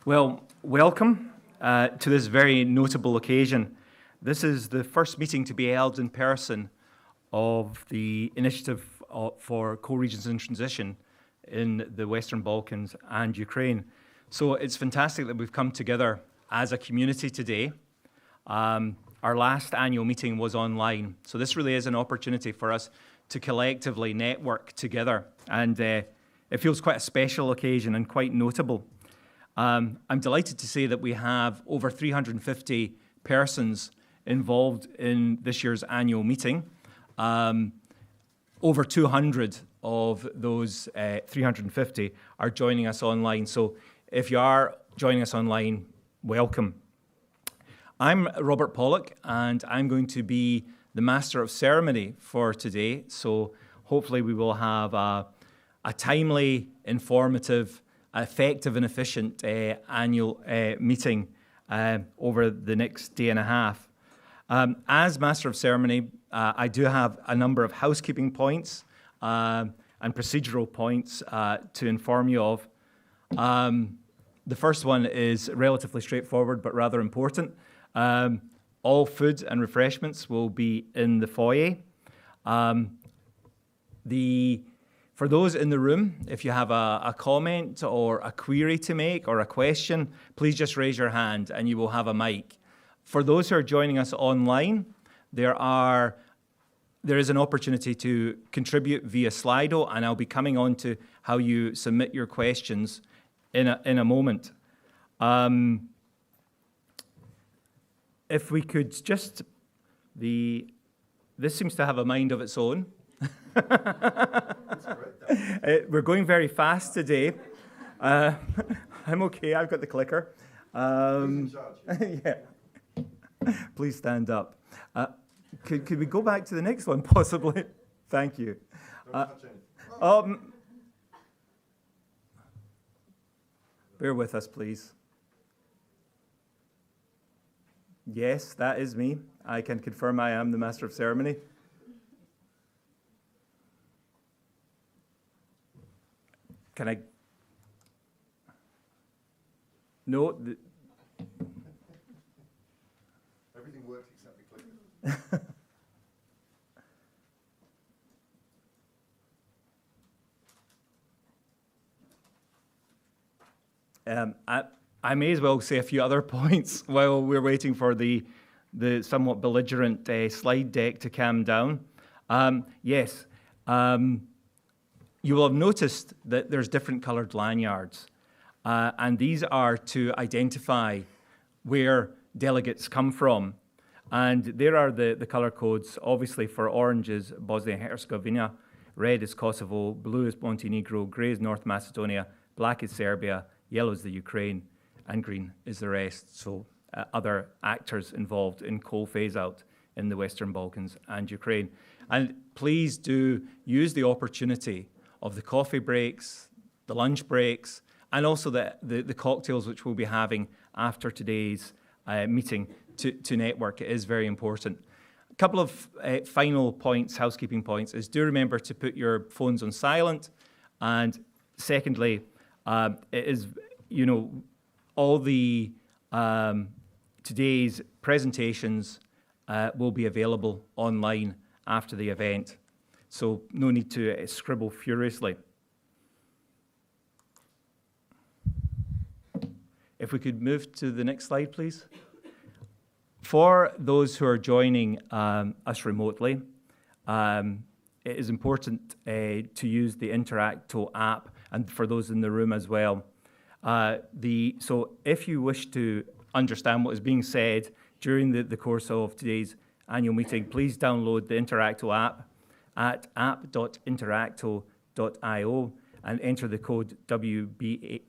Well, welcome to this very notable occasion. This is the first meeting to be held in person of the Initiative for Co-Regions in Transition in the Western Balkans and Ukraine. So it's fantastic that we've come together as a community today. Our last annual meeting was online, so this really is an opportunity for us to collectively network together, and it feels quite a special occasion and quite notable. I'm delighted to say that we have over 350 persons involved in this year's annual meeting. Over 200 of those 350 are joining us online. So if you are joining us online, welcome. I'm Robert Pollock, and I'm going to be the Master of Ceremony for today. So hopefully we will have a timely, informative, effective and efficient annual meeting over the next day and a half. As Master of Ceremony, I do have a number of housekeeping points and procedural points to inform you of. The first one is relatively straightforward but rather important. All food and refreshments will be in the foyer. For those in the room, if you have a comment or a query to make or a question, please just raise your hand and you will have a mic. For those who are joining us online, there is an opportunity to contribute via Slido, and I'll be coming on to how you submit your questions in a moment. If we could just, this seems to have a mind of its own. We're going very fast today. I'm okay, I've got the clicker. Yeah. Please stand up. Could we go back to the next one, possibly? Thank you. Bear with us, please. Yes, that is me. I can confirm I am the Master of Ceremony. Can I? No. Everything works except the clicker. I may as well say a few other points while we're waiting for the somewhat belligerent slide deck to calm down. Yes. You will have noticed that there's different coloured lanyards, and these are to identify where delegates come from. And there are the colour codes. Obviously, for orange is Bosnia and Herzegovina, red is Kosovo, blue is Montenegro, grey is North Macedonia, black is Serbia, yellow is the Ukraine, and green is the rest. So other actors involved in coal phase-out in the Western Balkans and Ukraine. And please do use the opportunity of the coffee breaks, the lunch breaks, and also the cocktails which we'll be having after today's meeting to network. It is very important. A couple of final points, housekeeping points, is do remember to put your phones on silent. And secondly, it is, all the today's presentations will be available online after the event. So no need to scribble furiously. If we could move to the next slide, please. For those who are joining us remotely, it is important to use the Interacto app, and for those in the room as well. So if you wish to understand what is being said during the course of today's annual meeting, please download the Interacto app at app.interacto.io and enter the code WBUA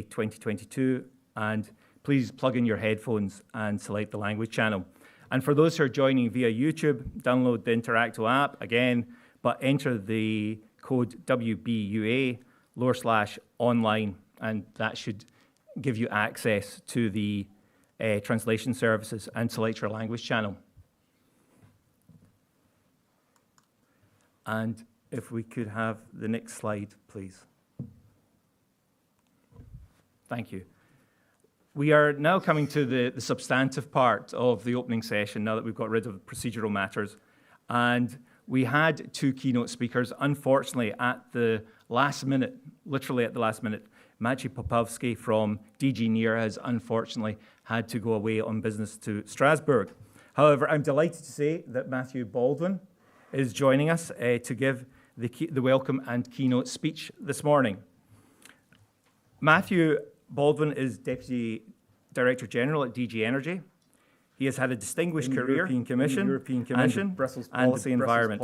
2022, and please plug in your headphones and select the language channel. And for those who are joining via YouTube, download the Interacto app again, but enter the code WBUA/online, and that should give you access to the translation services and select your language channel. And if we could have the next slide, please. Thank you. We are now coming to the substantive part of the opening session, now that we've got rid of procedural matters. And we had 2 keynote speakers. Unfortunately, at the last minute, literally at the last minute, Maciej Popowski from DG ENER has unfortunately had to go away on business to Strasbourg. However, I'm delighted to say that Matthew Baldwin is joining us to give the welcome and keynote speech this morning. Matthew Baldwin is Deputy Director General at DG Energy. He has had a distinguished career in the European Commission, Brussels Policy Environment,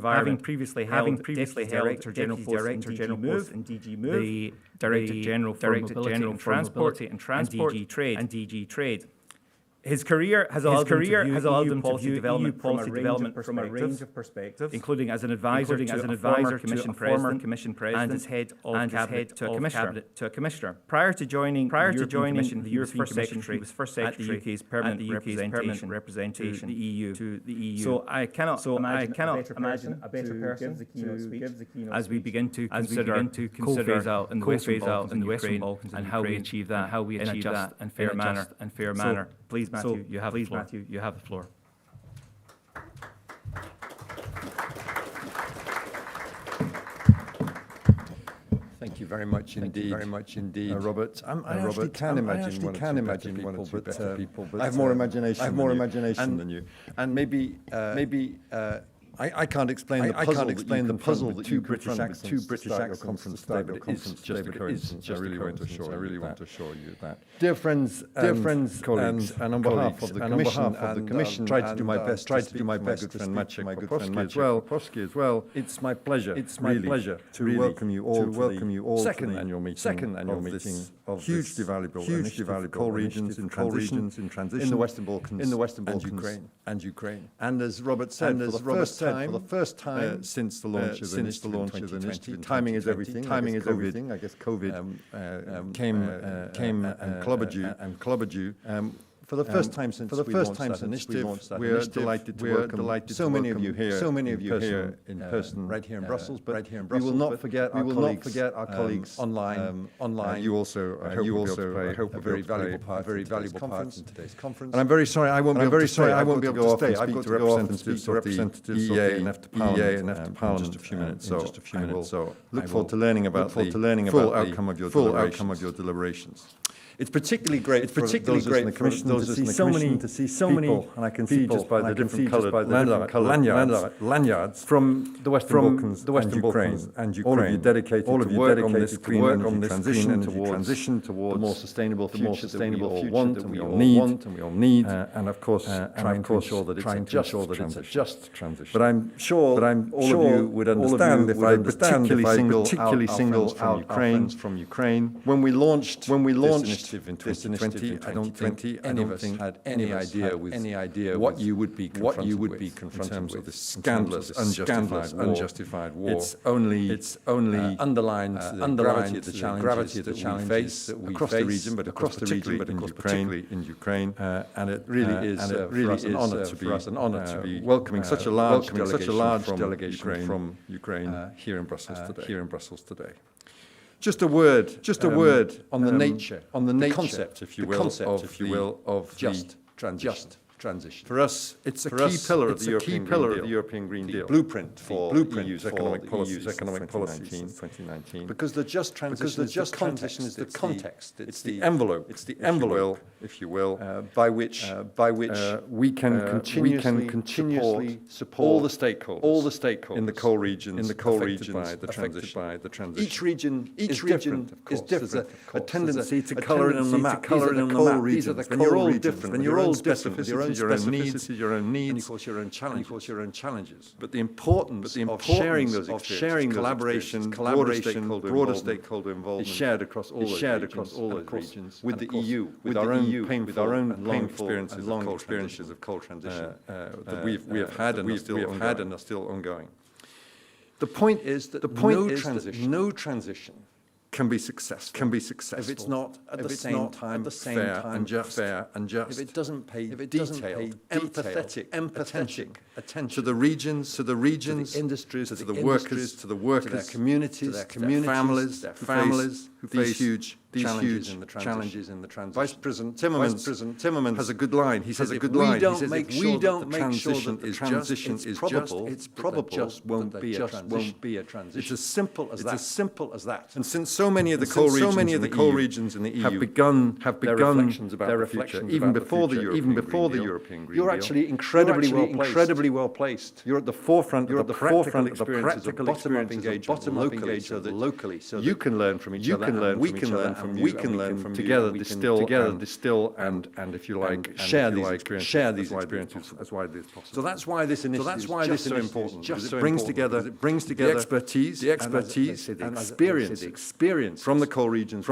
having previously held Director General post in DG Move, the Director General for Mobility and Transport, and DG Trade. His career has allowed him to view EU policy development from a range of perspectives, including as an advisor to a former Commission President and as head of cabinet to a commissioner. Prior to joining the European Commission, he was first secretary at the UK's permanent representation to the EU. So I cannot imagine a better person to give the keynote as we begin to consider phase out in the Western Balkans and how we achieve that in a just and fair manner. Please, Matthew, you have the floor. Thank you very much indeed. Robert. I actually can imagine one or two better people, but I have more imagination than you. And maybe I can't explain the puzzle that you confront with 2 British accents today, but it's just a coincidence. I really want to assure you that. Dear friends, colleagues, and on behalf of the Commission, tried to do my best to speak my good friend Maciej Popowski as well. It's my pleasure to welcome you all to the second annual meeting of hugely valuable coal regions in transition in the Western Balkans and Ukraine. And as Robert said, for the first time since the launch of the initiative, timing is everything. I guess COVID came and clobbered you. For the first time since we launched that initiative, we're delighted to welcome so many of you here in person, right here in Brussels. But we will not forget our colleagues online. You also, I hope, a very valuable part in today's conference. And I'm very sorry I won't be able to stay. I've got to go off and speak to representatives of the EEA and EFTA Parliament in just a few minutes. So look forward to learning about the full outcome of your deliberations. It's particularly great for those of us in the Commission to see so many people, and I can see just by the different coloured lanyards from the Western Balkans and Ukraine. All of you dedicated to work on this clean energy transition towards the more sustainable future that we all want and we all need. And of course, trying to ensure that it's a just transition. But I'm sure all of you would understand if I particularly single out friends from Ukraine. When we launched this initiative in 2020, I don't think had any idea what you would be confronted with in terms of this scandalous, unjustified war. It's only underlined the gravity of the challenges that we face across the region, but particularly in Ukraine. And it really is for us an honour to be welcoming such a large delegation from Ukraine here in Brussels today. Just a word on the nature, the concept, if you will, of just transition. For us, it's a key pillar of the European Green Deal. Blueprint for EU's economic policies 2019. Because the just transition is the context. It's the envelope, if you will, by which we can continuously support all the stakeholders in the coal regions affected by the transition. Each region is different. There's a tendency to colour in on the map. These are the coal regions. When you're all different, your own needs, and of course your own challenges. But the importance of sharing those experiences, collaboration, broader stakeholder involvement, is shared across all those regions with the EU, with our own painful experiences of coal transition that we have had and are still ongoing. The point is that no transition can be successful if it's not at the same time fair and just. If it doesn't pay detailed, empathetic attention to the regions, to the industries, to the workers, to their communities, their families who face these huge challenges in the transition. Vice President Timmermans has a good line. He says, if we don't make sure that the transition is just, it's probable that just won't be a transition. It's as simple as that. It's as simple as that. And since so many of the coal regions in the EU have begun their reflections about the future, even before the European Green Deal, you're actually incredibly well placed. You're at the forefront of the practical experiences of bottom-up engagement locally, so you can learn from each other, we can learn from you, we can learn from together, distill, and if you like, share these experiences as widely as possible. So that's why this initiative is so important. It brings together the expertise, and experience from the coal regions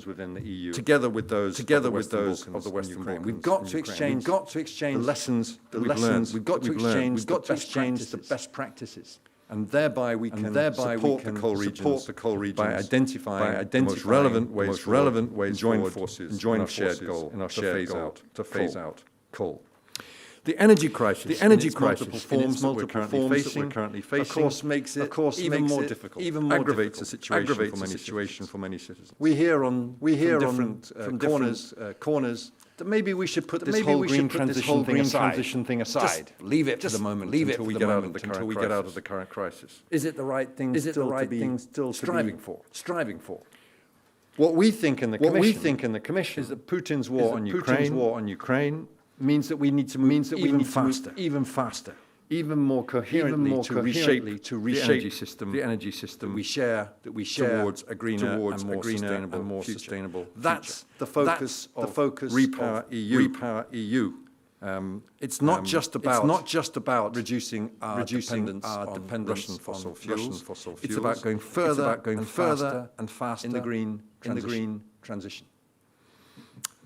within the EU, together with those of the Western Balkans. We've got to exchange the lessons that we've learned. We've got to exchange the best practices. And thereby we can support the coal regions by identifying the most relevant ways join forces and join shared goal in our shared goal to phase out coal. The energy crisis, multiple forms that we're currently facing, of course, makes it even more difficult, aggravates the situation for many citizens. We hear from different corners that maybe we should put this whole green transition thing aside. Just leave it for the moment until we get out of the current crisis. Is it the right thing still striving for? What we think in the Commission is that Putin's war on Ukraine means that we need to move even faster, even more coherently to reshape the energy system we share towards a greener and more sustainable That's the focus of Repower EU. It's not just about reducing our dependence on Russian fossil fuels. It's about going further and faster in the green transition.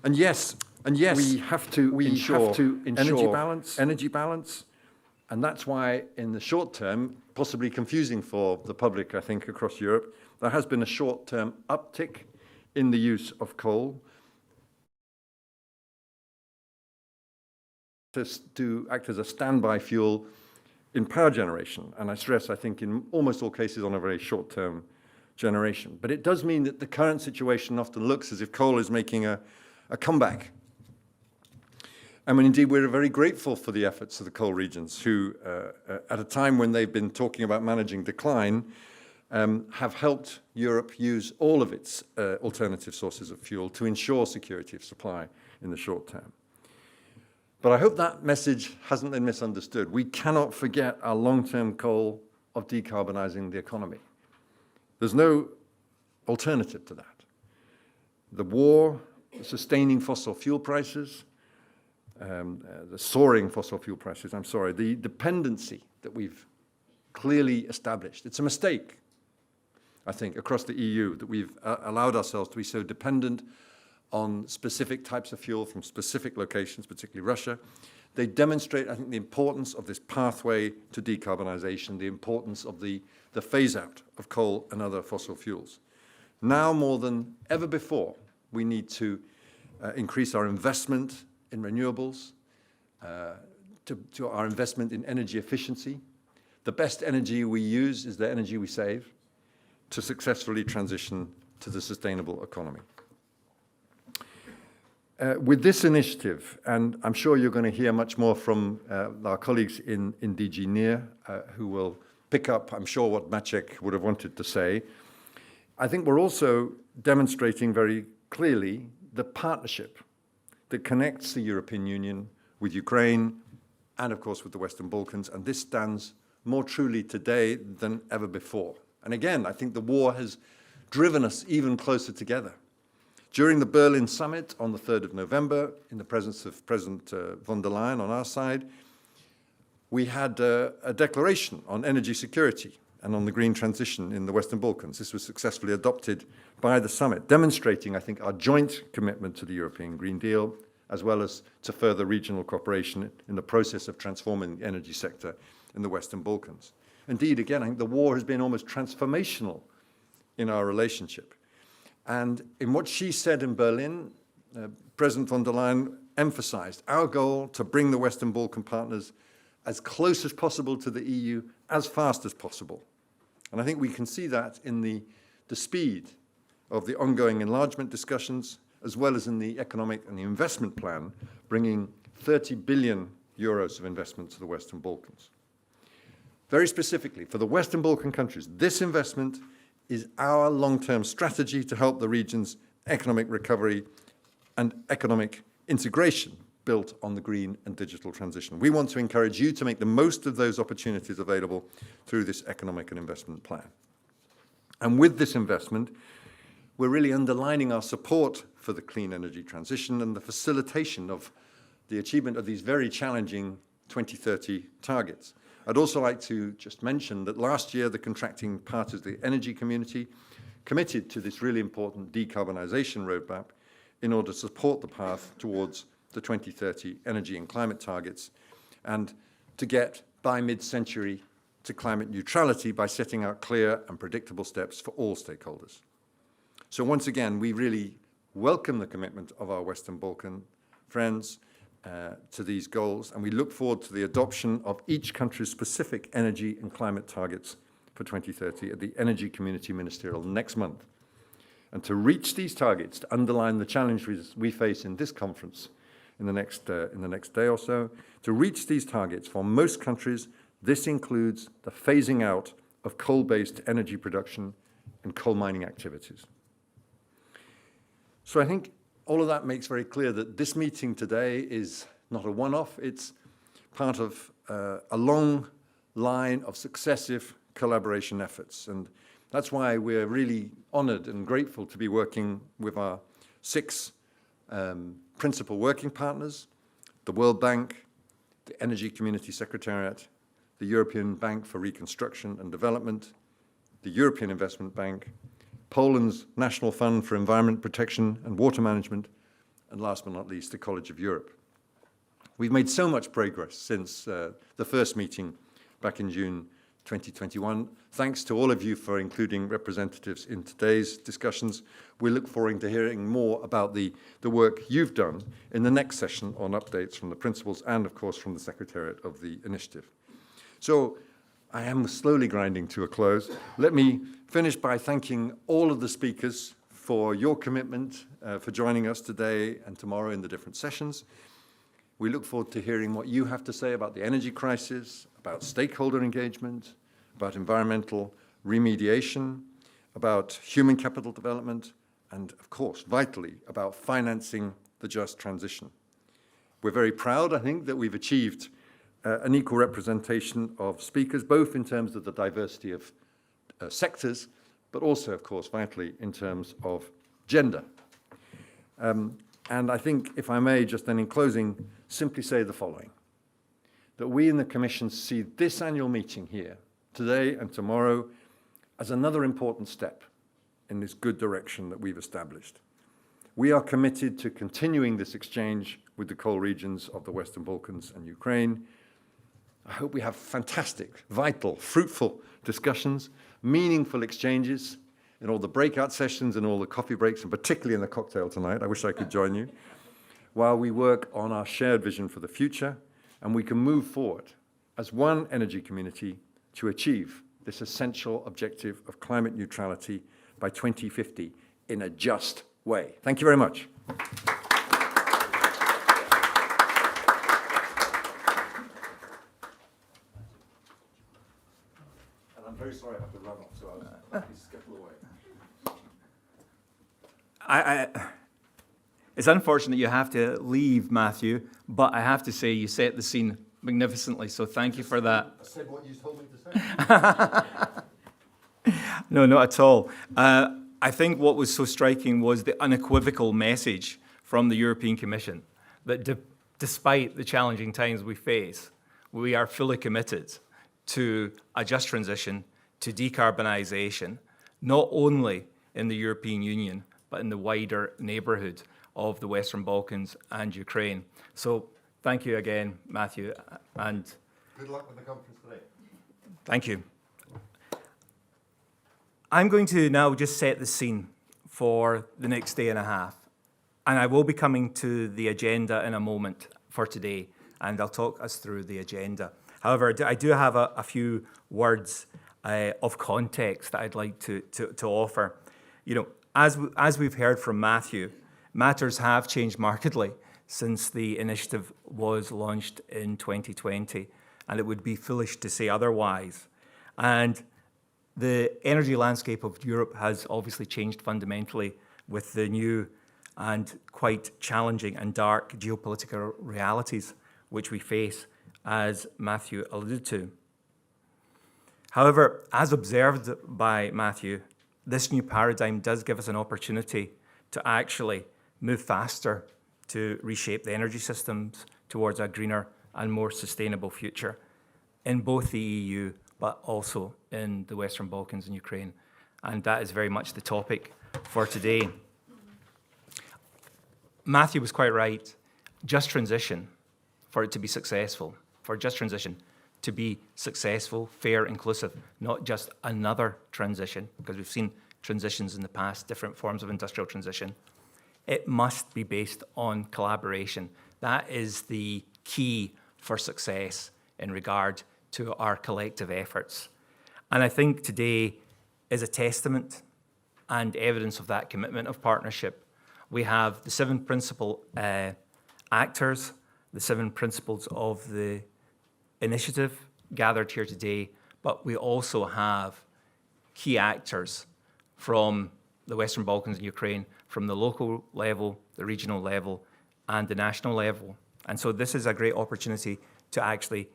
And yes, we have to ensure energy balance, and that's why in the short term, possibly confusing for the public, I think, across Europe, there has been a short-term uptick in the use of coal to act as a standby fuel in power generation. And I stress, I think, in almost all cases on a very short-term generation. But it does mean that the current situation often looks as if coal is making a comeback. I mean, indeed, we're very grateful for the efforts of the coal regions who, at a time when they've been talking about managing decline, have helped Europe use all of its alternative sources of fuel to ensure security of supply in the short term. But I hope that message hasn't been misunderstood. We cannot forget our long-term goal of decarbonizing the economy. There's no alternative to that. The war, sustaining fossil fuel prices, the soaring fossil fuel prices, the dependency that we've clearly established. It's a mistake, I think, across the EU that we've allowed ourselves to be so dependent on specific types of fuel from specific locations, particularly Russia. They demonstrate, I think, the importance of this pathway to decarbonization, the importance of the phase-out of coal and other fossil fuels. Now more than ever before, we need to increase our investment in renewables, to our investment in energy efficiency. The best energy we use is the energy we save to successfully transition to the sustainable economy. With this initiative, and I'm sure you're going to hear much more from our colleagues in DG ENER, who will pick up, I'm sure, what Maciej would have wanted to say, I think we're also demonstrating very clearly the partnership that connects the European Union with Ukraine and, of course, with the Western Balkans. And this stands more truly today than ever before. And again, I think the war has driven us even closer together. During the Berlin summit on the 3rd of November, in the presence of President von der Leyen on our side, we had a declaration on energy security and on the green transition in the Western Balkans. This was successfully adopted by the summit, demonstrating, I think, our joint commitment to the European Green Deal, as well as to further regional cooperation in the process of transforming the energy sector in the Western Balkans. Indeed, again, I think the war has been almost transformational in our relationship. And in what she said in Berlin, President von der Leyen emphasized our goal to bring the Western Balkan partners as close as possible to the EU, as fast as possible. And I think we can see that in the speed of the ongoing enlargement discussions, as well as in the economic and the investment plan, bringing 30 billion euros of investment to the Western Balkans. Very specifically, for the Western Balkan countries, this investment is our long-term strategy to help the region's economic recovery and economic integration built on the green and digital transition. We want to encourage you to make the most of those opportunities available through this economic and investment plan. And with this investment, we're really underlining our support for the clean energy transition and the facilitation of the achievement of these very challenging 2030 targets. I'd also like to just mention that last year, the contracting parties, the energy community, committed to this really important decarbonisation roadmap in order to support the path towards the 2030 energy and climate targets, and to get by mid-century to climate neutrality by setting out clear and predictable steps for all stakeholders. So once again, we really welcome the commitment of our Western Balkan friends to these goals, and we look forward to the adoption of each country's specific energy and climate targets for 2030 at the Energy Community Ministerial next month. And to reach these targets, to underline the challenges we face in this conference in the next day or so, to reach these targets for most countries, this includes the phasing out of coal-based energy production and coal mining activities. So I think all of that makes very clear that this meeting today is not a one-off, it's part of a long line of successive collaboration efforts. And that's why we're really honored and grateful to be working with our 6 principal working partners, the World Bank, the Energy Community Secretariat, the European Bank for Reconstruction and Development, the European Investment Bank, Poland's National Fund for Environment Protection and Water Management, and last but not least, the College of Europe. We've made so much progress since the first meeting back in June 2021. Thanks to all of you for including representatives in today's discussions. We look forward to hearing more about the work you've done in the next session on updates from the principals and, of course, from the Secretariat of the initiative. So I am slowly grinding to a close. Let me finish by thanking all of the speakers for your commitment, for joining us today and tomorrow in the different sessions. We look forward to hearing what you have to say about the energy crisis, about stakeholder engagement, about environmental remediation, about human capital development, and of course, vitally, about financing the just transition. We're very proud, I think, that we've achieved an equal representation of speakers, both in terms of the diversity of sectors, but also, of course, vitally in terms of gender. And I think, if I may, just then in closing, simply say the following, that we in the Commission see this annual meeting here, today and tomorrow, as another important step in this good direction that we've established. We are committed to continuing this exchange with the coal regions of the Western Balkans and Ukraine. I hope we have fantastic, vital, fruitful discussions, meaningful exchanges in all the breakout sessions and all the coffee breaks, and particularly in the cocktail tonight. I wish I could join you, while we work on our shared vision for the future, and we can move forward as one energy community to achieve this essential objective of climate neutrality by 2050 in a just way. Thank you very much. And I'm very sorry I have to run off, so I'll please scuttle away. It's unfortunate you have to leave, Matthew, but I have to say you set the scene magnificently, so thank you for that. I said what you told me to say. No, not at all. I think what was so striking was the unequivocal message from the European Commission that despite the challenging times we face, we are fully committed to a just transition, to decarbonisation, not only in the European Union, but in the wider neighbourhood of the Western Balkans and Ukraine. So thank you again, Matthew, and good luck with the conference today. Thank you. I'm going to now just set the scene for the next day and a half, and I will be coming to the agenda in a moment for today, and I'll talk us through the agenda. However, I do have a few words of context that I'd like to offer. You know, As we've heard from Matteo, matters have changed markedly since the initiative was launched in 2020, and it would be foolish to say otherwise. And the energy landscape of Europe has obviously changed fundamentally with the new and quite challenging and dark geopolitical realities which we face, as Matteo alluded to. However, as observed by Matteo, this new paradigm does give us an opportunity to actually move faster to reshape the energy systems towards a greener and more sustainable future in both the EU, but also in the Western Balkans and Ukraine. And that is very much the topic for today. Matteo was quite right. Just transition, for it to be successful, for just transition to be successful, fair, inclusive, not just another transition, because we've seen transitions in the past, different forms of industrial transition. It must be based on collaboration. That is the key for success in regard to our collective efforts. And I think today is a testament and evidence of that commitment of partnership. We have the 7 principal actors, the 7 principles of the initiative gathered here today, but we also have key actors from the Western Balkans and Ukraine, from the local level, the regional level, and the national level. And so this is a great opportunity to actually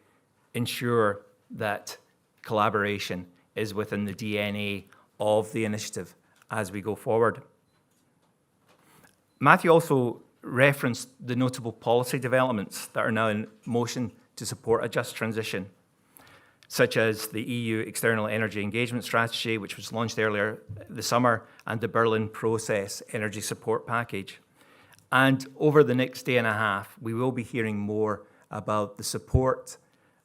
ensure that collaboration is within the DNA of the initiative as we go forward. Matteo also referenced the notable policy developments that are now in motion to support a just transition, such as the EU External Energy Engagement Strategy, which was launched earlier this summer, and the Berlin Process Energy Support Package. And over the next day and a half, we will be hearing more about the support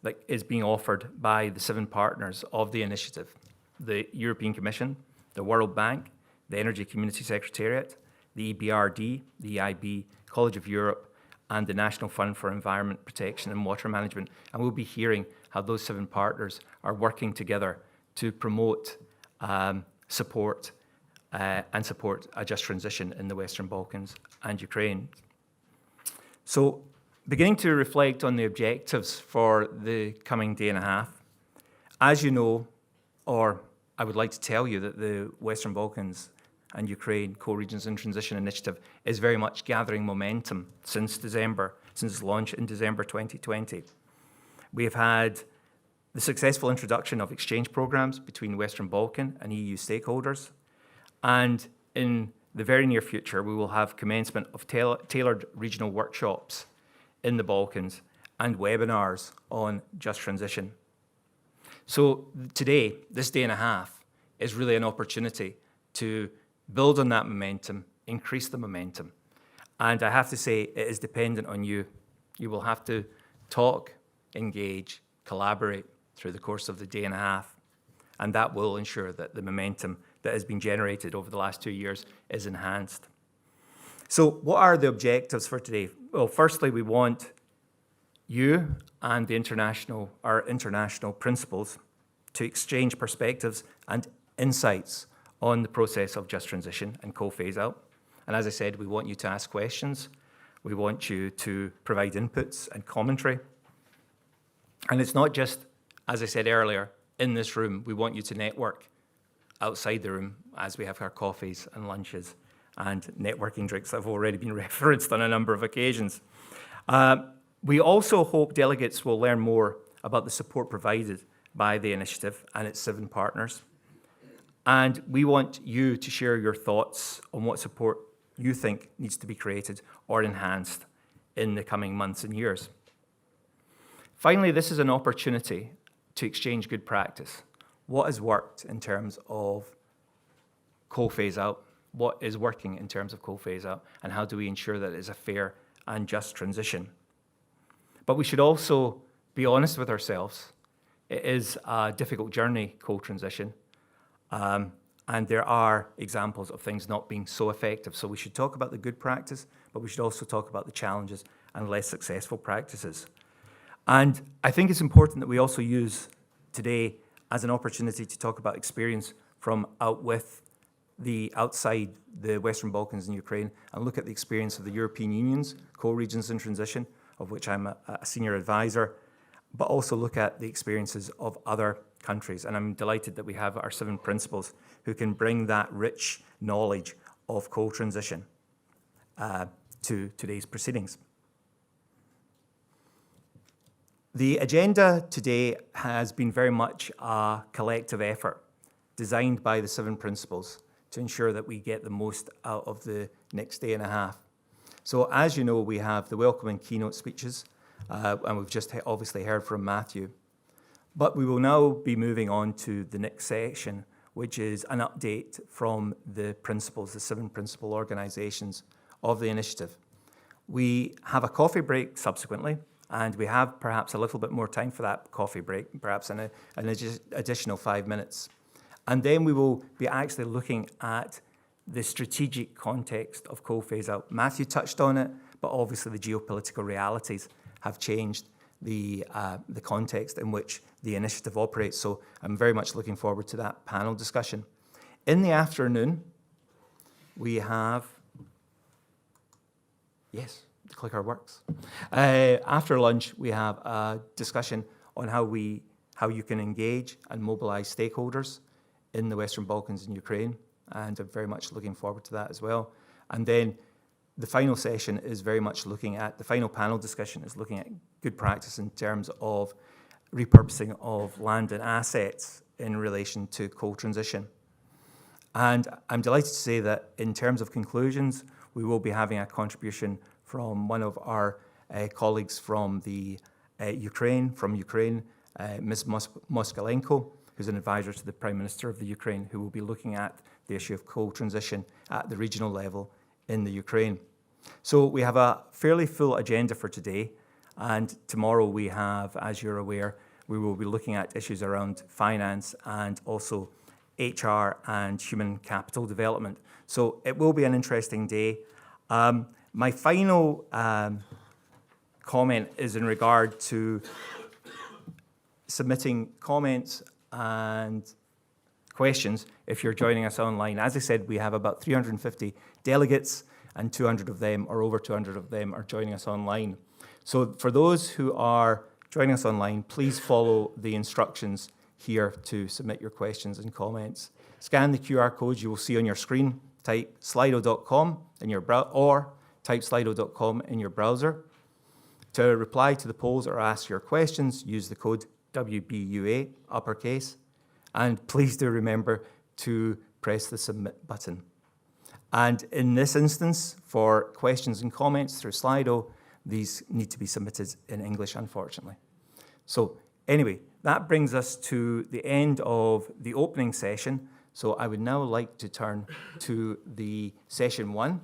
that is being offered by the 7 partners of the initiative: the European Commission, the World Bank, the Energy Community Secretariat, the EBRD, the EIB, College of Europe, and the National Fund for Environment Protection and Water Management. And we'll be hearing how those 7 partners are working together to promote support a just transition in the Western Balkans and Ukraine. So, beginning to reflect on the objectives for the coming day and a half, as you know, or I would like to tell you that the Western Balkans and Ukraine Co-Regions in Transition Initiative is very much gathering momentum since its launch in December 2020. We have had the successful introduction of exchange programs between Western Balkan and EU stakeholders, and in the very near future, we will have commencement of tailored regional workshops in the Balkans and webinars on just transition. So today, this day and a half, is really an opportunity to build on that momentum, increase the momentum. And I have to say, it is dependent on you. You will have to talk, engage, collaborate through the course of the day and a half. And that will ensure that the momentum that has been generated over the last 2 years is enhanced. So what are the objectives for today? Well, firstly, we want you and our international principals to exchange perspectives and insights on the process of just transition and co-phase out. And as I said, we want you to ask questions. We want you to provide inputs and commentary. And it's not just, as I said earlier, in this room. We want you to network outside the room as we have our coffees and lunches and networking drinks that have already been referenced on a number of occasions. We also hope delegates will learn more about the support provided by the initiative and its 7 partners. And we want you to share your thoughts on what support you think needs to be created or enhanced in the coming months and years. Finally, this is an opportunity to exchange good practice. What has worked in terms of co-phase out? What is working in terms of co-phase out? And how do we ensure that it is a fair and just transition? But we should also be honest with ourselves. It is a difficult journey, co-transition. And there are examples of things not being so effective. So we should talk about the good practice, but we should also talk about the challenges and less successful practices. And I think it's important that we also use today as an opportunity to talk about experience from out with outside the Western Balkans and Ukraine and look at the experience of the European Union's co-regions in transition, of which I'm a senior advisor, but also look at the experiences of other countries. And I'm delighted that we have our 7 principals who can bring that rich knowledge of co-transition to today's proceedings. The agenda today has been very much a collective effort designed by the 7 principals to ensure that we get the most out of the next day and a half. So as you know, we have the welcome and keynote speeches, and we've just obviously heard from Matteo. But we will now be moving on to the next section, which is an update from the principals, the 7 principal organizations of the initiative. We have a coffee break subsequently, and we have perhaps a little bit more time for that coffee break, perhaps an additional 5 minutes. And then we will be actually looking at the strategic context of coal phase-out. Matteo touched on it, but obviously the geopolitical realities have changed the context in which the initiative operates. So I'm very much looking forward to that panel discussion. In the afternoon, we have, yes, the clicker works. After lunch, we have a discussion on how you can engage and mobilize stakeholders in the Western Balkans and Ukraine, and I'm very much looking forward to that as well. And then the final session is very much looking at, the final panel discussion is looking at good practice in terms of repurposing of land and assets in relation to coal transition. And I'm delighted to say that in terms of conclusions, we will be having a contribution from one of our colleagues from the Ukraine, Ms. Moskalenko, who's an advisor to the Prime Minister of the Ukraine, who will be looking at the issue of coal transition at the regional level in the Ukraine. So we have a fairly full agenda for today, and tomorrow we have, as you're aware, we will be looking at issues around finance and also HR and human capital development. So it will be an interesting day. My final comment is in regard to submitting comments and questions if you're joining us online. As I said, we have about 350 delegates, and 200 of them, or over 200 of them, are joining us online. So for those who are joining us online, please follow the instructions here to submit your questions and comments. Scan the QR codes you will see on your screen, type slido.com in your or type slido.com in your browser. To reply to the polls or ask your questions, use the code WBUA, uppercase, and please do remember to press the submit button. And in this instance, for questions and comments through Slido, these need to be submitted in English, unfortunately. So anyway, that brings us to the end of the opening session. So I would now like to turn to the session 1,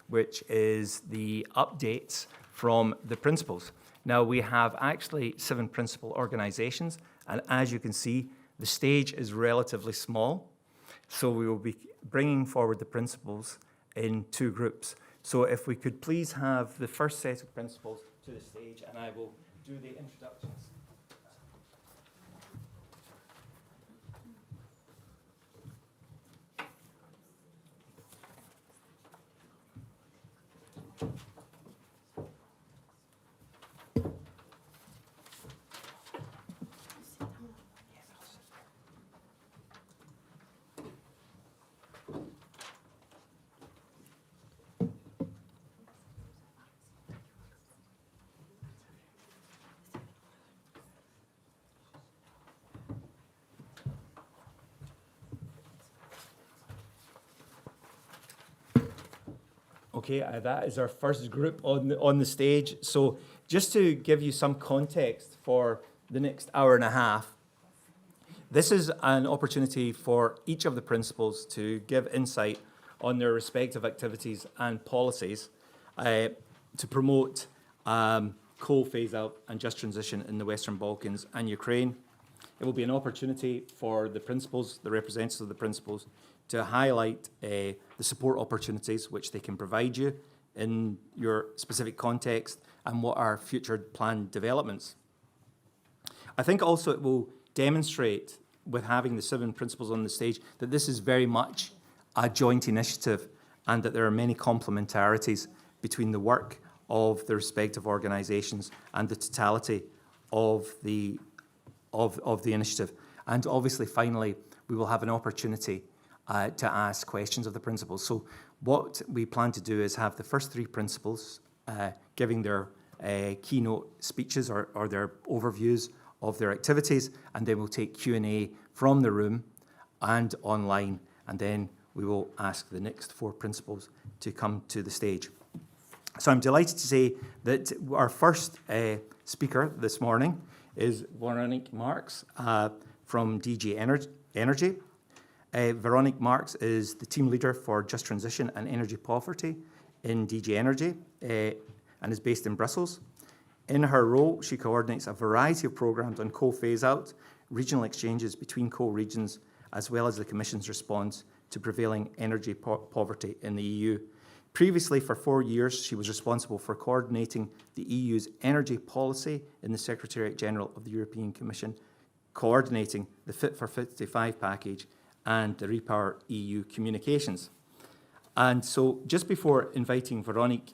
which is the updates from the principals. Now we have actually 7 principal organizations, and as you can see, the stage is relatively small. So we will be bringing forward the principals in 2 groups. So if we could please have the first set of principals to the stage, and I will do the introductions. Okay, that is our first group on the stage. So just to give you some context for the next hour and a half, this is an opportunity for each of the principals to give insight on their respective activities and policies to promote coal phase-out and just transition in the Western Balkans and Ukraine. It will be an opportunity for the principals, the representatives of the principals, to highlight the support opportunities which they can provide you in your specific context and what are future planned developments. I think also it will demonstrate, with having the 7 principals on the stage, that this is very much a joint initiative, and that there are many complementarities between the work of the respective organisations and the totality of the initiative. And obviously, finally, we will have an opportunity to ask questions of the principals. So what we plan to do is have the first three principals giving their keynote speeches or their overviews of their activities, and then we'll take Q&A from the room and online, and then we will ask the next four principals to come to the stage. So I'm delighted to say that our first speaker this morning is Véronique Marx from DG Energy. Véronique Marx is the team leader for Just Transition and Energy Poverty in DG Energy and is based in Brussels. In her role, she coordinates a variety of programs on coal phase-out, regional exchanges between coal regions, as well as the Commission's response to prevailing energy poverty in the EU. Previously, for 4 years, she was responsible for coordinating the EU's energy policy in the Secretariat General of the European Commission, coordinating the Fit for 55 package and the Repower EU communications. And so just before inviting Véronique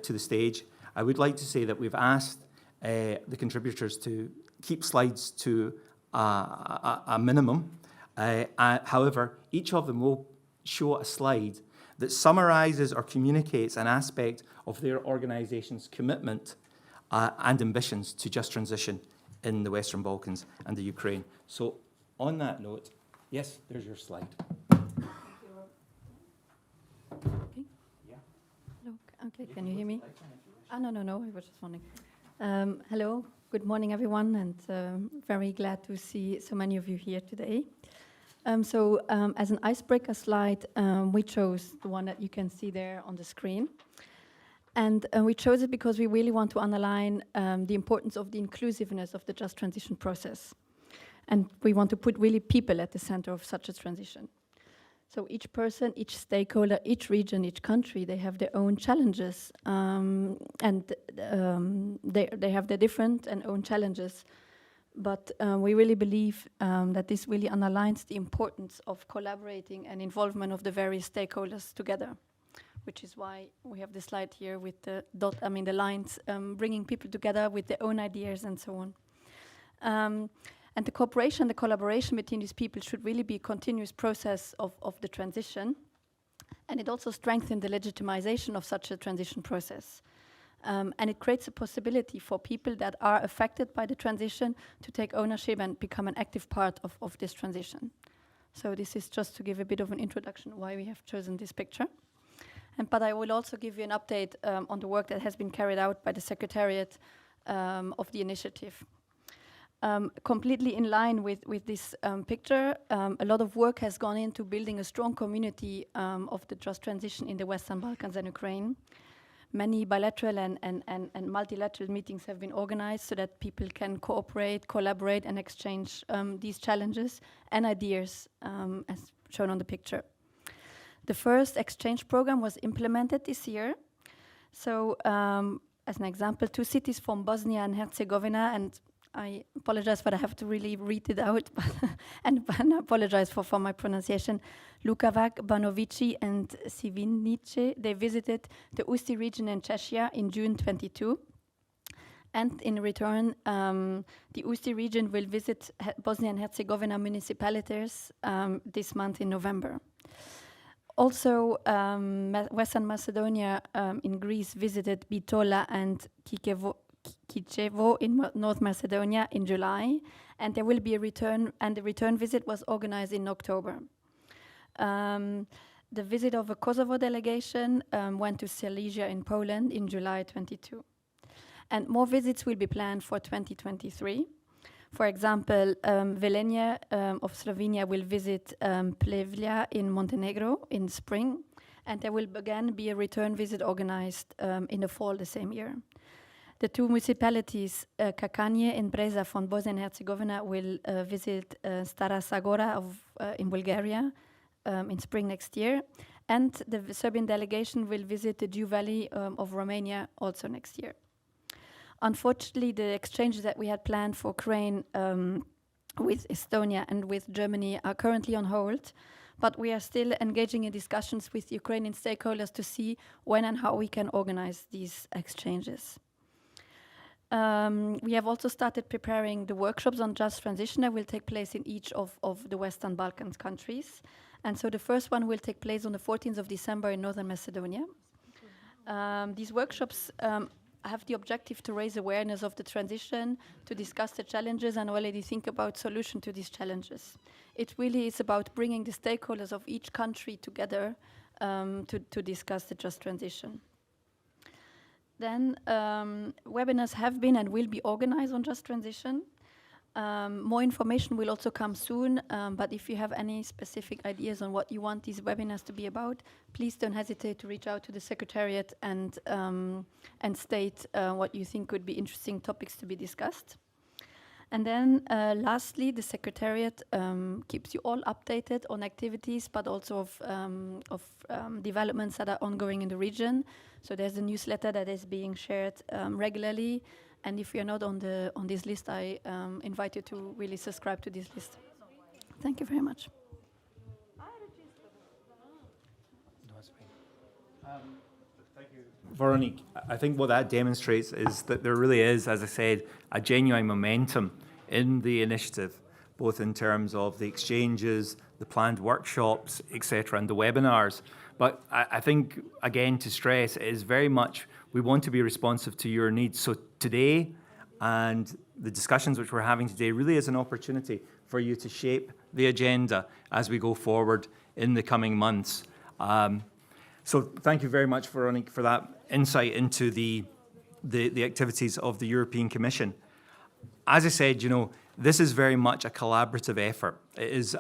to the stage, I would like to say that we've asked the contributors to keep slides to a minimum. However, each of them will show a slide that summarizes or communicates an aspect of their organization's commitment and ambitions to just transition in the Western Balkans and the Ukraine. So on that note, yes, there's your slide. Okay. Yeah. Hello. Okay, can you hear me? No, I was just wondering. Hello, good morning, everyone, and very glad to see so many of you here today. As an icebreaker slide, we chose the one that you can see there on the screen. And we chose it because we really want to underline the importance of the inclusiveness of the just transition process. And we want to put really people at the center of such a transition. So each person, each stakeholder, each region, each country, they have their own challenges. They have their different and own challenges. But we really believe that this really underlines the importance of collaborating and involvement of the various stakeholders together, which is why we have the slide here with the the lines, bringing people together with their own ideas and so on. And the cooperation, the collaboration between these people should really be a continuous process of the transition. And it also strengthens the legitimization of such a transition process. And it creates a possibility for people that are affected by the transition to take ownership and become an active part of this transition. So this is just to give a bit of an introduction why we have chosen this picture. But I will also give you an update on the work that has been carried out by the Secretariat of the initiative. Completely in line with this picture, a lot of work has gone into building a strong community of the just transition in the Western Balkans and Ukraine. Many bilateral and multilateral meetings have been organized so that people can cooperate, collaborate, and exchange these challenges and ideas as shown on the picture. The first exchange program was implemented this year. So, as an example, 2 cities from Bosnia and Herzegovina, and I apologize, but I have to really read it out, and I apologize for my pronunciation. Lukávac, Banovici, and Sivinice, they visited the Ústí region in Czechia in June 22. And in return, the Ústí region will visit Bosnia and Herzegovina municipalities this month in November. Also, Western Macedonia in Greece visited Bitola and Kičevo in North Macedonia in July, and there will be a return, and the return visit was organized in October. The visit of a Kosovo delegation went to Silesia in Poland in July 22. And more visits will be planned for 2023. For example, Velenje of Slovenia will visit Plevlja in Montenegro in spring, and there will again be a return visit organized in the fall the same year. The 2 municipalities, Kakanje and Breza from Bosnia and Herzegovina, will visit Stara Zagora in Bulgaria in spring next year, and the Serbian delegation will visit the Dew Valley of Romania also next year. Unfortunately, the exchanges that we had planned for Ukraine with Estonia and with Germany are currently on hold, but we are still engaging in discussions with Ukrainian stakeholders to see when and how we can organize these exchanges. We have also started preparing the workshops on just transition that will take place in each of the Western Balkans countries. And so the first one will take place on the 14th of December in Northern Macedonia. These workshops have the objective to raise awareness of the transition, to discuss the challenges and already think about solutions to these challenges. It really is about bringing the stakeholders of each country together to discuss the just transition. Then webinars have been and will be organized on just transition. More information will also come soon, but if you have any specific ideas on what you want these webinars to be about, please don't hesitate to reach out to the Secretariat and state what you think could be interesting topics to be discussed. And then lastly, the Secretariat keeps you all updated on activities, but also of developments that are ongoing in the region. So there's a newsletter that is being shared regularly. And if you're not on this list, I invite you to really subscribe to this list. Thank you very much. Thank you, Véronique. I think what that demonstrates is that there really is, as I said, a genuine momentum in the initiative, both in terms of the exchanges, the planned workshops, etc., and the webinars. But I think, again, to stress, it is very much, we want to be responsive to your needs. So today, and the discussions which we're having today, really is an opportunity for you to shape the agenda as we go forward in the coming months. So thank you very much, Véronique, for that insight into the activities of the European Commission. As I said, you know, this is very much a collaborative effort. It is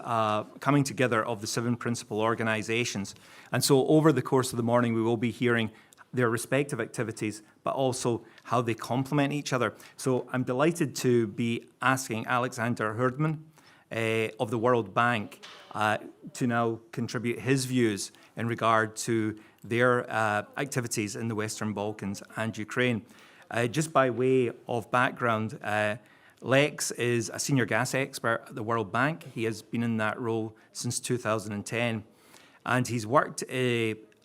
coming together of the 7 principal organisations. And so over the course of the morning, we will be hearing their respective activities, but also how they complement each other. So I'm delighted to be asking Aleksandra Huurdeman of the World Bank to now contribute his views in regard to their activities in the Western Balkans and Ukraine. Just by way of background, Lex is a senior gas expert at the World Bank. He has been in that role since 2010, and he's worked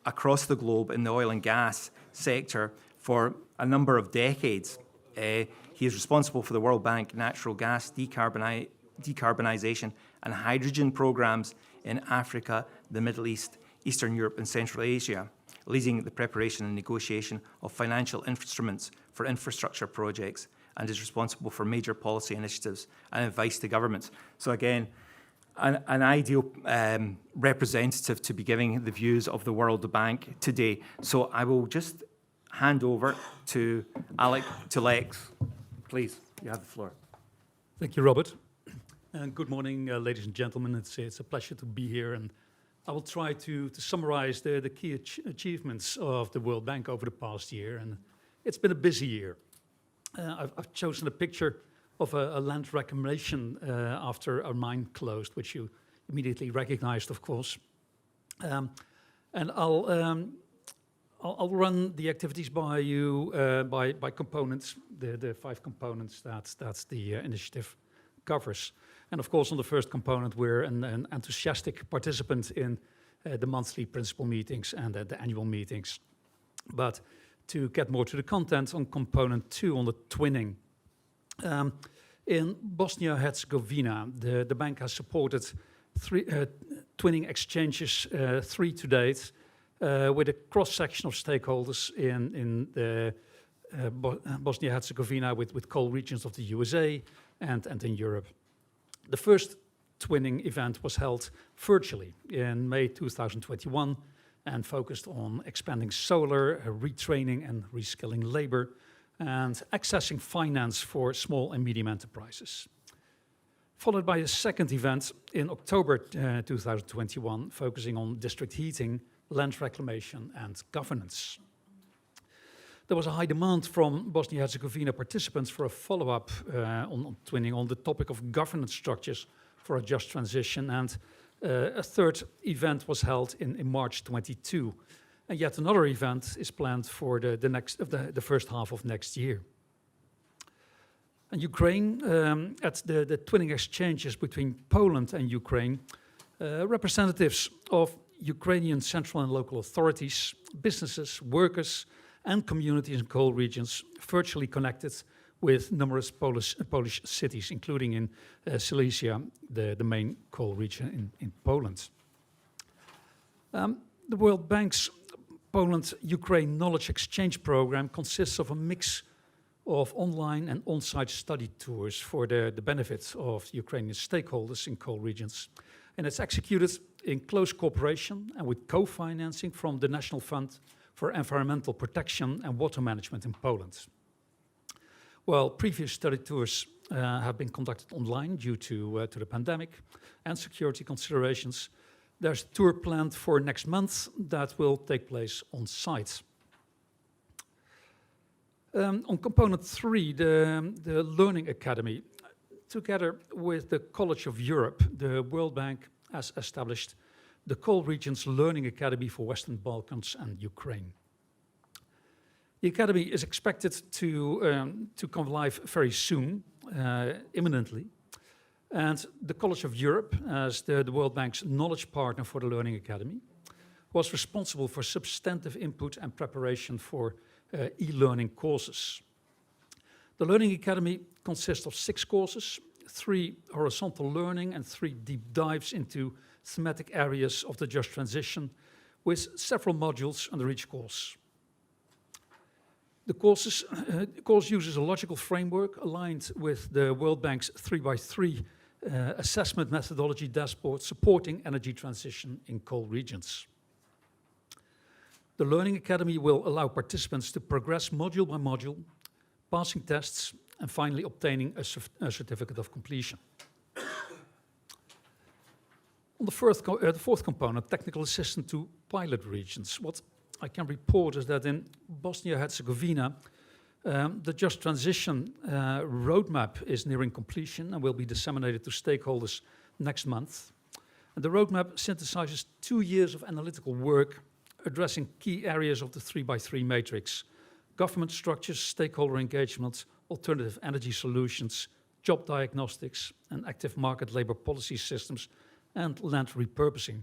across the globe in the oil and gas sector for a number of decades. He is responsible for the World Bank natural gas decarbonisation and hydrogen programs in Africa, the Middle East, Eastern Europe and Central Asia, leading the preparation and negotiation of financial instruments for infrastructure projects, and is responsible for major policy initiatives and advice to governments. So again, an ideal representative to be giving the views of the World Bank today. So I will just hand over to Lex. Please, you have the floor. Thank you, Robert. And good morning, ladies and gentlemen. It's a pleasure to be here, and I will try to summarize the key achievements of the World Bank over the past year. And it's been a busy year. I've chosen a picture of a land reclamation after our mine closed, which you immediately recognized, of course. And I'll run the activities by you by components, the 5 components that the initiative covers. And of course, on the first component, we're an enthusiastic participant in the monthly principal meetings and the annual meetings. But to get more to the content, on component 2, on the twinning. In Bosnia-Herzegovina, the bank has supported 3 twinning exchanges, 3 to date, with a cross-section of stakeholders in the Bosnia-Herzegovina with coal regions of the USA and in Europe. The first twinning event was held virtually in May 2021 and focused on expanding solar, retraining and reskilling labor, and accessing finance for small and medium enterprises. Followed by a second event in October 2021, focusing on district heating, land reclamation and governance. There was a high demand from Bosnia-Herzegovina participants for a follow-up on twinning on the topic of governance structures for a just transition, and a third event was held in March 22. And yet another event is planned for the first half of next year. And Ukraine, at the twinning exchanges between Poland and Ukraine, Representatives of Ukrainian central and local authorities, businesses, workers, and communities in coal regions virtually connected with numerous Polish cities, including in Silesia, the main coal region in Poland. The World Bank's Poland-Ukraine Knowledge Exchange Program consists of a mix of online and on-site study tours for the benefit of Ukrainian stakeholders in coal regions. And it's executed in close cooperation and with co-financing from the National Fund for Environmental Protection and Water Management in Poland. While previous study tours have been conducted online due to the pandemic and security considerations, there's a tour planned for next month that will take place on site. On component 3, the Learning Academy, together with the College of Europe, the World Bank has established the Coal Region's Learning Academy for Western Balkans and Ukraine. The Academy is expected to come live very soon, imminently. And the College of Europe, as the World Bank's knowledge partner for the Learning Academy, was responsible for substantive input and preparation for e-learning courses. The Learning Academy consists of 6 courses, 3 horizontal learning and 3 deep dives into thematic areas of the just transition, with several modules under each course. The course uses a logical framework aligned with the World Bank's 3x3 assessment methodology dashboard supporting energy transition in coal regions. The Learning Academy will allow participants to progress module by module, passing tests, and finally obtaining a certificate of completion. On the fourth component, technical assistance to pilot regions, what I can report is that in Bosnia-Herzegovina, the Just Transition roadmap is nearing completion and will be disseminated to stakeholders next month. And the roadmap synthesizes 2 years of analytical work addressing key areas of the 3x3 matrix: government structures, stakeholder engagement, alternative energy solutions, job diagnostics, and active market labor policy systems, and land repurposing.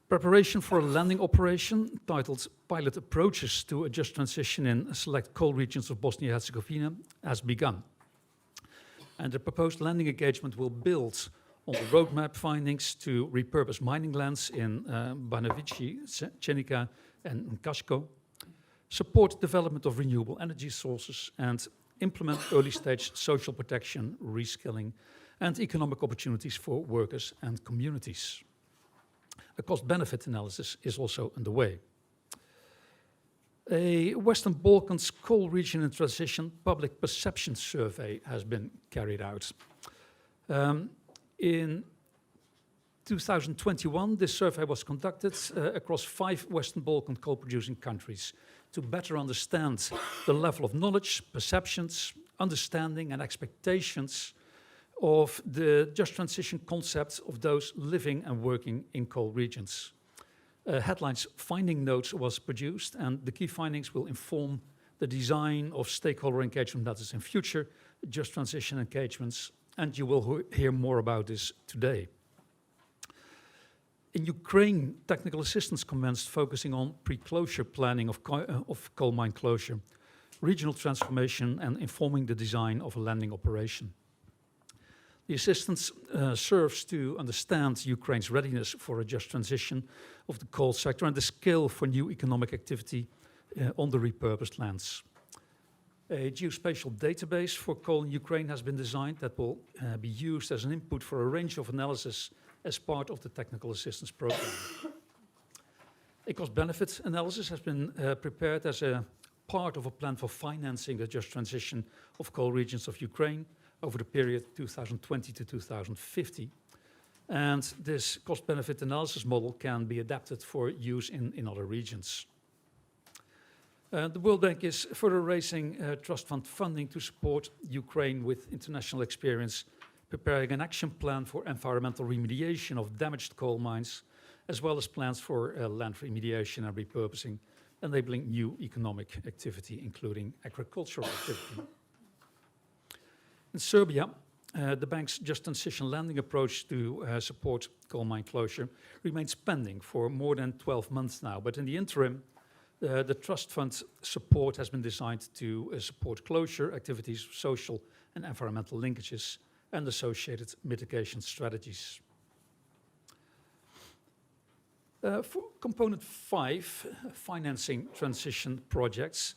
Preparation for a landing operation titled Pilot Approaches to a Just Transition in Select Coal Regions of Bosnia-Herzegovina has begun. And the proposed landing engagement will build on the roadmap findings to repurpose mining lands in Banovici, Cenica, and Kaško, support development of renewable energy sources, and implement early-stage social protection, reskilling, and economic opportunities for workers and communities. A cost-benefit analysis is also underway. A Western Balkans coal region in transition public perception survey has been carried out. In 2021, this survey was conducted across 5 Western Balkan coal-producing countries to better understand the level of knowledge, perceptions, understanding, and expectations of the just transition concepts of those living and working in coal regions. Headlines Finding Notes was produced, and the key findings will inform the design of stakeholder engagement methods in future just transition engagements, and you will hear more about this today. In Ukraine, technical assistance commenced focusing on pre-closure planning of coal mine closure, regional transformation, and informing the design of a landing operation. The assistance serves to understand Ukraine's readiness for a just transition of the coal sector and the scale for new economic activity on the repurposed lands. A geospatial database for coal in Ukraine has been designed that will be used as an input for a range of analysis as part of the technical assistance program. A cost-benefit analysis has been prepared as a part of a plan for financing the just transition of coal regions of Ukraine over the period 2020 to 2050. And this cost-benefit analysis model can be adapted for use in other regions. The World Bank is further raising trust fund funding to support Ukraine with international experience, preparing an action plan for environmental remediation of damaged coal mines, as well as plans for land remediation and repurposing, enabling new economic activity, including agricultural activity. In Serbia, the bank's just transition lending approach to support coal mine closure remains pending for more than 12 months now. But in the interim, the trust fund support has been designed to support closure activities, social and environmental linkages, and associated mitigation strategies. For component 5, financing transition projects,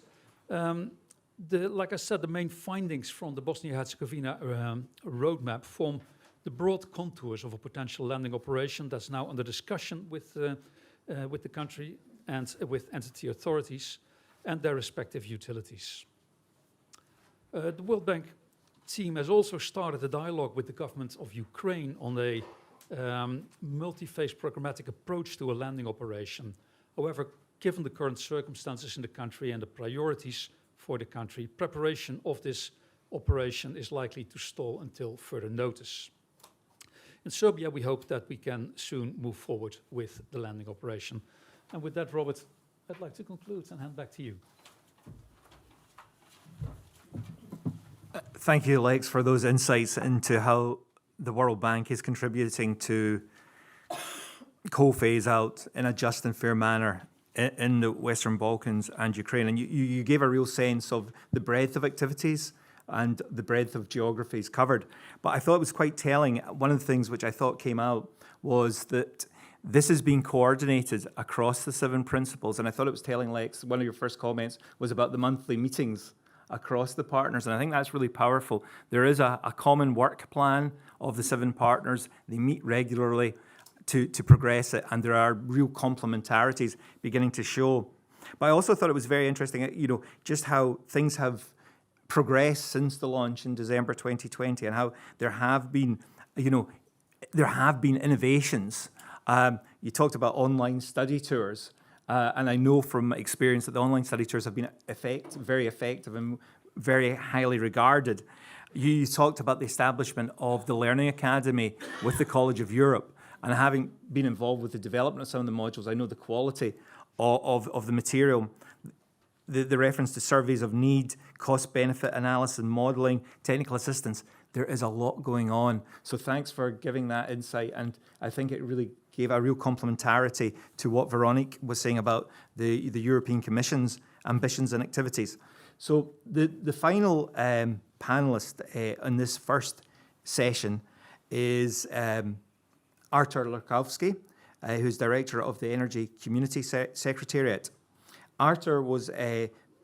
like I said, the main findings from the Bosnia-Herzegovina roadmap form the broad contours of a potential lending operation that's now under discussion with the country and with entity authorities and their respective utilities. The World Bank team has also started a dialogue with the government of Ukraine on a multi-phase programmatic approach to a lending operation. However, given the current circumstances in the country and the priorities for the country, preparation of this operation is likely to stall until further notice. In Serbia, we hope that we can soon move forward with the lending operation. And with that, Robert, I'd like to conclude and hand back to you. Thank you, Lex, for those insights into how the World Bank is contributing to coal phase out in a just and fair manner in the Western Balkans and Ukraine. And you gave a real sense of the breadth of activities and the breadth of geographies covered. But I thought it was quite telling. One of the things which I thought came out was that this is being coordinated across the 7 principles. And I thought it was telling, Lex, one of your first comments was about the monthly meetings across the partners. And I think that's really powerful. There is a common work plan of the 7 partners. They meet regularly to progress it, and there are real complementarities beginning to show. But I also thought it was very interesting, just how things have progressed since the launch in December 2020, and how there have been, innovations. You talked about online study tours, and I know from experience that the online study tours have been very effective and very highly regarded. You talked about the establishment of the Learning Academy with the College of Europe. And having been involved with the development of some of the modules, I know the quality of the material, the reference to surveys of need, cost-benefit analysis, modelling, technical assistance. There is a lot going on. So thanks for giving that insight. And I think it really gave a real complementarity to what Véronique was saying about the European Commission's ambitions and activities. So the final panelist in this first session is Artur Lorkowski, who's director of the Energy Community Secretariat. Artur was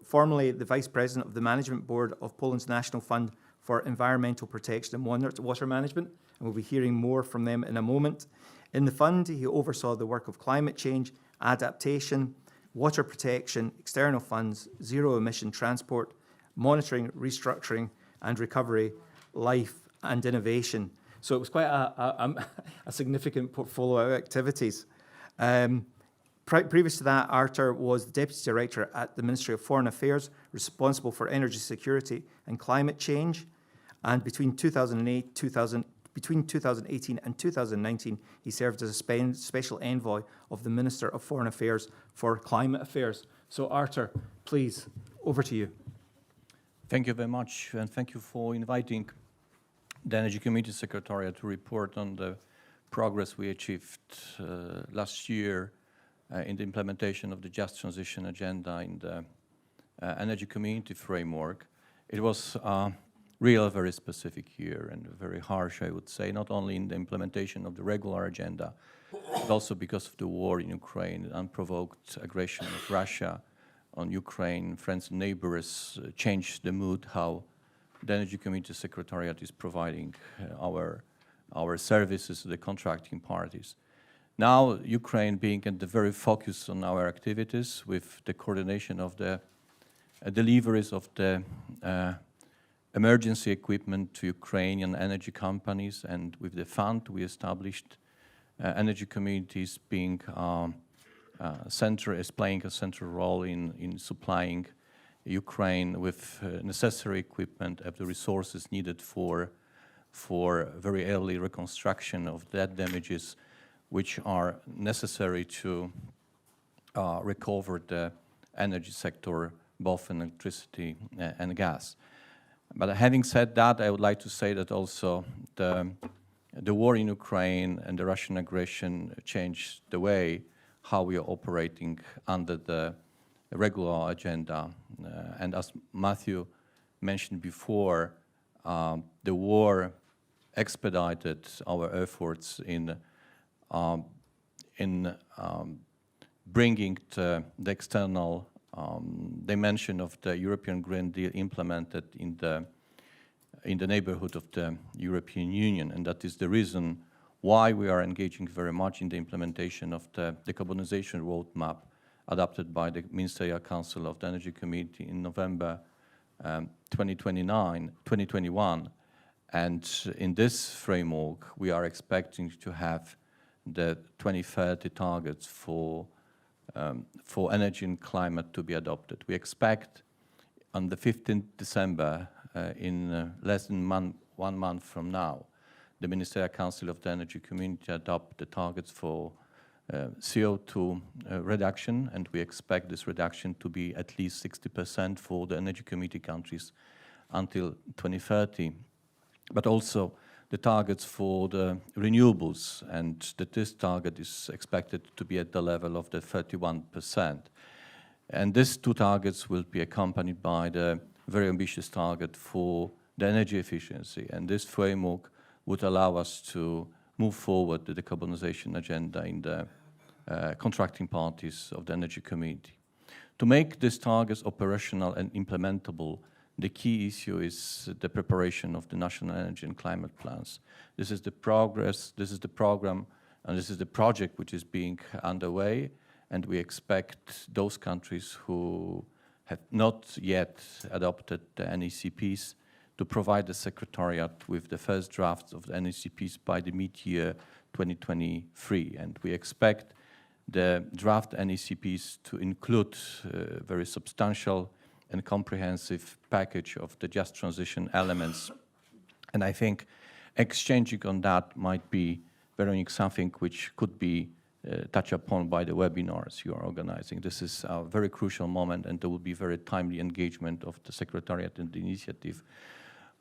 formerly the vice president of the management board of Poland's National Fund for Environmental Protection and Water Management, and we'll be hearing more from them in a moment. In the fund, he oversaw the work of climate change, adaptation, water protection, external funds, zero-emission transport, monitoring, restructuring, and recovery, life, and innovation. So it was quite a significant portfolio of activities. Previous to that, Artur was the Deputy Director at the Ministry of Foreign Affairs, responsible for energy security and climate change. And between 2018 and 2019, he served as a special envoy of the Minister of Foreign Affairs for Climate Affairs. So Artur, please, over to you. Thank you very much, and thank you for inviting the Energy Community Secretariat to report on the progress we achieved last year in the implementation of the Just Transition Agenda in the Energy Community Framework. It was a very specific year and very harsh, I would say, not only in the implementation of the regular agenda, but also because of the war in Ukraine, the unprovoked aggression of Russia on Ukraine. Friends and neighbors changed the mood, how the Energy Community Secretariat is providing our services to the contracting parties. Now, Ukraine being at the very focus on our activities with the coordination of the deliveries of the emergency equipment to Ukrainian energy companies, and with the fund we established, energy communities being playing a central role in supplying Ukraine with necessary equipment and the resources needed for very early reconstruction of that damages, which are necessary to recover the energy sector, both in electricity and gas. But having said that, I would like to say that also the war in Ukraine and the Russian aggression changed the way how we are operating under the regular agenda. And as Matteo mentioned before, the war expedited our efforts in bringing the external dimension of the European Green Deal implemented in the neighborhood of the European Union, and that is the reason why we are engaging very much in the implementation of the decarbonization roadmap adopted by the Ministerial Council of the Energy Committee in November 2021. And in this framework, we are expecting to have the 2030 targets for energy and climate to be adopted. We expect on the 15th December, in less than 1 month from now, the Ministerial Council of the Energy Community adopt the targets for CO2 reduction, and we expect this reduction to be at least 60% for the Energy Committee countries until 2030, but also the targets for the renewables, and that this target is expected to be at the level of the 31%. And these two targets will be accompanied by the very ambitious target for the energy efficiency, and this framework would allow us to move forward the decarbonization agenda in the contracting parties of the Energy Committee. To make these targets operational and implementable, the key issue is the preparation of the national energy and climate plans. This is the progress, this is the program, and this is the project which is being underway, and we expect those countries who have not yet adopted the NECPs to provide the Secretariat with the first drafts of the NECPs by the mid-year 2023. And we expect the draft NECPs to include a very substantial and comprehensive package of the just transition elements. And I think exchanging on that might be, Véronique, something which could be touched upon by the webinars you are organizing. This is a very crucial moment, and there will be very timely engagement of the Secretariat and the initiative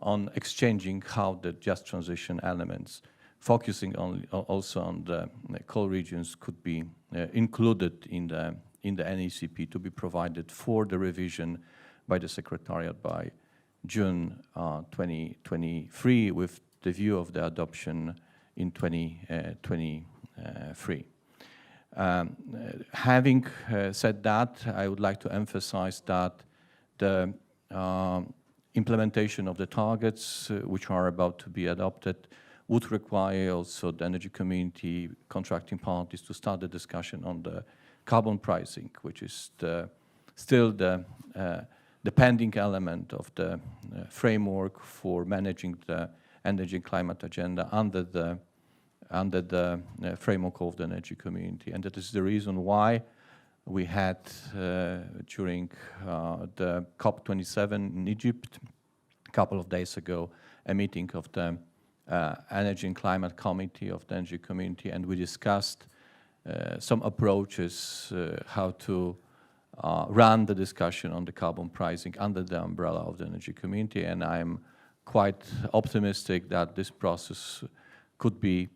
on exchanging how the just transition elements, focusing also on the coal regions, could be included in the NECP to be provided for the revision by the Secretariat by June 2023, with the view of the adoption in 2023. Having said that, I would like to emphasize that the implementation of the targets which are about to be adopted would require also the energy community contracting parties to start the discussion on the carbon pricing, which is still the pending element of the framework for managing the energy and climate agenda under the framework of the energy community. And that is the reason why we had during the COP27 in Egypt a couple of days ago a meeting of the Energy and Climate Committee of the Energy Community, and we discussed some approaches how to run the discussion on the carbon pricing under the umbrella of the Energy Community, and I'm quite optimistic that this process could be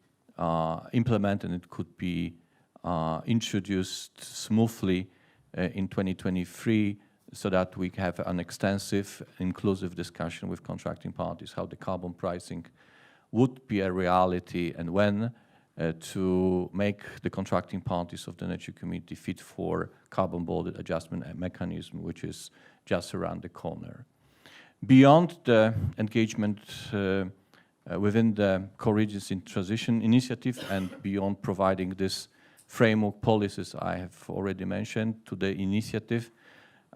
implemented and it could be introduced smoothly in 2023, so that we have an extensive, inclusive discussion with contracting parties how the carbon pricing would be a reality and when to make the contracting parties of the Energy Committee fit for carbon border adjustment mechanism, which is just around the corner. Beyond the engagement within the co-regions in transition initiative and beyond providing this framework policies I have already mentioned to the initiative,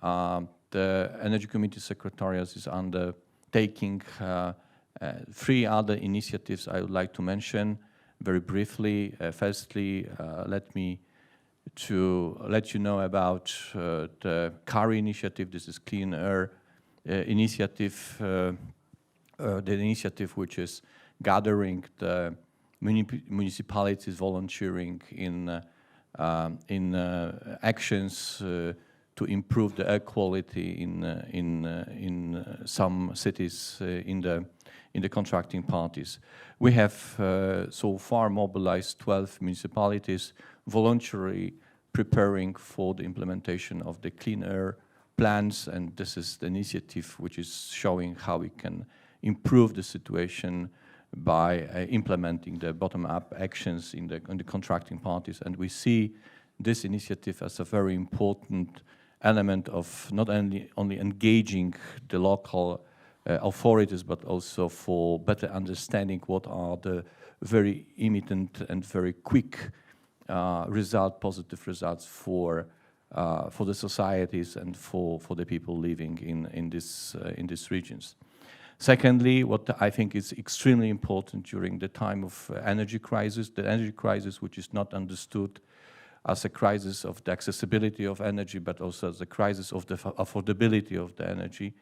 the Energy Committee Secretariat is undertaking 3 other initiatives I would like to mention very briefly. Firstly, let me let you know about the CARI initiative. This is Clean Air initiative, the initiative which is gathering the municipalities volunteering in actions to improve the air quality in some cities in the contracting parties. We have so far mobilized 12 municipalities voluntarily preparing for the implementation of the clean air plans, and this is the initiative which is showing how we can improve the situation by implementing the bottom-up actions in the contracting parties. And we see this initiative as a very important element of not only engaging the local authorities, but also for better understanding what are the very immediate and very quick positive results for the societies and for the people living in these regions. Secondly, what I think is extremely important during the time of energy crisis, the energy crisis which is not understood as a crisis of the accessibility of energy, but also as a crisis of the affordability of the energy.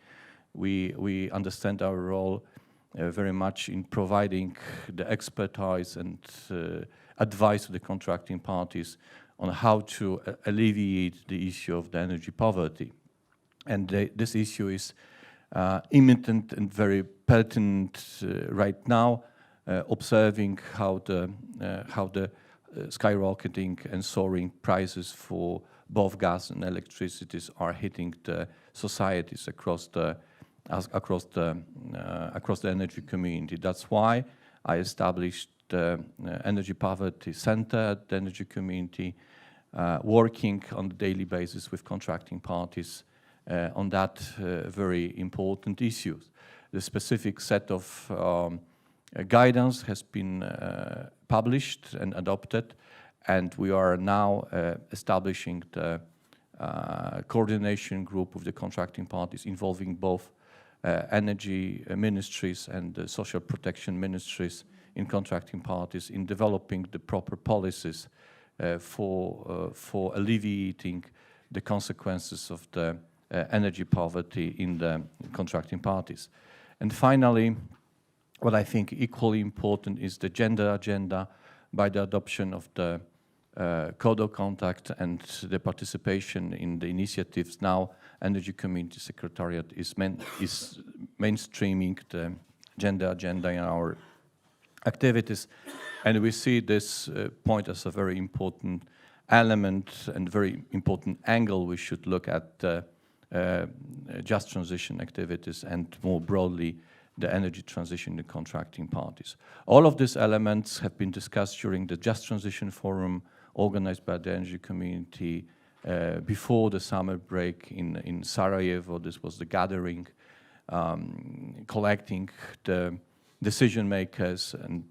We understand our role very much in providing the expertise and advice to the contracting parties on how to alleviate the issue of the energy poverty. And this issue is imminent and very pertinent right now, observing how the skyrocketing and soaring prices for both gas and electricity are hitting the societies across the energy community. That's why I established the Energy Poverty Center at the energy community, working on a daily basis with contracting parties on that very important issues. The specific set of guidance has been published and adopted, and we are now establishing the coordination group of the contracting parties involving both energy ministries and social protection ministries in contracting parties in developing the proper policies for alleviating the consequences of the energy poverty in the contracting parties. And finally, what I think equally important is the gender agenda by the adoption of the Code of Conduct and the participation in the initiatives. Now, Energy Community Secretariat is mainstreaming the gender agenda in our activities, and we see this point as a very important element and very important angle we should look at just transition activities and more broadly the energy transition in the contracting parties. All of these elements have been discussed during the Just Transition Forum organized by the energy community before the summer break in Sarajevo. This was the gathering, collecting the decision makers and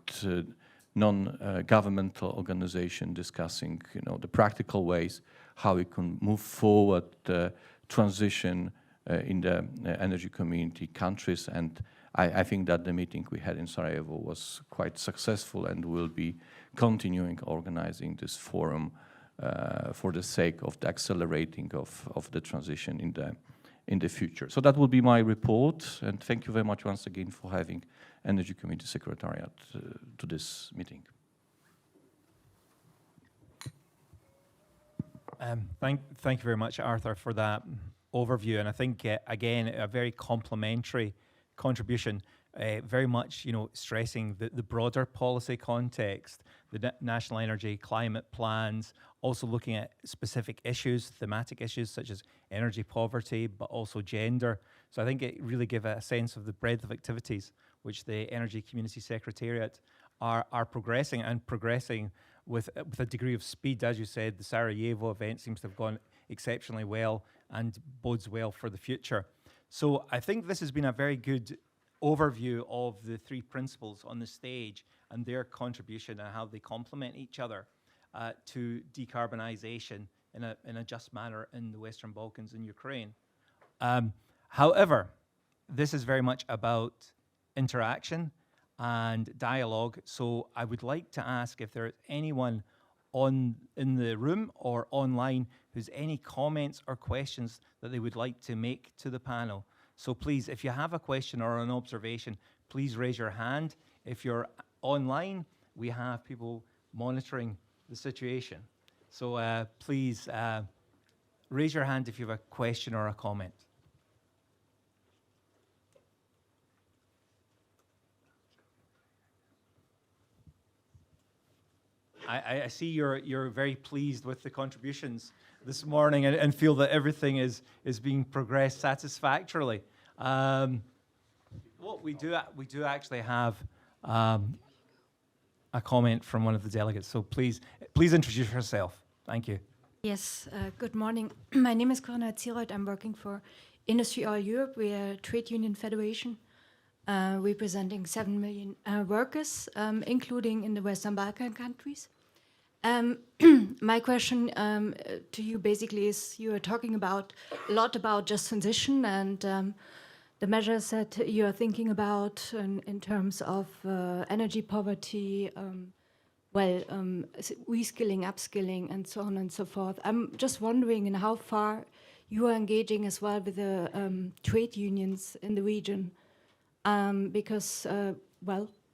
non-governmental organization discussing, the practical ways how we can move forward the transition in the energy community countries. And I think that the meeting we had in Sarajevo was quite successful, and we'll be continuing organizing this forum for the sake of the accelerating of the transition in the future. So that will be my report, and thank you very much once again for having Energy Community Secretariat to this meeting. Thank you very much, Artur, for that overview, and I think again a very complimentary contribution, very much stressing the broader policy context, the national energy climate plans, also looking at specific issues, thematic issues such as energy poverty, but also gender. So I think it really gives a sense of the breadth of activities which the Energy Community Secretariat are progressing with a degree of speed. As you said, the Sarajevo event seems to have gone exceptionally well and bodes well for the future. So I think this has been a very good overview of the three principles on the stage and their contribution and how they complement each other to decarbonisation in a just manner in the Western Balkans and Ukraine. However, this is very much about interaction and dialogue. So I would like to ask if there is anyone in the room or online who's any comments or questions that they would like to make to the panel. So please, if you have a question or an observation, please raise your hand. If you're online, we have people monitoring the situation. So please raise your hand if you have a question or a comment. I see you're very pleased with the contributions this morning and feel that everything is being progressed satisfactorily. Well, we do actually have a comment from one of the delegates. So please introduce yourself. Thank you. Yes, good morning. My name is Corona Zierold. I'm working for Industry All Europe. We are a trade union federation representing 7 million workers, including in the Western Balkan countries. My question to you basically is, you are talking a lot about just transition and the measures that you are thinking about in terms of energy poverty, reskilling, upskilling, and so on and so forth. I'm just wondering in how far you are engaging as well with the trade unions in the region, because,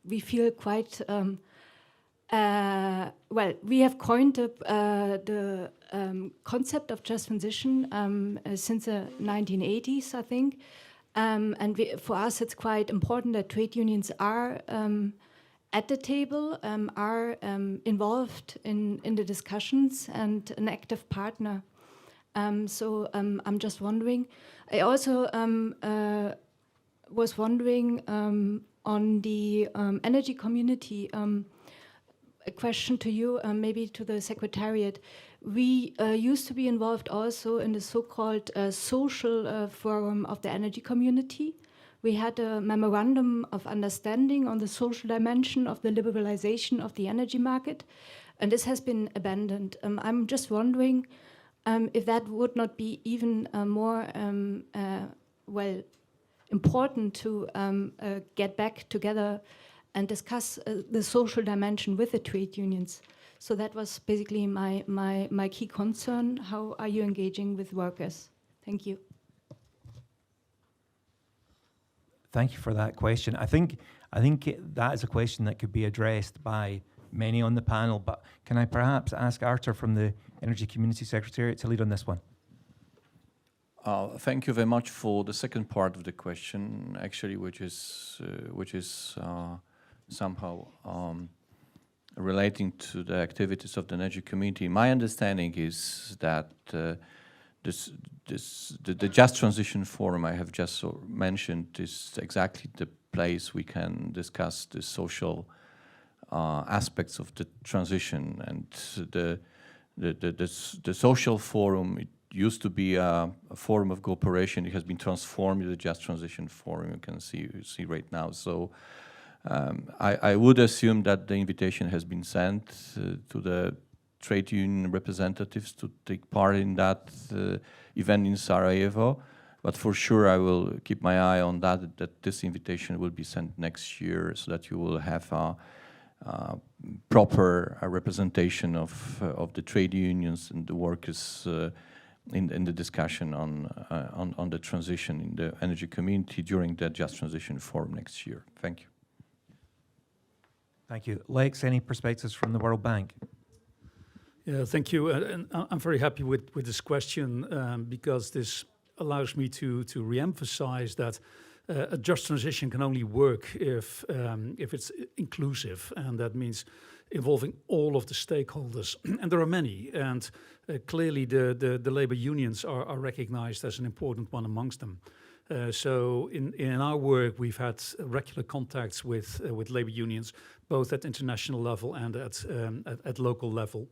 we feel quite... we have coined the concept of just transition since the 1980s, I think. And for us, it's quite important that trade unions are at the table, are involved in the discussions and an active partner. So I'm just wondering. I also was wondering on the energy community. A question to you, maybe to the Secretariat. We used to be involved also in the so-called social forum of the energy community. We had a memorandum of understanding on the social dimension of the liberalization of the energy market, and this has been abandoned. I'm just wondering if that would not be even more important to get back together and discuss the social dimension with the trade unions. So that was basically my key concern. How are you engaging with workers? Thank you. Thank you for that question. I think that is a question that could be addressed by many on the panel, but can I perhaps ask Artur from the Energy Community Secretariat to lead on this one? Thank you very much for the second part of the question, actually, which is somehow relating to the activities of the energy community. My understanding is that the Just Transition Forum I have just mentioned is exactly the place we can discuss the social aspects of the transition. And the social forum, it used to be a forum of cooperation. It has been transformed into the Just Transition Forum. You can see right now. So. I would assume that the invitation has been sent to the trade union representatives to take part in that event in Sarajevo, but for sure I will keep my eye on that this invitation will be sent next year so that you will have a proper representation of the trade unions and the workers in the discussion on the transition in the energy community during the Just Transition Forum next year. Thank you. Thank you. Lex, any perspectives from the World Bank? Yeah, thank you. And I'm very happy with this question because this allows me to re-emphasize that a just transition can only work if it's inclusive, and that means involving all of the stakeholders. And there are many, and clearly the labor unions are recognized as an important one amongst them. So in our work, we've had regular contacts with labor unions, both at international level and at local level.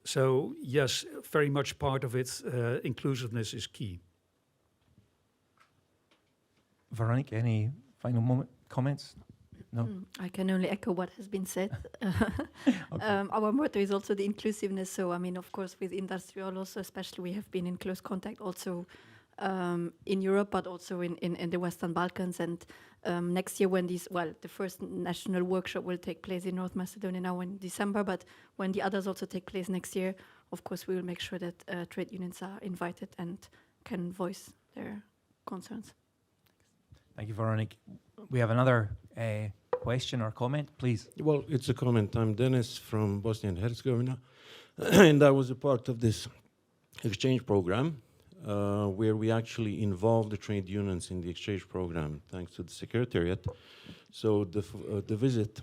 So yes, very much part of it. Inclusiveness is key. Véronique, any final comments? No? I can only echo what has been said. Okay. Our motto is also the inclusiveness. So, I mean, of course, with industrial also, especially, we have been in close contact also in Europe, but also in the Western Balkans. And next year when the first national workshop will take place in North Macedonia now in December, but when the others also take place next year, of course, we will make sure that trade unions are invited and can voice their concerns. Thank you, Véronique. We have another question or comment, please. Well, it's a comment. I'm Dennis from Bosnia and Herzegovina, and I was a part of this exchange program, where we actually involved the trade unions in the exchange program, thanks to the Secretariat. So the visit,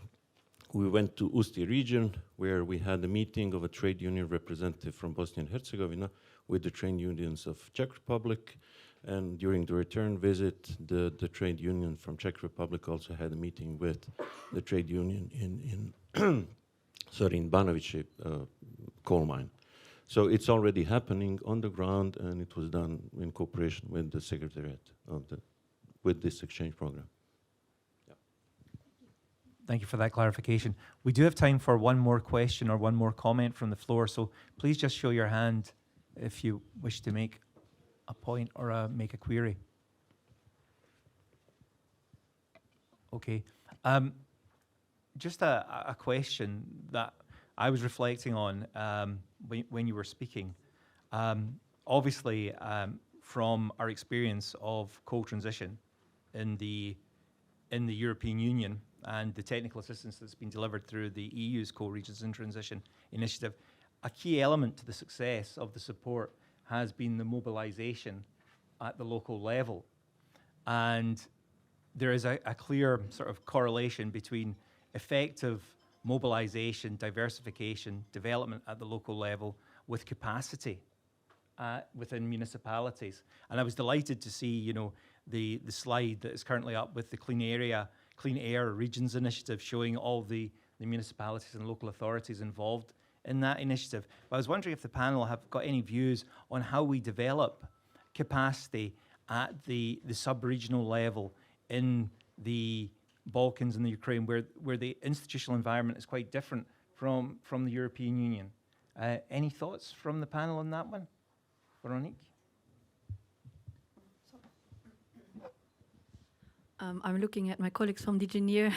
we went to Usti region, where we had a meeting of a trade union representative from Bosnia and Herzegovina with the trade unions of Czech Republic. And during the return visit, the trade union from Czech Republic also had a meeting with the trade union in Banovice coal mine. So it's already happening on the ground, and it was done in cooperation with the Secretariat with this exchange program. Yeah. Thank you for that clarification. We do have time for one more question or one more comment from the floor, so please just show your hand if you wish to make a point or make a query. Okay. Just a question that I was reflecting on when you were speaking. Obviously, from our experience of coal transition in the European Union and the technical assistance that's been delivered through the EU's Coal Regions in Transition initiative, a key element to the success of the support has been the mobilization at the local level. And there is a clear sort of correlation between effective mobilization, diversification, development at the local level with capacity within municipalities. And I was delighted to see, you know, the slide that is currently up with the Clean Air Regions Initiative showing all the municipalities and local authorities involved in that initiative. But I was wondering if the panel have got any views on how we develop capacity at the sub-regional level in the Balkans and the Ukraine, where the institutional environment is quite different from the European Union. Any thoughts from the panel on that one? Véronique? I'm looking at my colleagues from DG ENER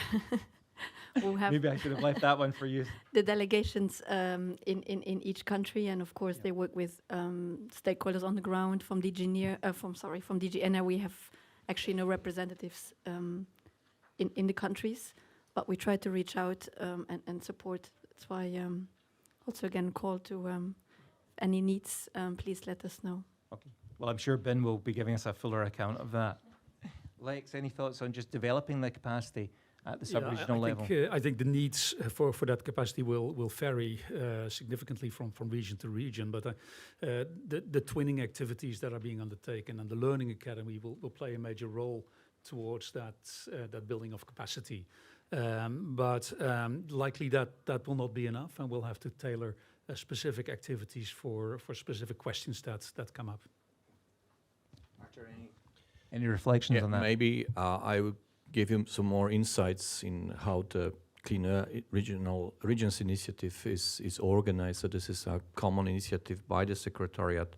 who have Maybe I should have left that one for you. the delegations in each country, and of course they work with stakeholders on the ground. From DG ENER, from DG ENER, we have actually no representatives in the countries, but we try to reach out and support. That's why also again call to any needs, please let us know. Okay. Well, I'm sure Ben will be giving us a fuller account of that. Lex, any thoughts on just developing the capacity at the sub-regional level? I think the needs for that capacity will vary significantly from region to region, but the twinning activities that are being undertaken and the Learning Academy will play a major role towards that building of capacity. But likely that will not be enough, and we'll have to tailor specific activities for specific questions that come up. Artur, any reflections on that? Maybe I would give you some more insights in how the Clean Regions Initiative is organized. So this is a common initiative by the Secretariat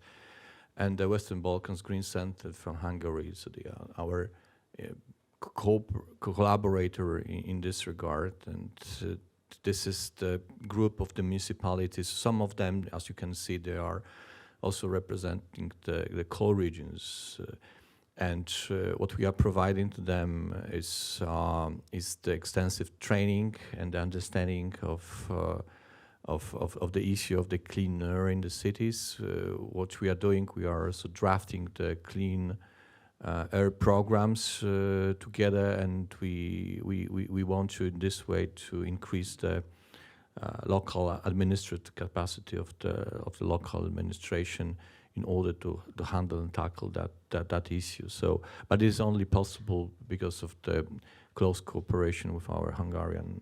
and the Western Balkans Green Center from Hungary. So they are our collaborator in this regard, and this is the group of the municipalities. Some of them, as you can see, they are also representing the coal regions. And what we are providing to them is the extensive training and understanding of the issue of the clean air in the cities. What we are doing, we are also drafting the clean air programs together, and we want to, in this way, to increase the local administrative capacity of the local administration in order to handle and tackle that issue. So, but it is only possible because of the close cooperation with our Hungarian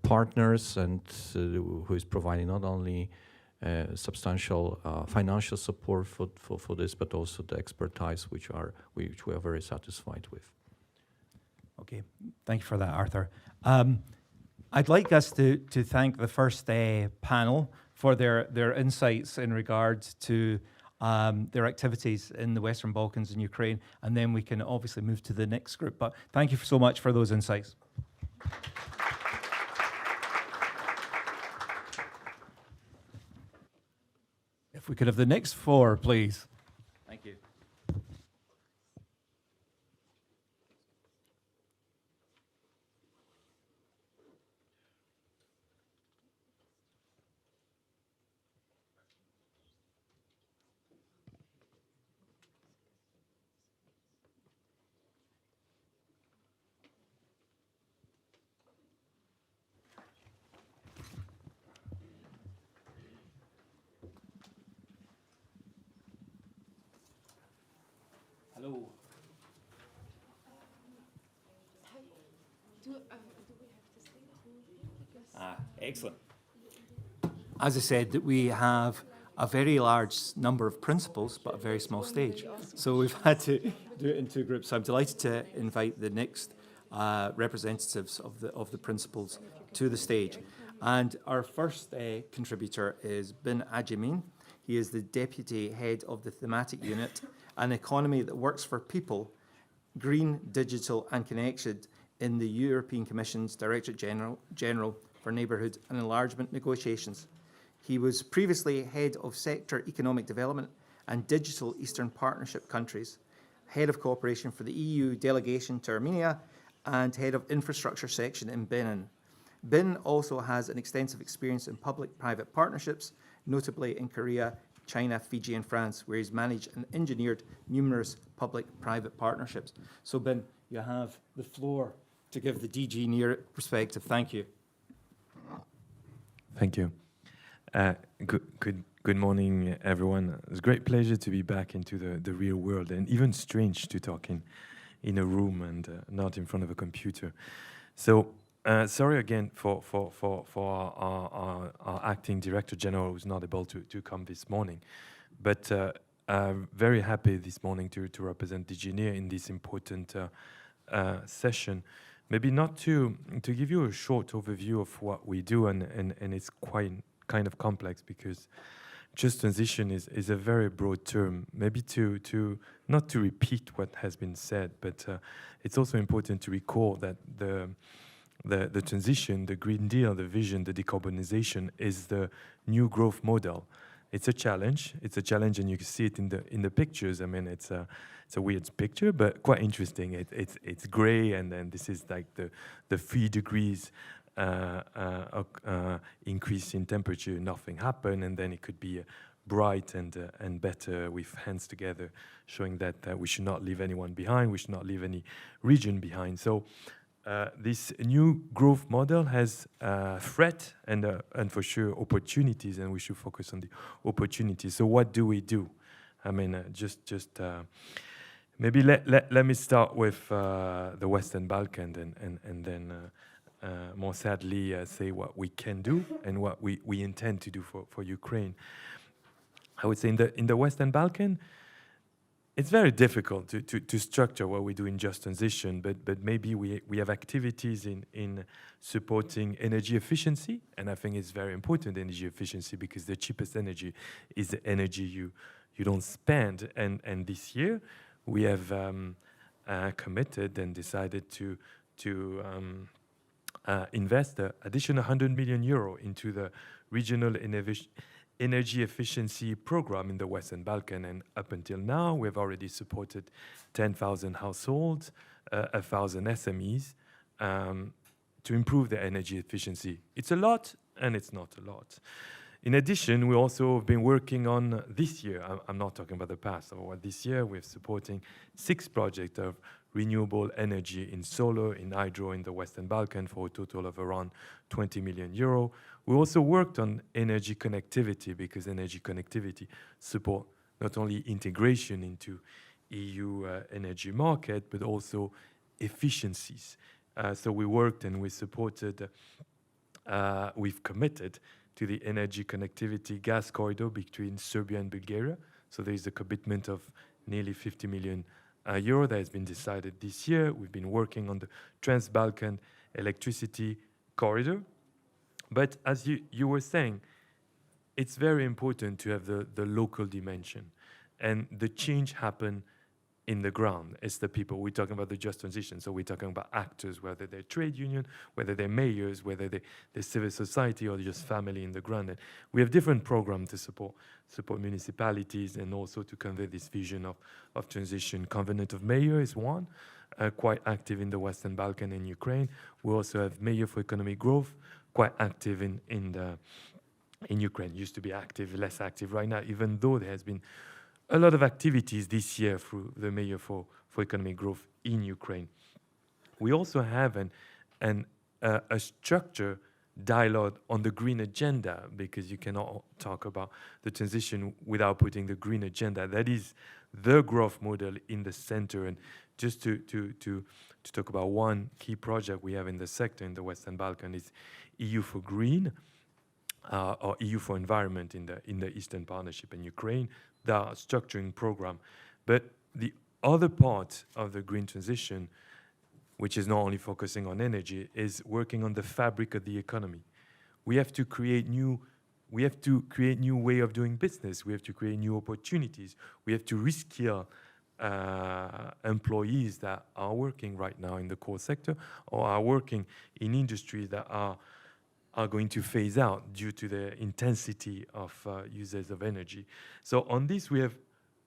partners, and who is providing not only substantial financial support for this, but also the expertise which we are very satisfied with. Okay, thank you for that, Artur. I'd like us to thank the first panel for their insights in regards to their activities in the Western Balkans and Ukraine, and then we can obviously move to the next group. But thank you so much for those insights. If we could have the next four, please. Thank you. Excellent. As I said, that we have a very large number of principals, but a very small stage. So we've had to do it in two groups. So I'm delighted to invite the next representatives of the principals to the stage. And our first contributor is Western Adjemian. He is the Deputy Head of the Thematic Unit, an economy that works for people, green, digital and connected in the European Commission's Directorate General for Neighbourhood and Enlargement negotiations. He was previously Head of Sector Economic Development and Digital Eastern Partnership countries, Head of Cooperation for the EU Delegation to Armenia, and Head of Infrastructure Section in Benin. Bin also has an extensive experience in public-private partnerships, notably in Korea, China, Fiji, and France, where he's managed and engineered numerous public-private partnerships. So, Bin, you have the floor to give the DG NEAR perspective. Thank you. Thank you. Good morning, everyone. It's a great pleasure to be back into the real world, and even strange to talk in a room and not in front of a computer. So sorry again for our acting Director General who's not able to come this morning, but I'm very happy this morning to represent DG NEAR in this important session. Maybe not to give you a short overview of what we do, and it's quite kind of complex because just transition is a very broad term. Maybe to not to repeat what has been said, but it's also important to recall that the transition, the Green Deal, the vision, the decarbonization is the new growth model. It's a challenge. It's a challenge, and you can see it in the pictures. I mean, it's a weird picture, but quite interesting. It's gray, and then this is like the 3 degrees increase in temperature. Nothing happened, and then it could be bright and better with hands together, showing that we should not leave anyone behind. We should not leave any region behind. So this new growth model has threat and for sure opportunities, and we should focus on the opportunities. So what do we do? I mean, maybe let me start with the Western Balkans and then more sadly say what we can do and what we intend to do for Ukraine. I would say in the Western Balkans, it's very difficult to structure what we do in just transition, but maybe we have activities in supporting energy efficiency, and I think it's very important, energy efficiency, because the cheapest energy is the energy you don't spend. And this year we have committed and decided to invest an additional 100 million euro into the regional energy efficiency program in the Western Balkans, and up until now we've already supported 10,000 households, 1,000 SMEs to improve their energy efficiency. It's a lot and it's not a lot. In addition, we also have been working on this year, I'm not talking about the past, this year we're supporting 6 projects of renewable energy in solar, in hydro in the Western Balkans for a total of around 20 million euro. We also worked on energy connectivity, because energy connectivity support not only integration into EU energy market, but also efficiencies. So we worked and we supported, we've committed to the energy connectivity gas corridor between Serbia and Bulgaria. So there is a commitment of nearly 50 million euro that has been decided this year. We've been working on the Trans-Balkan electricity corridor. But as you were saying, it's very important to have the local dimension. And the change happen in the ground. It's the people. We're talking about the just transition. So we're talking about actors, whether they're trade union, whether they're mayors, whether they're civil society or just family in the ground. And we have different programs to support municipalities and also to convey this vision of transition. Covenant of Mayor is one, quite active in the Western Balkans and Ukraine. We also have Mayor for Economic Growth, quite active in Ukraine. Used to be active, less active right now, even though there has been a lot of activities this year through the Mayor for Economic Growth in Ukraine. We also have a structured dialogue on the green agenda, because you cannot talk about the transition without putting the green agenda. That is the growth model in the center. And just to to talk about one key project we have in the sector in the Western Balkans. Is EU for Green, or EU for Environment in the Eastern Partnership in Ukraine. They are a structuring program. But the other part of the green transition, which is not only focusing on energy, is working on the fabric of the economy. We have to create new way of doing business. We have to create new opportunities. We have to reskill employees that are working right now in the core sector or are working in industries that are going to phase out due to the intensity of users of energy. So on this, we have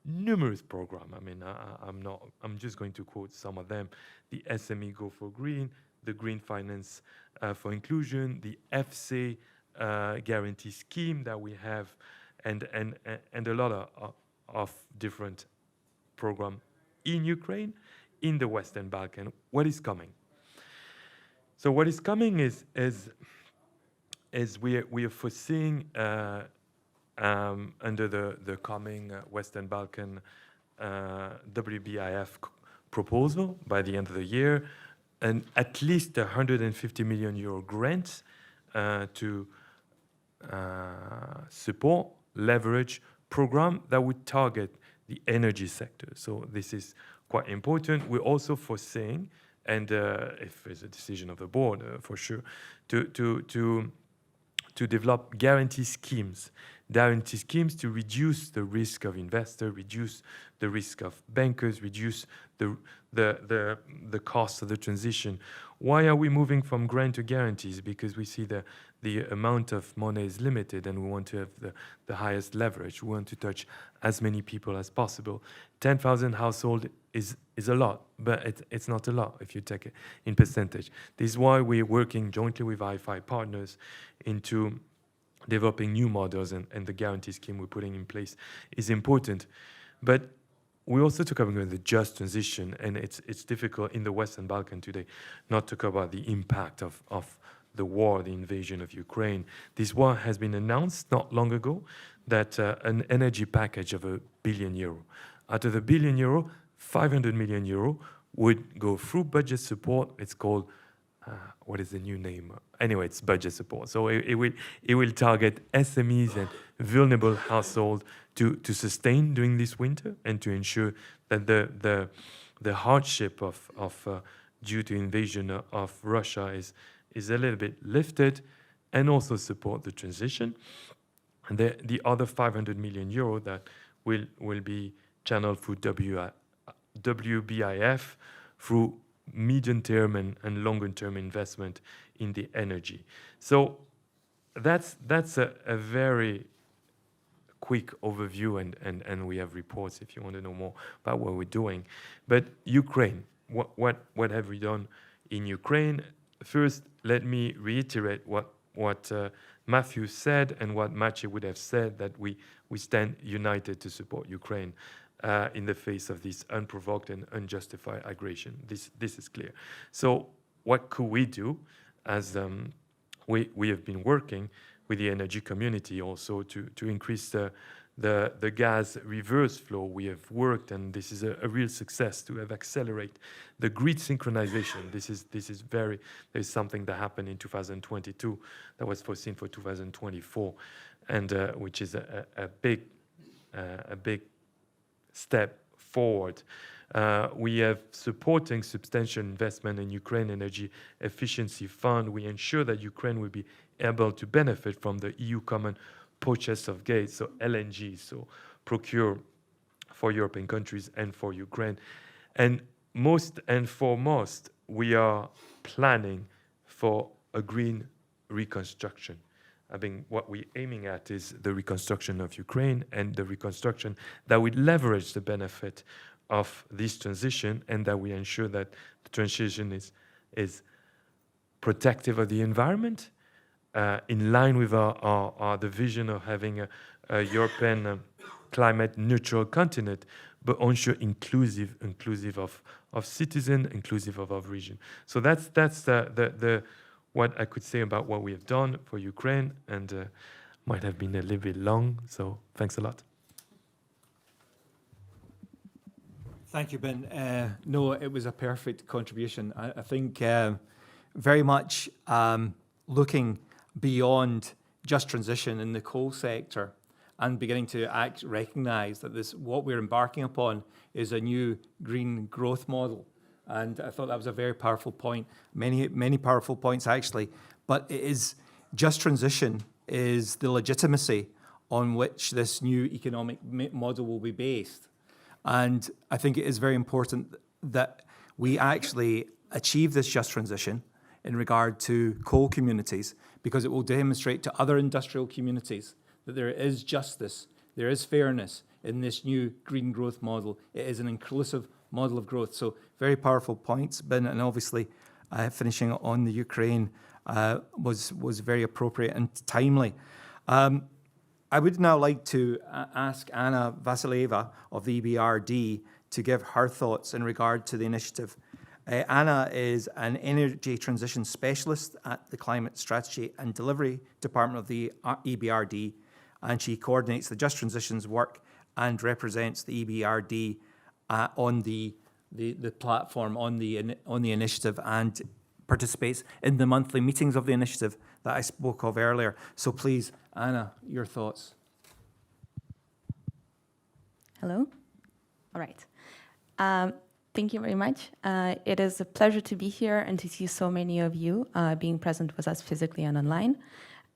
numerous programs. I mean, I'm just going to quote some of them: the SME Go for Green, the Green Finance for Inclusion, the FC guarantee scheme that we have, and a lot of different programs in Ukraine, in the Western Balkans. What is coming? So what is coming is we are foreseeing under the coming Western Balkan WBIF proposal by the end of the year, and at least 150 million euro grant to support, leverage program that would target the energy sector. So this is quite important. We're also foreseeing, and if there's a decision of the board, for sure, to develop guarantee schemes to reduce the risk of investors, reduce the risk of bankers, reduce the cost of the transition. Why are we moving from grant to guarantees? Because we see the amount of money is limited, and we want to have the highest leverage. We want to touch as many people as possible. 10,000 households is a lot, but it's not a lot if you take it in percentage. This is why we're working jointly with IFI partners into developing new models, and the guarantee scheme we're putting in place is important. But we also talk about the just transition, and it's difficult in the Western Balkans today not to talk about the impact of the war, the invasion of Ukraine. This war has been announced not long ago, that an energy package of €1 billion. Out of the €1 billion, 500 million euro would go through budget support. It's called, what is the new name? Anyway, it's budget support. So it will target SMEs and vulnerable households to sustain during this winter, and to ensure that the hardship of due to invasion of Russia is a little bit lifted, and also support the transition. And the other 500 million euro that will be channeled through WBIF, through medium-term and longer-term investment in the energy. So that's a very quick overview, and we have reports if you want to know more about what we're doing. But Ukraine, what have we done in Ukraine? First, let me reiterate what Matthew said, and what Maciej would have said, that we stand united to support Ukraine in the face of this unprovoked and unjustified aggression. This is clear. So what could we do? As we have been working with the energy community also to increase the gas reverse flow. We have worked, and this is a real success, to have accelerate the grid synchronization. There's something that happened in 2022 that was foreseen for 2024, and which is a big step forward. We have supporting substantial investment in Ukraine Energy Efficiency Fund. We ensure that Ukraine will be able to benefit from the EU Common Purchase of Gas, so LNG, so procure for European countries and for Ukraine. And most and foremost, we are planning for a green reconstruction. I think what we're aiming at is the reconstruction of Ukraine, and the reconstruction that would leverage the benefit of this transition, and that we ensure that the transition is protective of the environment, in line with the vision of having a European climate neutral continent, but also inclusive of citizens, inclusive of our region. So that's the what I could say about what we have done for Ukraine, and might have been a little bit long, so thanks a lot. Thank you, Ben. No, it was a perfect contribution. I think very much looking beyond just transition in the coal sector and beginning to recognise that what we're embarking upon is a new green growth model. And I thought that was a very powerful point. Many powerful points, actually. But it is just transition is the legitimacy on which this new economic model will be based. And I think it is very important that we actually achieve this just transition in regard to coal communities, because it will demonstrate to other industrial communities that there is justice, there is fairness in this new green growth model. It is an inclusive model of growth. So very powerful points, Ben, and obviously finishing on the Ukraine was very appropriate and timely. I would now like to ask Anna Vasylyeva of the EBRD to give her thoughts in regard to the initiative. Anna is an energy transition specialist at the Climate Strategy and Delivery Department of the EBRD, and she coordinates the Just Transitions work and represents the EBRD on the platform, on the initiative, and participates in the monthly meetings of the initiative that I spoke of earlier. So please, Anna, your thoughts. Hello. All right. Thank you very much. It is a pleasure to be here and to see so many of you being present with us physically and online.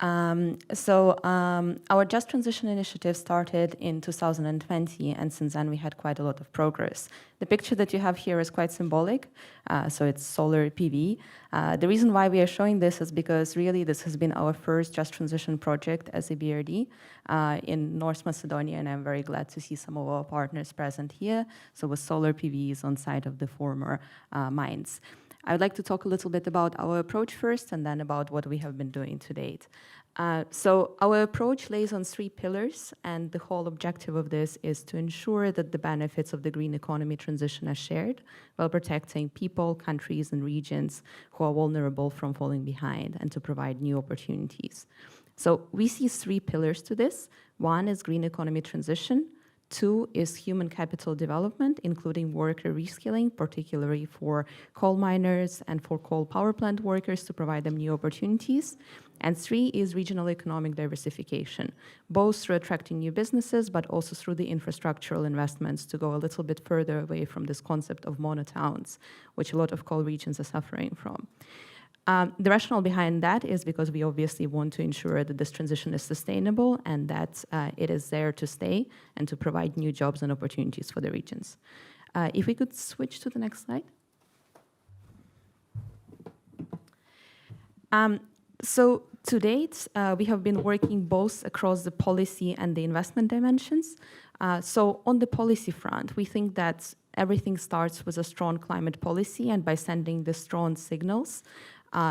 Our Just Transition initiative started in 2020, and since then we had quite a lot of progress. The picture that you have here is quite symbolic, so it's solar PV. The reason why we are showing this is because really this has been our first Just Transition project as EBRD in North Macedonia, and I'm very glad to see some of our partners present here, so with solar PVs on site of the former mines. I would like to talk a little bit about our approach first and then about what we have been doing to date. So our approach lays on 3 pillars, and the whole objective of this is to ensure that the benefits of the green economy transition are shared while protecting people, countries, and regions who are vulnerable from falling behind, and to provide new opportunities. So we see 3 pillars to this. 1 is green economy transition. 2 is human capital development, including worker reskilling, particularly for coal miners and for coal power plant workers to provide them new opportunities. And 3 is regional economic diversification, both through attracting new businesses, but also through the infrastructural investments to go a little bit further away from this concept of monotowns, which a lot of coal regions are suffering from. The rationale behind that is because we obviously want to ensure that this transition is sustainable and that it is there to stay and to provide new jobs and opportunities for the regions. If we could switch to the next slide. So to date, we have been working both across the policy and the investment dimensions. So on the policy front, we think that everything starts with a strong climate policy and by sending the strong signals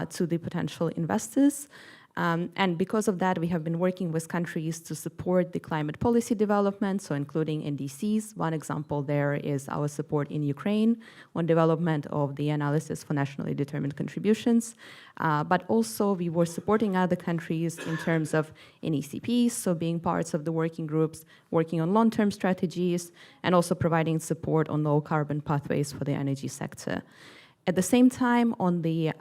to the potential investors. And because of that, we have been working with countries to support the climate policy development, so including NDCs. One example there is our support in Ukraine on development of the analysis for nationally determined contributions. But also we were supporting other countries in terms of NECPs, so being parts of the working groups, working on long-term strategies, and also providing support on low-carbon pathways for the energy sector. At the same time, on the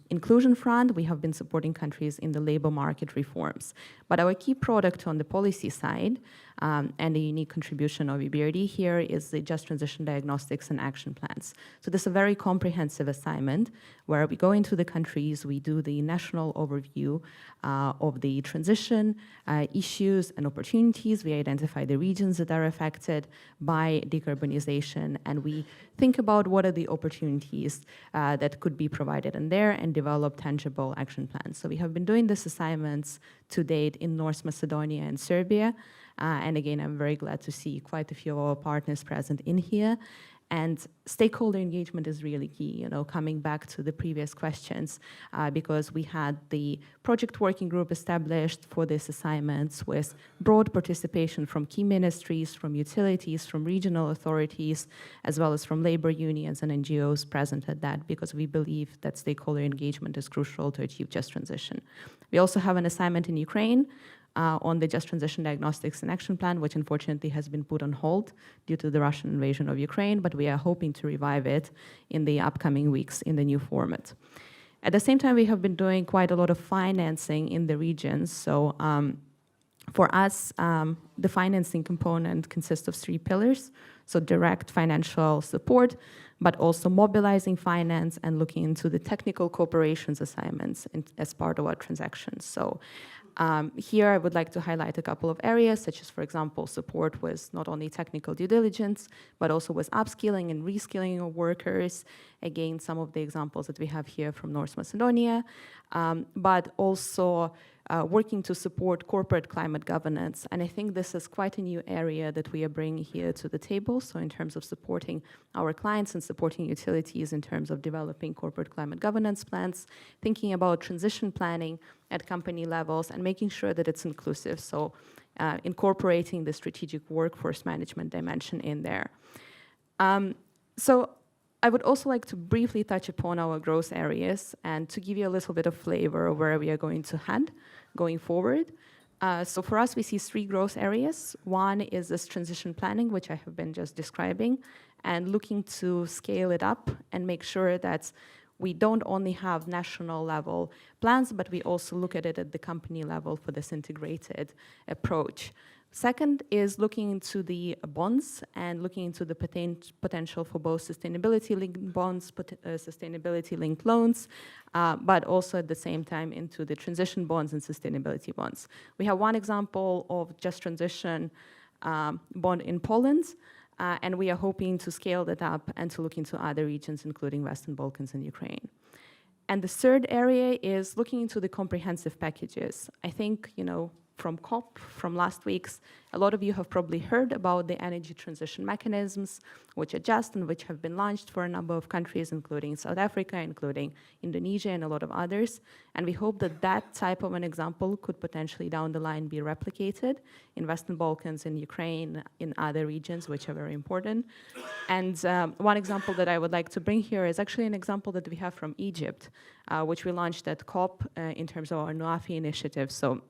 inclusion front, we have been supporting countries in the labor market reforms. But our key product on the policy side, and the unique contribution of EBRD here, is the Just Transition Diagnostics and Action Plans. So this is a very comprehensive assignment where we go into the countries, we do the national overview of the transition issues and opportunities. We identify the regions that are affected by decarbonization, and we think about what are the opportunities that could be provided in there and develop tangible action plans. So we have been doing these assignments to date in North Macedonia and Serbia. And again, I'm very glad to see quite a few of our partners present in here. And stakeholder engagement is really key, coming back to the previous questions, because we had the project working group established for these assignments with broad participation from key ministries, from utilities, from regional authorities, as well as from labor unions and NGOs present at that, because we believe that stakeholder engagement is crucial to achieve just transition. We also have an assignment in Ukraine, on the Just Transition Diagnostics and Action Plan, which unfortunately has been put on hold due to the Russian invasion of Ukraine, but we are hoping to revive it in the upcoming weeks in the new format. At the same time, we have been doing quite a lot of financing in the regions. So for us, the financing component consists of 3 pillars. So direct financial support, but also mobilizing finance and looking into the technical cooperations assignments as part of our transactions. So here I would like to highlight a couple of areas, such as, for example, support with not only technical due diligence, but also with upskilling and reskilling of workers. Again, some of the examples that we have here from North Macedonia, but also working to support corporate climate governance. And I think this is quite a new area that we are bringing here to the table. So in terms of supporting our clients and supporting utilities in terms of developing corporate climate governance plans, thinking about transition planning at company levels and making sure that it's inclusive. So incorporating the strategic workforce management dimension in there. So I would also like to briefly touch upon our growth areas and to give you a little bit of flavor of where we are going to head going forward. So for us, we see 3 growth areas. One is this transition planning, which I have been just describing, and looking to scale it up and make sure that we don't only have national level plans, but we also look at it at the company level for this integrated approach. Second is looking into the bonds and looking into the potential for both sustainability-linked bonds, sustainability-linked loans, but also at the same time into the transition bonds and sustainability bonds. We have one example of Just Transition bond in Poland, and we are hoping to scale that up and to look into other regions, including Western Balkans and Ukraine. And the third area is looking into the comprehensive packages. I think, from COP, from last week's, a lot of you have probably heard about the energy transition mechanisms, which are just and which have been launched for a number of countries, including South Africa, including Indonesia, and a lot of others. And we hope that that type of an example could potentially down the line be replicated in Western Balkans and Ukraine, in other regions, which are very important. And one example that I would like to bring here is actually an example that we have from Egypt, which we launched at COP in terms of our NUAFI initiative. So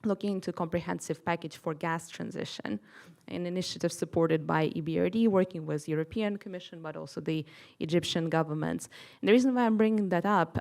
looking into comprehensive package for gas transition, an initiative supported by EBRD, working with European Commission, but also the Egyptian government. And the reason why I'm bringing that up,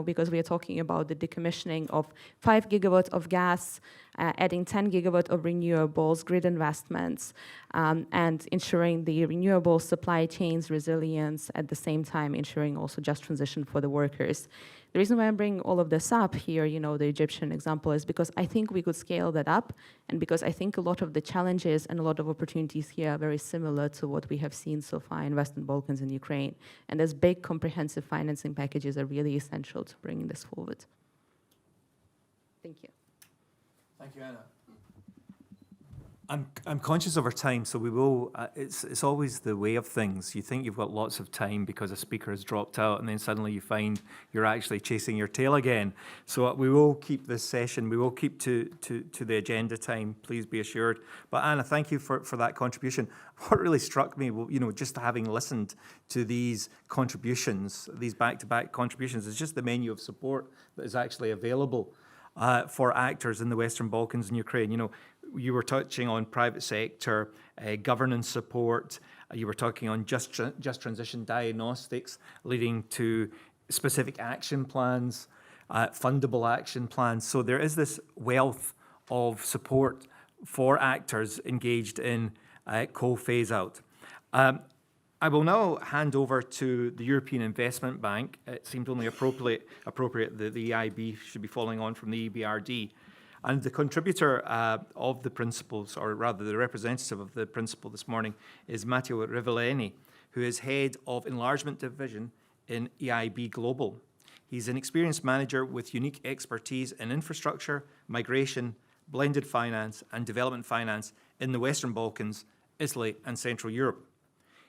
because we are talking about the decommissioning of 5 gigawatts of gas, adding 10 gigawatts of renewables, grid investments, and ensuring the renewable supply chains resilience, at the same time ensuring also just transition for the workers. The reason why I'm bringing all of this up here, the Egyptian example, is because I think we could scale that up, and because I think a lot of the challenges and a lot of opportunities here are very similar to what we have seen so far in Western Balkans and Ukraine. And those big comprehensive financing packages are really essential to bringing this forward. Thank you. Thank you, Anna. I'm conscious of our time, so we will. It's always the way of things. You think you've got lots of time because a speaker has dropped out, and then suddenly you find you're actually chasing your tail again. So we will keep this session. We will keep to the agenda time. Please be assured. But Anna, thank you for that contribution. What really struck me, just having listened to these contributions, these back-to-back contributions, is just the menu of support that is actually available for actors in the Western Balkans and Ukraine. You were touching on private sector governance support. You were talking on just transition diagnostics, leading to specific action plans, fundable action plans. So there is this wealth of support for actors engaged in co-phase out. I will now hand over to the European Investment Bank. It seemed only appropriate that the EIB should be following on from the EBRD. And the contributor of the principles, or rather the representative of the principle this morning, is Matteo Rivellini, who is head of Enlargement Division in EIB Global. He's an experienced manager with unique expertise in infrastructure, migration, blended finance, and development finance in the Western Balkans, Italy, and Central Europe.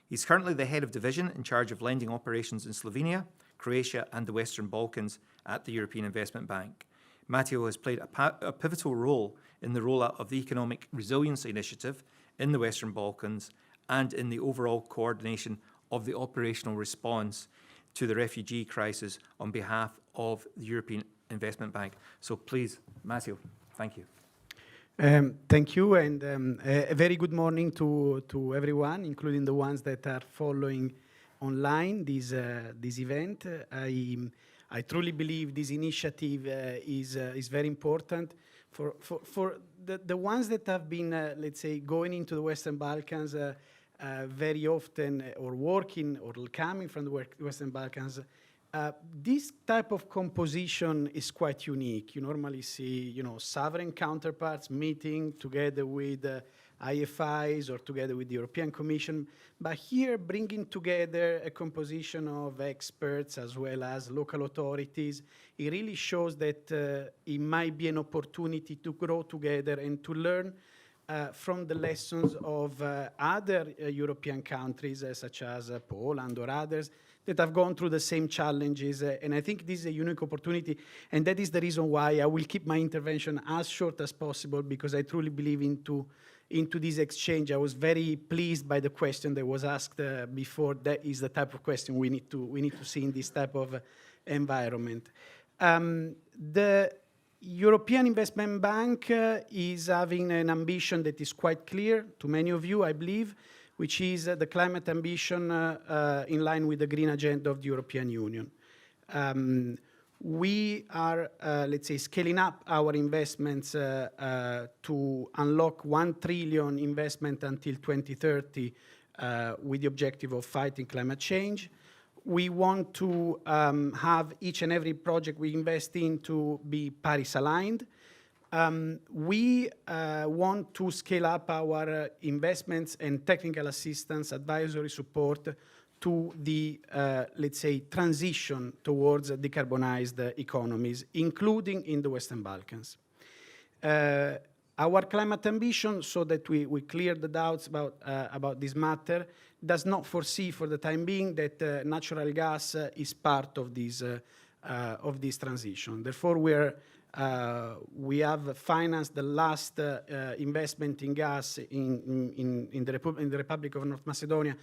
He's currently the head of division in charge of lending operations in Slovenia, Croatia, and the Western Balkans at the European Investment Bank. Matteo has played a pivotal role in the rollout of the Economic Resilience Initiative in the Western Balkans and in the overall coordination of the operational response to the refugee crisis on behalf of the European Investment Bank. So please, Matteo, thank you. Thank you, and a very good morning to everyone, including the ones that are following online this event. I truly believe this initiative is very important for the ones that have been, let's say, going into the Western Balkans very often, or working or coming from the Western Balkans. This type of composition is quite unique. You normally see, sovereign counterparts meeting together with IFIs or together with the European Commission, but here bringing together a composition of experts as well as local authorities, it really shows that it might be an opportunity to grow together and to learn from the lessons of other European countries such as Poland or others that have gone through the same challenges. And I think this is a unique opportunity, and that is the reason why I will keep my intervention as short as possible, because I truly believe into this exchange. I was very pleased by the question that was asked before. That is the type of question we need to see in this type of environment. The European Investment Bank is having an ambition that is quite clear to many of you, I believe, which is the climate ambition in line with the green agenda of the European Union. We are, let's say, scaling up our investments to unlock 1 trillion investment until 2030 with the objective of fighting climate change. We want to have each and every project we invest in to be Paris aligned. We want to scale up our investments and technical assistance, advisory support to the, let's say, transition towards decarbonized economies, including in the Western Balkans. Our climate ambition, so that we clear the doubts about this matter, does not foresee for the time being that natural gas is part of this transition. Therefore, we have financed the last investment in gas in the Republic of North Macedonia,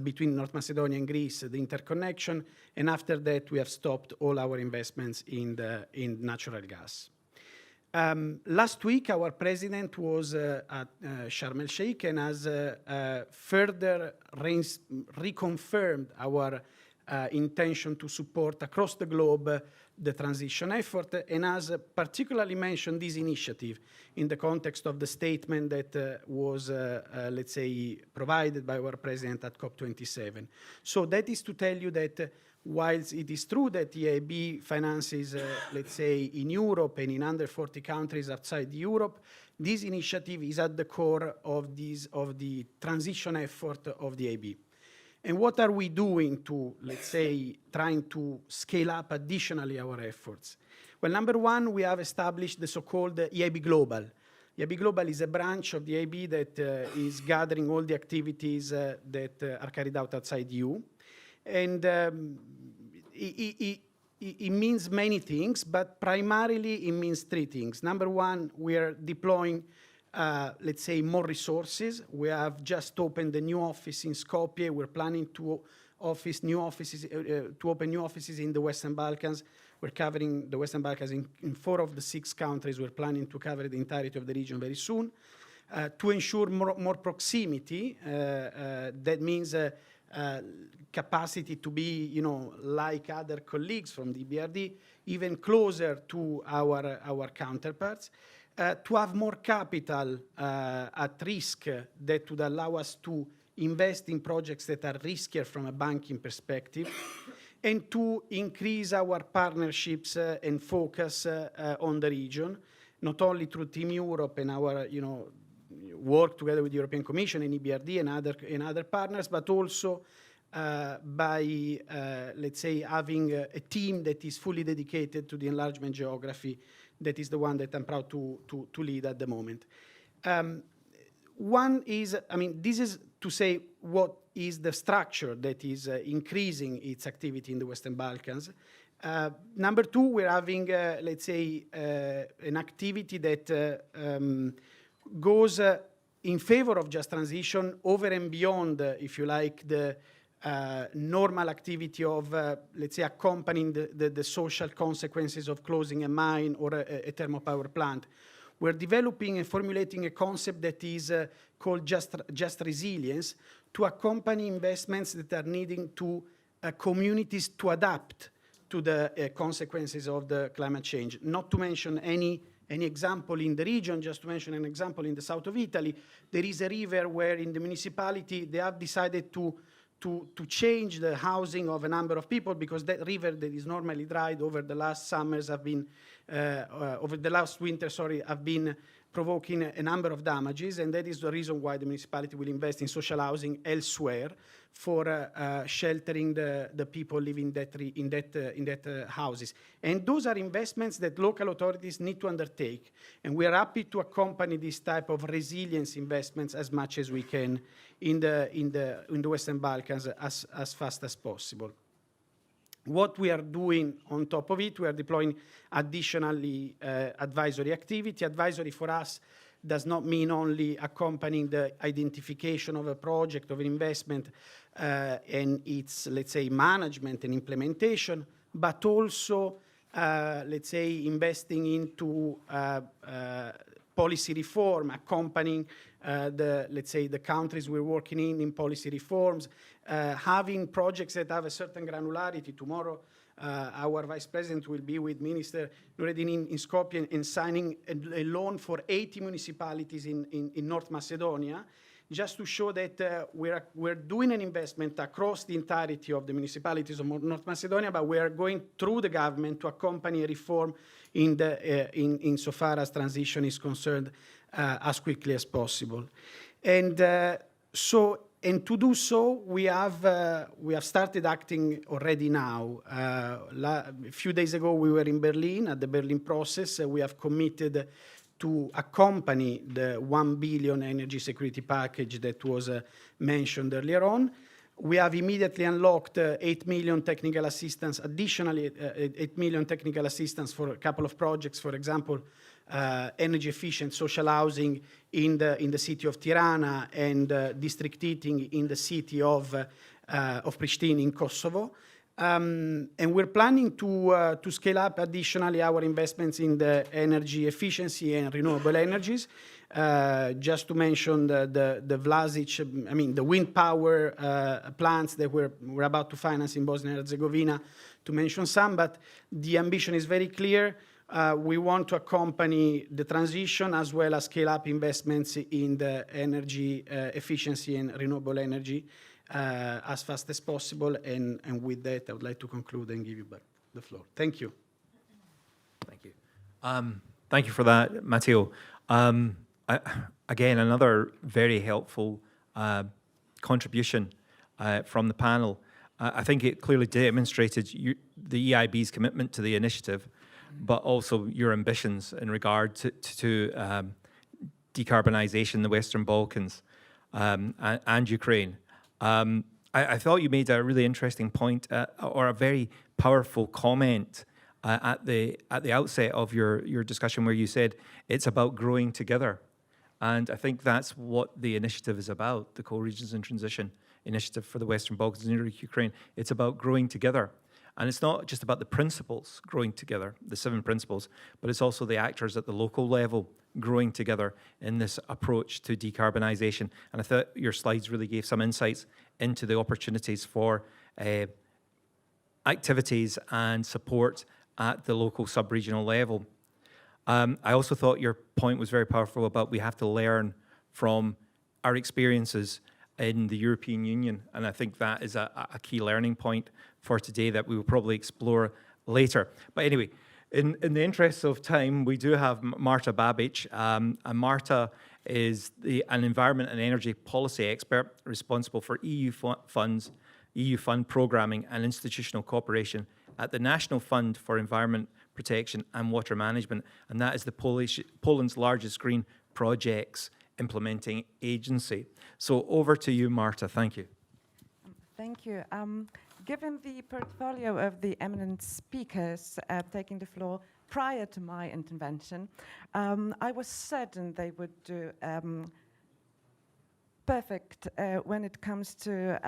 between North Macedonia and Greece, the interconnection, and after that we have stopped all our investments in natural gas. Last week, our president was at Sharm el-Sheikh and has further reconfirmed our intention to support across the globe the transition effort, and has particularly mentioned this initiative in the context of the statement that was, let's say, provided by our president at COP27. So that is to tell you that whilst it is true that the EIB finances, let's say, in Europe and in under 40 countries outside Europe, this initiative is at the core of the transition effort of the EIB. And what are we doing to, let's say, trying to scale up additionally our efforts? Well, number one, we have established the so-called EIB Global. EIB Global is a branch of the EIB that is gathering all the activities that are carried out outside EU. And it means many things, but primarily it means 3 things. Number one, we are deploying let's say, more resources. We have just opened a new office in Skopje. We're planning to open new offices in the Western Balkans. We're covering the Western Balkans in 4 of the 6 countries. We're planning to cover the entirety of the region very soon. To ensure more proximity, that means capacity to be, like other colleagues from the EBRD, even closer to our counterparts. To have more capital at risk that would allow us to invest in projects that are riskier from a banking perspective, and to increase our partnerships and focus on the region, not only through Team Europe and our work together with the European Commission and EBRD and other partners, but also by, let's say, having a team that is fully dedicated to the enlargement geography. That is the one that I'm proud to lead at the moment. One is, this is to say what is the structure that is increasing its activity in the Western Balkans. Number two, we're having, let's say, an activity that goes in favor of just transition over and beyond, if you like, the normal activity of, let's say, accompanying the social consequences of closing a mine or a thermal power plant. we're developing and formulating a concept that is called just resilience to accompany investments that are needing to communities to adapt to the consequences of the climate change. Not to mention any example in the region, just to mention an example in the south of Italy, there is a river where in the municipality they have decided to change the housing of a number of people because that river that is normally dried over the last summers have been, over the last winter, sorry, have been provoking a number of damages, and that is the reason why the municipality will invest in social housing elsewhere for sheltering the people living in that houses. And those are investments that local authorities need to undertake, and we are happy to accompany this type of resilience investments as much as we can in the Western Balkans as fast as possible. What we are doing on top of it, we are deploying additionally advisory activity. Advisory for us does not mean only accompanying the identification of a project, of an investment, and its, let's say, management and implementation, but also, let's say, investing into policy reform, accompanying let's say, the countries we're working in policy reforms, having projects that have a certain granularity. Tomorrow, our Vice President will be with Minister Nuredini in Skopje and signing a loan for 80 municipalities in North Macedonia, just to show that we're doing an investment across the entirety of the municipalities of North Macedonia, but we are going through the government to accompany a reform in so far as transition is concerned as quickly as possible. And to do so, we have started acting already now. A few days ago, we were in Berlin at the Berlin process. We have committed to accompany the 1 billion energy security package that was mentioned earlier on. We have immediately unlocked 8 million technical assistance, additionally 8 million technical assistance for a couple of projects, for example, energy efficient social housing in the city of Tirana and district heating in the city of Pristina in Kosovo. And we're planning to scale up additionally our investments in the energy efficiency and renewable energies. Just to mention the Vlasic, I mean, the wind power plants that we're about to finance in Bosnia and Herzegovina, to mention some, but the ambition is very clear. We want to accompany the transition as well as scale up investments in the energy efficiency and renewable energy as fast as possible. And with that, I would like to conclude and give you back the floor. Thank you. Thank you. Thank you for that, Matteo. Again, another very helpful contribution from the panel. I think it clearly demonstrated the EIB's commitment to the initiative, but also your ambitions in regard to decarbonisation in the Western Balkans and Ukraine. I thought you made a really interesting point or a very powerful comment at the outset of your discussion, where you said it's about growing together. And I think that's what the initiative is about, the Co-Regions in Transition Initiative for the Western Balkans and Ukraine. It's about growing together. And it's not just about the principles growing together, the 7 principles, but it's also the actors at the local level growing together in this approach to decarbonisation. And I thought your slides really gave some insights into the opportunities for activities and support at the local sub-regional level. I also thought your point was very powerful about we have to learn from our experiences in the European Union, and I think that is a key learning point for today that we will probably explore later. But anyway, in the interests of time, we do have Marta Babicz, and Marta is an environment and energy policy expert responsible for EU funds, EU fund programming and institutional cooperation at the National Fund for Environment Protection and Water Management, and that is Poland's largest green projects implementing agency. So over to you, Marta. Thank you. Thank you. Given the portfolio of the eminent speakers taking the floor prior to my intervention, I was certain they would do perfect when it comes to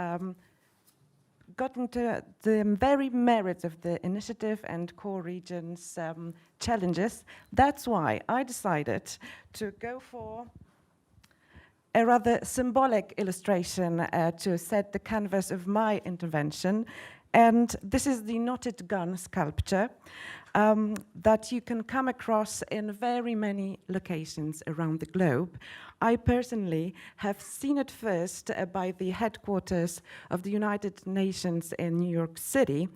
got into the very merits of the initiative and core regions challenges. That's why I decided to go for a rather symbolic illustration to set the canvas of my intervention. And this is the knotted gun sculpture that you can come across in very many locations around the globe. I personally have seen it first by the headquarters of the United Nations in New York City.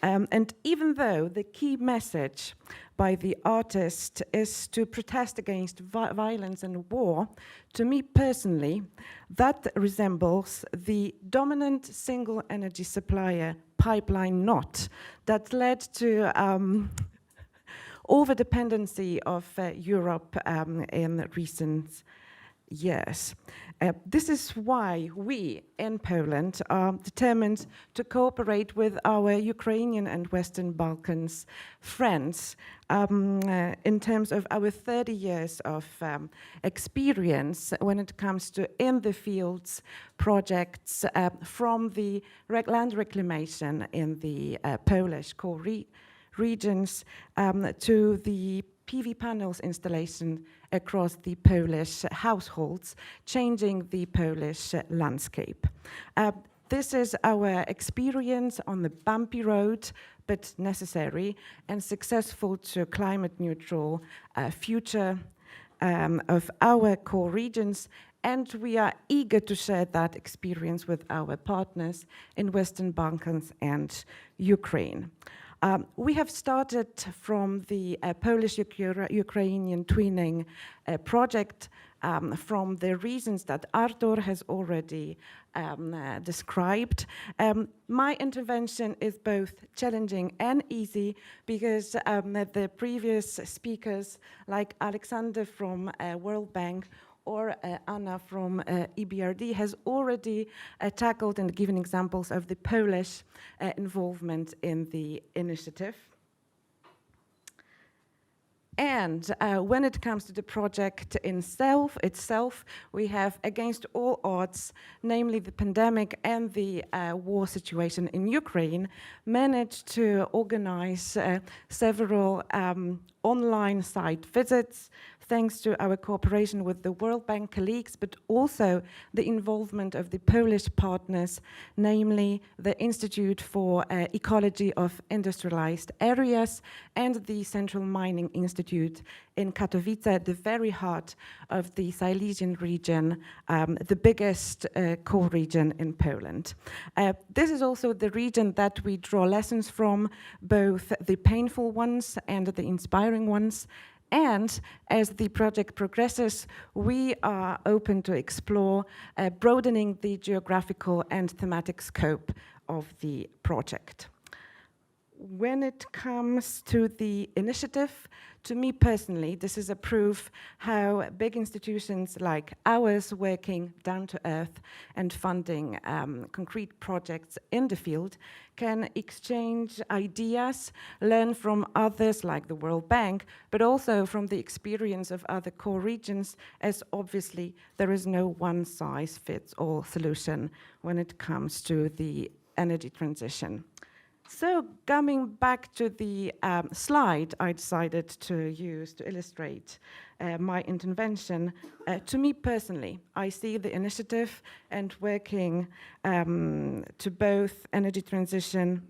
And even though the key message by the artist is to protest against violence and war, to me personally, that resembles the dominant single energy supplier pipeline knot that led to over-dependency of Europe in recent years. This is why we in Poland are determined to cooperate with our Ukrainian and Western Balkans friends in terms of our 30 years of experience when it comes to in-the-fields projects from the land reclamation in the Polish core regions to the PV panels installation across the Polish households, changing the Polish landscape. This is our experience on the bumpy road, but necessary and successful to climate neutral future of our core regions. And we are eager to share that experience with our partners in Western Balkans and Ukraine. We have started from the Polish-Ukrainian twinning project from the reasons that Artur has already described. My intervention is both challenging and easy because the previous speakers, like Aleksandra from World Bank or Anna from EBRD, has already tackled and given examples of the Polish involvement in the initiative. And when it comes to the project itself, we have, against all odds, namely the pandemic and the war situation in Ukraine, managed to organize several online site visits, thanks to our cooperation with the World Bank colleagues, but also the involvement of the Polish partners, namely the Institute for Ecology of Industrialized Areas and the Central Mining Institute in Katowice, at the very heart of the Silesian region, the biggest core region in Poland. This is also the region that we draw lessons from, both the painful ones and the inspiring ones. And as the project progresses, we are open to explore broadening the geographical and thematic scope of the project. When it comes to the initiative, to me personally, this is a proof how big institutions like ours, working down to earth and funding concrete projects in the field, can exchange ideas, learn from others like the World Bank, but also from the experience of other core regions, as obviously there is no one-size-fits-all solution when it comes to the energy transition. So coming back to the slide I decided to use to illustrate my intervention, to me personally, I see the initiative and working to both energy transition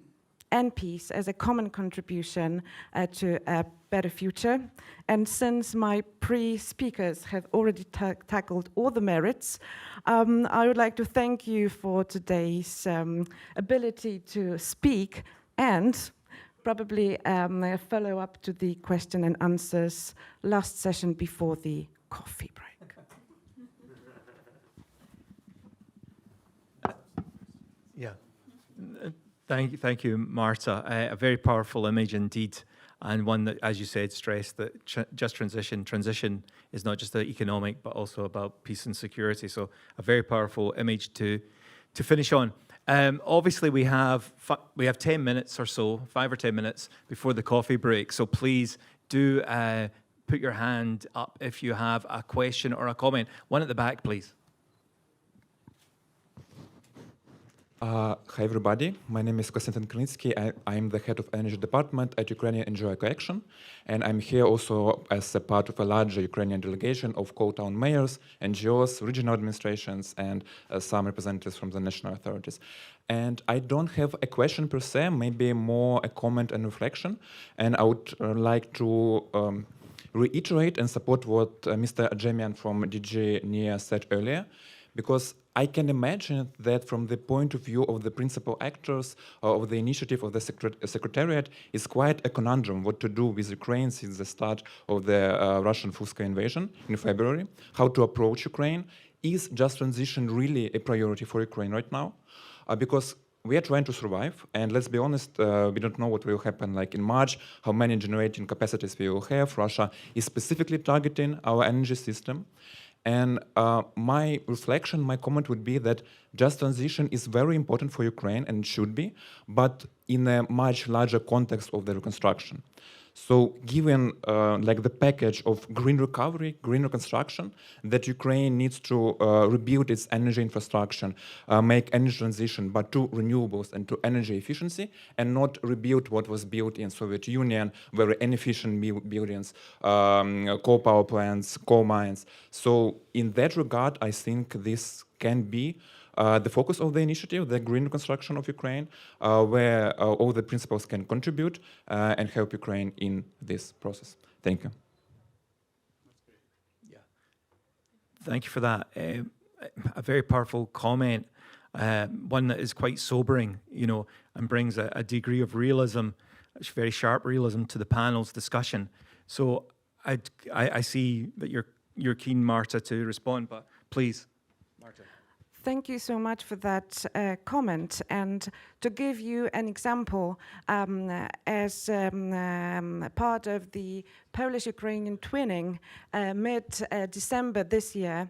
and peace as a common contribution to a better future. And since my pre-speakers have already tackled all the merits, I would like to thank you for today's ability to speak and probably follow up to the question and answers last session before the coffee break. Yeah. Thank you, Marta. A very powerful image indeed, and one that, as you said, stressed that just transition is not just economic, but also about peace and security. So a very powerful image to finish on. Obviously, we have 10 minutes or so, 5 or 10 minutes before the coffee break. So please do put your hand up if you have a question or a comment. One at the back, please. Hi everybody, my name is Konstantin Krynitsky. I'm the head of energy department at Ukrainian NGO Eco-Action, and I'm here also as a part of a larger Ukrainian delegation of co-town mayors, NGOs, regional administrations, and some representatives from the national authorities. And I don't have a question per se, maybe more a comment and reflection, and I would like to reiterate and support what Mr. Adjemian from DG NER said earlier, because I can imagine that from the point of view of the principal actors of the initiative of the Secretariat, it's quite a conundrum what to do with Ukraine since the start of the Russian full-scale invasion in February, how to approach Ukraine. Is just transition really a priority for Ukraine right now? Because we are trying to survive, and let's be honest, we don't know what will happen like in March, how many generating capacities we will have. Russia is specifically targeting our energy system. And my reflection, my comment would be that just transition is very important for Ukraine, and should be, but in a much larger context of the reconstruction. So given like the package of green recovery, green reconstruction, that Ukraine needs to rebuild its energy infrastructure, make energy transition, but to renewables and to energy efficiency, and not rebuild what was built in Soviet Union, very inefficient buildings, coal power plants, coal mines. So in that regard, I think this can be the focus of the initiative, the green reconstruction of Ukraine, where all the principles can contribute and help Ukraine in this process. Thank you. Yeah. Thank you for that. A very powerful comment, one that is quite sobering, you know, and brings a degree of realism, very sharp realism to the panel's discussion. So I see that you're keen, Marta, to respond, but please, Marta. Thank you so much for that comment. And to give you an example, as part of the Polish-Ukrainian twinning, mid-December this year,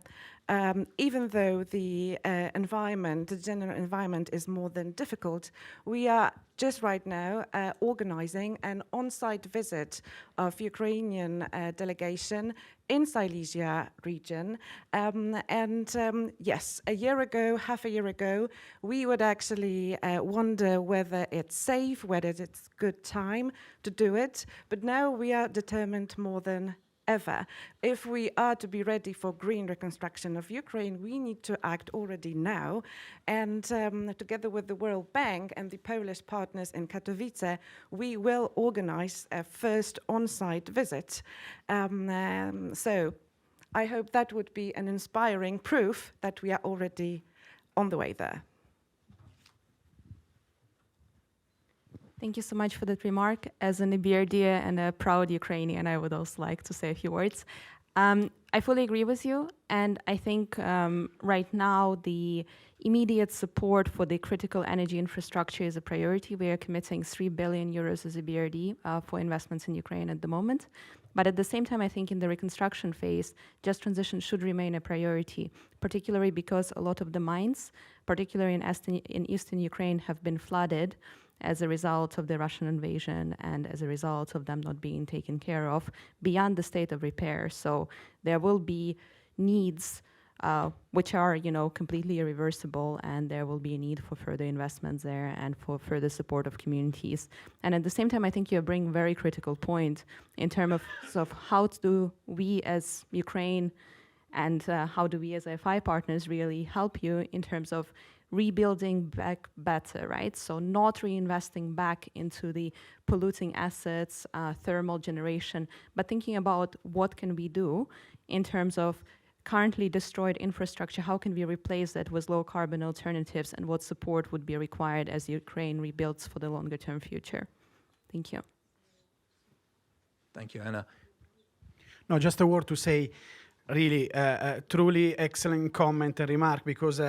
even though the environment, the general environment is more than difficult, we are just right now organizing an on-site visit of Ukrainian delegation in Silesia region. Yes, half a year ago, we would actually wonder whether it's safe, whether it's good time to do it. But now we are determined more than ever. If we are to be ready for green reconstruction of Ukraine, we need to act already now. And together with the World Bank and the Polish partners in Katowice, we will organize a first on-site visit. So I hope that would be an inspiring proof that we are already on the way there. Thank you so much for that remark. As an EBRD and a proud Ukrainian, I would also like to say a few words. I fully agree with you, and I think right now the immediate support for the critical energy infrastructure is a priority. We are committing 3 billion euros as EBRD for investments in Ukraine at the moment. But at the same time, I think in the reconstruction phase, just transition should remain a priority, particularly because a lot of the mines, particularly in eastern Ukraine, have been flooded as a result of the Russian invasion and as a result of them not being taken care of beyond the state of repair. So there will be needs which are, you know, completely irreversible, and there will be a need for further investments there and for further support of communities. And at the same time, I think you bring a very critical point in terms of how do we as Ukraine and how do we as IFI partners really help you in terms of rebuilding back better, right? So not reinvesting back into the polluting assets, thermal generation, but thinking about what can we do in terms of currently destroyed infrastructure, how can we replace that with low carbon alternatives, and what support would be required as Ukraine rebuilds for the longer term future. Thank you. Thank you, Anna. No, just a word to say, really, truly excellent comment and remark, because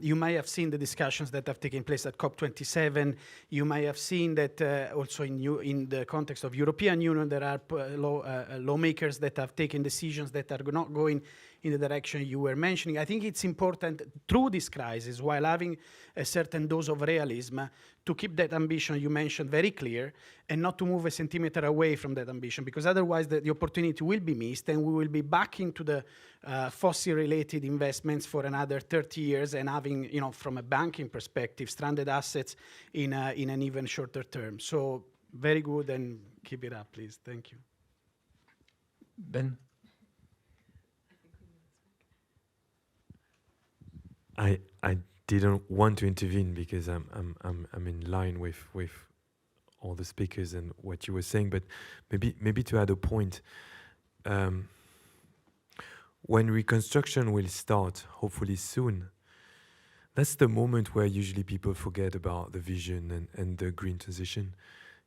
you may have seen the discussions that have taken place at COP27. You may have seen that also in the context of European Union, there are lawmakers that have taken decisions that are not going in the direction you were mentioning. I think it's important through this crisis, while having a certain dose of realism, to keep that ambition you mentioned very clear and not to move a centimeter away from that ambition, because otherwise the opportunity will be missed and we will be back into the fossil-related investments for another 30 years and having, from a banking perspective, stranded assets in an even shorter term. So very good, and keep it up, please. Thank you. Ben? I didn't want to intervene because I'm in line with all the speakers and what you were saying, but maybe to add a point. When reconstruction will start, hopefully soon, that's the moment where usually people forget about the vision and the green transition,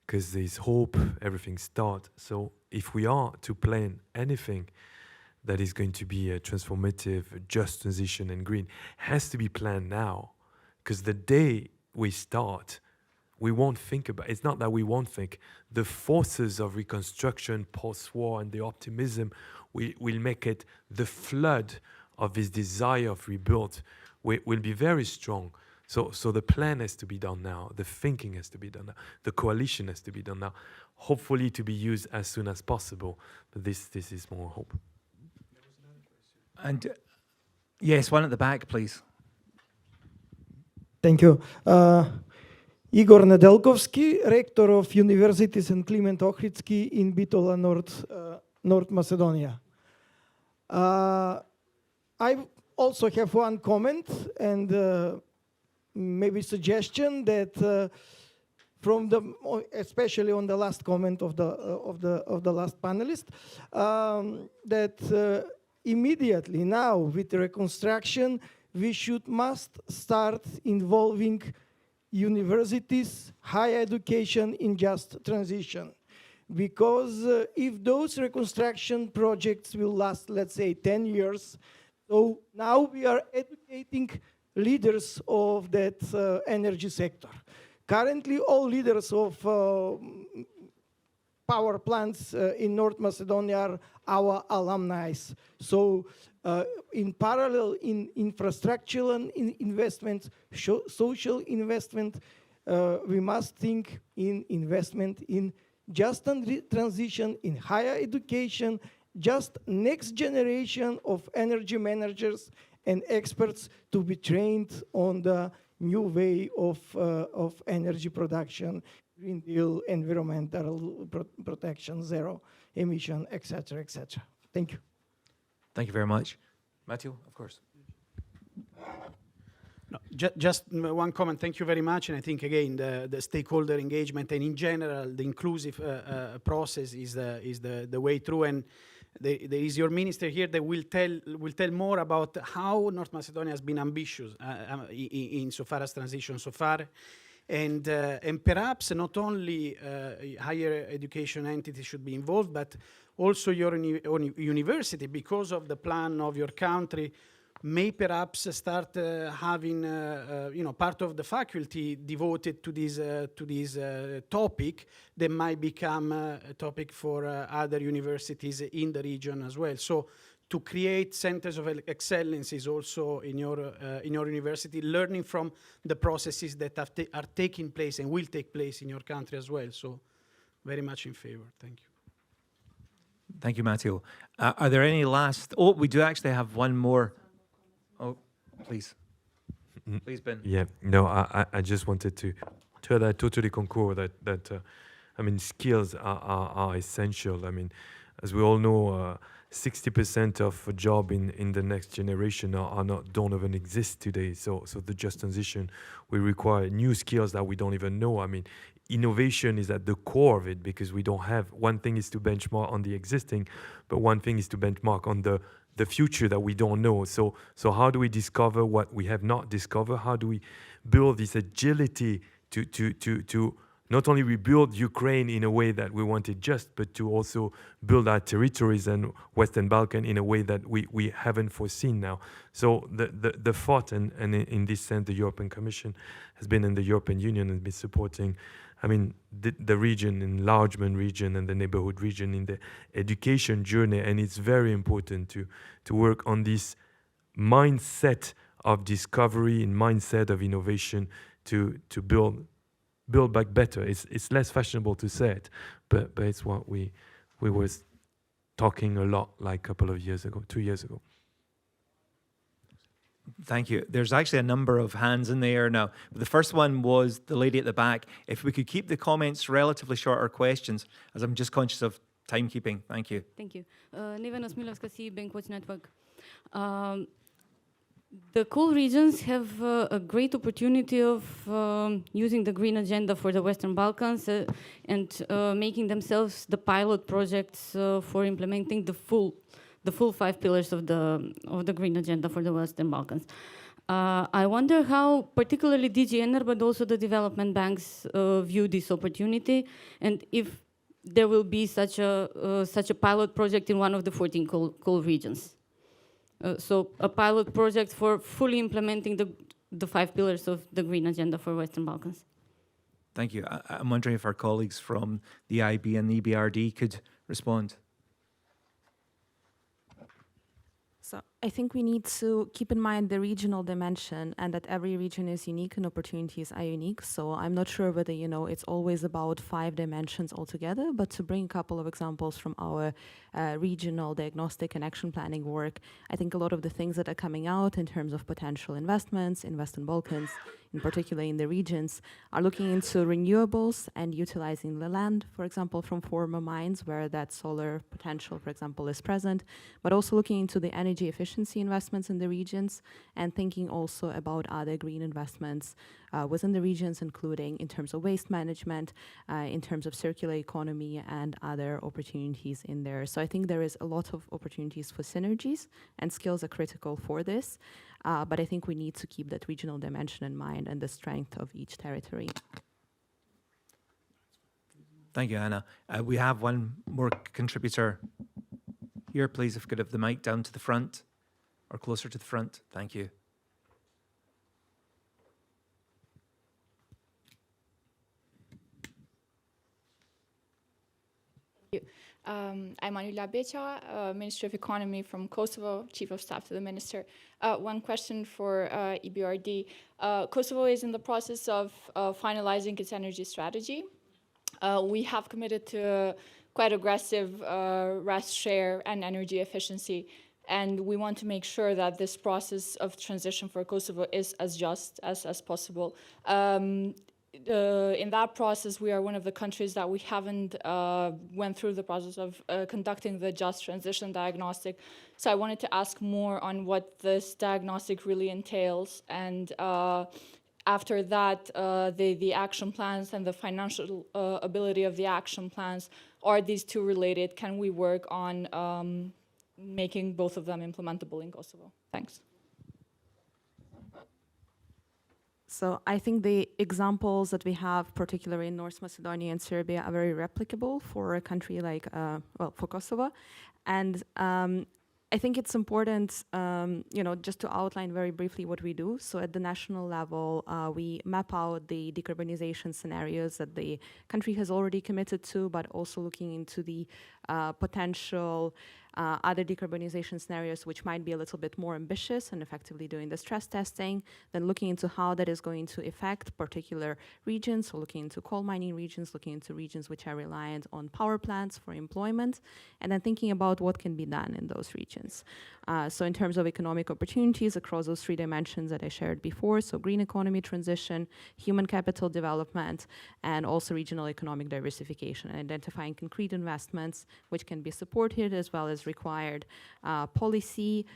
because there's hope, everything starts. So if we are to plan anything that is going to be a transformative, just transition and green, has to be planned now, because the day we start, we won't think about, it's not that we won't think, the forces of reconstruction post-war and the optimism will make it, the flood of this desire of rebuild will be very strong. So the plan has to be done now, the thinking has to be done now, the coalition has to be done now, hopefully to be used as soon as possible, but this is more hope. And yes, one at the back, please. Thank you. Igor Nedeljkovski, rector of universities in Kliment Ohridski in Bitola, North Macedonia. I also have one comment and maybe suggestion that especially on the last comment of the last panelist, that immediately now with the reconstruction we must start involving universities, higher education in just transition. Because if those reconstruction projects will last, let's say, 10 years, so now we are educating leaders of that energy sector. Currently, all leaders of power plants in North Macedonia are our alumni. So in parallel, in infrastructural investments, social investment, we must think in investment in just transition, in higher education, just next generation of energy managers and experts to be trained on the new way of energy production, Green Deal, environmental protection, zero emission, etc., etc. Thank you. Thank you very much. Matteo, of course. No, just one comment. Thank you very much. And I think, again, the stakeholder engagement and in general, the inclusive process is the way through. And there is your minister here that will tell more about how North Macedonia has been ambitious in so far as transition so far. And perhaps not only higher education entities should be involved, but also your university, because of the plan of your country, may perhaps start having part of the faculty devoted to this topic that might become a topic for other universities in the region as well. So to create centers of excellence is also in your university, learning from the processes that are taking place and will take place in your country as well. So very much in favor. Thank you. Thank you, Matteo. Are there any last? Oh, we do actually have one more. Oh, please. Please, Ben. Yeah, no, I just wanted to tell that I totally concur that I mean, skills are essential. I mean, as we all know, 60% of a job in the next generation don't even exist today. So the just transition will require new skills that we don't even know. I mean, innovation is at the core of it, because we don't have, one thing is to benchmark on the existing, but one thing is to benchmark on the future that we don't know. So how do we discover what we have not discovered? How do we build this agility to not only rebuild Ukraine in a way that we wanted just, but to also build our territories and Western Balkan in a way that we haven't foreseen now. So the thought, and in this sense, the European Commission has been, in the European Union has been supporting, I mean, the region, enlargement region and the neighborhood region in the education journey. And it's very important to work on this mindset of discovery and mindset of innovation to build Build Back Better. It's less fashionable to say it, but it's what we was talking a lot like a couple of years ago, 2 years ago. Thank you. There's actually a number of hands in the air now. The first one was the lady at the back. If we could keep the comments relatively short, or questions, as I'm just conscious of timekeeping. Thank you. Thank you. Nevena Smilovska, Bankwatch Network. The coal regions have a great opportunity of using the green agenda for the Western Balkans and making themselves the pilot projects for implementing the full 5 pillars of the green agenda for the Western Balkans. I wonder how particularly DG ENER, but also the development banks view this opportunity, and if there will be such a pilot project in one of the 14 coal regions. So a pilot project for fully implementing the 5 pillars of the green agenda for Western Balkans. Thank you. I'm wondering if our colleagues from the IB and the EBRD could respond. So I think we need to keep in mind the regional dimension, and that every region is unique and opportunities are unique. So I'm not sure whether, it's always about 5 dimensions altogether, but to bring a couple of examples from our regional diagnostic and action planning work, I think a lot of the things that are coming out in terms of potential investments in Western Balkans, in particular in the regions, are looking into renewables and utilizing the land, for example, from former mines where that solar potential, for example, is present, but also looking into the energy efficiency investments in the regions and thinking also about other green investments within the regions, including in terms of waste management, in terms of circular economy and other opportunities in there. So I think there is a lot of opportunities for synergies, and skills are critical for this. But I think we need to keep that regional dimension in mind and the strength of each territory. Thank you, Anna. We have one more contributor here, please, if we could have the mic down to the front or closer to the front. Thank you. Thank you. I'm Manuela Becha, Minister of Economy from Kosovo, Chief of Staff to the Minister. One question for EBRD. Kosovo is in the process of finalizing its energy strategy. We have committed to quite aggressive RES share and energy efficiency, and we want to make sure that this process of transition for Kosovo is as just as possible. In that process, we are one of the countries that we haven't went through the process of conducting the just transition diagnostic. So I wanted to ask more on what this diagnostic really entails, and after that, the action plans and the financial ability of the action plans, are these two related? Can we work on making both of them implementable in Kosovo? Thanks. So I think the examples that we have, particularly in North Macedonia and Serbia, are very replicable for a country like, for Kosovo. And I think it's important, just to outline very briefly what we do. So at the national level, we map out the decarbonization scenarios that the country has already committed to, but also looking into the potential other decarbonization scenarios which might be a little bit more ambitious, and effectively doing the stress testing, then looking into how that is going to affect particular regions, so looking into coal mining regions, looking into regions which are reliant on power plants for employment, and then thinking about what can be done in those regions. So in terms of economic opportunities across those 3 dimensions that I shared before, so green economy transition, human capital development, and also regional economic diversification, and identifying concrete investments which can be supported as well as required policy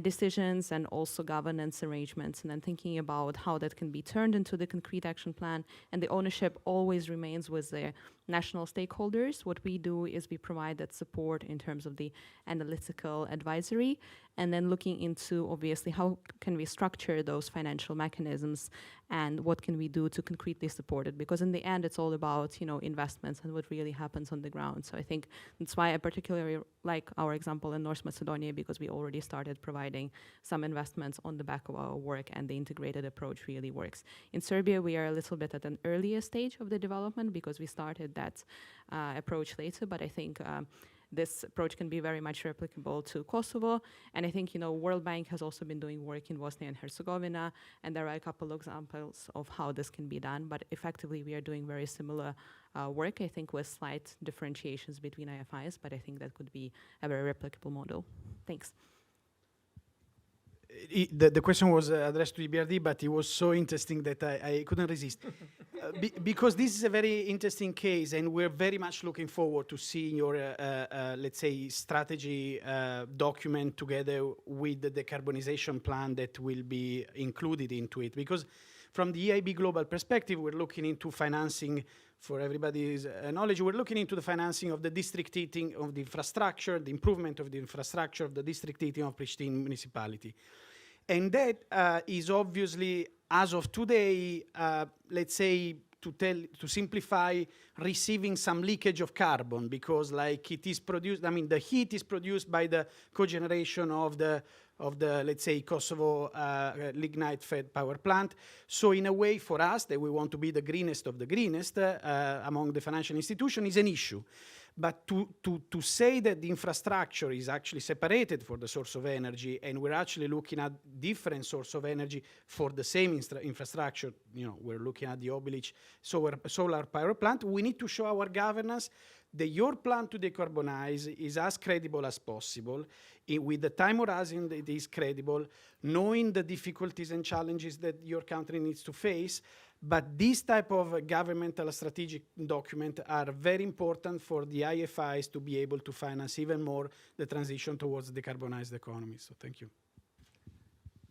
decisions and also governance arrangements, and then thinking about how that can be turned into the concrete action plan. And the ownership always remains with the national stakeholders. What we do is we provide that support in terms of the analytical advisory, and then looking into, obviously, how can we structure those financial mechanisms and what can we do to concretely support it, because in the end it's all about investments and what really happens on the ground. So I think that's why I particularly like our example in North Macedonia, because we already started providing some investments on the back of our work, and the integrated approach really works. In Serbia, we are a little bit at an earlier stage of the development because we started that approach later, but I think this approach can be very much replicable to Kosovo. And I think, World Bank has also been doing work in Bosnia and Herzegovina, and there are a couple of examples of how this can be done. But effectively, we are doing very similar work, I think, with slight differentiations between IFIs, but I think that could be a very replicable model. Thanks. The question was addressed to EBRD, but it was so interesting that I couldn't resist. Because this is a very interesting case, and we're very much looking forward to seeing your, let's say, strategy document together with the decarbonization plan that will be included into it. Because from the EIB global perspective, we're looking into financing, for everybody's knowledge, we're looking into the financing of the district heating of the infrastructure, the improvement of the infrastructure of the district heating of Pristina municipality. And that is obviously, as of today, let's say, to simplify, receiving some leakage of carbon, because like it is produced, I mean, the heat is produced by the cogeneration of the let's say, Kosovo lignite-fed power plant. So in a way, for us, that we want to be the greenest of the greenest among the financial institutions is an issue. But to say that the infrastructure is actually separated for the source of energy, and we're actually looking at different source of energy for the same infrastructure, we're looking at the Babicz solar power plant, we need to show our governance that your plan to decarbonize is as credible as possible, with the time horizon that is credible, knowing the difficulties and challenges that your country needs to face. But this type of governmental strategic document are very important for the IFIs to be able to finance even more the transition towards the decarbonized economy. So thank you.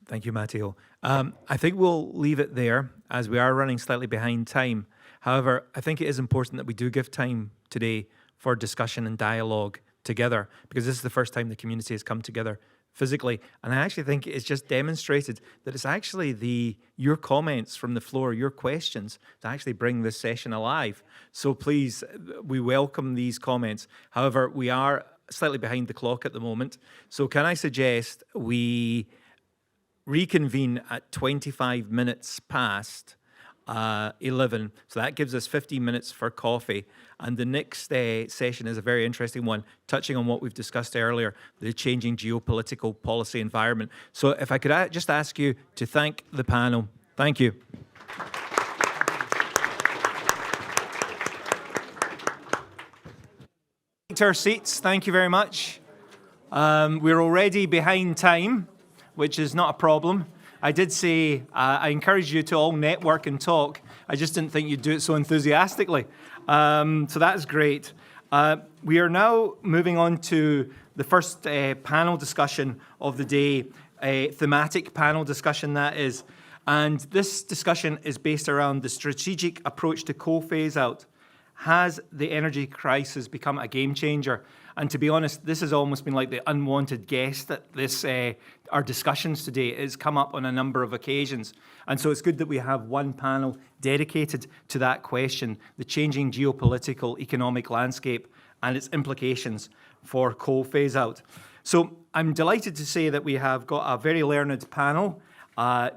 Thank you, Matteo. I think we'll leave it there, as we are running slightly behind time. However, I think it is important that we do give time today for discussion and dialogue together, because this is the first time the community has come together physically. And I actually think it's just demonstrated that it's actually your comments from the floor, your questions, that actually bring this session alive. So please, we welcome these comments. However, we are slightly behind the clock at the moment. So can I suggest we reconvene at 25 minutes past 11. So that gives us 15 minutes for coffee. And the next session is a very interesting one, touching on what we've discussed earlier, the changing geopolitical policy environment. So if I could just ask you to thank the panel. Thank you. Take our seats. Thank you very much. We're already behind time, which is not a problem. I did say I encourage you to all network and talk. I just didn't think you'd do it so enthusiastically. So that is great. We are now moving on to the first panel discussion of the day, a thematic panel discussion that is. And this discussion is based around the strategic approach to coal phase-out. Has the energy crisis become a game changer? And to be honest, this has almost been like the unwanted guest at this our discussions today. It's come up on a number of occasions. And so it's good that we have one panel dedicated to that question, the changing geopolitical economic landscape and its implications for coal phase-out. So I'm delighted to say that we have got a very learned panel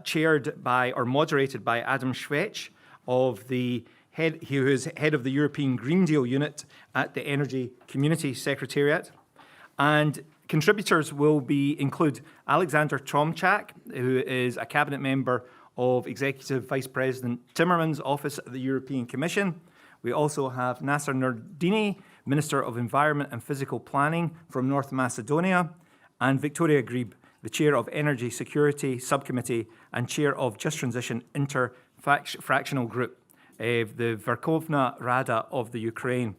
chaired by or moderated by Adam Schwetsch, who is head of the European Green Deal unit at the Energy Community Secretariat. And contributors will include Aleksandra Tomczak, who is a cabinet member of Executive Vice President Timmermans' office at the European Commission. We also have Naser Nuredini, Minister of Environment and Physical Planning from North Macedonia, and Victoria Gryb, the Chair of Energy Security Subcommittee and Chair of Just Transition Inter-fractional Group, the Verkhovna Rada of the Ukraine.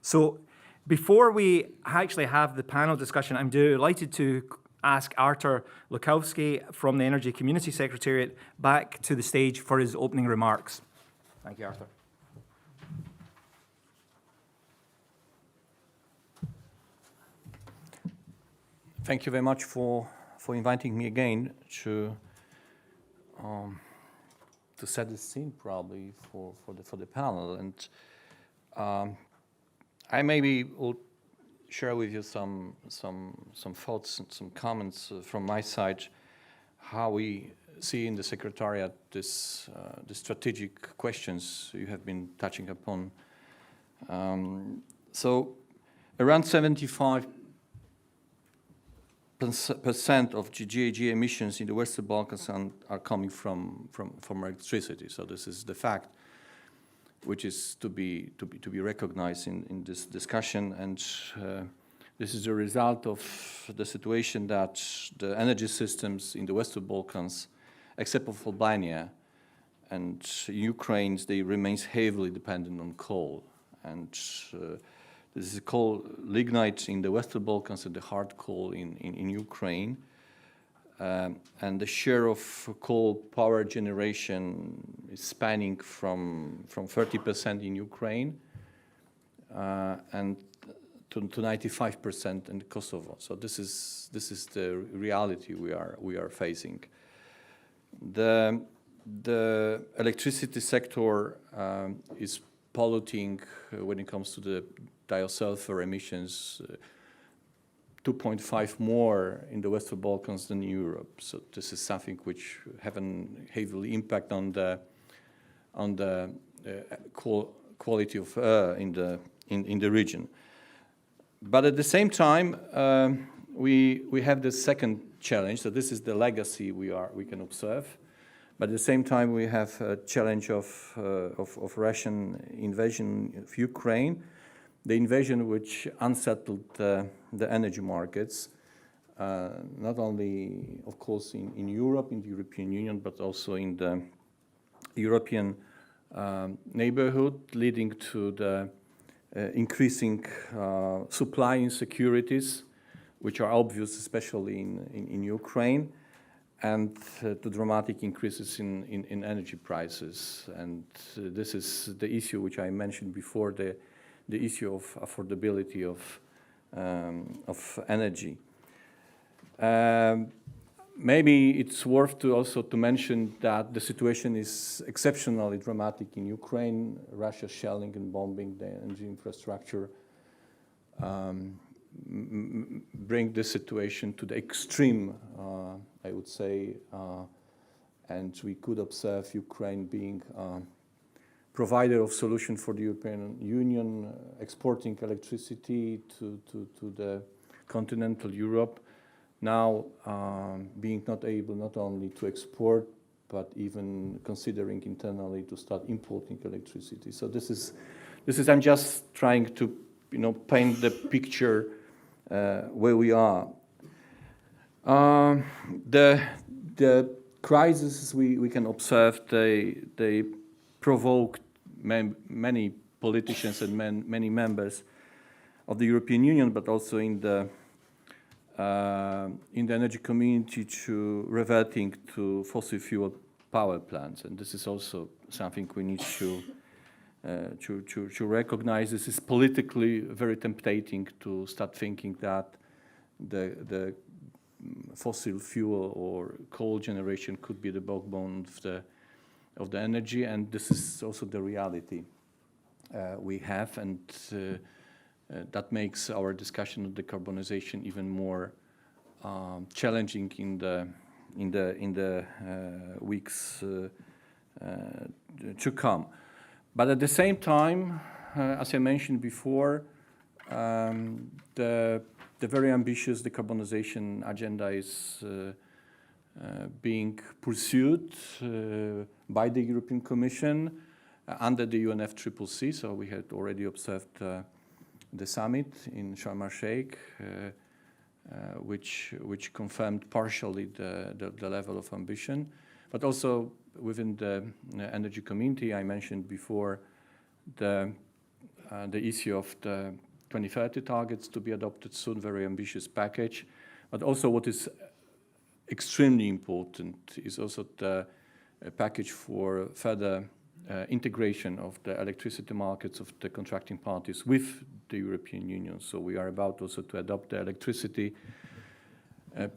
So before we actually have the panel discussion, I'm delighted to ask Artur Lorkowski from the Energy Community Secretariat back to the stage for his opening remarks. Thank you, Artur. Thank you very much for inviting me again to set the scene probably for the panel. And I maybe will share with you some thoughts and some comments from my side, how we see in the Secretariat the strategic questions you have been touching upon. So around 75% of GHG emissions in the Western Balkans are coming from electricity. So this is the fact which is to be recognized in this discussion, and this is a result of the situation that the energy systems in the Western Balkans, except for Albania and Ukraine, they remain heavily dependent on coal. And this is coal lignite in the Western Balkans and the hard coal in Ukraine. And the share of coal power generation is spanning from 30% in Ukraine and to 95% in Kosovo. So this is the reality we are facing. The electricity sector is polluting when it comes to the thiosulfur emissions, 2.5 more in the Western Balkans than Europe. So this is something which have an heavily impact on the quality of air in the region. But at the same time, we have the second challenge. So this is the legacy we can observe. But at the same time, we have a challenge of Russian invasion of Ukraine, the invasion which unsettled the energy markets, not only, of course, in Europe, in the European Union, but also in the European neighborhood, leading to the increasing supply insecurities, which are obvious, especially in Ukraine, and to dramatic increases in energy prices. And this is the issue which I mentioned before, the issue of affordability of energy. Maybe it's worth to also to mention that the situation is exceptionally dramatic in Ukraine. Russia shelling and bombing the energy infrastructure bring the situation to the extreme, I would say, and we could observe Ukraine being provider of solution for the European Union, exporting electricity to the continental Europe, now being not able not only to export, but even considering internally to start importing electricity. So this is I'm just trying to paint the picture where we are. The crises we can observe, they provoked many politicians and many members of the European Union, but also in the energy community to reverting to fossil fuel power plants, and this is also something we need to recognize. This is politically very tempting to start thinking that the fossil fuel or coal generation could be the backbone of the energy, and this is also the reality we have, and that makes our discussion of decarbonization even more challenging in the weeks to come. But at the same time, as I mentioned before, the very ambitious decarbonization agenda is being pursued by the European Commission under the UNFCCC. So we had already observed the summit in Sharm el-Sheikh, which confirmed partially the level of ambition, but also within the energy community. I mentioned before the issue of the 2030 targets to be adopted soon, very ambitious package, but also what is extremely important is also the package for further integration of the electricity markets of the contracting parties with the European Union. So we are about also to adopt the electricity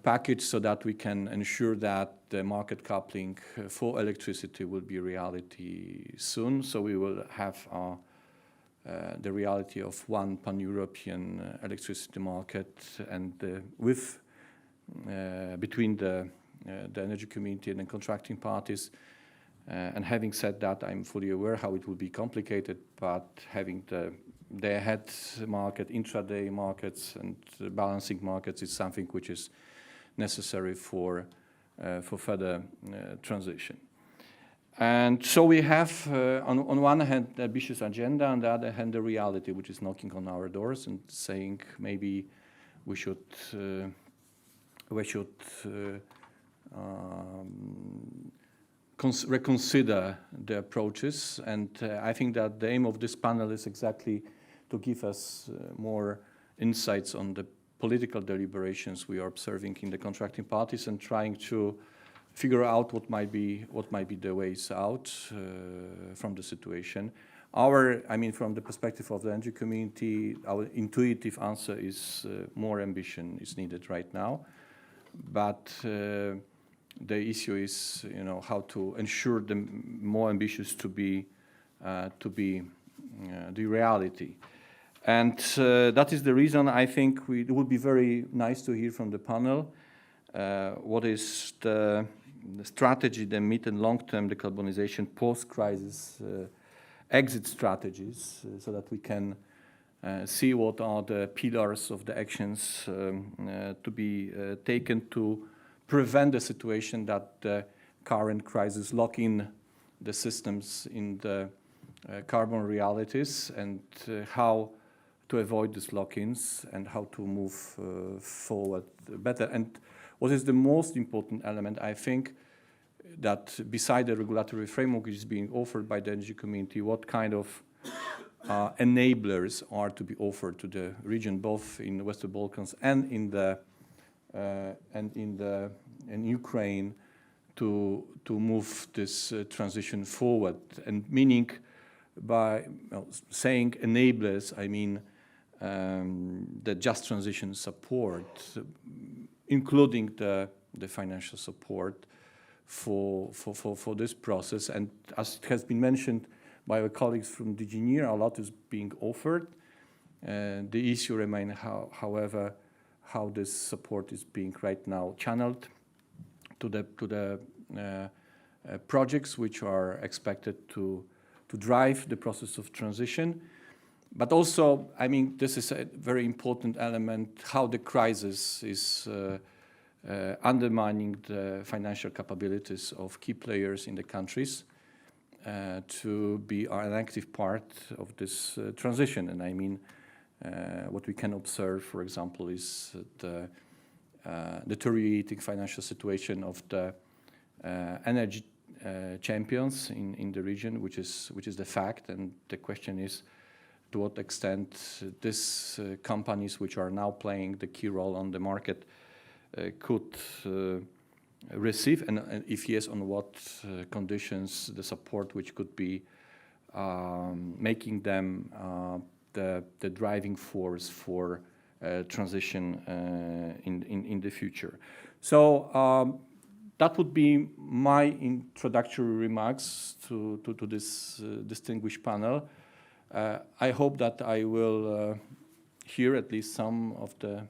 package so that we can ensure that the market coupling for electricity will be a reality soon. So we will have the reality of one pan-European electricity market, and between the energy community and the contracting parties. And having said that, I'm fully aware how it will be complicated, but having the day-ahead market, intraday markets, and balancing markets is something which is necessary for further transition. And so we have, on one hand, the ambitious agenda, on the other hand, the reality, which is knocking on our doors and saying maybe we should reconsider the approaches. And I think that the aim of this panel is exactly to give us more insights on the political deliberations we are observing in the contracting parties and trying to figure out what might be the ways out from the situation. From the perspective of the energy community, our intuitive answer is more ambition is needed right now. But the issue is, how to ensure the more ambitious to be the reality. And that is the reason I think it would be very nice to hear from the panel what is the strategy, the mid and long-term decarbonization post-crisis exit strategies, so that we can see what are the pillars of the actions to be taken to prevent the situation that the current crisis lock in the systems in the carbon realities, and how to avoid these lock-ins and how to move forward better. And what is the most important element, I think, that beside the regulatory framework which is being offered by the energy community, what kind of enablers are to be offered to the region, both in the Western Balkans and in Ukraine, to move this transition forward. And meaning by saying enablers, I mean the just transition support, including the financial support for this process. And as it has been mentioned by our colleagues from DG ENER, a lot is being offered. The issue remains, however, how this support is being right now channeled to the projects which are expected to drive the process of transition. But also, this is a very important element, how the crisis is undermining the financial capabilities of key players in the countries to be an active part of this transition. And what we can observe, for example, is the deteriorating financial situation of the energy champions in the region, which is the fact. And the question is, to what extent these companies, which are now playing the key role on the market, could receive, and if yes, on what conditions, the support which could be making them the driving force for transition in the future. So that would be my introductory remarks to this distinguished panel. I hope that I will hear at least some of the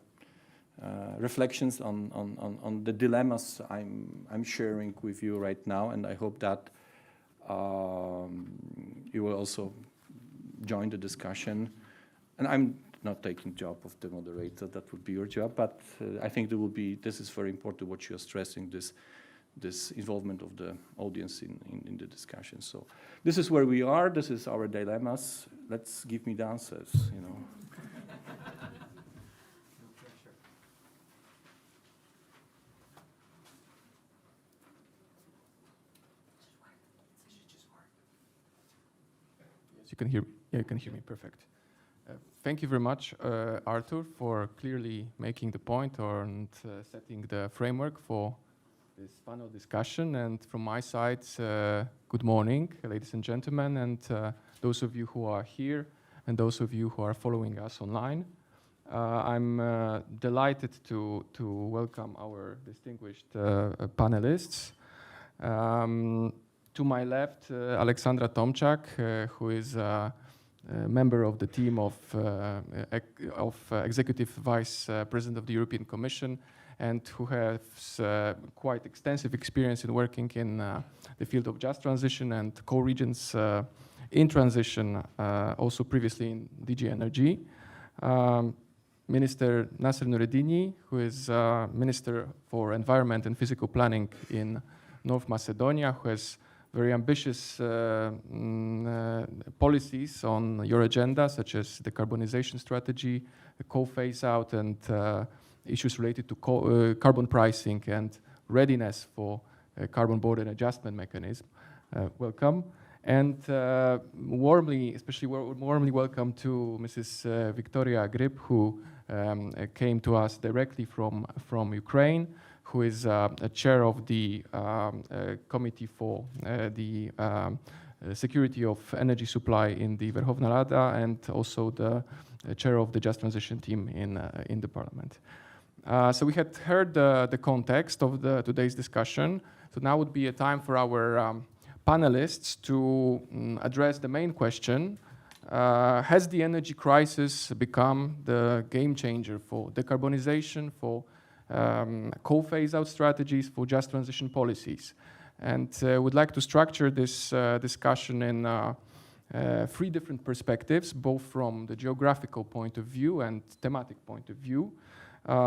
reflections on the dilemmas I'm sharing with you right now, and I hope that you will also join the discussion. And I'm not taking the job of the moderator, that would be your job, but I think this is very important what you're stressing, this involvement of the audience in the discussion. So this is where we are, this is our dilemmas. Let's give me the answers, You can hear me. Yeah, you can hear me. Perfect. Thank you very much, Artur, for clearly making the point and setting the framework for this panel discussion. And from my side, good morning, ladies and gentlemen, and those of you who are here and those of you who are following us online. I'm delighted to welcome our distinguished panelists. To my left, Aleksandra Tomczak, who is a member of the team of Executive Vice President of the European Commission, and who has quite extensive experience in working in the field of just transition and co-regions in transition, also previously in DG Energy. Minister Naser Nuredini, who is Minister for Environment and Physical Planning in North Macedonia, who has very ambitious policies on your agenda, such as the decarbonization strategy, the coal phase-out, and issues related to carbon pricing and readiness for a carbon border adjustment mechanism. Welcome. And especially warmly welcome to Mrs. Victoria Gryb, who came to us directly from Ukraine, who is a chair of the Committee for the Security of Energy Supply in the Verkhovna Rada, and also the chair of the Just Transition team in the Parliament. So we had heard the context of today's discussion. So now would be a time for our panelists to address the main question. Has the energy crisis become the game changer for decarbonization, for coal phase-out strategies, for just transition policies? And would like to structure this discussion in 3 different perspectives, both from the geographical point of view and thematic point of view.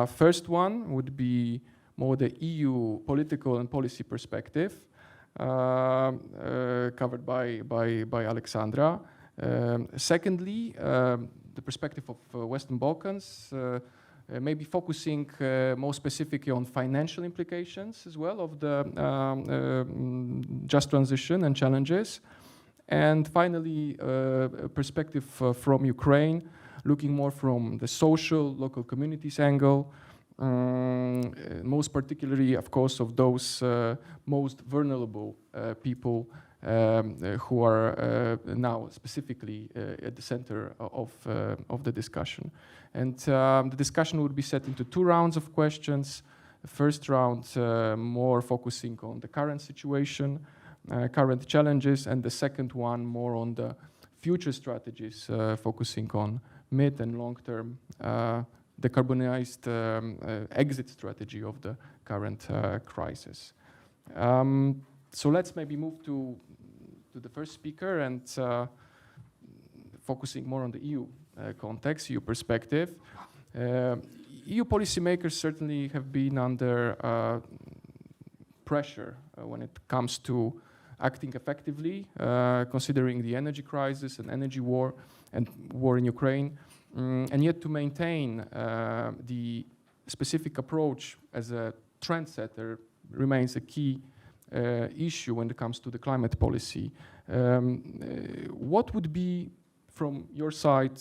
First one would be more the EU political and policy perspective, covered by Aleksandra. Secondly, the perspective of Western Balkans, maybe focusing more specifically on financial implications as well of the just transition and challenges. And finally, a perspective from Ukraine, looking more from the social, local communities angle, most particularly, of course, of those most vulnerable people who are now specifically at the center of the discussion. And the discussion would be set into 2 rounds of questions. The first round more focusing on the current situation, current challenges, and the second one more on the future strategies, focusing on mid and long-term decarbonized exit strategy of the current crisis. So let's maybe move to the first speaker and focusing more on the EU context, EU perspective. EU policymakers certainly have been under pressure when it comes to acting effectively, considering the energy crisis and energy war and war in Ukraine, and yet to maintain the specific approach as a trendsetter remains a key issue when it comes to the climate policy. What would be, from your side,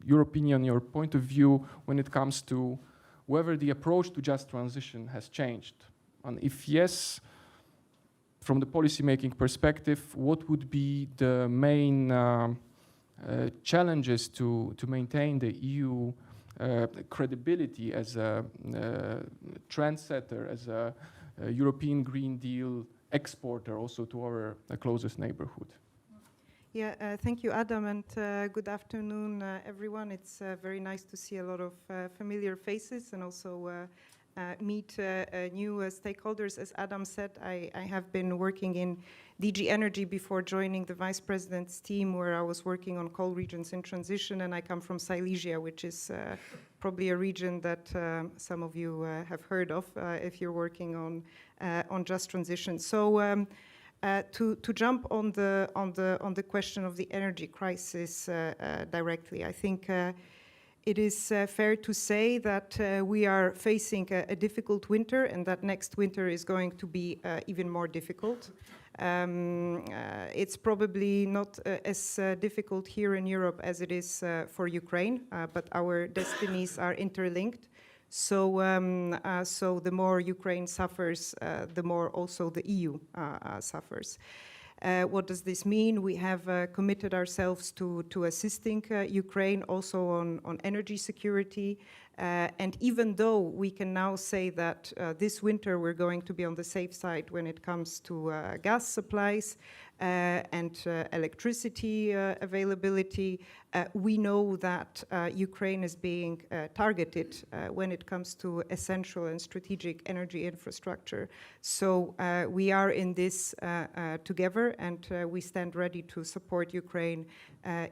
your opinion, your point of view when it comes to whether the approach to just transition has changed? And if yes, from the policymaking perspective, what would be the main challenges to maintain the EU credibility as a trendsetter, as a European Green Deal exporter also to our closest neighborhood? Yeah, thank you, Adam, and good afternoon, everyone. It's very nice to see a lot of familiar faces and also meet new stakeholders. As Adam said, I have been working in DG Energy before joining the Vice President's team, where I was working on coal regions in transition, and I come from Silesia, which is probably a region that some of you have heard of if you're working on just transition. So to jump on the question of the energy crisis directly, I think it is fair to say that we are facing a difficult winter, and that next winter is going to be even more difficult. It's probably not as difficult here in Europe as it is for Ukraine, but our destinies are interlinked. So, so the more Ukraine suffers, the more also the EU suffers. What does this mean? We have committed ourselves to assisting Ukraine also on energy security And even though we can now say that this winter we're going to be on the safe side when it comes to gas supplies and electricity availability, we know that Ukraine is being targeted when it comes to essential and strategic energy infrastructure. So we are in this together, and we stand ready to support Ukraine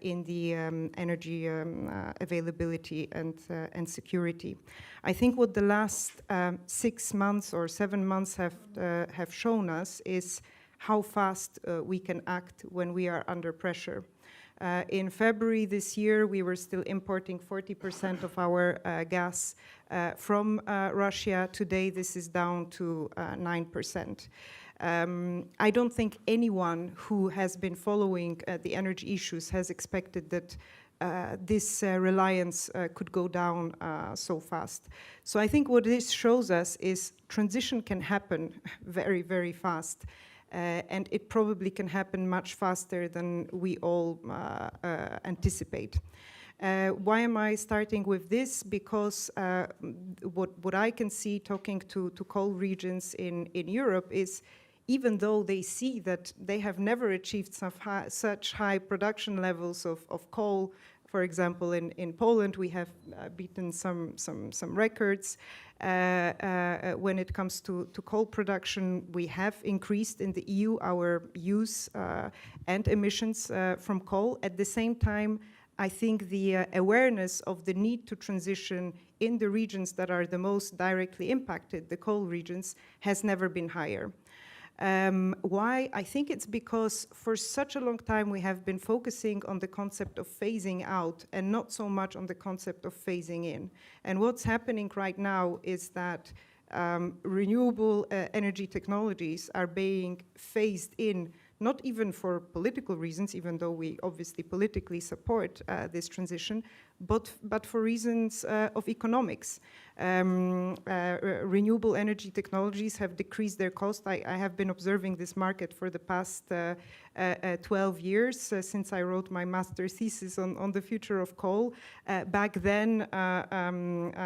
in the energy availability and security. I think what the last 6 months or 7 months have shown us is how fast we can act when we are under pressure. In February this year, we were still importing 40% of our gas from Russia. Today, this is down to 9%. I don't think anyone who has been following the energy issues has expected that this reliance could go down so fast. So I think what this shows us is transition can happen very, very fast. And it probably can happen much faster than we all anticipate. Why am I starting with this? Because what I can see talking to coal regions in Europe is, even though they see that they have never achieved such high production levels of coal. For example, in Poland, we have beaten some records. When it comes to coal production, we have increased in the EU our use and emissions from coal. At the same time, I think the awareness of the need to transition in the regions that are the most directly impacted, the coal regions, has never been higher. Why? I think it's because for such a long time we have been focusing on the concept of phasing out and not so much on the concept of phasing in. And what's happening right now is that renewable energy technologies are being phased in, not even for political reasons, even though we obviously politically support this transition, but for reasons of economics. Renewable energy technologies have decreased their cost. I have been observing this market for the past 12 years since I wrote my master's thesis on the future of coal. Back then,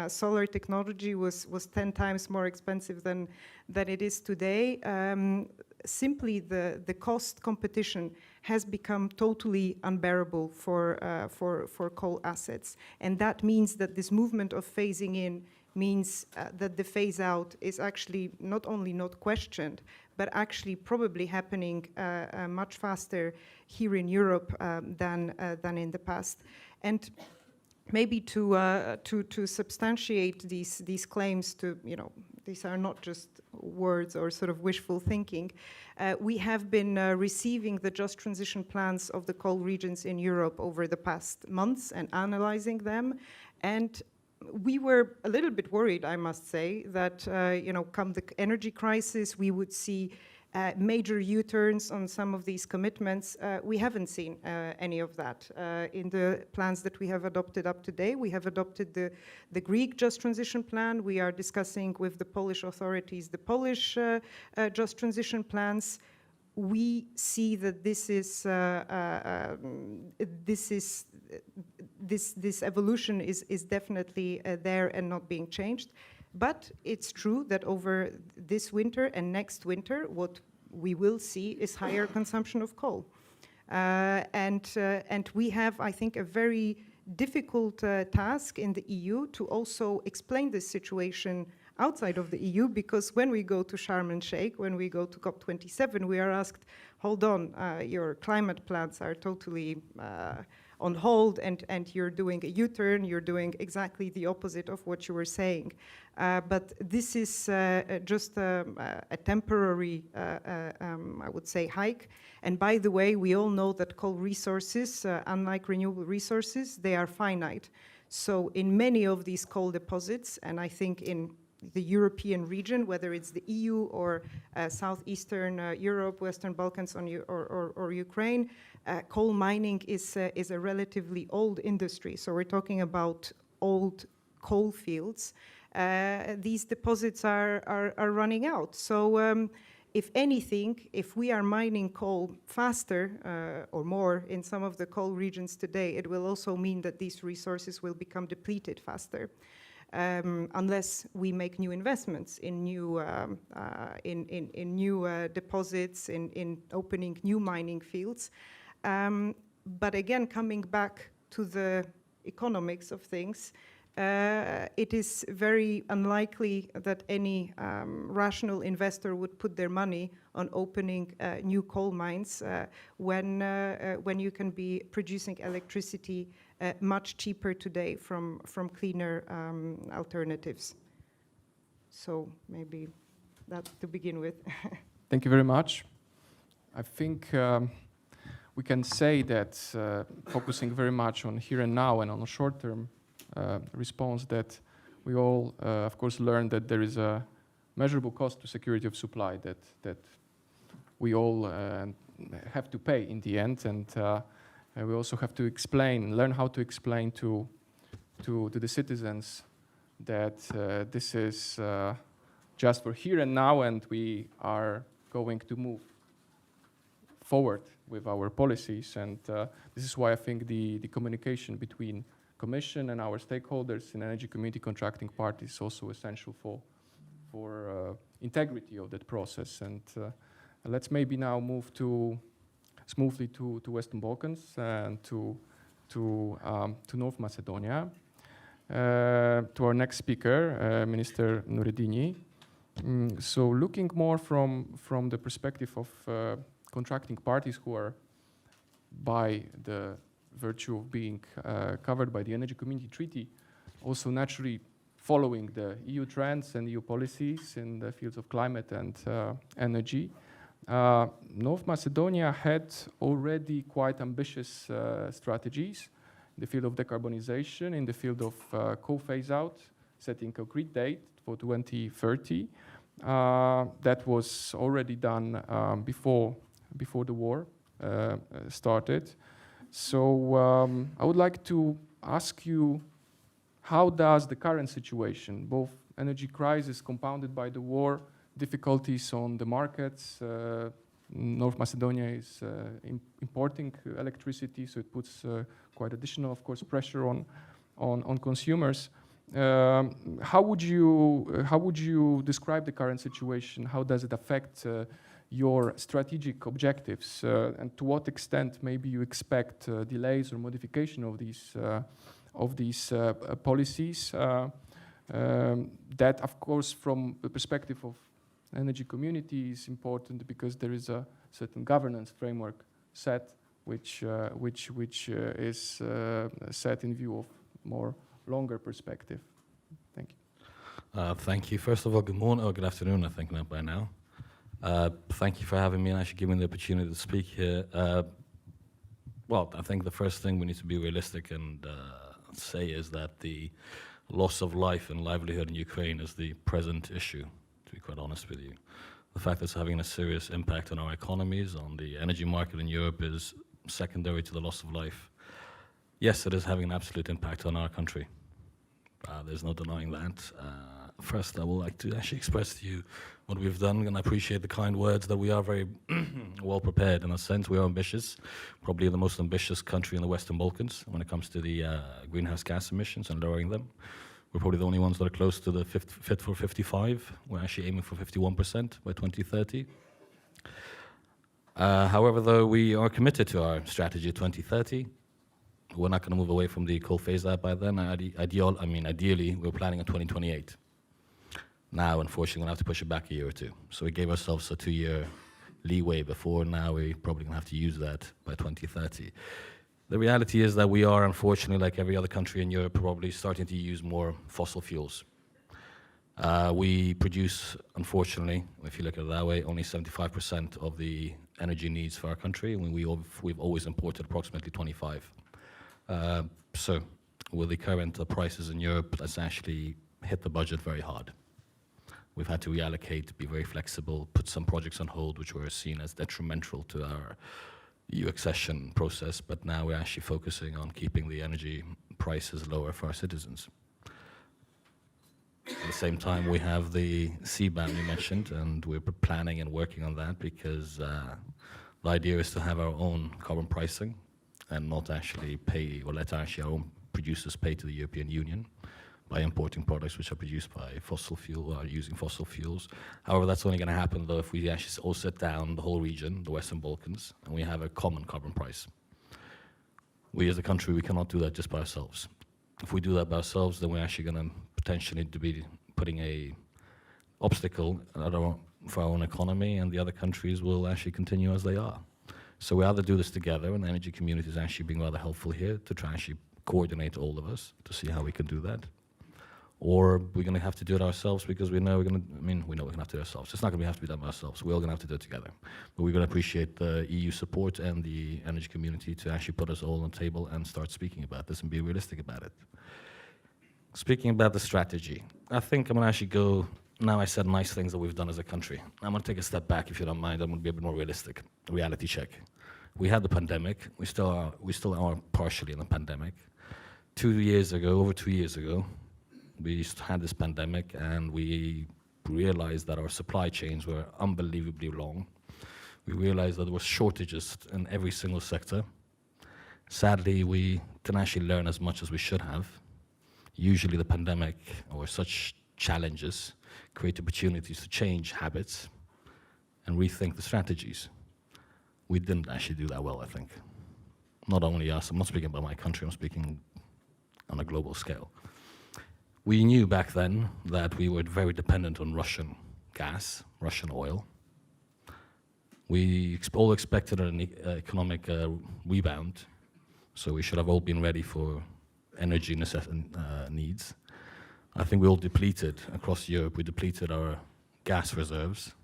solar technology was 10 times more expensive than it is today. Simply the cost competition has become totally unbearable for coal assets. And that means that this movement of phasing in means that the phase out is actually not only not questioned, but actually probably happening much faster here in Europe than in the past. And maybe to substantiate these claims, these are not just words or sort of wishful thinking. We have been receiving the just transition plans of the coal regions in Europe over the past months and analyzing them. And we were a little bit worried, I must say, that come the energy crisis, we would see major U-turns on some of these commitments. We haven't seen any of that in the plans that we have adopted up to date. We have adopted the Greek just transition plan. We are discussing with the Polish authorities the Polish just transition plans. We see that this evolution is definitely there and not being changed. But it's true that over this winter and next winter, what we will see is higher consumption of coal. And we have, I think, a very difficult task in the EU to also explain this situation outside of the EU, because when we go to Sharm el-Sheikh, when we go to COP27, we are asked, hold on, your climate plans are totally on hold, and you're doing a U-turn, you're doing exactly the opposite of what you were saying. But this is just a temporary, I would say, hike. And by the way, we all know that coal resources, unlike renewable resources, they are finite. So in many of these coal deposits, and I think in the European region, whether it's the EU or Southeastern Europe, Western Balkans or Ukraine, coal mining is a relatively old industry. So we're talking about old coal fields. These deposits are running out. So if anything, if we are mining coal faster or more in some of the coal regions today, it will also mean that these resources will become depleted faster. unless we make new investments in new deposits, in opening new mining fields. But again, coming back to the economics of things, it is very unlikely that any rational investor would put their money on opening new coal mines when you can be producing electricity much cheaper today from cleaner alternatives. So maybe that to begin with. Thank you very much. I think we can say that focusing very much on here and now and on a short-term response, that we all, of course, learned that there is a measurable cost to security of supply that we all have to pay in the end, and we also have to learn how to explain to the citizens that this is just for here and now, and we are going to move forward with our policies. And this is why I think the communication between Commission and our stakeholders in energy community contracting parties is also essential for integrity of that process. And let's maybe now move smoothly to Western Balkans and to North Macedonia. To our next speaker, Minister Nuredini. So looking more from the perspective of contracting parties who are, by the virtue of being covered by the Energy Community Treaty, also naturally following the EU trends and EU policies in the fields of climate and energy. North Macedonia had already quite ambitious strategies in the field of decarbonization, in the field of coal phase-out, setting a concrete date for 2030. That was already done before the war started. So I would like to ask you, how does the current situation, both energy crisis compounded by the war, difficulties on the markets, North Macedonia is importing electricity, so it puts quite additional, of course, pressure on consumers. How would you describe the current situation? How does it affect your strategic objectives, and to what extent maybe you expect delays or modification of these policies? That, of course, from the perspective of energy community is important because there is a certain governance framework set, which is set in view of more longer perspective. Thank you. Thank you. First of all, good morning or good afternoon, I think, by now. Thank you for having me and actually giving me the opportunity to speak here. Well, I think the first thing we need to be realistic and say is that the loss of life and livelihood in Ukraine is the present issue, to be quite honest with you. The fact that it's having a serious impact on our economies, on the energy market in Europe, is secondary to the loss of life. Yes, it is having an absolute impact on our country. There's no denying that. First, I would like to actually express to you what we've done, and I appreciate the kind words that we are very well prepared. In a sense, we are ambitious, probably the most ambitious country in the Western Balkans when it comes to the greenhouse gas emissions and lowering them. We're probably the only ones that are close to the Fit for 55. We're actually aiming for 51% by 2030. However, though, we are committed to our strategy 2030. We're not going to move away from the coal phase out by then. Ideally, we're planning on 2028. Now, unfortunately, we're going to have to push it back a year or two. So we gave ourselves a 2-year leeway before. Now we're probably going to have to use that by 2030. The reality is that we are, unfortunately, like every other country in Europe, probably starting to use more fossil fuels. We produce, unfortunately, if you look at it that way, only 75% of the energy needs for our country, when we've always imported approximately 25. So with the current prices in Europe, that's actually hit the budget very hard. We've had to reallocate, be very flexible, put some projects on hold, which were seen as detrimental to our EU accession process, but now we're actually focusing on keeping the energy prices lower for our citizens. At the same time, we have the CBAM you mentioned, and we're planning and working on that because the idea is to have our own carbon pricing and not actually pay or let actually our own producers pay to the European Union. by importing products which are produced by fossil fuel or using fossil fuels. However, that's only going to happen though if we actually all sit down, the whole region, the Western Balkans, and we have a common carbon price. We as a country, we cannot do that just by ourselves. If we do that by ourselves, then we're actually going to potentially to be putting a obstacle for our own economy, and the other countries will actually continue as they are. So we either do this together, and the energy community is actually being rather helpful here to try and actually coordinate all of us to see how we can do that. Or we're going to have to do it ourselves because we know we're going to, we know we're going to have to do it ourselves. It's not going to have to be done by ourselves. We're all going to have to do it together. But we're going to appreciate the EU support and the energy community to actually put us all on the table and start speaking about this and be realistic about it. Speaking about the strategy, I think I'm going to actually go, now I said nice things that we've done as a country. I'm going to take a step back, if you don't mind. I'm going to be a bit more realistic. A reality check. We had the pandemic. We still are partially in the pandemic. Over 2 years ago, we had this pandemic and we realized that our supply chains were unbelievably long. We realized that there were shortages in every single sector. Sadly, we didn't actually learn as much as we should have. Usually the pandemic or such challenges create opportunities to change habits and rethink the strategies. We didn't actually do that well, I think. Not only us, I'm not speaking about my country, I'm speaking on a global scale. We knew back then that we were very dependent on Russian gas, Russian oil. We all expected an economic rebound, so we should have all been ready for energy needs. I think we all depleted, across Europe, we depleted our gas reserves,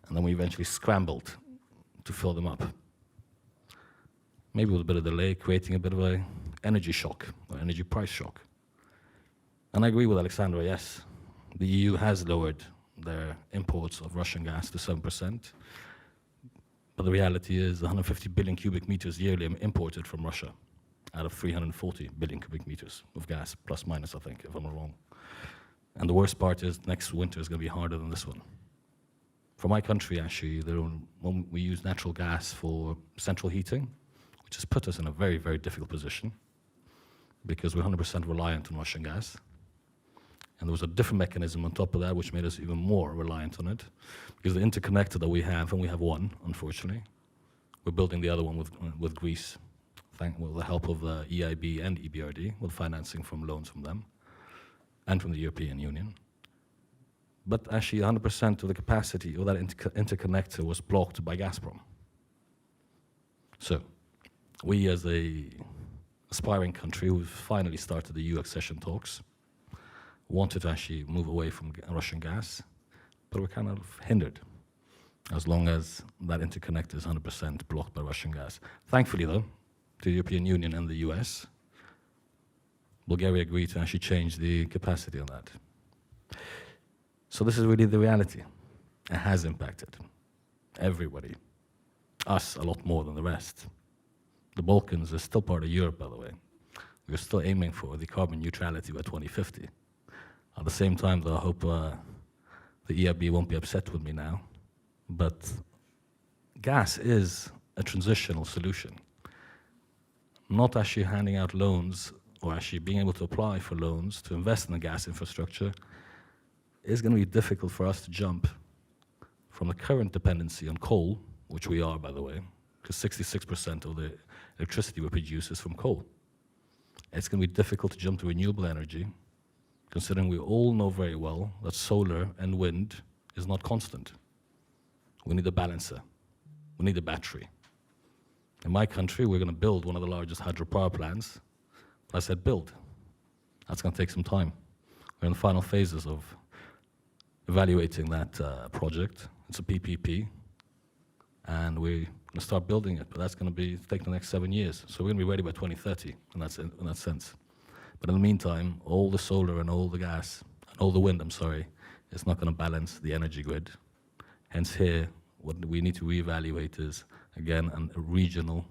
and then we eventually scrambled to fill them up. Maybe with a bit of delay, creating a bit of an energy shock, or energy price shock. And I agree with Aleksandra, yes, the EU has lowered their imports of Russian gas to 7%, but the reality is 150 billion cubic meters yearly imported from Russia out of 340 billion cubic meters of gas, plus minus, I think, if I'm not wrong. And the worst part is next winter is going to be harder than this one. For my country, actually, we use natural gas for central heating, which has put us in a very, very difficult position because we're 100% reliant on Russian gas. And there was a different mechanism on top of that which made us even more reliant on it because the interconnector that we have, and we have one, unfortunately, we're building the other one with Greece, with the help of the EIB and EBRD, with financing from loans from them and from the European Union. But actually 100% of the capacity of that interconnector was blocked by Gazprom. So we as a aspiring country who've finally started the EU accession talks wanted to actually move away from Russian gas, but we're kind of hindered as long as that interconnector is 100% blocked by Russian gas. Thankfully though, to the European Union and the US, Bulgaria agreed to actually change the capacity on that. So this is really the reality. It has impacted everybody, us a lot more than the rest. The Balkans are still part of Europe, by the way. We're still aiming for the carbon neutrality by 2050. At the same time, though, I hope the EIB won't be upset with me now, but gas is a transitional solution. Not actually handing out loans or actually being able to apply for loans to invest in the gas infrastructure is going to be difficult for us to jump from the current dependency on coal, which we are, by the way, because 66% of the electricity we produce is from coal. It's going to be difficult to jump to renewable energy, considering we all know very well that solar and wind is not constant. We need a balancer. We need a battery. In my country, we're going to build one of the largest hydropower plants. I said build. That's going to take some time. We're in the final phases of evaluating that project. It's a PPP, and we're going to start building it, but that's going to take the next 7 years. So we're going to be ready by 2030 in that sense. But in the meantime, all the solar and all the gas, and all the wind, it's not going to balance the energy grid. Hence here, what we need to reevaluate is, again, a regional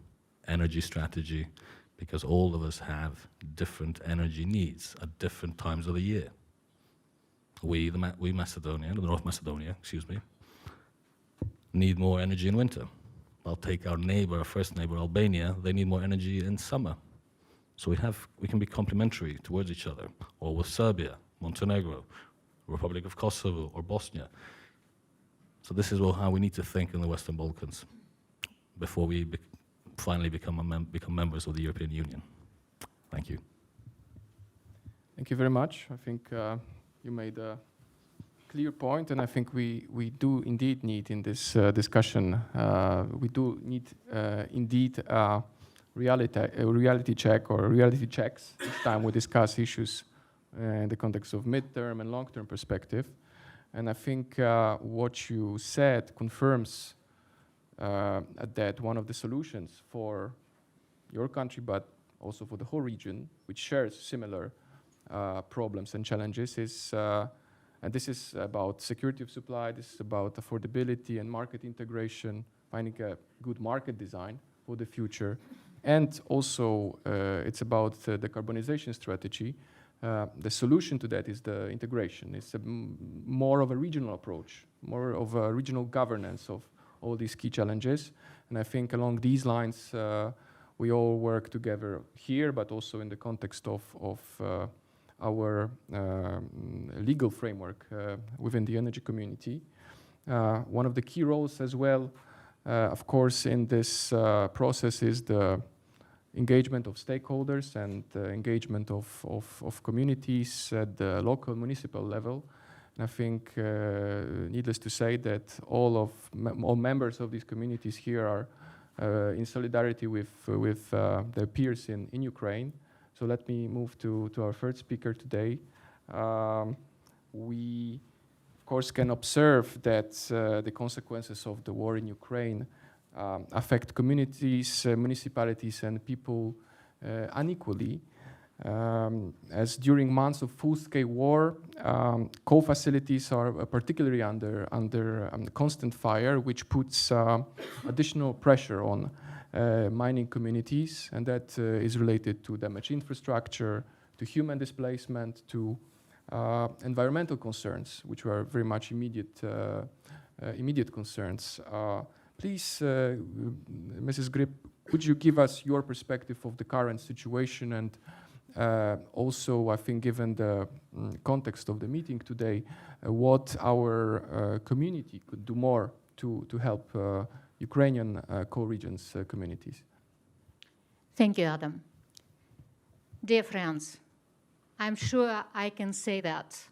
energy strategy, because all of us have different energy needs at different times of the year. We Macedonia, the North Macedonia, need more energy in winter. I'll take our first neighbor, Albania, they need more energy in summer. So we can be complementary towards each other, or with Serbia, Montenegro, Republic of Kosovo, or Bosnia. So this is how we need to think in the Western Balkans before we finally become members of the European Union. Thank you. Thank you very much. I think you made a clear point, and I think we do indeed need in this discussion, we do need indeed a reality check or reality checks each time we discuss issues in the context of midterm and long-term perspective. And I think what you said confirms that one of the solutions for your country, but also for the whole region, which shares similar problems and challenges, is, and this is about security of supply, this is about affordability and market integration, finding a good market design for the future, and also it's about the decarbonization strategy. The solution to that is the integration. It's more of a regional approach, more of a regional governance of all these key challenges. And I think along these lines, we all work together here, but also in the context of our legal framework within the energy community. One of the key roles as well, of course, in this process is the engagement of stakeholders and engagement of communities at the local municipal level. And I think, needless to say, that all members of these communities here are in solidarity with their peers in Ukraine. So let me move to our third speaker today. We, of course, can observe that the consequences of the war in Ukraine affect communities, municipalities, and people unequally. As during months of full-scale war, coal facilities are particularly under constant fire, which puts additional pressure on mining communities, and that is related to damaged infrastructure, to human displacement, to environmental concerns, which were very much immediate concerns. Please, Mrs. Gryb, could you give us your perspective of the current situation, and also, I think, given the context of the meeting today, what our community could do more to help Ukrainian co-regions communities? Thank you, Adam. Dear friends, I'm sure I can say that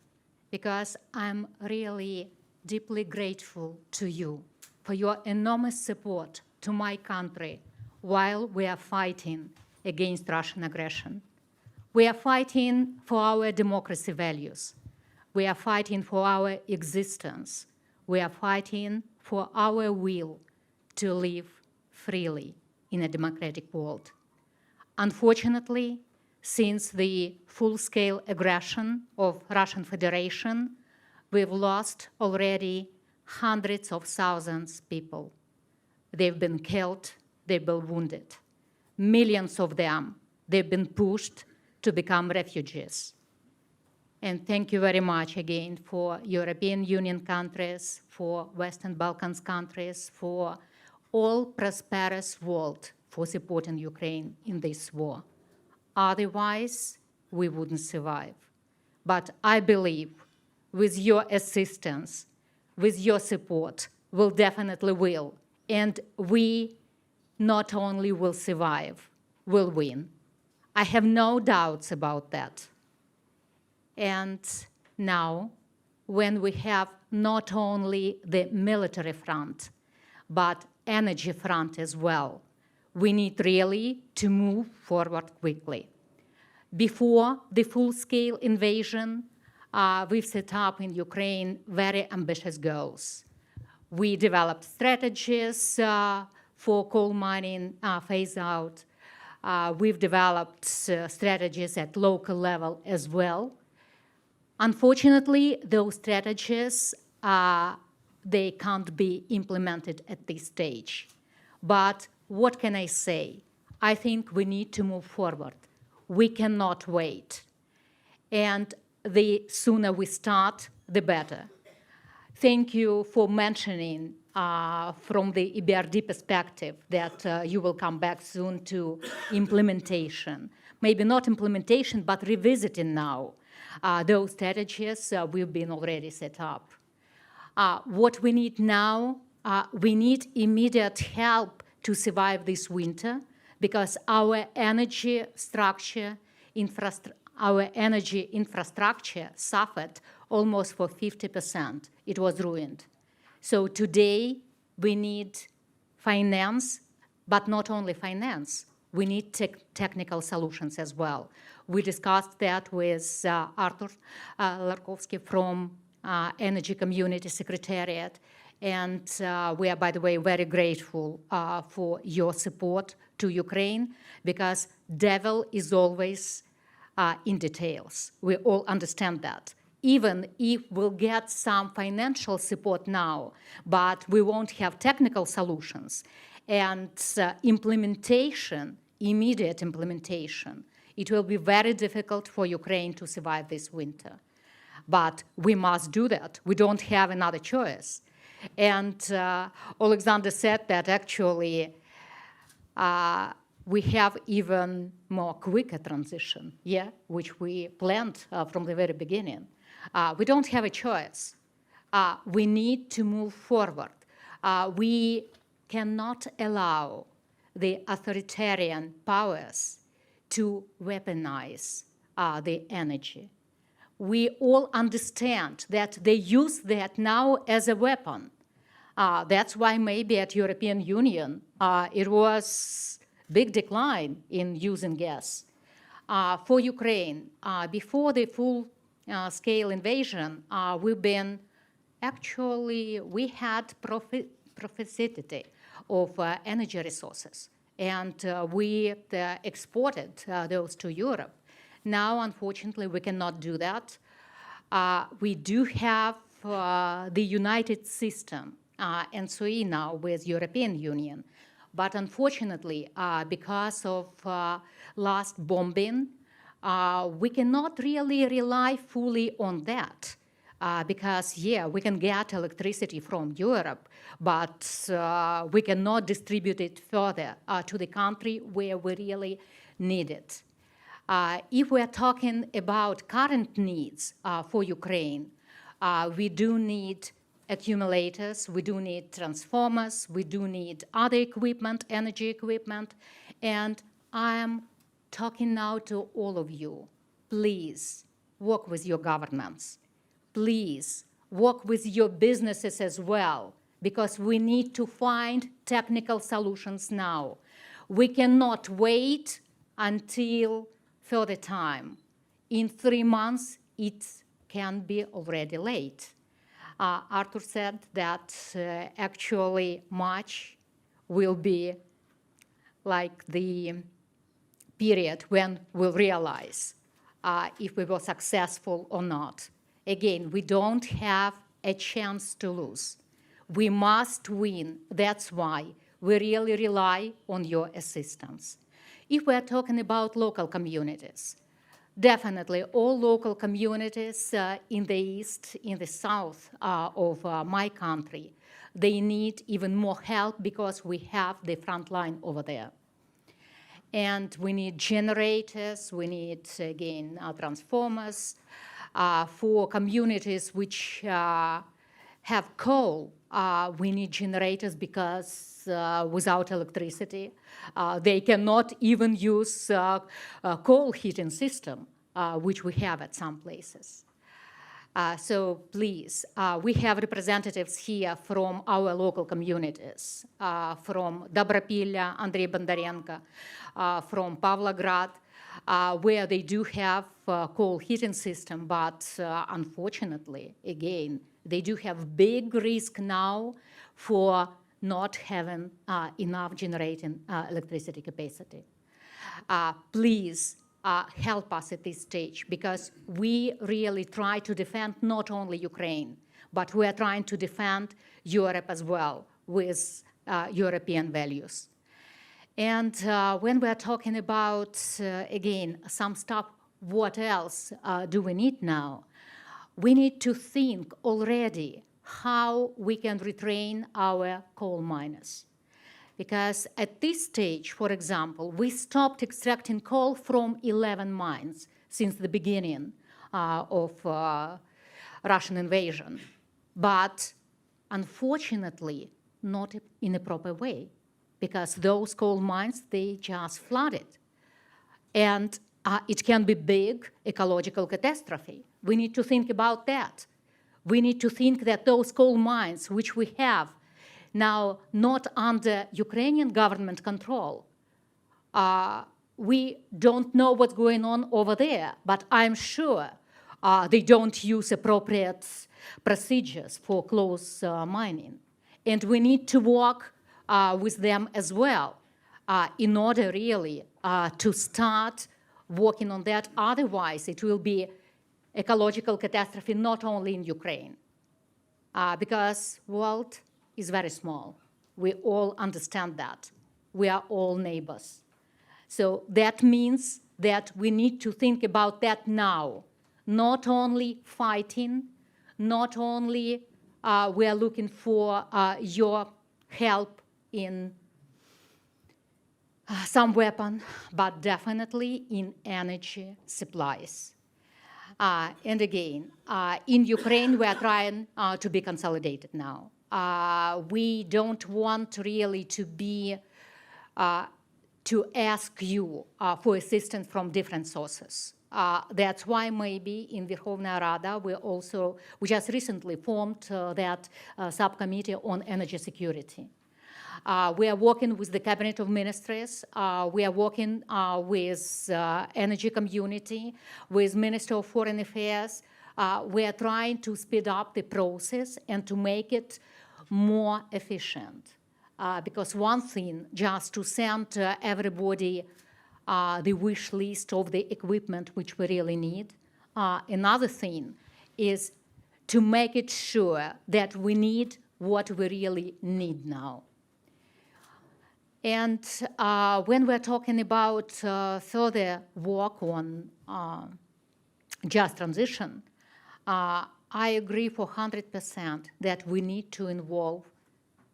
because I'm really deeply grateful to you for your enormous support to my country while we are fighting against Russian aggression. We are fighting for our democracy values. We are fighting for our existence. We are fighting for our will to live freely in a democratic world. Unfortunately, since the full-scale aggression of Russian Federation, we've lost already hundreds of thousands of people. They've been killed, they've been wounded. Millions of them, they've been pushed to become refugees. And thank you very much again for European Union countries, for Western Balkans countries, for all prosperous world for supporting Ukraine in this war. Otherwise, we wouldn't survive. But I believe with your assistance, with your support, we'll definitely will. And we not only will survive, we'll win. I have no doubts about that. And now, when we have not only the military front, but energy front as well, we need really to move forward quickly. Before the full-scale invasion, we've set up in Ukraine very ambitious goals. We developed strategies for coal mining phase out. We've developed strategies at local level as well. Unfortunately, those strategies, they can't be implemented at this stage. But what can I say? I think we need to move forward. We cannot wait. And the sooner we start, the better. Thank you for mentioning from the EBRD perspective that you will come back soon to implementation. maybe not implementation, but revisiting now those strategies we've been already set up. What we need now, we need immediate help to survive this winter, because our energy structure, our energy infrastructure suffered almost for 50%. It was ruined. So today we need finance, but not only finance. We need technical solutions as well. We discussed that with Artur Lorkowski from Energy Community Secretariat. And we are, by the way, very grateful for your support to Ukraine, because devil is always in details. We all understand that. Even if we'll get some financial support now, but we won't have technical solutions and implementation, immediate implementation, it will be very difficult for Ukraine to survive this winter. But we must do that. We don't have another choice. And Aleksandra said that actually we have even more quicker transition, which we planned from the very beginning. We don't have a choice. We need to move forward. We cannot allow the authoritarian powers to weaponize the energy. We all understand that they use that now as a weapon. That's why maybe at European Union it was big decline in using gas. For Ukraine, before the full-scale invasion, we had profitability of energy resources, and we exported those to Europe. Now, unfortunately, we cannot do that. We do have the united system, NSOE now with European Union. But unfortunately, because of last bombing, we cannot really rely fully on that. Because, we can get electricity from Europe, but we cannot distribute it further to the country where we really need it. If we're talking about current needs for Ukraine, we do need accumulators, we do need transformers, we do need other equipment, energy equipment, and I am talking now to all of you. Please work with your governments. Please work with your businesses as well, because we need to find technical solutions now. We cannot wait until further time. In 3 months, it can be already late. Artur said that actually March will be like the period when we'll realize if we were successful or not. Again, we don't have a chance to lose. We must win. That's why we really rely on your assistance. If we're talking about local communities, definitely all local communities in the east, in the south of my country, they need even more help because we have the front line over there. And we need generators, we need, again, transformers. For communities which have coal, we need generators because without electricity, they cannot even use coal heating system, which we have at some places. So please, we have representatives here from our local communities, from Dobropilya, Andrei Bondarenko, from Pavlograd, where they do have coal heating system, but unfortunately, again, they do have big risk now for not having enough generating electricity capacity. Please help us at this stage, because we really try to defend not only Ukraine, but we are trying to defend Europe as well with European values. And when we're talking about, again, some stuff, what else do we need now? We need to think already how we can retrain our coal miners. Because at this stage, for example, we stopped extracting coal from 11 mines since the beginning of Russian invasion. But unfortunately, not in a proper way, because those coal mines, they just flooded. And it can be big ecological catastrophe. We need to think about that. We need to think that those coal mines, which we have now not under Ukrainian government control, we don't know what's going on over there, but I'm sure they don't use appropriate procedures for close mining. And we need to work with them as well in order really to start working on that. Otherwise, it will be ecological catastrophe not only in Ukraine, because world is very small. We all understand that. We are all neighbors. So that means that we need to think about that now, not only fighting, not only we are looking for your help in some weapon, but definitely in energy supplies. And again, in Ukraine, we are trying to be consolidated now. We don't want really to be, to ask you for assistance from different sources. That's why maybe in Verkhovna Rada we just recently formed that subcommittee on energy security. We are working with the Cabinet of Ministers. We are working with energy community, with Minister of Foreign Affairs. We are trying to speed up the process and to make it more efficient. Because one thing, just to send everybody the wish list of the equipment which we really need. Another thing is to make it sure that we need what we really need now. And when we're talking about further work on just transition, I agree for 100% that we need to involve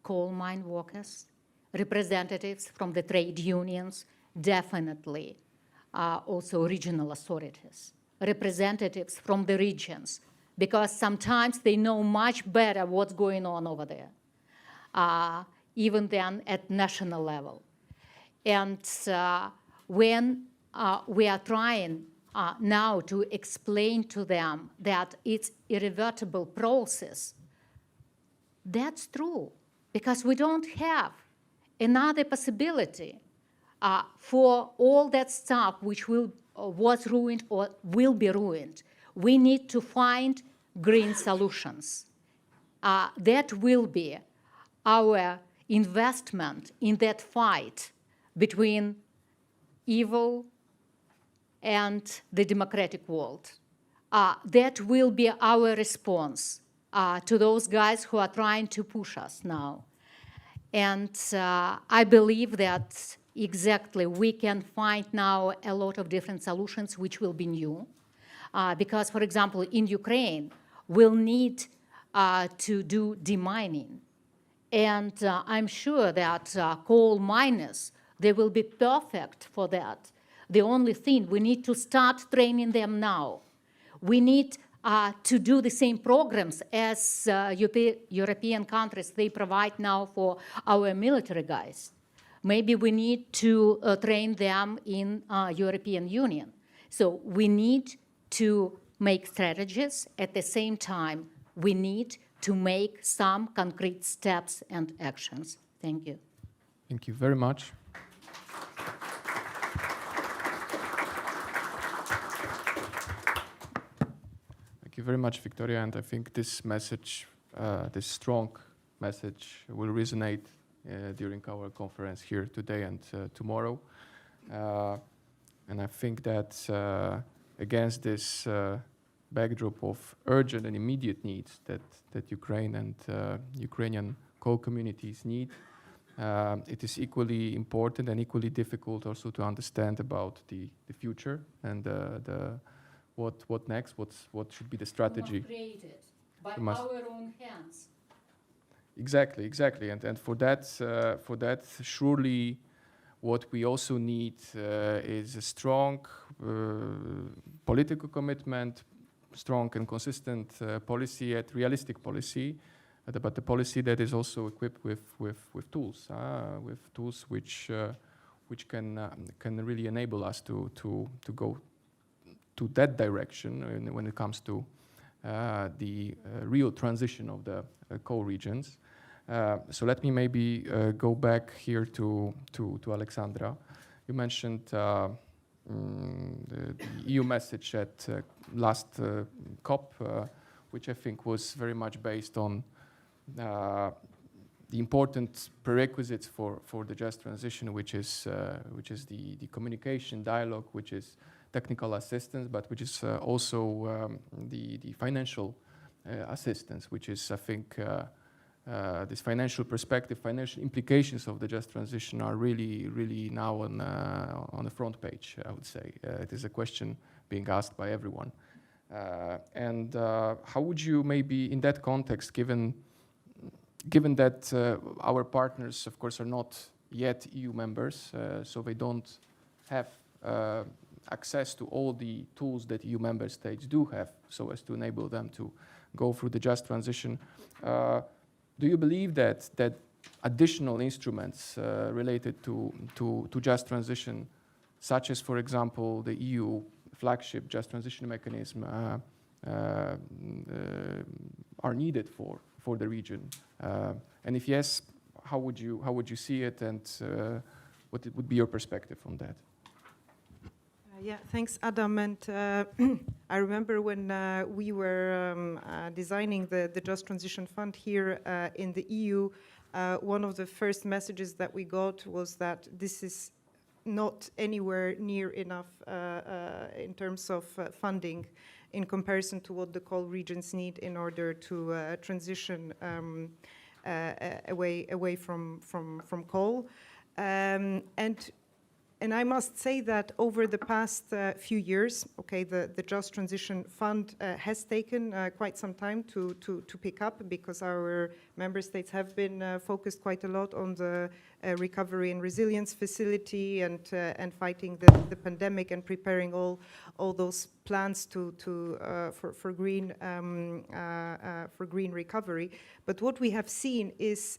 coal mine workers, representatives from the trade unions, definitely also regional authorities, representatives from the regions, because sometimes they know much better what's going on over there, even than at national level. And when we are trying now to explain to them that it's irreversible process, that's true, because we don't have another possibility for all that stuff which was ruined or will be ruined. We need to find green solutions. That will be our investment in that fight between evil and the democratic world. That will be our response to those guys who are trying to push us now. And I believe that exactly we can find now a lot of different solutions which will be new. Because, for example, in Ukraine, we'll need to do demining. And I'm sure that coal miners, they will be perfect for that. The only thing, we need to start training them now. We need to do the same programs as European countries, they provide now for our military guys. Maybe we need to train them in European Union. So we need to make strategies. At the same time, we need to make some concrete steps and actions. Thank you. Thank you very much. Thank you very much, Victoria. And I think this message, this strong message, will resonate during our conference here today and tomorrow. And I think that against this backdrop of urgent and immediate needs that Ukraine and Ukrainian coal communities need, it is equally important and equally difficult also to understand about the future and what next, what should be the strategy. Created by our own hands. Exactly. And for that, surely what we also need is a strong political commitment, strong and consistent policy, at realistic policy, but the policy that is also equipped with tools which can really enable us to go to that direction when it comes to the real transition of the core regions. So let me maybe go back here to Aleksandra. You mentioned the EU message at last COP, which I think was very much based on the important prerequisites for the just transition, which is the communication, dialogue, which is technical assistance, but which is also the financial assistance, which is, I think, this financial perspective, financial implications of the just transition are really now on the front page, I would say. It is a question being asked by everyone. And how would you maybe, in that context, given that our partners, of course, are not yet EU members, so they don't have access to all the tools that EU member states do have, so as to enable them to go through the just transition. Do you believe that additional instruments related to just transition, such as, for example, the EU flagship just transition mechanism, are needed for the region? And if yes, how would you see it, and what would be your perspective on that? Yeah, thanks, Adam. And I remember when we were designing the Just Transition Fund here in the EU, one of the first messages that we got was that this is not anywhere near enough in terms of funding in comparison to what the coal regions need in order to transition away from coal. And I must say that over the past few years, okay, the Just Transition Fund has taken quite some time to pick up, because our member states have been focused quite a lot on the recovery and resilience facility and fighting the pandemic and preparing all those plans for green recovery. But what we have seen is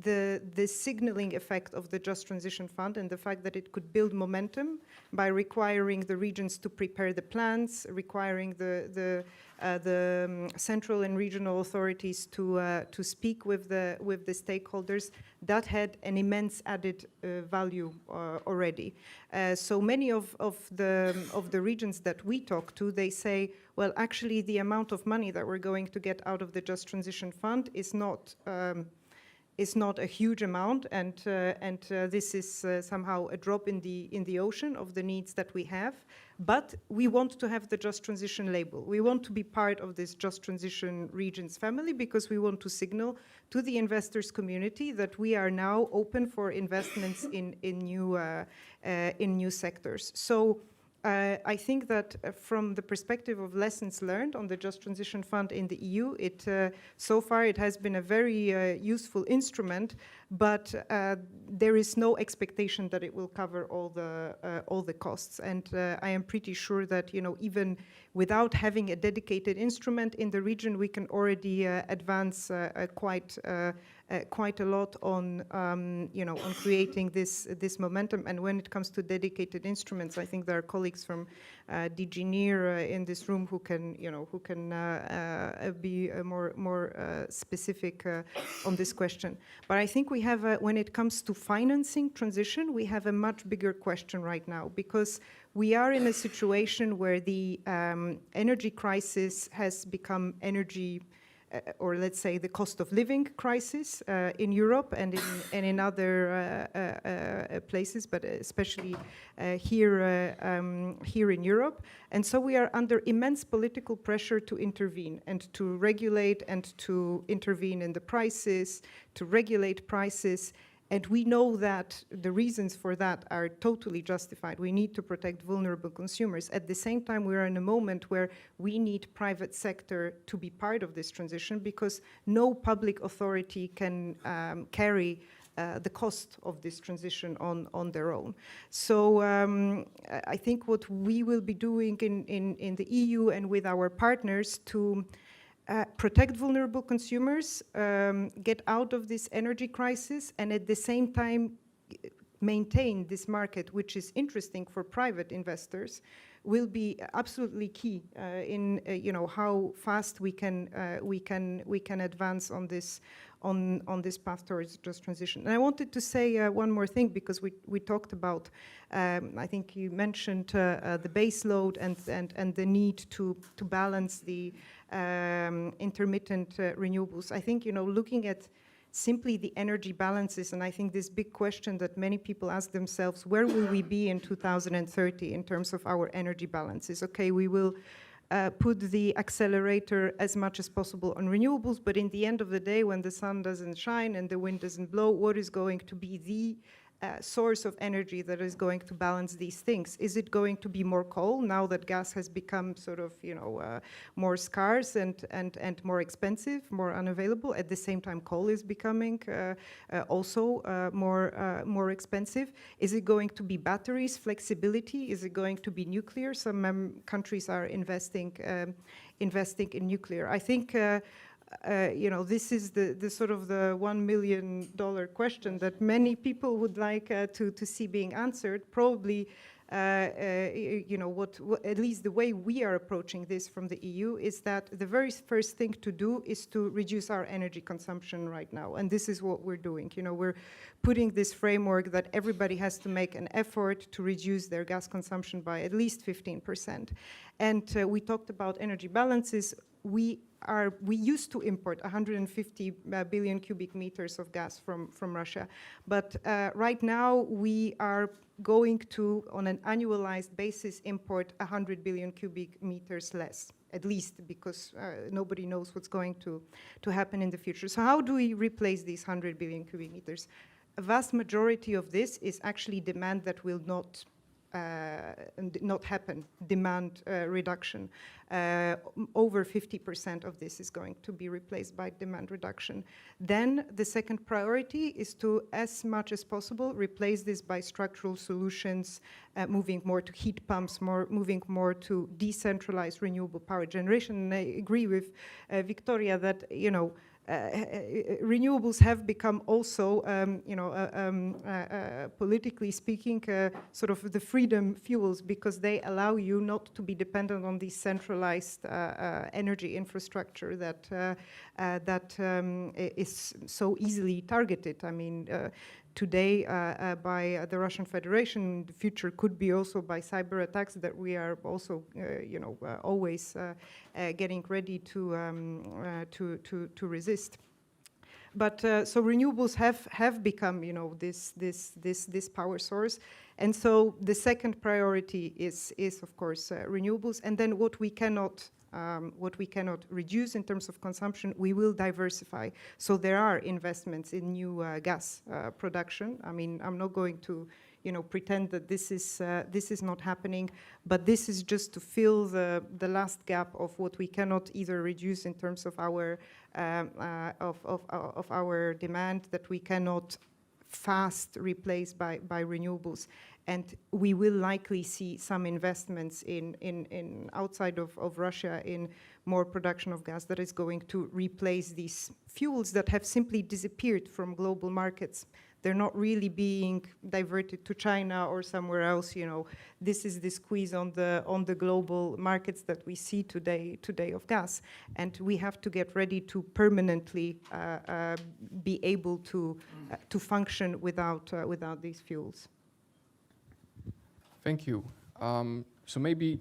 the signaling effect of the Just Transition Fund, and the fact that it could build momentum by requiring the regions to prepare the plans, requiring the central and regional authorities to speak with the stakeholders. That had an immense added value already. So many of the regions that we talk to, they say, well, actually the amount of money that we're going to get out of the Just Transition Fund is not a huge amount, and this is somehow a drop in the ocean of the needs that we have. But we want to have the Just Transition label. We want to be part of this Just Transition regions family, because we want to signal to the investors community that we are now open for investments in new sectors. So I think that from the perspective of lessons learned on the Just Transition Fund in the EU, so far it has been a very useful instrument, but there is no expectation that it will cover all the costs. And I am pretty sure that, you know, even without having a dedicated instrument in the region, we can already advance quite a lot on on creating this momentum. And when it comes to dedicated instruments, I think there are colleagues from DG ENER in this room who can be more specific on this question. But I think we have when it comes to financing transition, we have a much bigger question right now, because we are in a situation where the energy crisis has become or let's say the cost of living crisis in Europe and in other places, but especially here in Europe. And so we are under immense political pressure to intervene and to regulate and to intervene in the prices, to regulate prices. And we know that the reasons for that are totally justified. We need to protect vulnerable consumers. At the same time, we are in a moment where we need private sector to be part of this transition, because no public authority can carry the cost of this transition on their own. So I think what we will be doing in the EU and with our partners to protect vulnerable consumers, get out of this energy crisis, and at the same time maintain this market, which is interesting for private investors, will be absolutely key in how fast we can advance on this path towards just transition. And I wanted to say one more thing, because we talked about, I think you mentioned the base load and the need to balance the intermittent renewables. I think, looking at simply the energy balances, and I think this big question that many people ask themselves, where will we be in 2030 in terms of our energy balances? Okay, we will put the accelerator as much as possible on renewables, but in the end of the day, when the sun doesn't shine and the wind doesn't blow, what is going to be the source of energy that is going to balance these things? Is it going to be more coal now that gas has become sort of, more scarce and more expensive, more unavailable? At the same time, coal is becoming also more expensive. Is it going to be batteries, flexibility? Is it going to be nuclear? Some countries are investing in nuclear. I think this is the sort of the $1 million question that many people would like to see being answered. Probably, what at least the way we are approaching this from the EU is that the very first thing to do is to reduce our energy consumption right now, and this is what we're doing. We're putting this framework that everybody has to make an effort to reduce their gas consumption by at least 15%. And we talked about energy balances. We used to import 150 billion cubic meters of gas from Russia, but right now we are going to, on an annualized basis, import 100 billion cubic meters less, at least, because nobody knows what's going to happen in the future. So how do we replace these 100 billion cubic meters? A vast majority of this is actually demand that will not happen, demand reduction. Over 50% of this is going to be replaced by demand reduction. Then the second priority is to, as much as possible, replace this by structural solutions, moving more to heat pumps, moving more to decentralized renewable power generation. And I agree with Victoria that, renewables have become also, politically speaking, sort of the freedom fuels, because they allow you not to be dependent on the centralized energy infrastructure that is so easily targeted. I mean, today by the Russian Federation, the future could be also by cyber attacks that we are also, always getting ready to resist. But so renewables have become, this power source, and so the second priority is of course renewables, and then what we cannot reduce in terms of consumption, we will diversify. So there are investments in new gas production. I mean, I'm not going to, pretend that this is not happening, but this is just to fill the last gap of what we cannot either reduce in terms of our of our demand, that we cannot fast replace by renewables. And we will likely see some investments in outside of Russia in more production of gas that is going to replace these fuels that have simply disappeared from global markets. They're not really being diverted to China or somewhere else. This is the squeeze on the global markets that we see today of gas, and we have to get ready to permanently be able to function without these fuels. Thank you. So maybe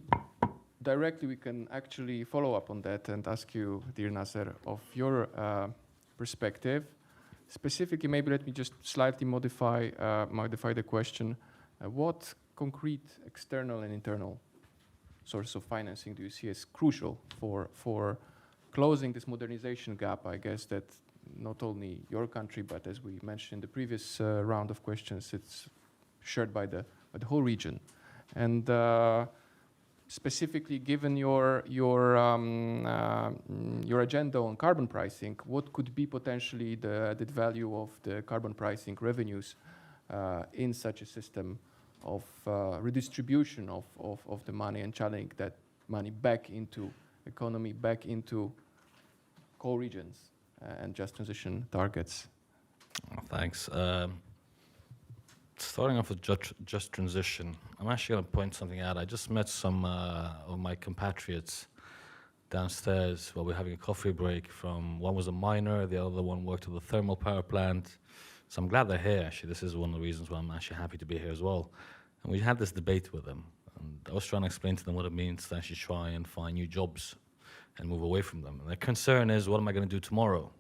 directly we can actually follow up on that and ask you, dear Naser, of your perspective. Specifically, maybe let me just slightly modify the question. What concrete external and internal sources of financing do you see as crucial for closing this modernization gap, I guess, that not only your country, but as we mentioned in the previous round of questions, it's shared by the whole region. And specifically, given your agenda on carbon pricing, what could be potentially the added value of the carbon pricing revenues in such a system of redistribution of the money and channeling that money back into economy, back into core regions and just transition targets? Thanks. Starting off with just transition, I'm actually going to point something out. I just met some of my compatriots downstairs while we were having a coffee break. One was a miner, the other one worked at the thermal power plant. So I'm glad they're here, actually. This is one of the reasons why I'm actually happy to be here as well. And we had this debate with them. And I was trying to explain to them what it means to actually try and find new jobs and move away from them. And their concern is, what am I going to do tomorrow?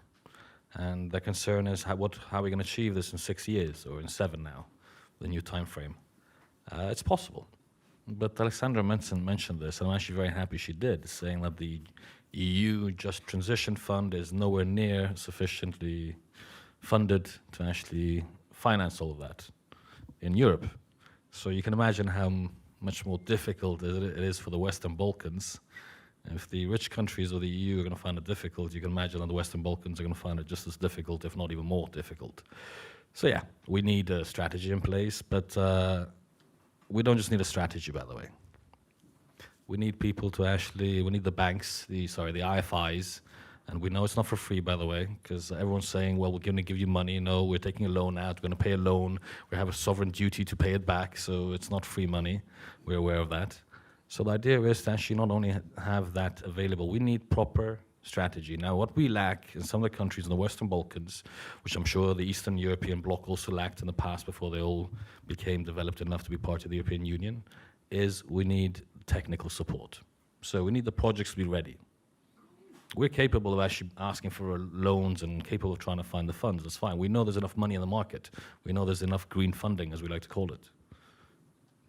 And their concern is, how are we going to achieve this in 6 years or in 7 now, the new time frame? It's possible. But Aleksandra mentioned this, and I'm actually very happy she did, saying that the EU Just Transition Fund is nowhere near sufficiently funded to actually finance all of that in Europe. So you can imagine how much more difficult it is for the Western Balkans. If the rich countries of the EU are going to find it difficult, you can imagine that the Western Balkans are going to find it just as difficult, if not even more difficult. So yeah, we need a strategy in place, but we don't just need a strategy, by the way. We need people to actually, we need the banks, the IFIs, and we know it's not for free, by the way, because everyone's saying, well, we're going to give you money. No, we're taking a loan out, we're going to pay a loan, we have a sovereign duty to pay it back, so it's not free money. We're aware of that. So the idea is to actually not only have that available, we need proper strategy. Now, what we lack in some of the countries in the Western Balkans, which I'm sure the Eastern European bloc also lacked in the past before they all became developed enough to be part of the European Union, is we need technical support. So we need the projects to be ready. We're capable of actually asking for loans and capable of trying to find the funds. That's fine. We know there's enough money in the market. We know there's enough green funding, as we like to call it.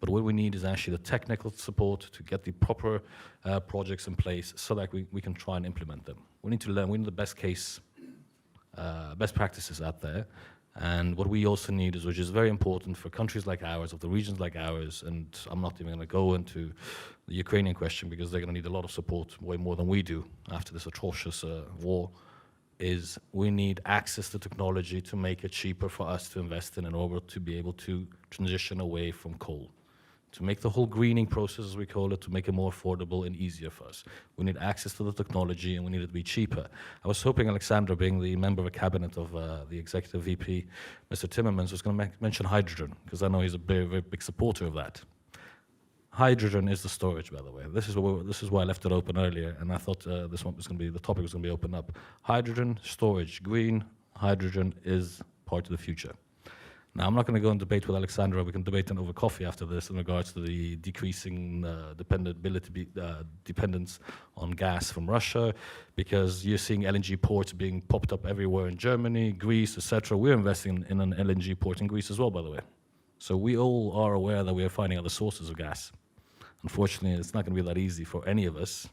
But what we need is actually the technical support to get the proper projects in place so that we can try and implement them. We need to learn. We need the best practices out there. And what we also need is, which is very important for countries like ours, of the regions like ours, and I'm not even going to go into the Ukrainian question because they're going to need a lot of support, way more than we do after this atrocious war, is we need access to technology to make it cheaper for us to invest in order to be able to transition away from coal. To make the whole greening process, as we call it, to make it more affordable and easier for us. We need access to the technology and we need it to be cheaper. I was hoping Aleksandra, being the member of a cabinet of the executive VP, Mr. Timmermans, was going to mention hydrogen, because I know he's a very, very big supporter of that. Hydrogen is the storage, by the way. This is why I left it open earlier, and I thought this one was going to be, the topic was going to be opened up. Hydrogen, storage, green hydrogen is part of the future. Now, I'm not going to go and debate with Aleksandra. We can debate over coffee after this in regards to the decreasing dependence on gas from Russia, because you're seeing LNG ports being popped up everywhere in Germany, Greece, etc. We're investing in an LNG port in Greece as well, by the way. So we all are aware that we are finding other sources of gas. Unfortunately, it's not going to be that easy for any of us,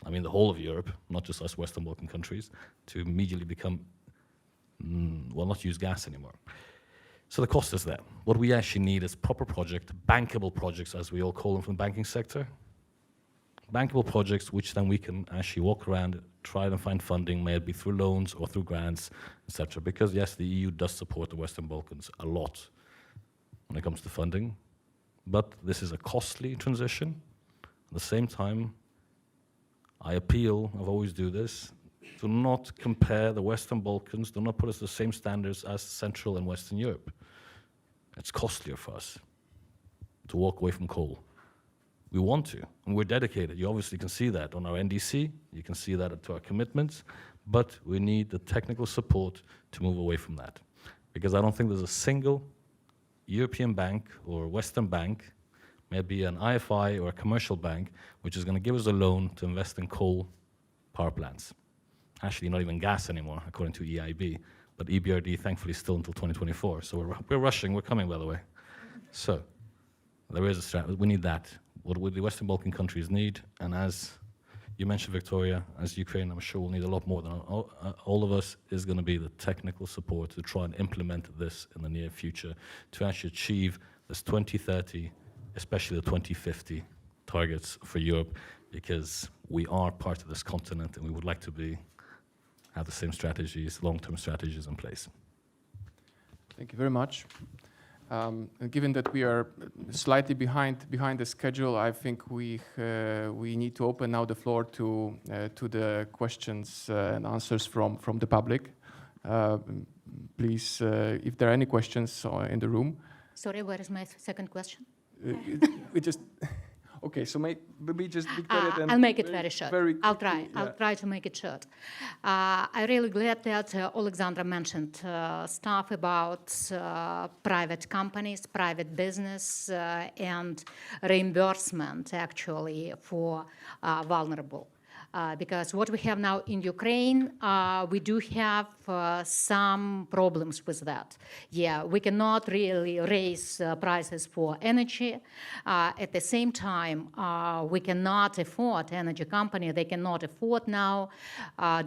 I mean the whole of Europe, not just us Western Balkan countries, to immediately become, not use gas anymore. So the cost is there. What we actually need is proper project, bankable projects, as we all call them from the banking sector. Bankable projects, which then we can actually walk around, try to find funding, may it be through loans or through grants, etc. Because yes, the EU does support the Western Balkans a lot when it comes to funding, but this is a costly transition. At the same time, I appeal, I always do this, do not compare the Western Balkans, do not put us the same standards as Central and Western Europe. It's costlier for us to walk away from coal. We want to, and we're dedicated. You obviously can see that on our NDC, you can see that to our commitments, but we need the technical support to move away from that. Because I don't think there's a single European bank or Western bank, maybe an IFI or a commercial bank, which is going to give us a loan to invest in coal power plants. Actually, not even gas anymore, according to EIB, but EBRD, thankfully, still until 2024. So we're rushing, we're coming, by the way. So there is a strategy, we need that. What would the Western Balkan countries need? And as You mentioned Victoria, as Ukraine, I'm sure will need a lot more than all of us, is going to be the technical support to try and implement this in the near future to actually achieve this 2030, especially the 2050 targets for Europe, because we are part of this continent and we would like to have the same strategies, long-term strategies in place. Thank you very much. Given that we are slightly behind the schedule, I think we need to open now the floor to the questions and answers from the public. Please, if there are any questions in the room. Sorry, where is my second question? We just okay. So maybe just Victoria. Then I'll make it very short. I'll try. Yeah. I'll try to make it short. I'm really glad that Aleksandra mentioned stuff about private companies, private business, and reimbursement actually for vulnerable. Because what we have now in Ukraine, we do have some problems with that. Yeah, we cannot really raise prices for energy. At the same time, we cannot afford, energy company, they cannot afford now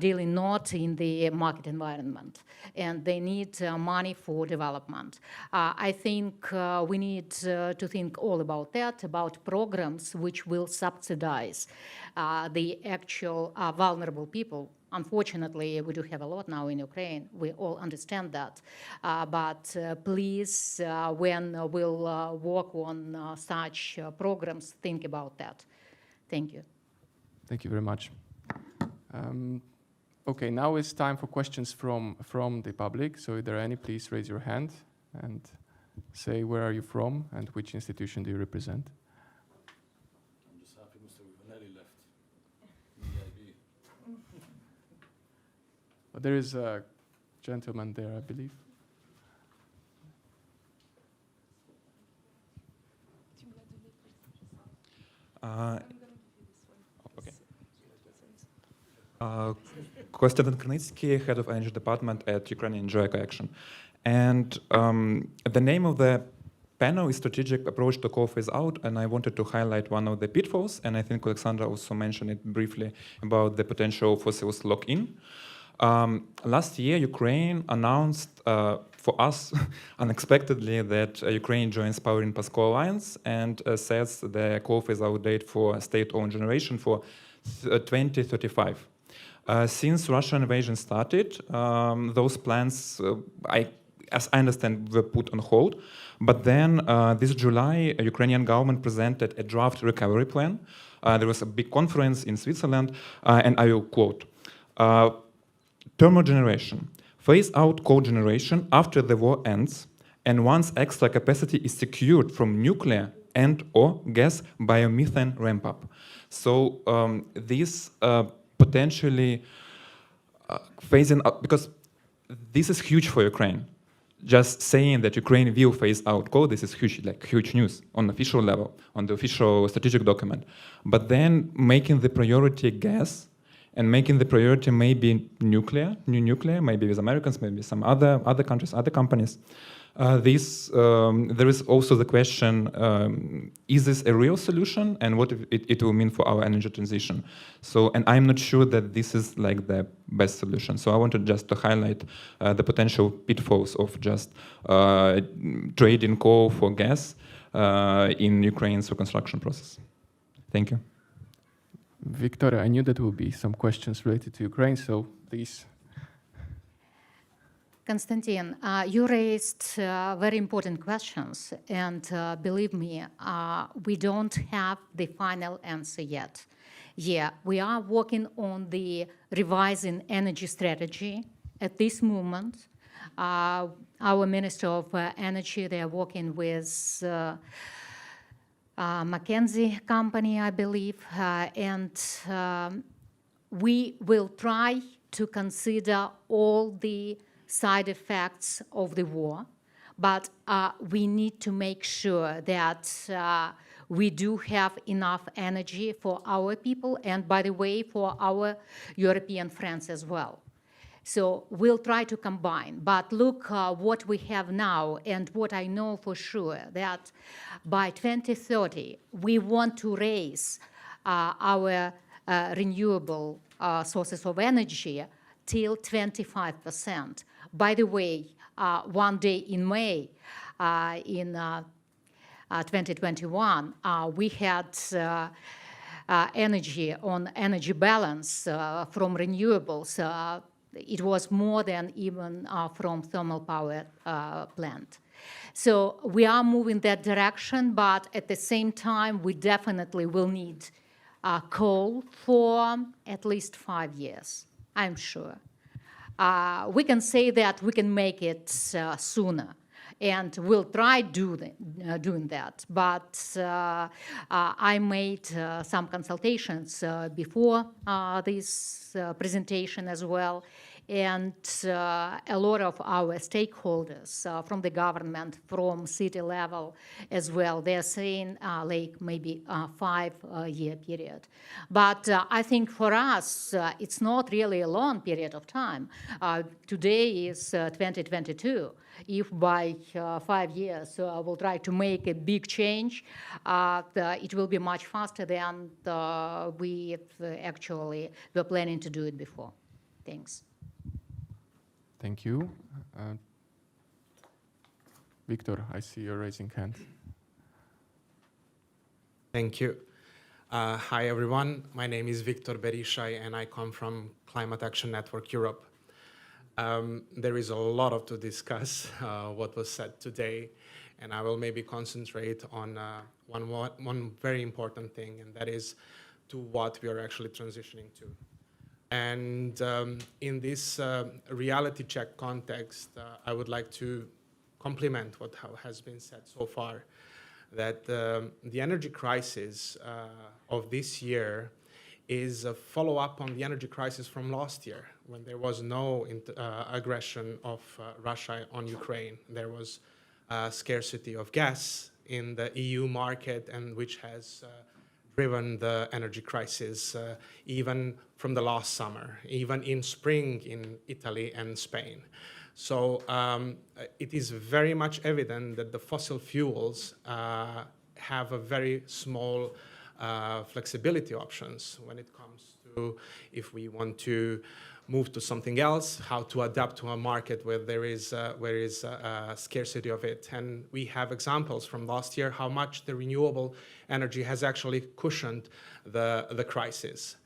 dealing not in the market environment. And they need money for development. I think we need to think all about that, about programs which will subsidize the actual vulnerable people. Unfortunately, we do have a lot now in Ukraine. We all understand that. But please, when we'll work on such programs, think about that. Thank you. Thank you very much. Okay, now it's time for questions from the public. So if there are any, please raise your hand and say where are you from and which institution do you represent. There is a gentleman there, I believe. Konstantin Krnitsky, head of energy department at Ukrainian Enjoy Action. And the name of the panel is Strategic Approach to Coal Phase Out, and I wanted to highlight one of the pitfalls, and I think Aleksandra also mentioned it briefly about the potential fossils lock-in. Last year, Ukraine announced for us unexpectedly that Ukraine joins Power in PASCO Alliance and sets the coal phase-out date for state-owned generation for 2035. Since Russian invasion started, those plans, as I understand, were put on hold. But then this July, a Ukrainian government presented a draft recovery plan. There was a big conference in Switzerland, and I will quote, thermal generation, phase out coal generation after the war ends, and once extra capacity is secured from nuclear and or gas biomethane ramp up. So this potentially phasing out, because this is huge for Ukraine. Just saying that Ukraine will phase out coal, this is huge, like huge news on official level, on the official strategic document. But then making the priority gas, and making the priority maybe nuclear, new nuclear, maybe with Americans, maybe some other countries, other companies. There is also the question, is this a real solution, and what it will mean for our energy transition? So, and I'm not sure that this is like the best solution. So I wanted just to highlight the potential pitfalls of just trading coal for gas in Ukraine's reconstruction process. Thank you. Victoria, I knew that would be some questions related to Ukraine, so please. Konstantin, you raised very important questions, and believe me, we don't have the final answer yet. Yeah, we are working on the revising energy strategy at this moment. Our Minister of Energy, they are working with McKinsey company, I believe, and we will try to consider all the side effects of the war, but we need to make sure that we do have enough energy for our people and, by the way, for our European friends as well. So we'll try to combine, but look what we have now, and what I know for sure, that by 2030, we want to raise our renewable sources of energy till 25%. By the way, one day in May, in 2021, we had energy on energy balance from renewables. It was more than even from thermal power plant. So we are moving that direction, but at the same time, we definitely will need coal for at least 5 years, I'm sure. We can say that we can make it sooner, and we'll try doing that. But I made some consultations before this presentation as well, and a lot of our stakeholders from the government, from city level as well, they're saying like maybe a 5-year period. But I think for us, it's not really a long period of time. Today is 2022. If by 5 years we'll try to make a big change, it will be much faster than we actually were planning to do it before. Thanks. Thank you. Victor, I see you're raising hand. Thank you. Hi, everyone. My name is Victor Berishai, and I come from Climate Action Network Europe. There is a lot to discuss what was said today, and I will maybe concentrate on one very important thing, and that is to what we are actually transitioning to. And in this reality check context, I would like to complement what has been said so far, that the energy crisis of this year is a follow-up on the energy crisis from last year, when there was no aggression of Russia on Ukraine. There was scarcity of gas in the EU market, and which has driven the energy crisis even from the last summer, even in spring in Italy and Spain. So it is very much evident that the fossil fuels have a very small flexibility options when it comes to if we want to move to something else, how to adapt to a market where there is a scarcity of it. And we have examples from last year how much the renewable energy has actually cushioned the crisis.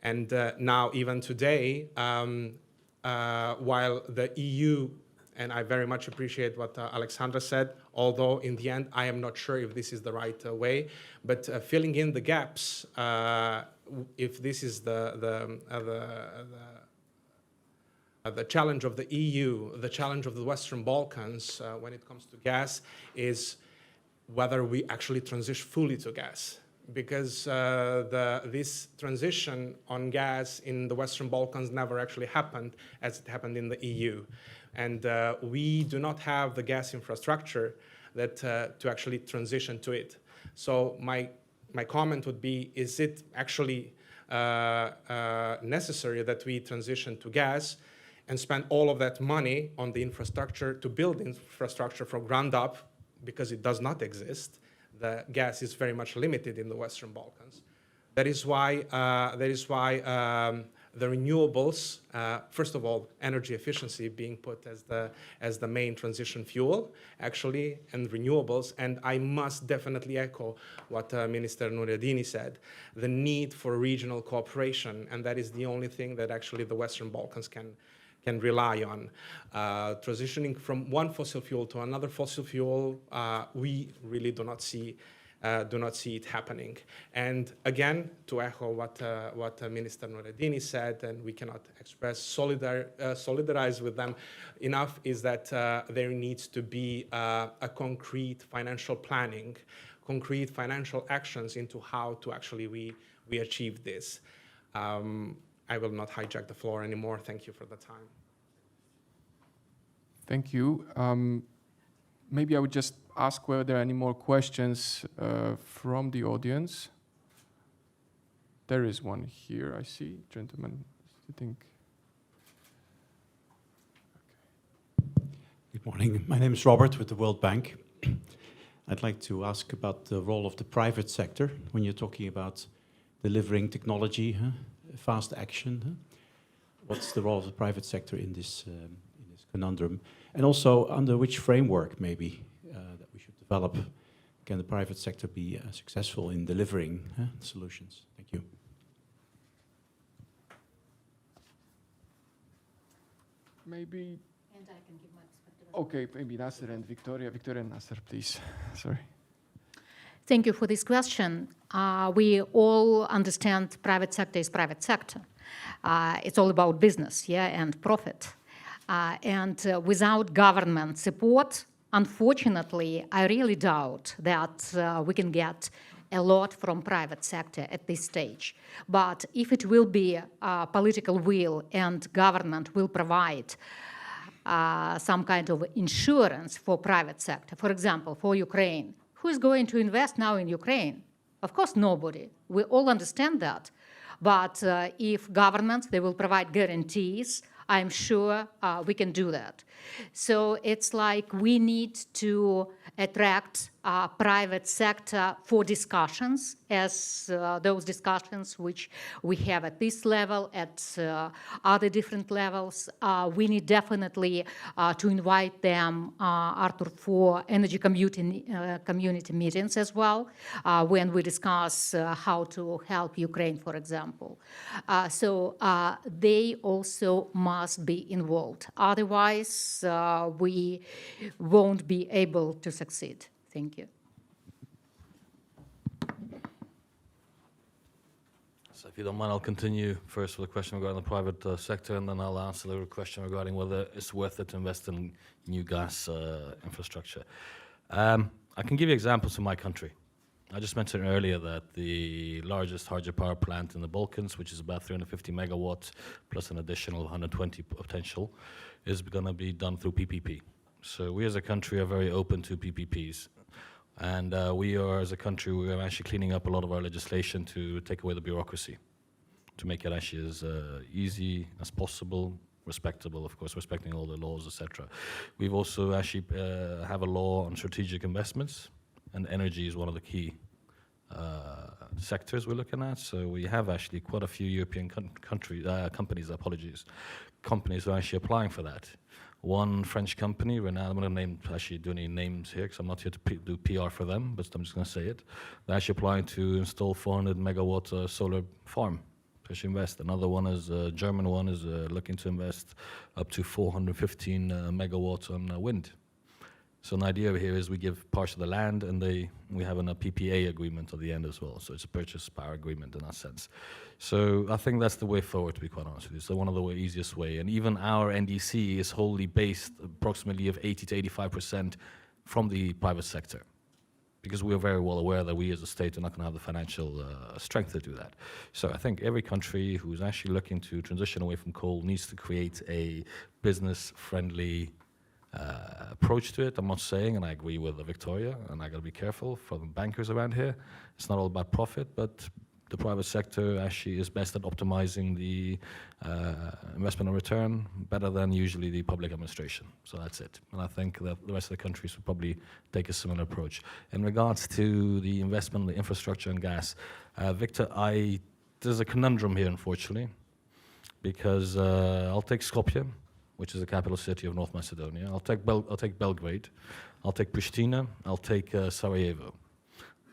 And now, even today, while the EU, and I very much appreciate what Aleksandra said, although in the end I am not sure if this is the right way, but filling in the gaps, if this is the challenge of the EU, the challenge of the Western Balkans when it comes to gas is whether we actually transition fully to gas. Because this transition on gas in the Western Balkans never actually happened as it happened in the EU. And we do not have the gas infrastructure that to actually transition to it. So my comment would be, is it actually necessary that we transition to gas and spend all of that money on the infrastructure to build infrastructure from ground up, because it does not exist? The gas is very much limited in the Western Balkans. That is why the renewables, first of all, energy efficiency being put as the main transition fuel, actually, and renewables. And I must definitely echo what Minister Nuredini said, the need for regional cooperation, and that is the only thing that actually the Western Balkans can rely on. Transitioning from one fossil fuel to another fossil fuel, we really do not see it happening. And again, to echo what Minister Nuredini said, and we cannot express solidarize with them enough, is that there needs to be a concrete financial planning, concrete financial actions into how to actually we achieve this. I will not hijack the floor anymore. Thank you for the time. Thank you. Maybe I would just ask whether there are any more questions from the audience. There is one here, I see. Gentlemen, I think. Okay. Good morning. My name is Robert with the World Bank. I'd like to ask about the role of the private sector when you're talking about delivering technology, fast action. What's the role of the private sector in this conundrum? And also, under which framework, maybe, that we should develop? Can the private sector be successful in delivering solutions? Thank you. Maybe. And I can give my perspective. Okay, maybe Naser and Victoria. Victoria and Naser, please. Sorry. Thank you for this question. We all understand private sector is private sector. It's all about business, yeah, and profit. Without government support, unfortunately, I really doubt that we can get a lot from private sector at this stage. But if it will be political will and government will provide some kind of insurance for private sector, for example, for Ukraine, who is going to invest now in Ukraine? Of course, nobody. We all understand that. But if governments, they will provide guarantees, I'm sure we can do that. So it's like we need to attract private sector for discussions, as those discussions which we have at this level, at other different levels. We need definitely to invite them, Artur, for energy community meetings as well, when we discuss how to help Ukraine, for example. So they also must be involved. Otherwise, we won't be able to succeed. Thank you. So if you don't mind, I'll continue first with a question regarding the private sector, and then I'll answer the question regarding whether it's worth it to invest in new gas infrastructure. I can give you examples from my country. I just mentioned earlier that the largest hydropower plant in the Balkans, which is about 350 megawatts plus an additional 120 potential, is going to be done through PPP. So we as a country are very open to PPPs. And we are, as a country, we are actually cleaning up a lot of our legislation to take away the bureaucracy, to make it actually as easy as possible, respectable, of course, respecting all the laws, etc. We've also actually have a law on strategic investments, and energy is one of the key sectors we're looking at. So we have actually quite a few European companies who are actually applying for that. One French company, renowned, I'm not going to actually do any names here because I'm not here to do PR for them, but I'm just going to say it. They're actually applying to install 400 megawatt solar farm to actually invest. Another one is a German one is looking to invest up to 415 megawatts on wind. So an idea here is we give parts of the land and we have a PPA agreement at the end as well. So it's a purchase power agreement in that sense. So I think that's the way forward, to be quite honest with you. So one of the easiest way. And even our NDC is wholly based approximately of 80 to 85% from the private sector. Because we are very well aware that we as a state are not going to have the financial strength to do that. So I think every country who's actually looking to transition away from coal needs to create a business-friendly approach to it. I'm not saying, and I agree with Victoria, and I got to be careful for the bankers around here. It's not all about profit, but the private sector actually is best at optimizing the investment and return better than usually the public administration. So that's it. And I think that the rest of the countries would probably take a similar approach. In regards to the investment, the infrastructure and gas, Victor, there's a conundrum here, unfortunately, because I'll take Skopje, which is the capital city of North Macedonia. I'll take Belgrade. I'll take Pristina. I'll take Sarajevo.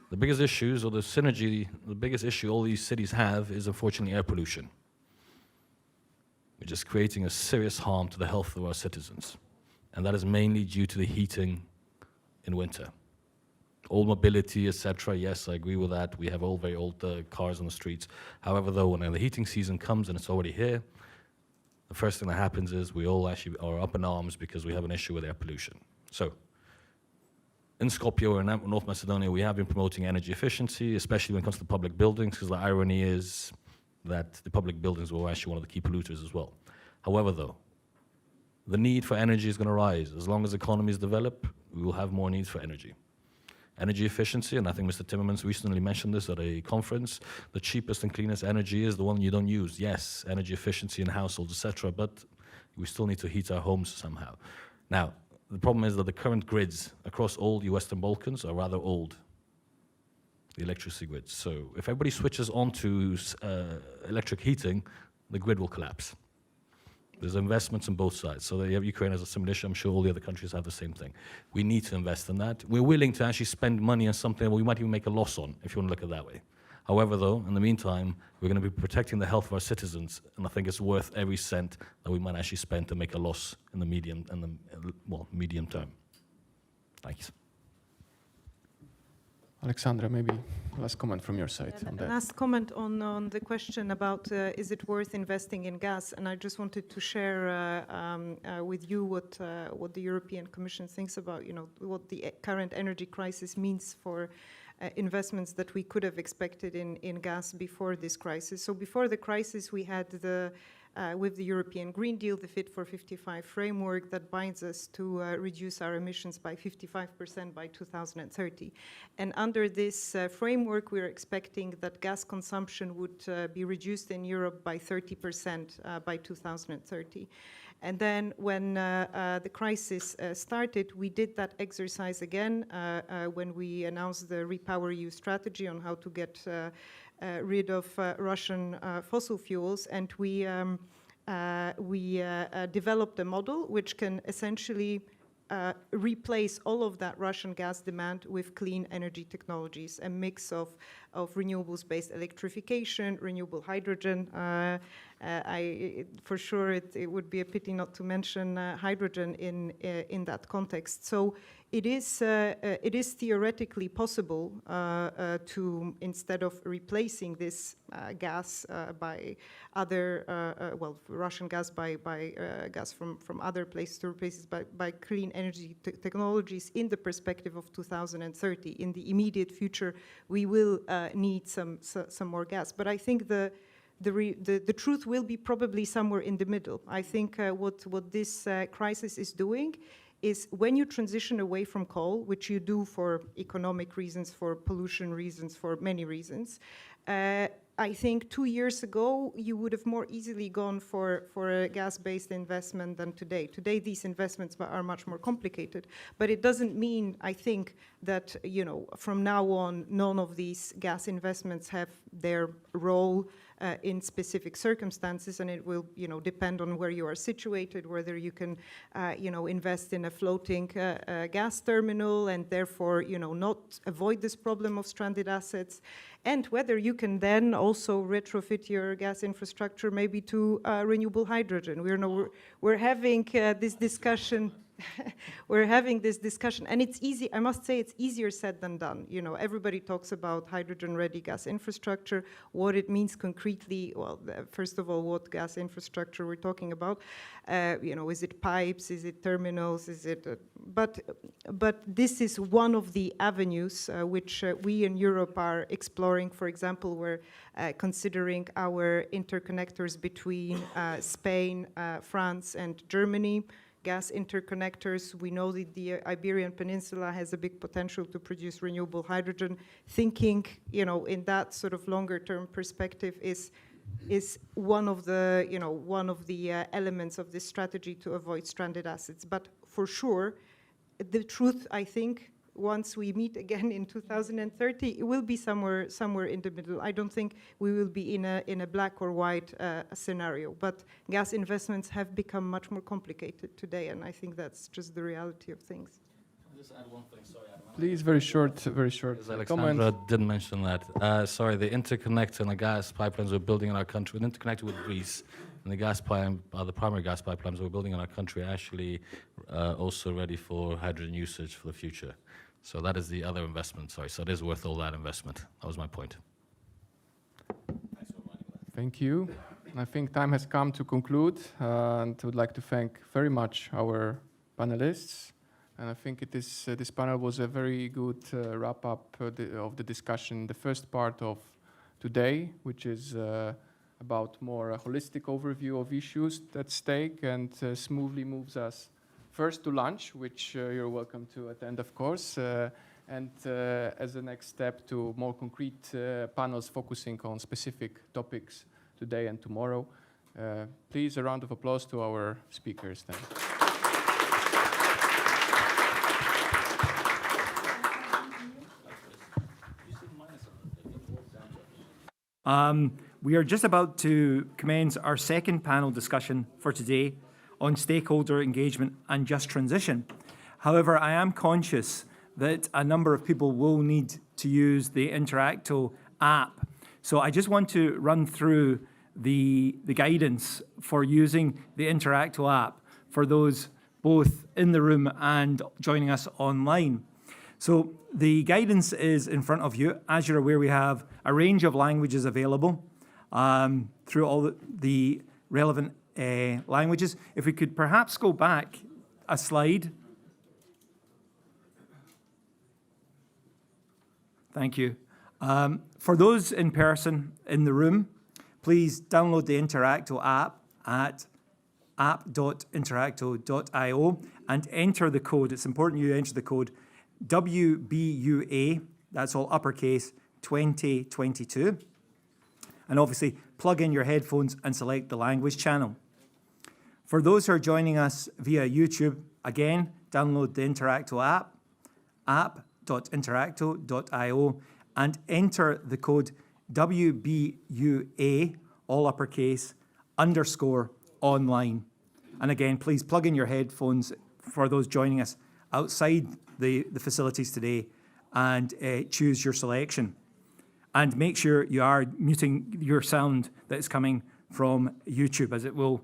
The biggest issues, or the synergy, the biggest issue all these cities have is unfortunately air pollution, which is creating a serious harm to the health of our citizens. And that is mainly due to the heating in winter. All mobility, etc. Yes, I agree with that. We have all very old cars on the streets. However, though, when the heating season comes and it's already here, the first thing that happens is we all actually are up in arms because we have an issue with air pollution. So, in Skopje or in North Macedonia, we have been promoting energy efficiency, especially when it comes to public buildings, because the irony is that the public buildings were actually one of the key polluters as well. However, though, the need for energy is going to rise. As long as economies develop, we will have more needs for energy. Energy efficiency, and I think Mr. Timmermans recently mentioned this at a conference, the cheapest and cleanest energy is the one you don't use. Yes, energy efficiency in households, etc., but we still need to heat our homes somehow. Now, the problem is that the current grids across all the Western Balkans are rather old. the electricity grid. So if everybody switches onto electric heating, the grid will collapse. There's investments on both sides. So you have Ukraine as a similar issue. I'm sure all the other countries have the same thing. We need to invest in that. We're willing to actually spend money on something that we might even make a loss on, if you want to look at it that way. However, though, in the meantime, we're going to be protecting the health of our citizens, and I think it's worth every cent that we might actually spend to make a loss in the medium term. Thanks. Aleksandra, maybe last comment from your side on that. Last comment on the question about is it worth investing in gas, and I just wanted to share with you what the European Commission thinks about, what the current energy crisis means for investments that we could have expected in gas before this crisis. So before the crisis, we had with the European Green Deal, the Fit for 55 framework that binds us to reduce our emissions by 55% by 2030. And under this framework, we're expecting that gas consumption would be reduced in Europe by 30% by 2030. And then when the crisis started, we did that exercise again when we announced the REPowerEU strategy on how to get rid of Russian fossil fuels, and we developed a model which can essentially replace all of that Russian gas demand with clean energy technologies, a mix of renewables-based electrification, renewable hydrogen. For sure, it would be a pity not to mention hydrogen in that context. So it is theoretically possible to, instead of replacing this gas by other, Russian gas by gas from other places, to replace it by clean energy technologies in the perspective of 2030. In the immediate future, we will need some more gas. But I think the truth will be probably somewhere in the middle. I think what this crisis is doing is when you transition away from coal, which you do for economic reasons, for pollution reasons, for many reasons, I think 2 years ago, you would have more easily gone for a gas-based investment than today. Today, these investments are much more complicated, but it doesn't mean, I think, that, from now on, none of these gas investments have their role in specific circumstances, and it will, depend on where you are situated, whether you can, invest in a floating gas terminal and therefore, not avoid this problem of stranded assets, and whether you can then also retrofit your gas infrastructure maybe to renewable hydrogen. We're having this discussion. We're having this discussion, and it's easy. I must say, it's easier said than done. Everybody talks about hydrogen-ready gas infrastructure. What it means concretely, well, first of all, what gas infrastructure we're talking about. Is it pipes? Is it terminals? Is it? But this is one of the avenues which we in Europe are exploring. For example, we're considering our interconnectors between Spain, France, and Germany. Gas interconnectors. We know that the Iberian Peninsula has a big potential to produce renewable hydrogen. Thinking, in that sort of longer-term perspective is one of the, elements of this strategy to avoid stranded assets. But for sure, the truth, I think, once we meet again in 2030, it will be somewhere in the middle. I don't think we will be in a black or white scenario, but gas investments have become much more complicated today, and I think that's just the reality of things. I'll just add one thing, sorry, Adam. Please, very short Aleksandra comment. didn't mention that. Sorry, the interconnector and the gas pipelines we're building in our country, we're interconnected with Greece, and the gas pipeline, the primary gas pipelines we're building in our country are actually also ready for hydrogen usage for the future. So that is the other investment, sorry. So it is worth all that investment. That was my point. Thank you. I think time has come to conclude, and I would like to thank very much our panelists. And I think this panel was a very good wrap-up of the discussion, the first part of today, which is about more a holistic overview of issues at stake, and smoothly moves us first to lunch, which you're welcome to attend, of course, and as a next step to more concrete panels focusing on specific topics today and tomorrow. Please, a round of applause to our speakers then. We are just about to commence our second panel discussion for today on stakeholder engagement and just transition. However, I am conscious that a number of people will need to use the Interacto app. So I just want to run through the guidance for using the Interacto app for those both in the room and joining us online. So the guidance is in front of you. As you're aware, we have a range of languages available through all the relevant languages. If we could perhaps go back a slide. Thank you. For those in person in the room, please download the Interacto app at app.interacto.io and enter the code. It's important you enter the code WBUA, that's all uppercase, 2022. And obviously, plug in your headphones and select the language channel. For those who are joining us via YouTube, again, download the Interacto app, app.interacto.io, and enter the code WBUA, all uppercase, _online. And again, please plug in your headphones for those joining us outside the facilities today and choose your selection. And make sure you are muting your sound that is coming from YouTube, as it will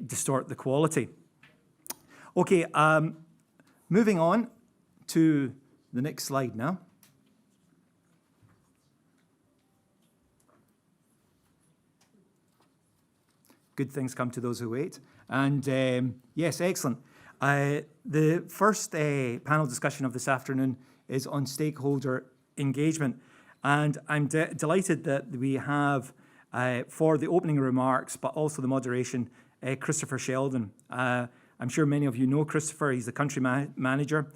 distort the quality. Okay, moving on to the next slide now. Good things come to those who wait. And yes, excellent. The first panel discussion of this afternoon is on stakeholder engagement. And I'm delighted that we have, for the opening remarks, but also the moderation, Christopher Sheldon. I'm sure many of you know Christopher. He's the country manager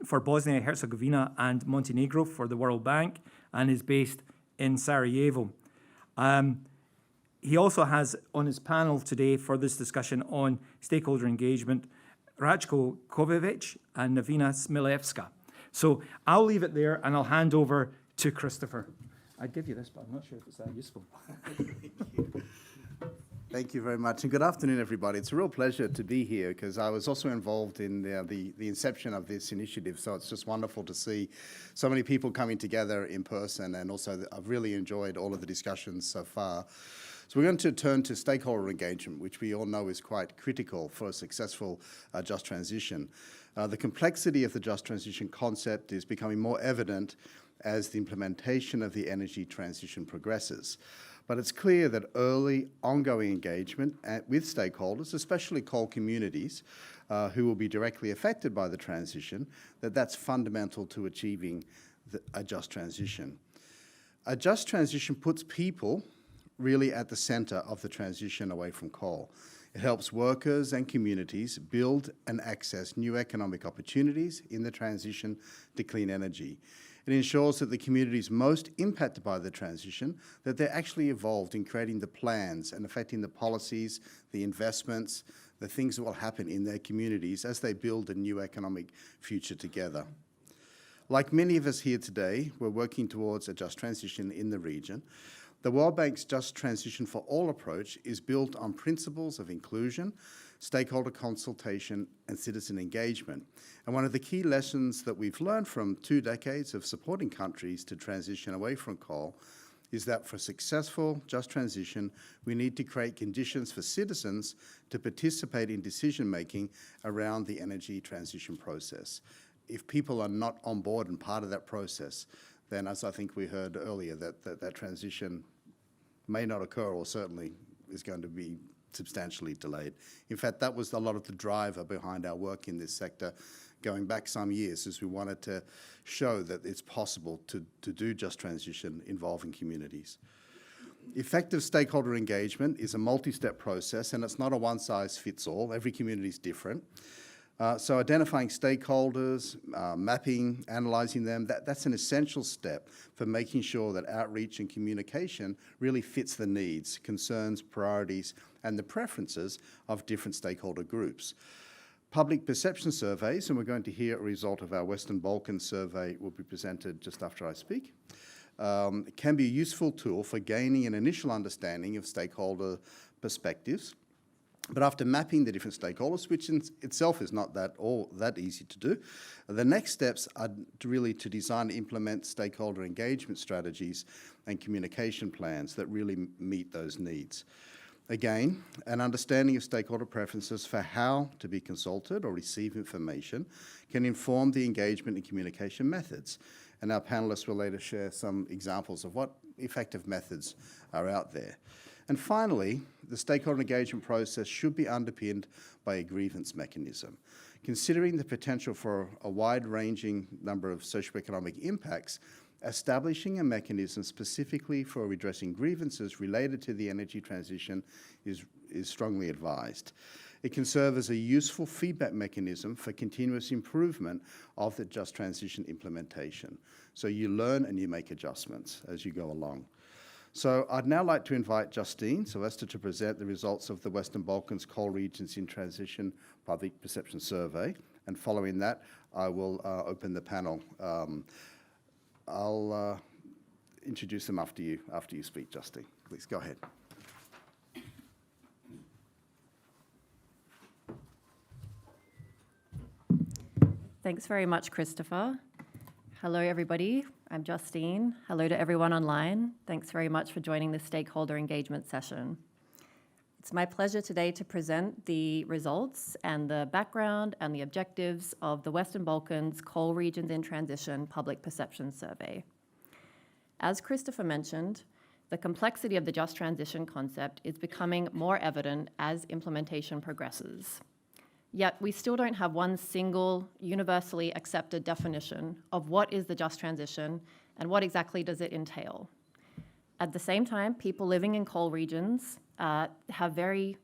for Bosnia, Herzegovina and Montenegro for the World Bank, and is based in Sarajevo. He also has on his panel today for this discussion on stakeholder engagement, Ratko Kovacic and Navina Smilevska. So I'll leave it there and I'll hand over to Christopher. I'd give you this, but I'm not sure if it's that useful. Thank you very much, and good afternoon, everybody. It's a real pleasure to be here because I was also involved in the inception of this initiative, so it's just wonderful to see so many people coming together in person, and also I've really enjoyed all of the discussions so far. So we're going to turn to stakeholder engagement, which we all know is quite critical for a successful just transition. The complexity of the just transition concept is becoming more evident as the implementation of the energy transition progresses. But it's clear that early, ongoing engagement with stakeholders, especially coal communities, who will be directly affected by the transition, that's fundamental to achieving a just transition. A just transition puts people really at the centre of the transition away from coal. It helps workers and communities build and access new economic opportunities in the transition to clean energy. It ensures that the communities most impacted by the transition, that they're actually involved in creating the plans and affecting the policies, the investments, the things that will happen in their communities as they build a new economic future together. Like many of us here today, we're working towards a just transition in the region. The World Bank's Just Transition for All approach is built on principles of inclusion, stakeholder consultation, and citizen engagement. And one of the key lessons that we've learned from 2 decades of supporting countries to transition away from coal is that for successful just transition, we need to create conditions for citizens to participate in decision-making around the energy transition process. If people are not on board and part of that process, then, as I think we heard earlier, that transition may not occur, or certainly is going to be substantially delayed. In fact, that was a lot of the driver behind our work in this sector going back some years, as we wanted to show that it's possible to do just transition involving communities. Effective stakeholder engagement is a multi-step process, and it's not a one-size-fits-all. Every community is different. So identifying stakeholders, mapping, analysing them, that's an essential step for making sure that outreach and communication really fits the needs, concerns, priorities, and the preferences of different stakeholder groups. Public perception surveys, and we're going to hear a result of our Western Balkans survey will be presented just after I speak, can be a useful tool for gaining an initial understanding of stakeholder perspectives. But after mapping the different stakeholders, which in itself is not that easy to do, the next steps are really to design and implement stakeholder engagement strategies and communication plans that really meet those needs. Again, an understanding of stakeholder preferences for how to be consulted or receive information can inform the engagement and communication methods. And our panelists will later share some examples of what effective methods are out there. And finally, the stakeholder engagement process should be underpinned by a grievance mechanism. Considering the potential for a wide-ranging number of socioeconomic impacts, establishing a mechanism specifically for redressing grievances related to the energy transition is strongly advised. It can serve as a useful feedback mechanism for continuous improvement of the just transition implementation. So you learn and you make adjustments as you go along. So I'd now like to invite Justine Sylvester to present the results of the Western Balkans Coal Regions in Transition Public Perception Survey. And following that, I will open the panel. I'll introduce them after you speak, Justine. Please go ahead. Thanks very much, Christopher. Hello, everybody. I'm Justine. Hello to everyone online. Thanks very much for joining this stakeholder engagement session. It's my pleasure today to present the results and the background and the objectives of the Western Balkans Coal Regions in Transition Public Perception Survey. As Christopher mentioned, the complexity of the just transition concept is becoming more evident as implementation progresses. Yet we still don't have one single universally accepted definition of what is the just transition and what exactly does it entail. At the same time, people living in coal regions have very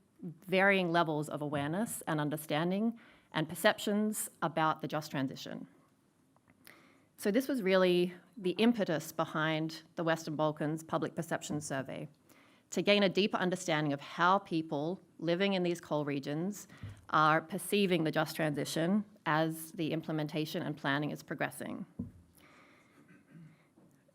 varying levels of awareness and understanding and perceptions about the just transition. So this was really the impetus behind the Western Balkans Public Perception Survey, to gain a deeper understanding of how people living in these coal regions are perceiving the just transition as the implementation and planning is progressing.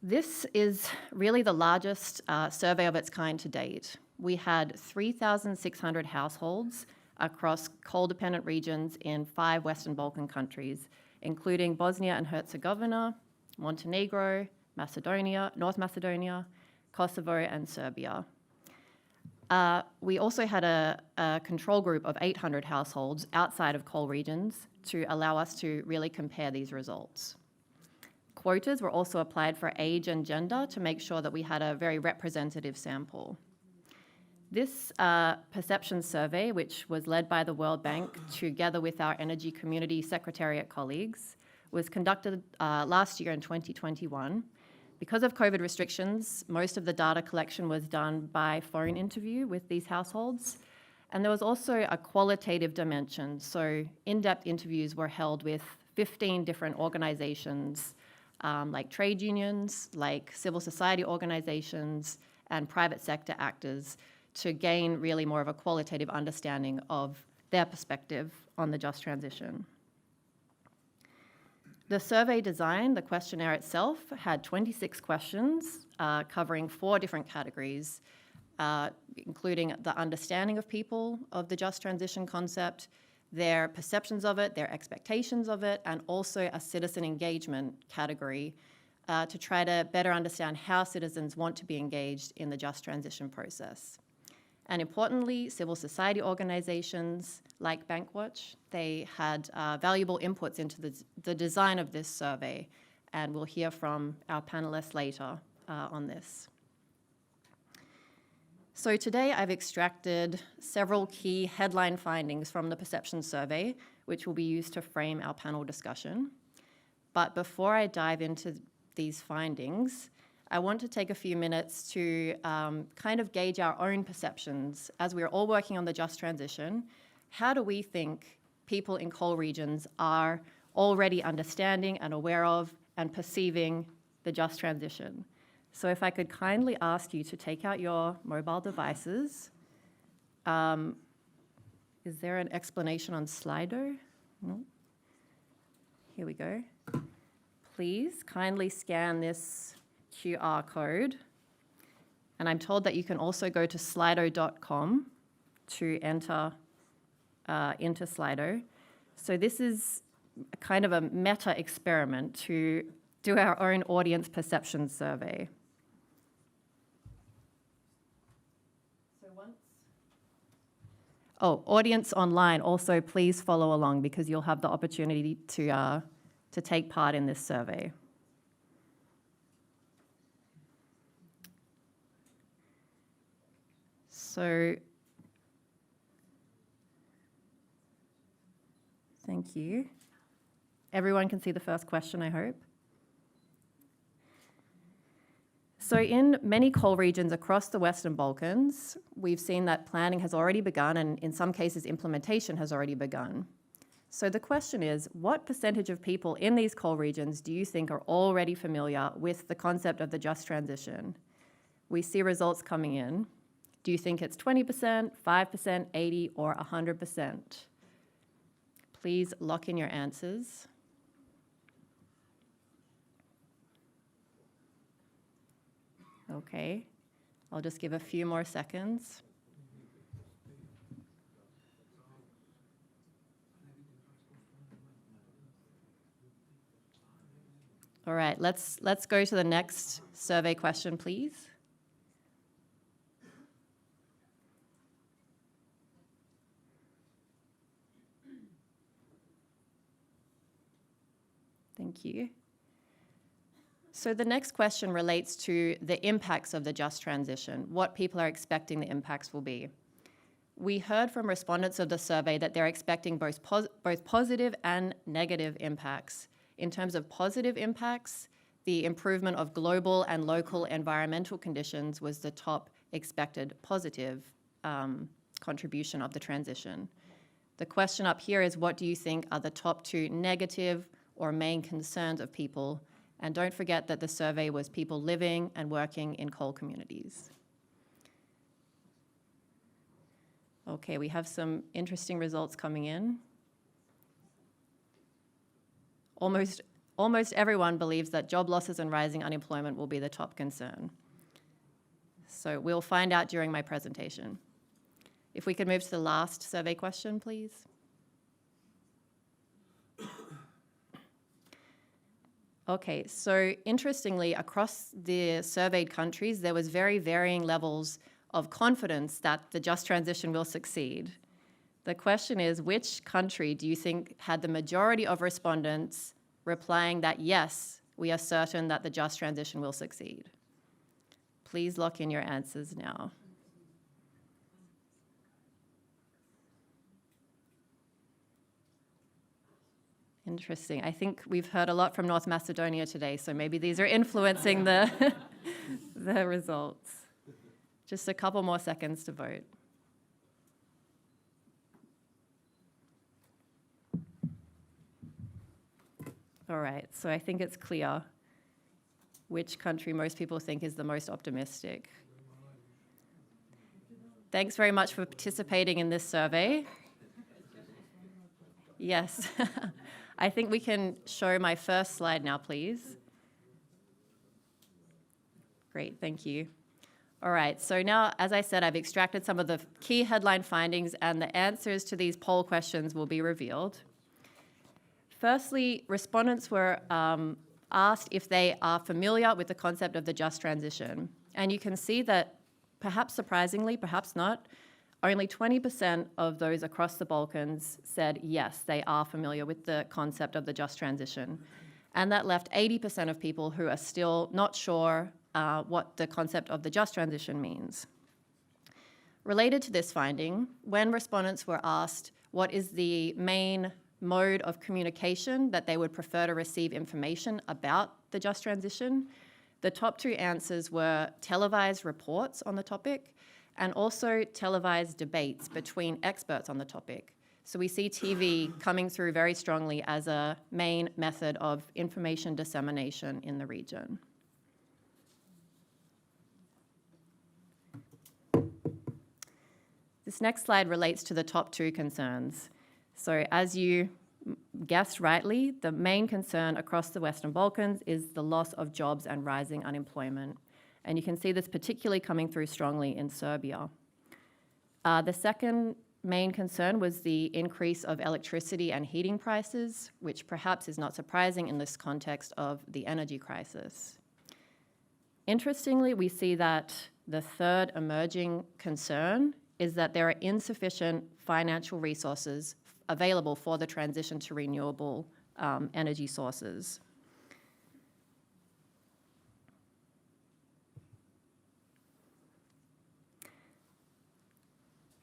This is really the largest survey of its kind to date. We had 3,600 households across coal-dependent regions in 5 Western Balkan countries, including Bosnia and Herzegovina, Montenegro, Macedonia, North Macedonia, Kosovo, and Serbia. We also had a control group of 800 households outside of coal regions to allow us to really compare these results. Quotas were also applied for age and gender to make sure that we had a very representative sample. This perception survey, which was led by the World Bank together with our Energy Community Secretariat colleagues, was conducted last year in 2021. Because of COVID restrictions, most of the data collection was done by phone interview with these households. And there was also a qualitative dimension. So in-depth interviews were held with 15 different organizations, like trade unions, like civil society organizations, and private sector actors to gain really more of a qualitative understanding of their perspective on the just transition. The survey design, the questionnaire itself, had 26 questions covering 4 different categories, including the understanding of people of the just transition concept, their perceptions of it, their expectations of it, and also a citizen engagement category to try to better understand how citizens want to be engaged in the just transition process. And importantly, civil society organizations like Bankwatch, they had valuable inputs into the design of this survey, and we'll hear from our panelists later on this. So today I've extracted several key headline findings from the perception survey, which will be used to frame our panel discussion. But before I dive into these findings, I want to take a few minutes to kind of gauge our own perceptions as we're all working on the just transition. How do we think people in coal regions are already understanding and aware of and perceiving the just transition? So if I could kindly ask you to take out your mobile devices. Is there an explanation on Slido? No? Here we go. Please kindly scan this QR code. And I'm told that you can also go to slido.com to enter into Slido. So this is a kind of a meta experiment to do our own audience perception survey. Oh, audience online, also please follow along because you'll have the opportunity to take part in this survey. So, thank you. Everyone can see the first question, I hope. So in many coal regions across the Western Balkans, we've seen that planning has already begun, and in some cases implementation has already begun. So the question is, what percentage of people in these coal regions do you think are already familiar with the concept of the just transition? We see results coming in. Do you think it's 20%, 5%, 80%, or 100%? Please lock in your answers. Okay, I'll just give a few more seconds. All right, let's go to the next survey question, please. Thank you. So the next question relates to the impacts of the just transition, what people are expecting the impacts will be. We heard from respondents of the survey that they're expecting both positive and negative impacts. In terms of positive impacts, the improvement of global and local environmental conditions was the top expected positive contribution of the transition. The question up here is, what do you think are the top two negative or main concerns of people? And don't forget that the survey was people living and working in coal communities. Okay, we have some interesting results coming in. Almost everyone believes that job losses and rising unemployment will be the top concern. So we'll find out during my presentation. If we could move to the last survey question, please. Okay, so interestingly, across the surveyed countries, there was very varying levels of confidence that the just transition will succeed. The question is, which country do you think had the majority of respondents replying that yes, we are certain that the just transition will succeed? Please lock in your answers now. Interesting. I think we've heard a lot from North Macedonia today, so maybe these are influencing the results. Just a couple more seconds to vote. All right, so I think it's clear which country most people think is the most optimistic. Thanks very much for participating in this survey. Yes. I think we can show my first slide now, please. Great, thank you. All right, so now, as I said, I've extracted some of the key headline findings, and the answers to these poll questions will be revealed. Firstly, respondents were asked if they are familiar with the concept of the just transition. And you can see that, perhaps surprisingly, perhaps not, only 20% of those across the Balkans said yes, they are familiar with the concept of the just transition. And that left 80% of people who are still not sure what the concept of the just transition means. Related to this finding, when respondents were asked what is the main mode of communication that they would prefer to receive information about the just transition, the top two answers were televised reports on the topic and also televised debates between experts on the topic. So we see TV coming through very strongly as a main method of information dissemination in the region. This next slide relates to the top two concerns. So as you guessed rightly, the main concern across the Western Balkans is the loss of jobs and rising unemployment. And you can see this particularly coming through strongly in Serbia. The second main concern was the increase of electricity and heating prices, which perhaps is not surprising in this context of the energy crisis. Interestingly, we see that the third emerging concern is that there are insufficient financial resources available for the transition to renewable energy sources.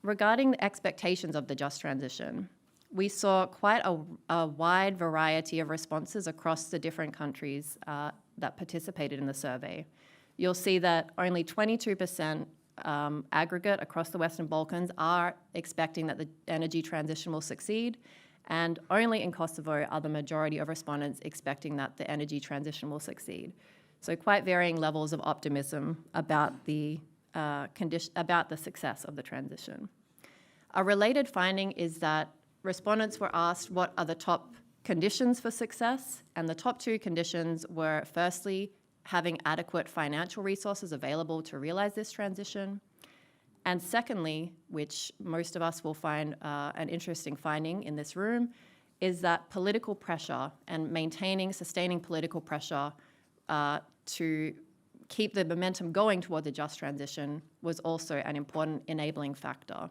Regarding the expectations of the just transition, we saw quite a wide variety of responses across the different countries that participated in the survey. You'll see that only 22% aggregate across the Western Balkans are expecting that the energy transition will succeed, and only in Kosovo are the majority of respondents expecting that the energy transition will succeed. So quite varying levels of optimism about the success of the transition. A related finding is that respondents were asked what are the top conditions for success, and the top two conditions were firstly, having adequate financial resources available to realize this transition. And secondly, which most of us will find an interesting finding in this room, is that political pressure and sustaining political pressure to keep the momentum going toward the just transition was also an important enabling factor.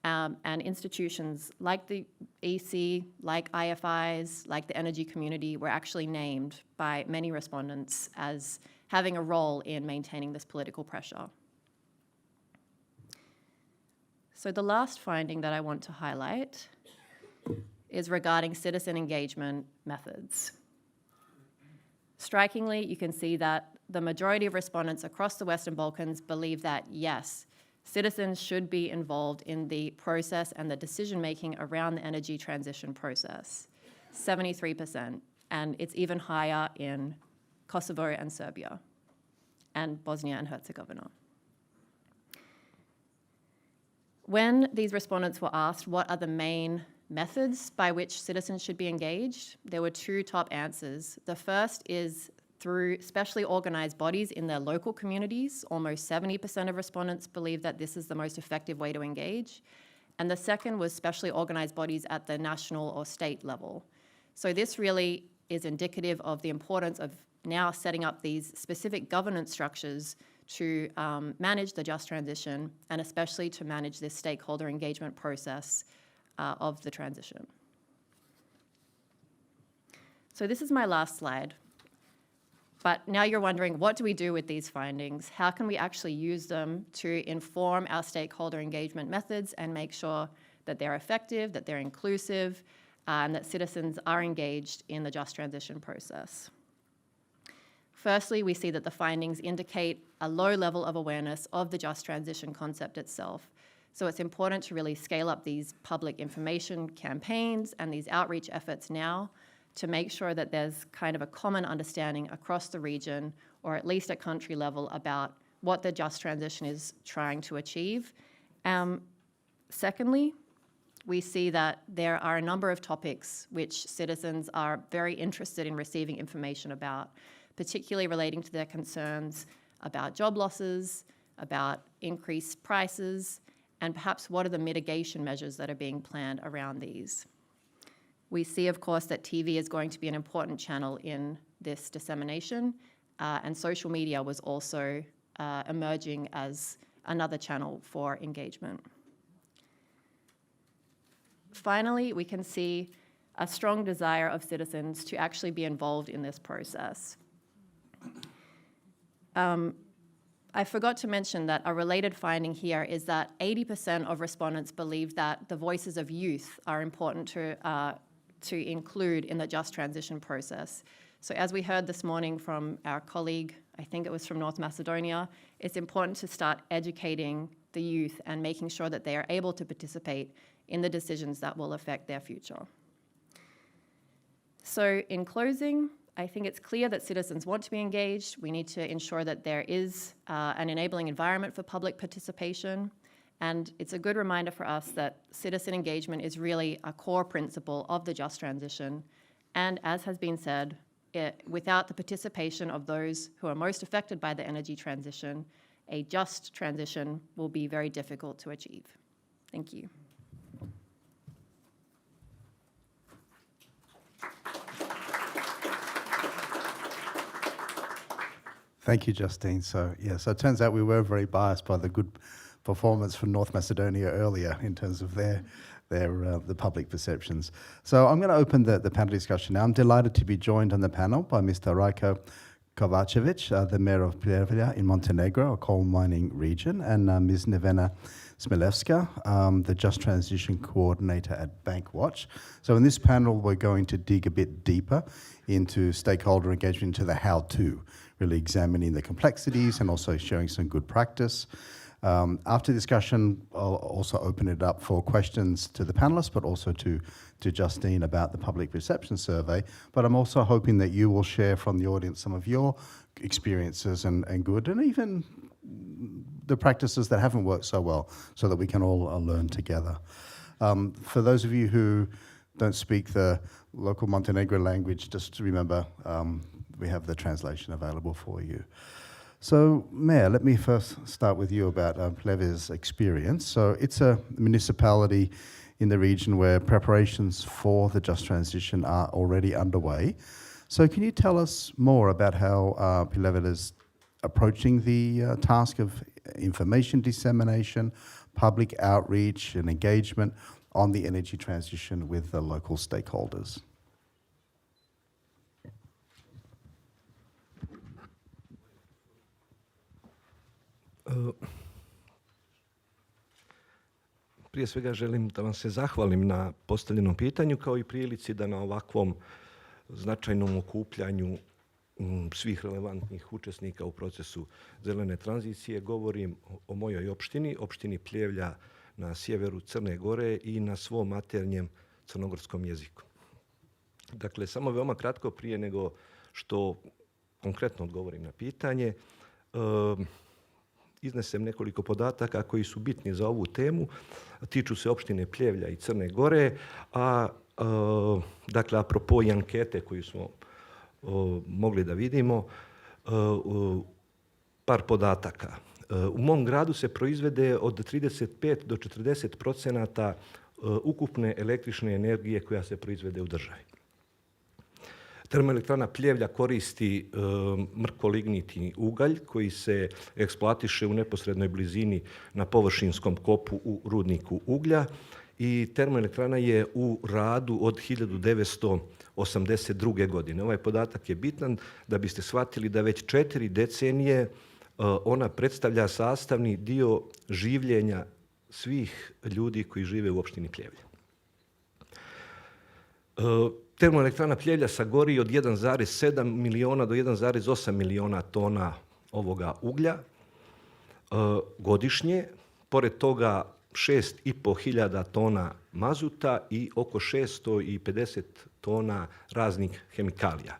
And institutions like the EC, like IFIs, like the energy community were actually named by many respondents as having a role in maintaining this political pressure. So the last finding that I want to highlight is regarding citizen engagement methods. Strikingly, you can see that the majority of respondents across the Western Balkans believe that, yes, citizens should be involved in the process and the decision-making around the energy transition process, 73%, and it's even higher in Kosovo and Serbia, and Bosnia and Herzegovina. When these respondents were asked what are the main methods by which citizens should be engaged, there were two top answers. The first is through specially organized bodies in their local communities. Almost 70% of respondents believe that this is the most effective way to engage. And the second was specially organized bodies at the national or state level. So this really is indicative of the importance of now setting up these specific governance structures to manage the just transition, and especially to manage this stakeholder engagement process of the transition. So this is my last slide. But now you're wondering, what do we do with these findings? How can we actually use them to inform our stakeholder engagement methods and make sure that they're effective, that they're inclusive, and that citizens are engaged in the just transition process? Firstly, we see that the findings indicate a low level of awareness of the just transition concept itself. So it's important to really scale up these public information campaigns and these outreach efforts now to make sure that there's kind of a common understanding across the region, or at least at country level, about what the just transition is trying to achieve. Secondly, we see that there are a number of topics which citizens are very interested in receiving information about, particularly relating to their concerns about job losses, about increased prices, and perhaps what are the mitigation measures that are being planned around these. We see, of course, that TV is going to be an important channel in this dissemination, and social media was also emerging as another channel for engagement. Finally, we can see a strong desire of citizens to actually be involved in this process. I forgot to mention that a related finding here is that 80% of respondents believe that the voices of youth are important to include in the just transition process. So as we heard this morning from our colleague, I think it was from North Macedonia, it's important to start educating the youth and making sure that they are able to participate in the decisions that will affect their future. So in closing, I think it's clear that citizens want to be engaged. We need to ensure that there is an enabling environment for public participation, And it's a good reminder for us that citizen engagement is really a core principle of the just transition. And as has been said, without the participation of those who are most affected by the energy transition, a just transition will be very difficult to achieve. Thank you. Thank you, Justine. So it turns out we were very biased by the good performance from North Macedonia earlier in terms of the public perceptions. So I'm going to open the panel discussion now. I'm delighted to be joined on the panel by Mr. Rajko Kovacevic, the mayor of Plevlja in Montenegro, a coal mining region, and Ms. Nevena Smilevska, the Just Transition Coordinator at Bankwatch. So in this panel, we're going to dig a bit deeper into stakeholder engagement, into the how-to, really examining the complexities and also showing some good practice. After discussion, I'll also open it up for questions to the panelists, but also to Justine about the public perception survey. But I'm also hoping that you will share from the audience some of your experiences and good, and even the practices that haven't worked so well, so that we can all learn together. For those of you who don't speak the local Montenegro language, just remember we have the translation available for you. So, Mayor, let me first start with you about Plevlja's experience. So it's a municipality in the region where preparations for the just transition are already underway. So can you tell us more about how Plevlja is approaching the task of information dissemination, public outreach and engagement on the energy transition with the local stakeholders? Prije svega želim da vam se zahvalim na postavljenom pitanju, kao i prilici da na ovakvom značajnom okupljanju svih relevantnih učesnika u procesu zelene tranzicije govorim o mojoj opštini, opštini Plevlja na sjeveru Crne Gore i na svom maternjem crnogorskom jeziku. Dakle, samo veoma kratko prije nego što konkretno odgovorim na pitanje, iznesem nekoliko podataka koji su bitni za ovu temu, tiču se opštine Plevlja i Crne Gore, a dakle, apropo i ankete koju smo mogli da vidimo, par podataka. U mom gradu se proizvede od 35 do 40% ukupne električne energije koja se proizvede u državi. Termoelektrana Plevlja koristi mrkolignitni ugalj koji se eksploatiše u neposrednoj blizini na površinskom kopu u rudniku uglja i termoelektrana je u radu od 1982. godine. Ovaj podatak je bitan da biste shvatili da već 4 decenije ona predstavlja sastavni dio življenja svih ljudi koji žive u opštini Plevlja. Termoelektrana Plevlja sagori od 1,7 miliona do 1,8 miliona tona ovoga uglja godišnje. Pored toga 6.500 tona mazuta i oko 650 tona raznih hemikalija.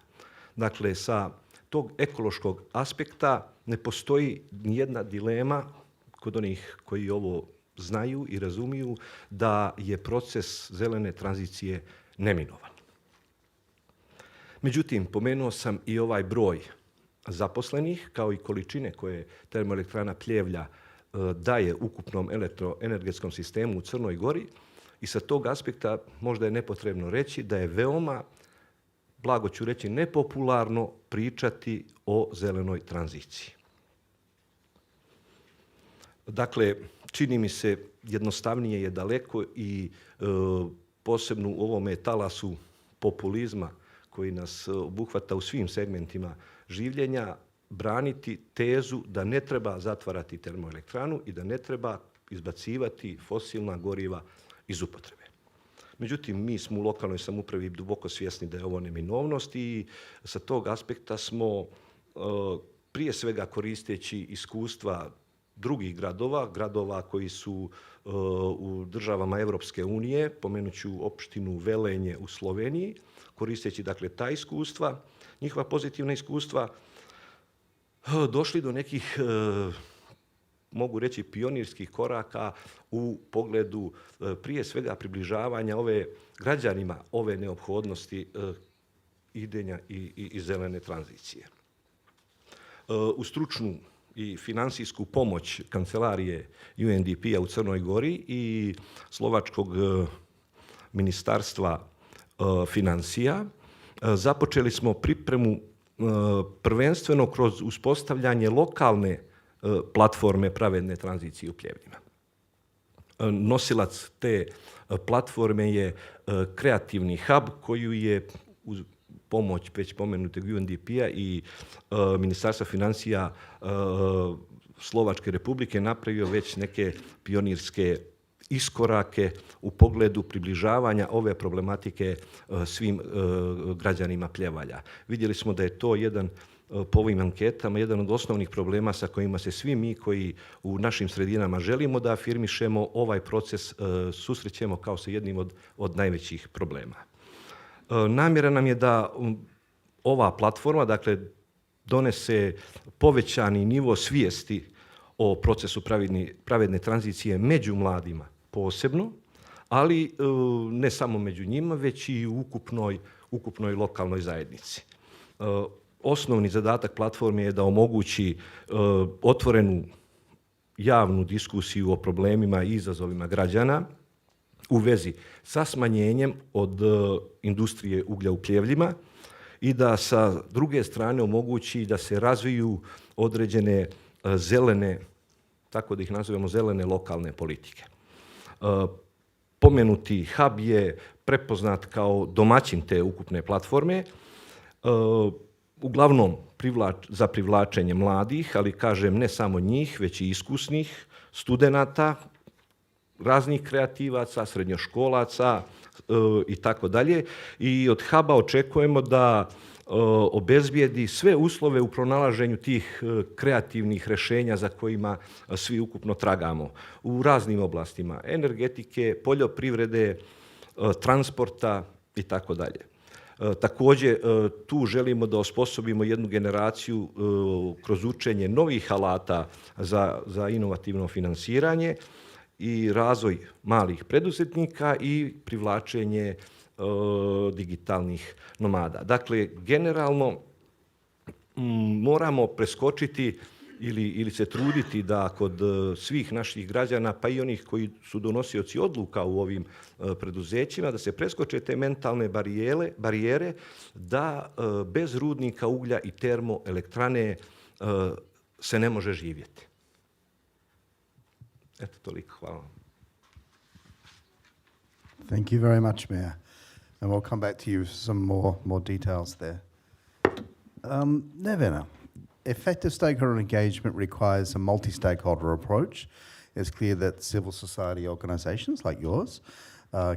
Dakle, sa tog ekološkog aspekta ne postoji nijedna dilema kod onih koji ovo znaju i razumiju da je proces zelene tranzicije neminovan. Međutim, pomenuo sam i ovaj broj zaposlenih, kao i količine koje termoelektrana Plevlja daje ukupnom elektroenergetskom sistemu u Crnoj Gori i sa tog aspekta možda je nepotrebno reći da je veoma, blago ću reći, nepopularno pričati o zelenoj tranziciji. Dakle, čini mi se jednostavnije je daleko i posebno u ovome talasu populizma koji nas obuhvata u svim segmentima življenja, braniti tezu da ne treba zatvarati termoelektranu i da ne treba izbacivati fosilna goriva iz upotrebe. Međutim, mi smo u lokalnoj samoupravi duboko svjesni da je ovo neminovnost i sa tog aspekta smo prije svega koristeći iskustva drugih gradova koji su u državama Evropske unije, pomenuću opštinu Velenje u Sloveniji, koristeći dakle ta iskustva, njihova pozitivna iskustva, došli do nekih mogu reći, pionirskih koraka u pogledu prije svega približavanja građanima ove neophodnosti idenja i zelene tranzicije. U stručnu i finansijsku pomoć kancelarije UNDP-a u Crnoj Gori i Slovačkog ministarstva financija započeli smo pripremu prvenstveno kroz uspostavljanje lokalne platforme pravedne tranzicije u Pljevljima. Nosilac te platforme je kreativni hub koju je uz pomoć već pomenutog UNDP-a i Ministarstva financija Slovačke republike napravio već neke pionirske iskorake u pogledu približavanja ove problematike svim građanima Pljevalja. Vidjeli smo da je to po ovim anketama jedan od osnovnih problema sa kojima se svi mi koji u našim sredinama želimo da afirmišemo ovaj proces susrećemo kao sa jednim od najvećih problema. Namjera nam je da ova platforma, dakle, donese povećani nivo svijesti o procesu pravedne tranzicije među mladima posebno, ali ne samo među njima, već i u ukupnoj lokalnoj zajednici. Osnovni zadatak platforme je da omogući otvorenu javnu diskusiju o problemima i izazovima građana u vezi sa smanjenjem od industrije uglja u Pljevljima i da sa druge strane omogući da se razviju određene zelene, tako da ih nazovemo zelene lokalne politike. Pomenuti hub je prepoznat kao domaćin te ukupne platforme, uglavnom za privlačenje mladih, ali kažem ne samo njih, već i iskusnih studenata, raznih kreativaca, srednjoškolaca i tako dalje. I od huba očekujemo da obezbijedi sve uslove u pronalaženju tih kreativnih rješenja za kojima svi ukupno tragamo u raznim oblastima energetike, poljoprivrede, transporta i tako dalje. Također, tu želimo da osposobimo jednu generaciju kroz učenje novih alata za inovativno finansiranje i razvoj malih preduzetnika i privlačenje digitalnih nomada. Dakle, generalno moramo preskočiti ili se truditi da kod svih naših građana, pa i onih koji su donosioci odluka u ovim preduzećima, da se preskoče te mentalne barijere da bez rudnika uglja i termoelektrane se ne može živjeti. Eto, toliko. Hvala vam. Thank you very much, Mayor. And we'll come back to you for some more details there. Nevena, effective stakeholder engagement requires a multi-stakeholder approach. It's clear that civil society organisations like yours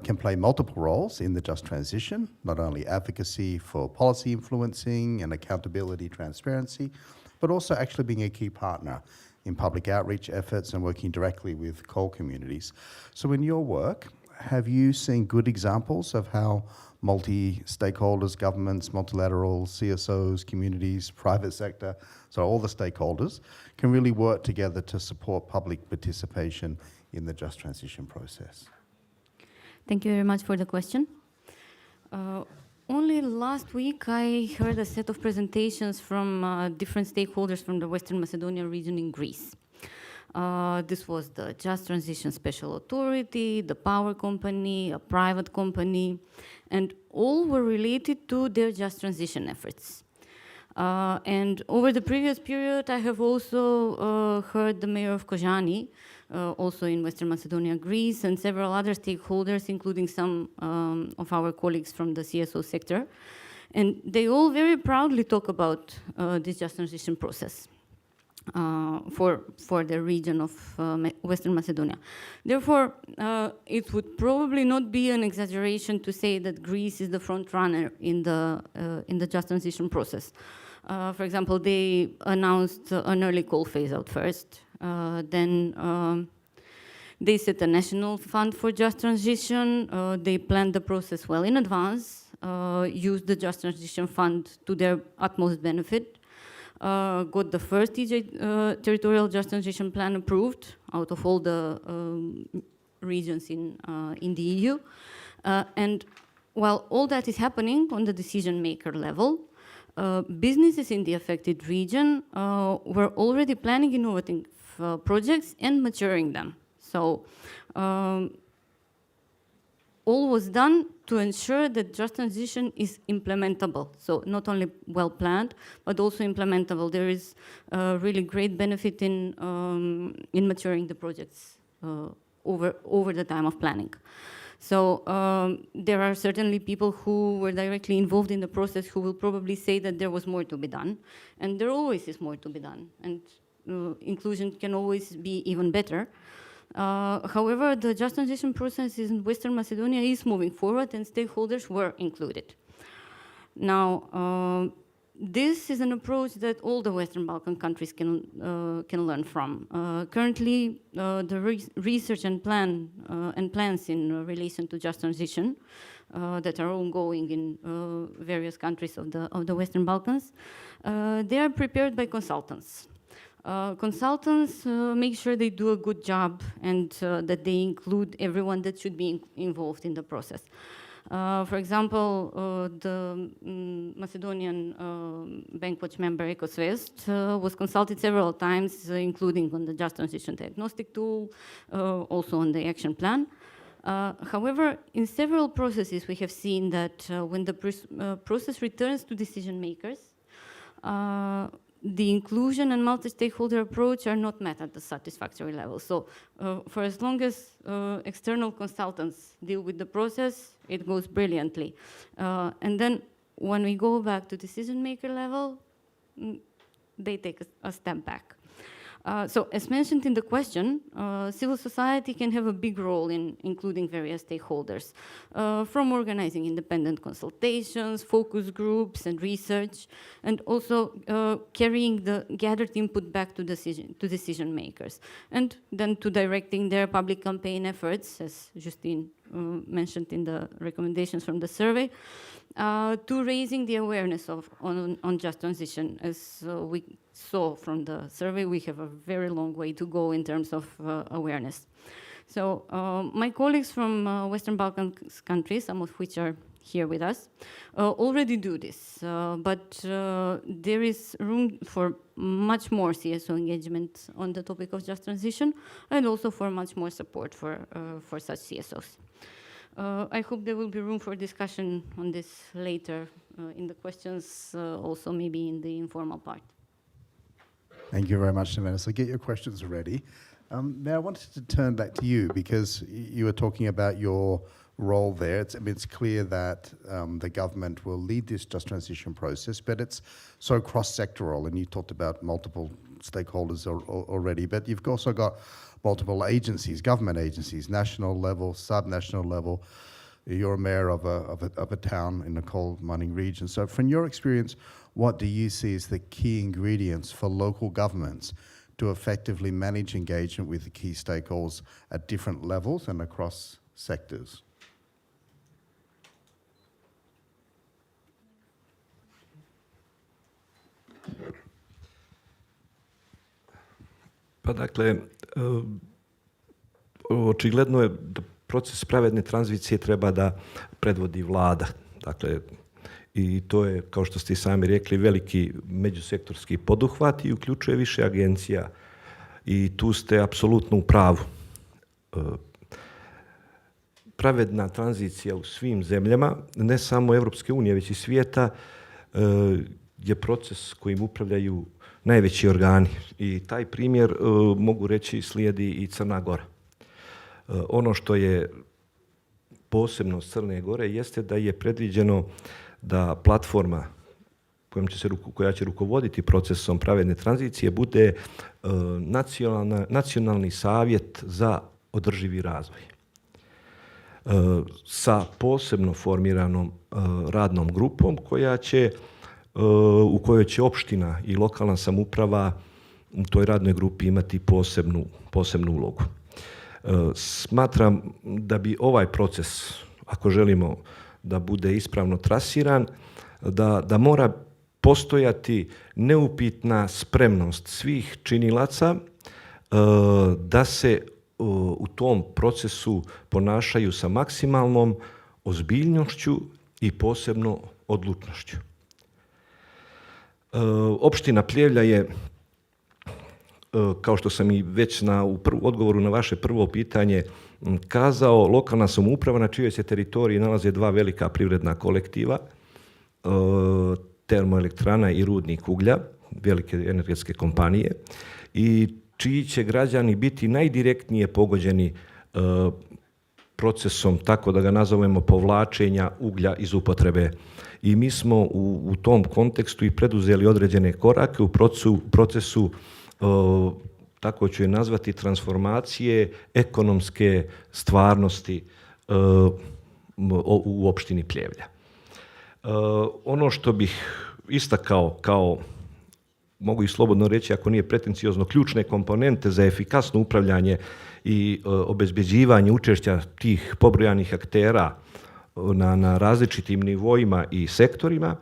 can play multiple roles in the just transition, not only advocacy for policy influencing and accountability, transparency, but also actually being a key partner in public outreach efforts and working directly with coal communities. So in your work, have you seen good examples of how multi-stakeholders, governments, multilateral, CSOs, communities, private sector, so all the stakeholders, can really work together to support public participation in the just transition process? Thank you very much for the question. Only last week I heard a set of presentations from different stakeholders from the Western Macedonia region in Greece. This was the Just Transition Special Authority, the power company, a private company, and all were related to their just transition efforts. And over the previous period, I have also heard the mayor of Kozani, also in Western Macedonia, Greece, and several other stakeholders, including some of our colleagues from the CSO sector. And they all very proudly talk about this just transition process. For the region of Western Macedonia. Therefore, it would probably not be an exaggeration to say that Greece is the front runner in the just transition process. For example, they announced an early coal phase out first. Then they set a national fund for just transition. They planned the process well in advance, used the just transition fund to their utmost benefit. got the first territorial just transition plan approved out of all the regions in the EU. And while all that is happening on the decision maker level, businesses in the affected region were already planning innovative projects and maturing them. So all was done to ensure that just transition is implementable. So not only well planned, but also implementable. There is really great benefit in maturing the projects over the time of planning. So there are certainly people who were directly involved in the process who will probably say that there was more to be done. And there always is more to be done. And inclusion can always be even better. However, the just transition process in Western Macedonia is moving forward and stakeholders were included. Now, this is an approach that all the Western Balkan countries can learn from. Currently, the research and plans in relation to just transition that are ongoing in various countries of the Western Balkans, they are prepared by consultants. Consultants make sure they do a good job and that they include everyone that should be involved in the process. For example, the Macedonian Bank Watch member EcoSvest was consulted several times, including on the Just Transition Diagnostic Tool, also on the action plan. However, in several processes, we have seen that when the process returns to decision makers, the inclusion and multi-stakeholder approach are not met at the satisfactory level. So for as long as external consultants deal with the process, it goes brilliantly. And then when we go back to decision maker level, they take a step back. So as mentioned in the question, civil society can have a big role in including various stakeholders, from organizing independent consultations, focus groups, and research, and also carrying the gathered input back to decision makers, and then to directing their public campaign efforts, as Justine mentioned in the recommendations from the survey, to raising the awareness on just transition. As we saw from the survey, we have a very long way to go in terms of awareness. So my colleagues from Western Balkan countries, some of which are here with us, already do this, but there is room for much more CSO engagement on the topic of just transition, and also for much more support for such CSOs. I hope there will be room for discussion on this later in the questions, also maybe in the informal part. Thank you very much, Nevena. So get your questions ready. Now I wanted to turn back to you because you were talking about your role there. It's clear that the government will lead this just transition process, but it's so cross-sectoral, and you talked about multiple stakeholders already, but you've also got multiple agencies, government agencies, national level, sub-national level. You're a mayor of a town in a coal mining region. So from your experience, what do you see as the key ingredients for local governments to effectively manage engagement with the key stakeholders at different levels and across sectors? Pa dakle, očigledno je da proces pravedne tranzicije treba da predvodi vlada. Dakle, i to je, kao što ste i sami rekli, veliki međusektorski poduhvat i uključuje više agencija. I tu ste apsolutno u pravu. Pravedna tranzicija u svim zemljama, ne samo Evropske unije, već i svijeta, je proces kojim upravljaju najveći organi. I taj primjer, mogu reći, slijedi i Crna Gora. Ono što je posebnost Crne Gore jeste da je predviđeno da platforma koja će rukovoditi procesom pravedne tranzicije bude nacionalni savjet za održivi razvoj. Sa posebno formiranom radnom grupom u kojoj će opština i lokalna samouprava u toj radnoj grupi imati posebnu ulogu. Smatram da bi ovaj proces, ako želimo da bude ispravno trasiran, da mora postojati neupitna spremnost svih činilaca da se u tom procesu ponašaju sa maksimalnom ozbiljnošću i posebno odlučnošću. Opština Pljevlja je, kao što sam i već u odgovoru na vaše prvo pitanje kazao, lokalna samouprava na čijoj se teritoriji nalaze dva velika privredna kolektiva, termoelektrana i rudnik uglja, velike energetske kompanije, i čiji će građani biti najdirektnije pogođeni procesom, tako da ga nazovemo, povlačenja uglja iz upotrebe. I mi smo u tom kontekstu i preduzeli određene korake u procesu, tako ću je nazvati, transformacije ekonomske stvarnosti u opštini Pljevlja. Ono što bih istakao kao, mogu i slobodno reći ako nije pretenciozno, ključne komponente za efikasno upravljanje i obezbeđivanje učešća tih pobrojanih aktera na različitim nivoima i sektorima,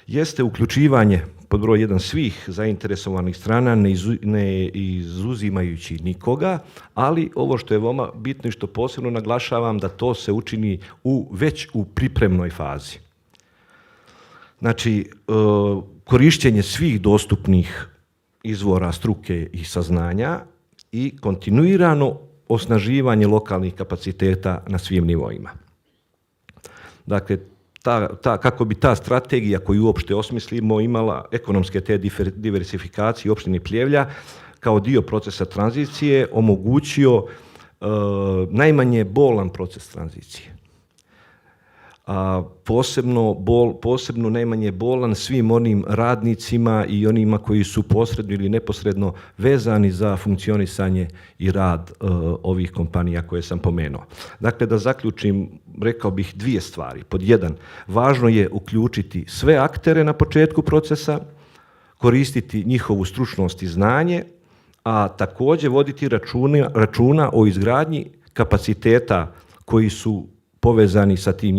jeste uključivanje, pod broj 1, svih zainteresovanih strana, ne izuzimajući nikoga, ali ovo što je veoma bitno i što posebno naglašavam, da to se učini već u pripremnoj fazi. Znači, korišćenje svih dostupnih izvora struke i saznanja i kontinuirano osnaživanje lokalnih kapaciteta na svim nivoima. Dakle, kako bi ta strategija koju uopšte osmislimo imala ekonomske te diversifikacije opštini Pljevlja kao dio procesa tranzicije omogućio najmanje bolan proces tranzicije. A posebno najmanje bolan svim onim radnicima i onima koji su posredno ili neposredno vezani za funkcionisanje i rad ovih kompanija koje sam pomenuo. Dakle, da zaključim, rekao bih dvije stvari. Pod 1, važno je uključiti sve aktere na početku procesa, koristiti njihovu stručnost i znanje, a također voditi računa o izgradnji kapaciteta koji su povezani sa tim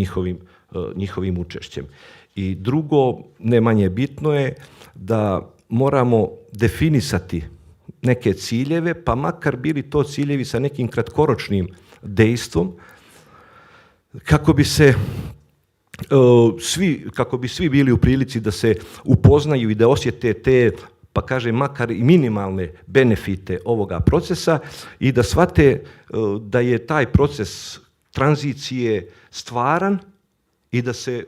njihovim učešćem. I drugo, ne manje bitno je da moramo definisati neke ciljeve, pa makar bili to ciljevi sa nekim kratkoročnim dejstvom, kako bi svi bili u prilici da se upoznaju i da osjete te, pa kažem, makar i minimalne benefite ovoga procesa i da shvate da je taj proces tranzicije stvaran i da se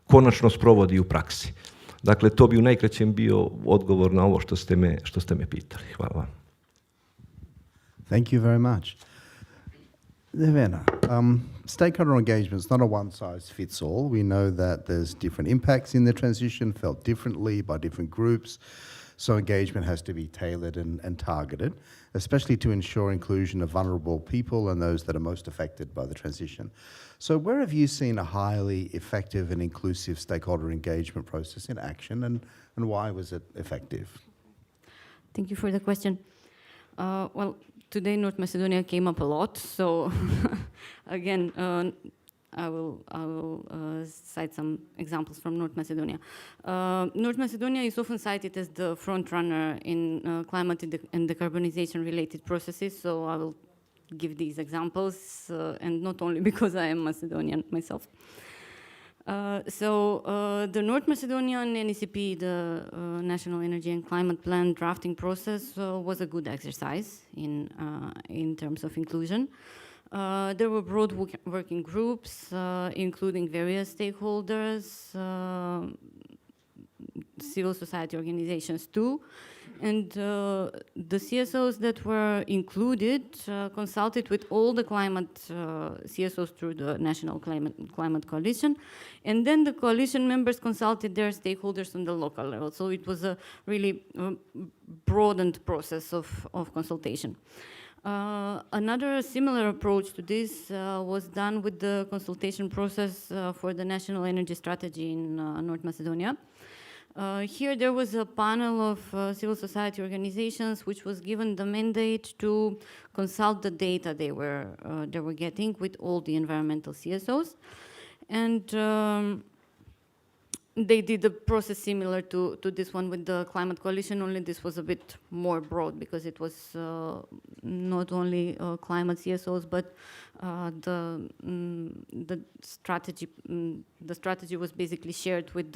konačno sprovodi u praksi. Dakle, to bi u najkraćem bio odgovor na ovo što ste me pitali. Hvala vam. Thank you very much. Nevena, stakeholder engagement is not a one-size-fits-all. We know that there's different impacts in the transition, felt differently by different groups. So engagement has to be tailored and targeted, especially to ensure inclusion of vulnerable people and those that are most affected by the transition. So where have you seen a highly effective and inclusive stakeholder engagement process in action, and why was it effective? Thank you for the question. Well, today North Macedonia came up a lot, so again, I will cite some examples from North Macedonia. North Macedonia is often cited as the front runner in climate and decarbonization related processes, so I will give these examples, and not only because I am Macedonian myself. The North Macedonian NECP, the National Energy and Climate Plan drafting process, was a good exercise in terms of inclusion. There were broad working groups, including various stakeholders, civil society organizations too, and the CSOs that were included consulted with all the climate CSOs through the National Climate Coalition, and then the coalition members consulted their stakeholders on the local level. So it was a really broadened process of consultation. Another similar approach to this was done with the consultation process for the National Energy Strategy in North Macedonia. Here there was a panel of civil society organizations which was given the mandate to consult the data they were getting with all the environmental CSOs. And they did a process similar to this one with the Climate Coalition, only this was a bit more broad because it was not only climate CSOs, but the strategy was basically shared with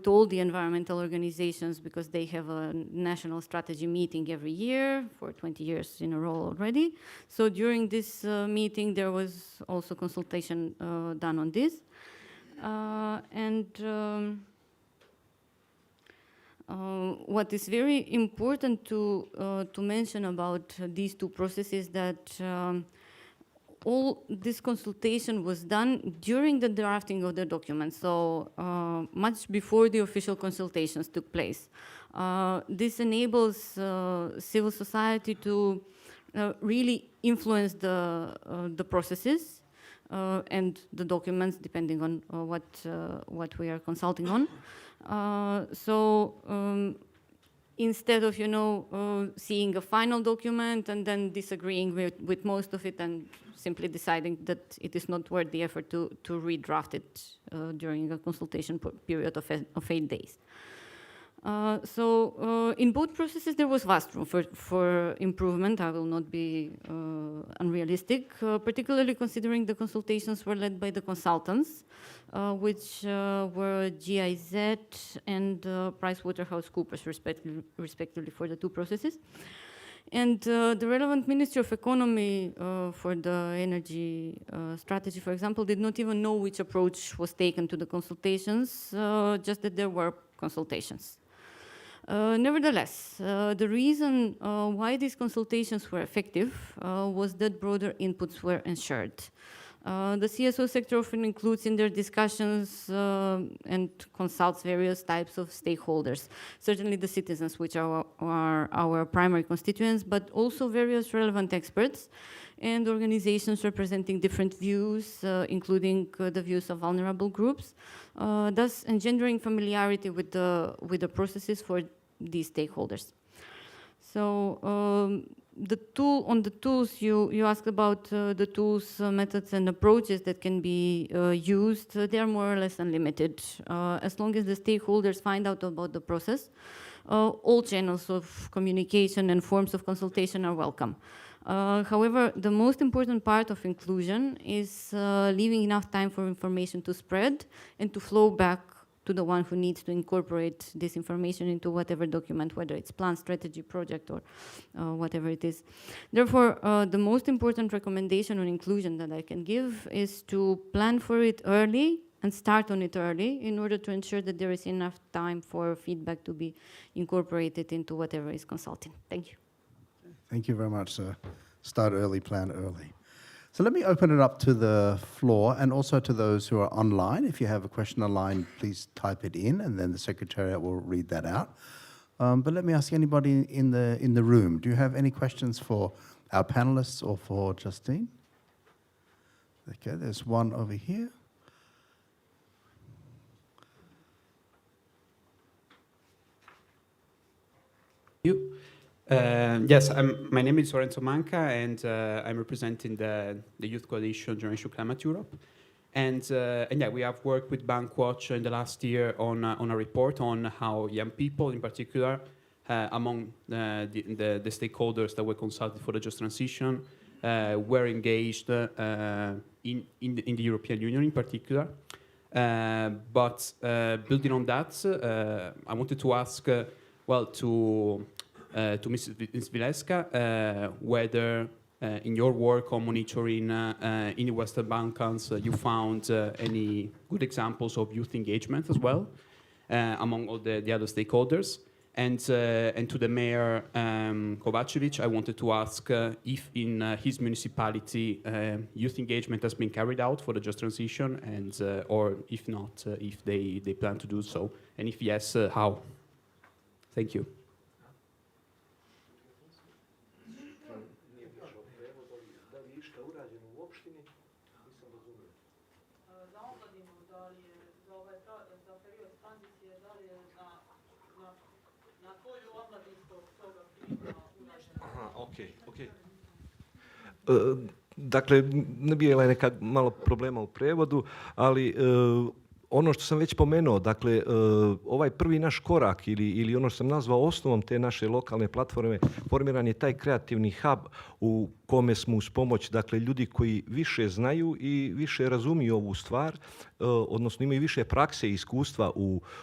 all the environmental organizations because they have a national strategy meeting every year for 20 years in a row already. So during this meeting, there was also consultation done on this. What is very important to mention about these two processes that all this consultation was done during the drafting of the document, so much before the official consultations took place. This enables civil society to really influence the processes and the documents, depending on what we are consulting on. Instead of, seeing a final document and then disagreeing with most of it and simply deciding that it is not worth the effort to redraft it during a consultation period of 8 days. In both processes, there was vast room for improvement. I will not be unrealistic, particularly considering the consultations were led by the consultants, which were GIZ and PricewaterhouseCoopers, respectively, for the two processes. And the relevant Ministry of Economy for the energy strategy, for example, did not even know which approach was taken to the consultations, just that there were consultations. Nevertheless, the reason why these consultations were effective was that broader inputs were ensured. The CSO sector often includes in their discussions and consults various types of stakeholders, certainly the citizens, which are our primary constituents, but also various relevant experts and organizations representing different views, including the views of vulnerable groups, thus engendering familiarity with the processes for these stakeholders. So on the tools, you asked about the tools, methods, and approaches that can be used. They are more or less unlimited. As long as the stakeholders find out about the process, all channels of communication and forms of consultation are welcome. However, the most important part of inclusion is leaving enough time for information to spread and to flow back to the one who needs to incorporate this information into whatever document, whether it's plan, strategy, project, or whatever it is. Therefore, the most important recommendation on inclusion that I can give is to plan for it early and start on it early in order to ensure that there is enough time for feedback to be incorporated into whatever is consulting. Thank you. Thank you very much, sir. Start early, plan early. So let me open it up to the floor and also to those who are online. If you have a question online, please type it in, and then the Secretariat will read that out. But let me ask anybody in the room, do you have any questions for our panelists or for Justine? Okay, there's one over here. You. Yes, my name is Lorenzo Manca, and I'm representing the Youth Coalition Generation Climate Europe. And yeah, we have worked with Bankwatch in the last year on a report on how young people, in particular, among the stakeholders that were consulted for the just transition, were engaged in the European Union in particular. But building on that, I wanted to ask, to Ms. Vasylyeva, whether in your work on monitoring in the Western Balkans, you found any good examples of youth engagement as well among all the other stakeholders. And to the Mayor Kovacevic, I wanted to ask if in his municipality youth engagement has been carried out for the just transition, and or if not, if they plan to do so, and if yes, how? Thank you. Dakle, bila je neka malo problema u prevodu, ali ono što sam već pomenuo, dakle, ovaj prvi naš korak ili ono što sam nazvao osnovom te naše lokalne platforme, formiran je taj kreativni hub u kome smo uz pomoć, dakle, ljudi koji više znaju i više razumiju ovu stvar, odnosno imaju više prakse i iskustva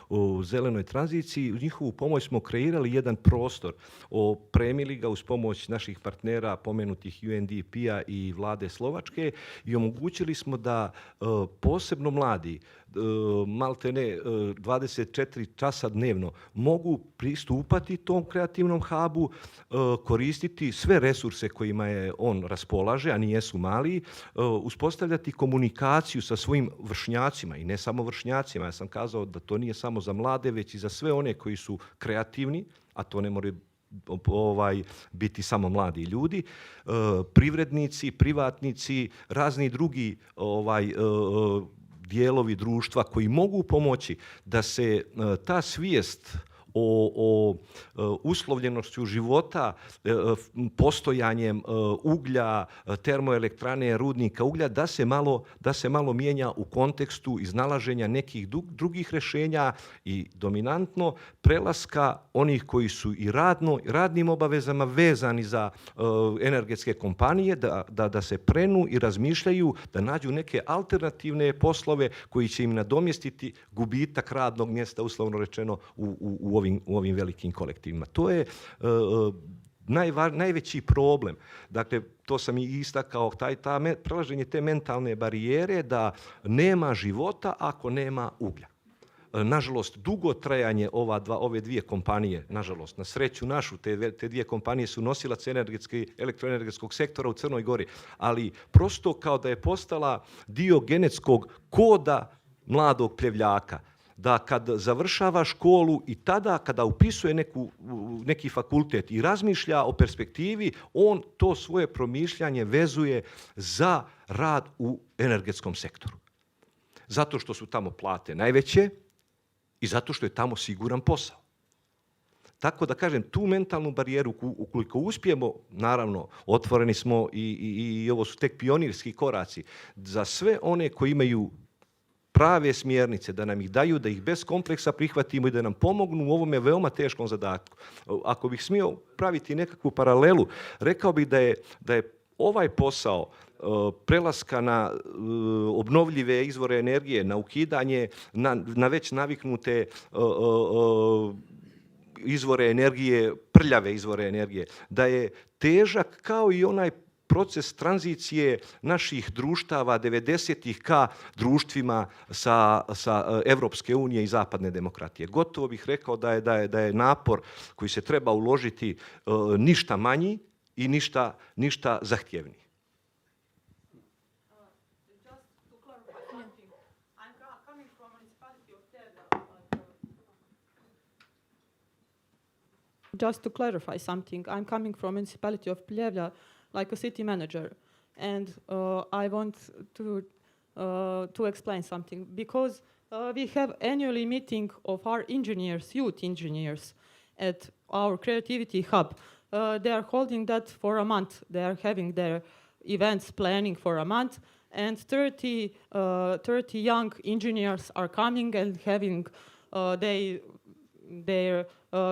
u zelenoj tranziciji. Uz njihovu pomoć smo kreirali jedan prostor, opremili ga uz pomoć naših partnera, pomenutih UNDP-a i vlade Slovačke, i omogućili smo da posebno mladi, maltene 24 časa dnevno, mogu pristupati tom kreativnom hubu, koristiti sve resurse kojima je on raspolaže, a nijesu mali, uspostavljati komunikaciju sa svojim vršnjacima, i ne samo vršnjacima. Ja sam kazao da to nije samo za mlade, već i za sve one koji su kreativni, a to ne moraju biti samo mladi ljudi, privrednici, privatnici, razni drugi dijelovi društva koji mogu pomoći da se ta svijest o uslovljenošću života, postojanjem uglja, termoelektrane, rudnika uglja, da se malo mijenja u kontekstu iznalaženja nekih drugih rješenja i dominantno prelaska onih koji su i radnim obavezama vezani za energetske kompanije, da se prenu i razmišljaju, da nađu neke alternativne poslove koji će im nadomjestiti gubitak radnog mjesta, uslovno rečeno, u ovim velikim kolektivima. To je najveći problem. Dakle, to sam i istakao, prelaženje te mentalne barijere da nema života ako nema uglja. Nažalost, dugo trajanje ove dvije kompanije, nažalost, na sreću našu, te dvije kompanije su nosilac elektroenergetskog sektora u Crnoj Gori, ali prosto kao da je postala dio genetskog koda mladog pljevljaka, da kad završava školu i tada kada upisuje neki fakultet i razmišlja o perspektivi, on to svoje promišljanje vezuje za rad u energetskom sektoru. Zato što su tamo plate najveće i zato što je tamo siguran posao. Tako da kažem, tu mentalnu barijeru, ukoliko uspijemo, naravno, otvoreni smo i ovo su tek pionirski koraci za sve one koji imaju prave smjernice, da nam ih daju, da ih bez kompleksa prihvatimo i da nam pomognu u ovome veoma teškom zadatku. Ako bih smio praviti nekakvu paralelu, rekao bih da je ovaj posao prelaska na obnovljive izvore energije, na ukidanje, na već naviknute izvore energije, prljave izvore energije, da je težak kao i onaj proces tranzicije naših društava 90-ih ka društvima sa Evropske unije i zapadne demokratije. Gotovo bih rekao da je napor koji se treba uložiti ništa manji i ništa zahtjevniji. Just to clarify something, I'm coming from municipality of Pljevlja, like a city manager, and I want to explain something, because we have annually meeting of our engineers, youth engineers, at our creativity hub. They are holding that for a month. They are having their events planning for a month, and 30 young engineers are coming and having their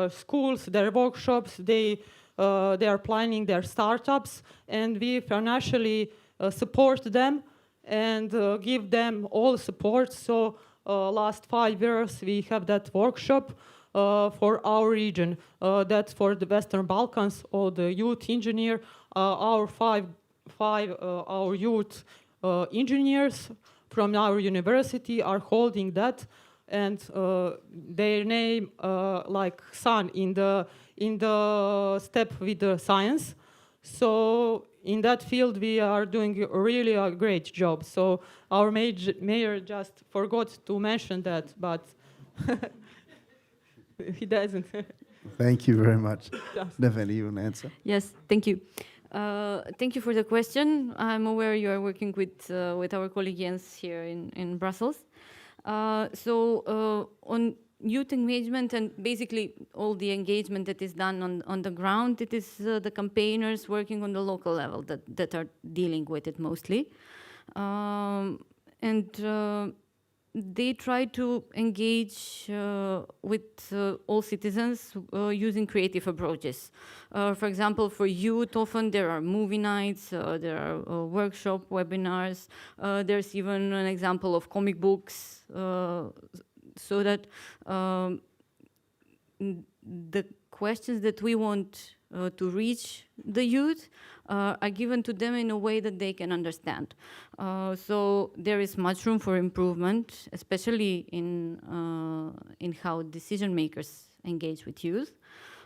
schools, their workshops. They are planning their startups, and we financially support them and give them all support. So last 5 years we have that workshop for our region. That's for the Western Balkans, or the youth engineer. Our our youth engineers from our university are holding that, and their name like sun in the step with the science. So in that field we are doing really a great job. So our mayor just forgot to mention that, but he doesn't. Thank you very much. Definitely, you want to answer? Yes, thank you. Thank you for the question. I'm aware you are working with our colleague Jens here in Brussels. On youth engagement and basically all the engagement that is done on the ground, it is the campaigners working on the local level that are dealing with it mostly. they try to engage with all citizens using creative approaches. For example, for youth, often there are movie nights, there are workshop webinars, there's even an example of comic books, so that the questions that we want to reach the youth are given to them in a way that they can understand. So there is much room for improvement, especially in how decision makers engage with youth.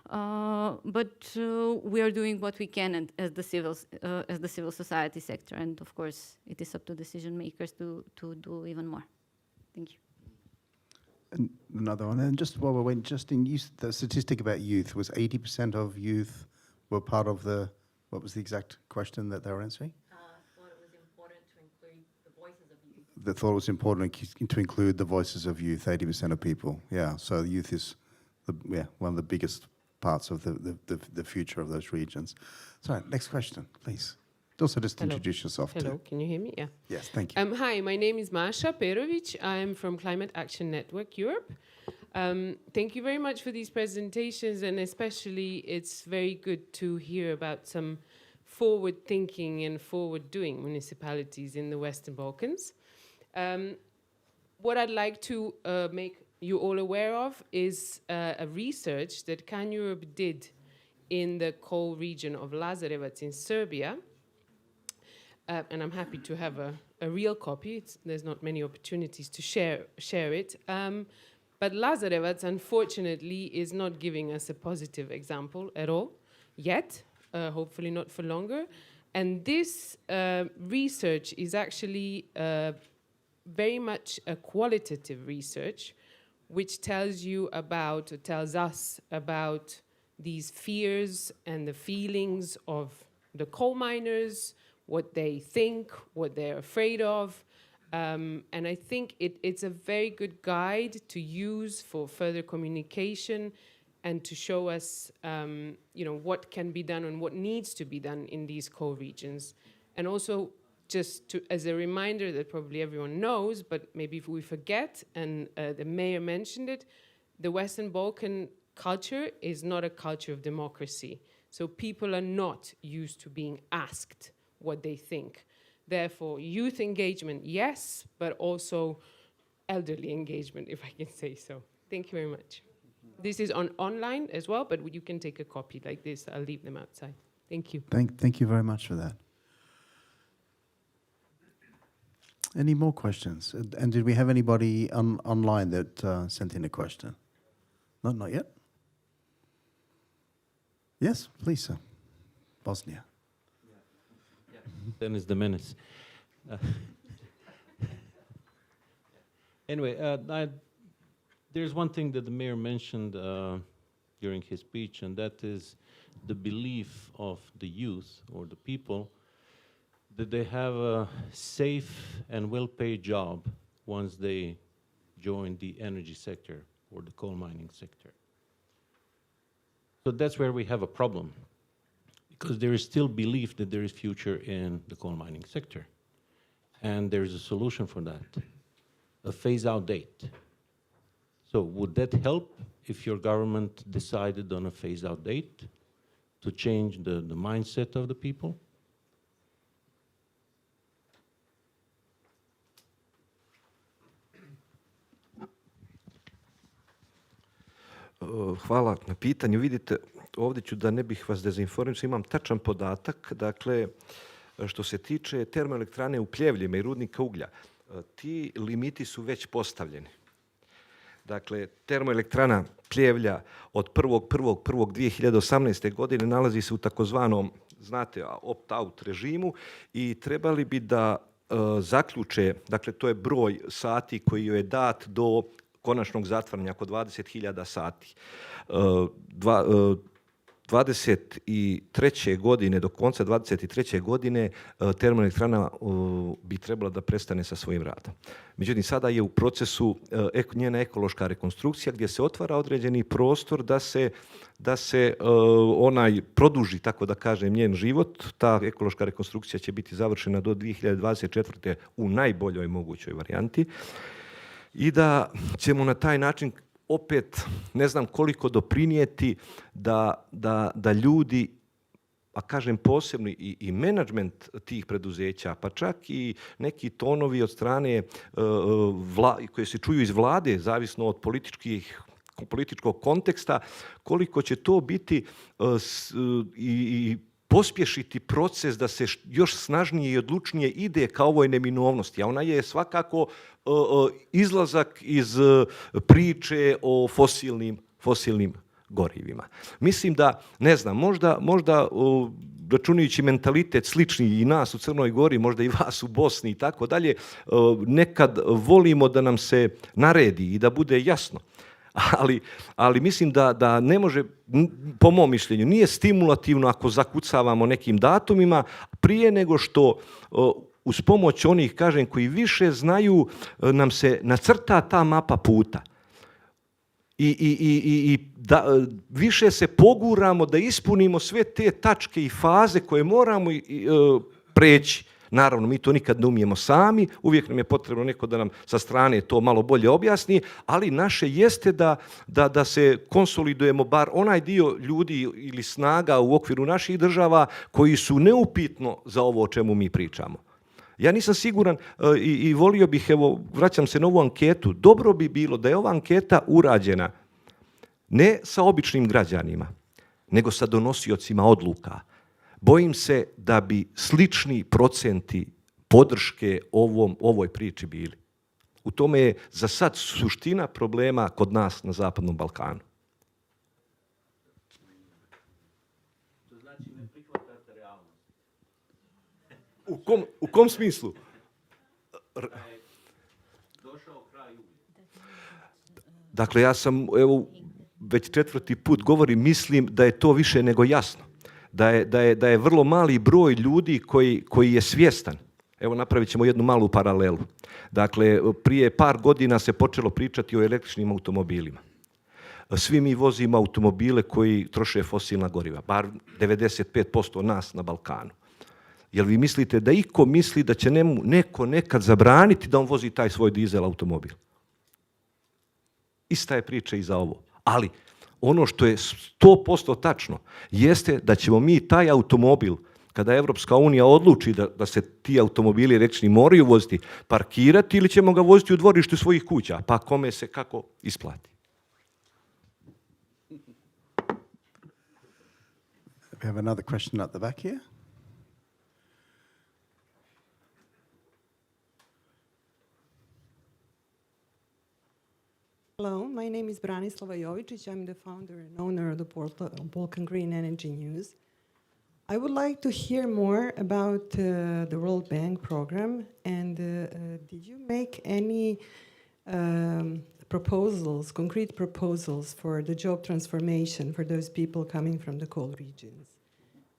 But we are doing what we can as the civil society sector, and of course it is up to decision makers to do even more. Thank you. Another one, and just while we're waiting, just in use, the statistic about youth was 80% of youth were part of the, what was the exact question that they were answering? Thought it was important to include the voices of youth. They thought it was important to include the voices of youth, 80% of people. Yeah, so youth is one of the biggest parts of the future of those regions. So next question, please. Also just introduce yourself Hello, too. Can you hear me? Yeah. Yes, thank you. Hi, my name is Maciej Perovic. I am from Climate Action Network Europe. Thank you very much for these presentations, and especially it's very good to hear about some forward-thinking and forward-doing municipalities in the Western Balkans. What I'd like to make you all aware of is a research that Can Europe did in the coal region of Lazarevac in Serbia. And I'm happy to have a real copy. There's not many opportunities to share it. But Lazarevac, unfortunately, is not giving us a positive example at all, yet, hopefully not for longer. And this research is actually very much a qualitative research, which tells us about these fears and the feelings of the coal miners, what they think, what they're afraid of. And I think it's a very good guide to use for further communication and to show us what can be done and what needs to be done in these coal regions. And also, just as a reminder that probably everyone knows, but maybe if we forget, and the mayor mentioned it, the Western Balkan culture is not a culture of democracy. So people are not used to being asked what they think. Therefore, youth engagement, yes, but also elderly engagement, if I can say so. Thank you very much. This is online as well, but you can take a copy like this. I'll leave them outside. Thank you. Thank you very much for that. Any more questions? And did we have anybody online that sent in a question? No, not yet. Yes, please, sir. Bosnia. Dennis the Menace. Anyway, there's one thing that the mayor mentioned during his speech, and that is the belief of the youth or the people that they have a safe and well-paid job once they join the energy sector or the coal mining sector. So that's where we have a problem, because there is still belief that there is future in the coal mining sector. And there is a solution for that, a phase-out date. So would that help if your government decided on a phase-out date to change the mindset of the people? Hvala na pitanju. Vidite, ovdje ću, da ne bih vas dezinformisao, imam tačan podatak. Dakle, što se tiče termoelektrane u Pljevljima i rudnika uglja, ti limiti su već postavljeni. Dakle, termoelektrana Pljevlja od 1.1.2018. godine nalazi se u takozvanom, znate, opt-out režimu i trebali bi da zaključe, dakle, to je broj sati koji joj je dat do konačnog zatvaranja, oko 20.000 sati. 23. godine, do konca 23. godine termoelektrana bi trebala da prestane sa svojim radom. Međutim, sada je u procesu njena ekološka rekonstrukcija gdje se otvara određeni prostor da se onaj produži, tako da kažem, njen život. Ta ekološka rekonstrukcija će biti završena do 2024. u najboljoj mogućoj varijanti. i da ćemo na taj način opet ne znam koliko doprinijeti da ljudi, a kažem posebno i menadžment tih preduzeća, pa čak i neki tonovi od strane koje se čuju iz vlade, zavisno od političkog konteksta, koliko će to biti i pospješiti proces da se još snažnije i odlučnije ide ka ovoj neminovnosti, a ona je svakako izlazak iz priče o fosilnim gorivima. Mislim da, ne znam, možda računajući mentalitet slični i nas u Crnoj Gori, možda i vas u Bosni i tako dalje, nekad volimo da nam se naredi i da bude jasno. Ali mislim da ne može, po mom mišljenju, nije stimulativno ako zakucavamo nekim datumima prije nego što uz pomoć onih, kažem, koji više znaju, nam se nacrta ta mapa puta. I da više se poguramo da ispunimo sve te tačke i faze koje moramo preći. Naravno, mi to nikad ne umijemo sami, uvijek nam je potrebno neko da nam sa strane to malo bolje objasni, ali naše jeste da se konsolidujemo bar onaj dio ljudi ili snaga u okviru naših država koji su neupitno za ovo o čemu mi pričamo. Ja nisam siguran i volio bih, evo, vraćam se na ovu anketu, dobro bi bilo da je ova anketa urađena ne sa običnim građanima, nego sa donosiocima odluka. Bojim se da bi slični procenti podrške ovoj priči bili. U tome je za sad suština problema kod nas na Zapadnom Balkanu. To znači ne prihvatate realnost. U kom smislu? Došao kraj uvijek. Dakle, ja sam, evo, već 4. put govorim, mislim da je to više nego jasno. Da je vrlo mali broj ljudi koji je svjestan. Evo, napravit ćemo jednu malu paralelu. Dakle, prije par godina se počelo pričati o električnim automobilima. Svi mi vozimo automobile koji troše fosilna goriva, bar 95% nas na Balkanu. Jel vi mislite da iko misli da će neko nekad zabraniti da on vozi taj svoj dizel automobil? Ista je priča i za ovo. Ali ono što je 100% tačno jeste da ćemo mi taj automobil, kada Evropska unija odluči da se ti automobili električni moraju voziti, parkirati ili ćemo ga voziti u dvorištu svojih kuća, pa kome se kako isplati. We have another question at the back here. Hello, my name is Branislava Jovičić. I'm the founder and owner of the portal Balkan Green Energy News. I would like to hear more about the World Bank program, and did you make any proposals, concrete proposals for the job transformation for those people coming from the coal regions?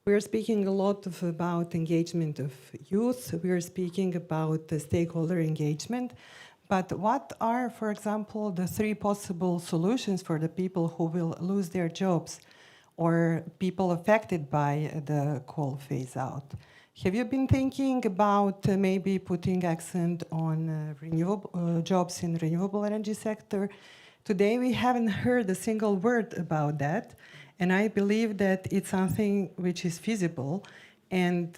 We are speaking a lot about engagement of youth. We are speaking about the stakeholder engagement. But what are, for example, the 3 possible solutions for the people who will lose their jobs or people affected by the coal phase out? Have you been thinking about maybe putting accent on renewable jobs in renewable energy sector? Today we haven't heard a single word about that, and I believe that it's something which is feasible. And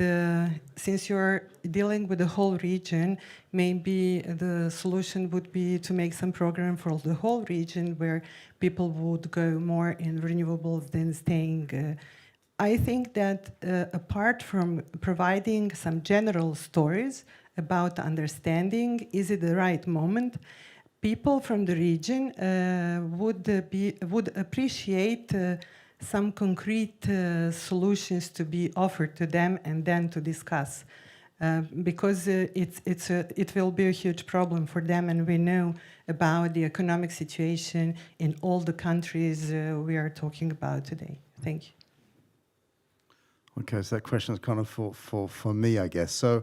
since you're dealing with the whole region, maybe the solution would be to make some program for the whole region where people would go more in renewables than staying. I think that apart from providing some general stories about understanding, is it the right moment, people from the region would appreciate some concrete solutions to be offered to them and then to discuss, because it will be a huge problem for them, and we know about the economic situation in all the countries we are talking about today. Thank you. Okay, so that question is kind of for me, I guess. So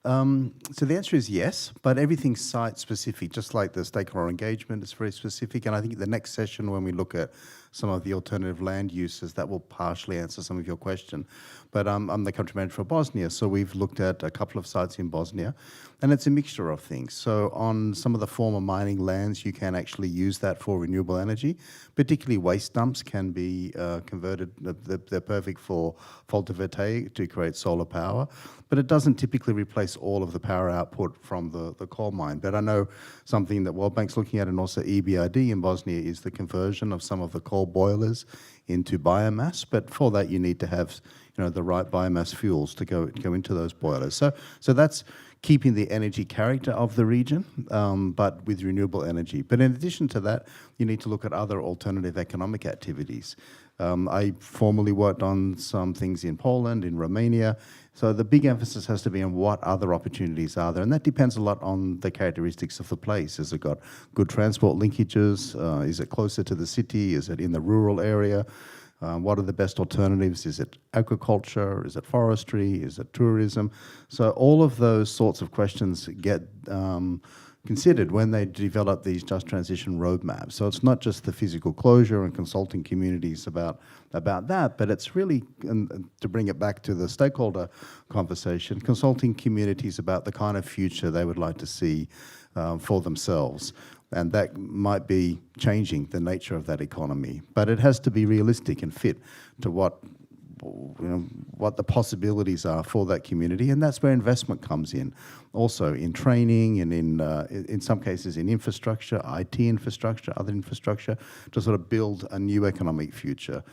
So the answer is yes, but everything's site-specific, just like the stakeholder engagement is very specific. And I think the next session, when we look at some of the alternative land uses, that will partially answer some of your question. But I'm the country manager for Bosnia, so we've looked at a couple of sites in Bosnia, and it's a mixture of things. So on some of the former mining lands, you can actually use that for renewable energy. Particularly waste dumps can be converted. They're perfect for photovoltaic to create solar power, but it doesn't typically replace all of the power output from the coal mine. But I know something that World Bank's looking at, and also EBRD in Bosnia, is the conversion of some of the coal boilers into biomass. But for that, you need to have the right biomass fuels to go into those boilers. So that's keeping the energy character of the region, but with renewable energy. But in addition to that, you need to look at other alternative economic activities. I formerly worked on some things in Poland, in Romania. So the big emphasis has to be on what other opportunities are there. And that depends a lot on the characteristics of the place. Has it got good transport linkages? Is it closer to the city? Is it in the rural area? What are the best alternatives? Is it agriculture? Is it forestry? Is it tourism? So all of those sorts of questions get considered when they develop these just transition roadmaps. So it's not just the physical closure and consulting communities about that, but it's really, and to bring it back to the stakeholder conversation, consulting communities about the kind of future they would like to see for themselves. And that might be changing the nature of that economy. But it has to be realistic and fit to what the possibilities are for that community, and that's where investment comes in. Also in training and in some cases in infrastructure, IT infrastructure, other infrastructure, to sort of build a new economic future.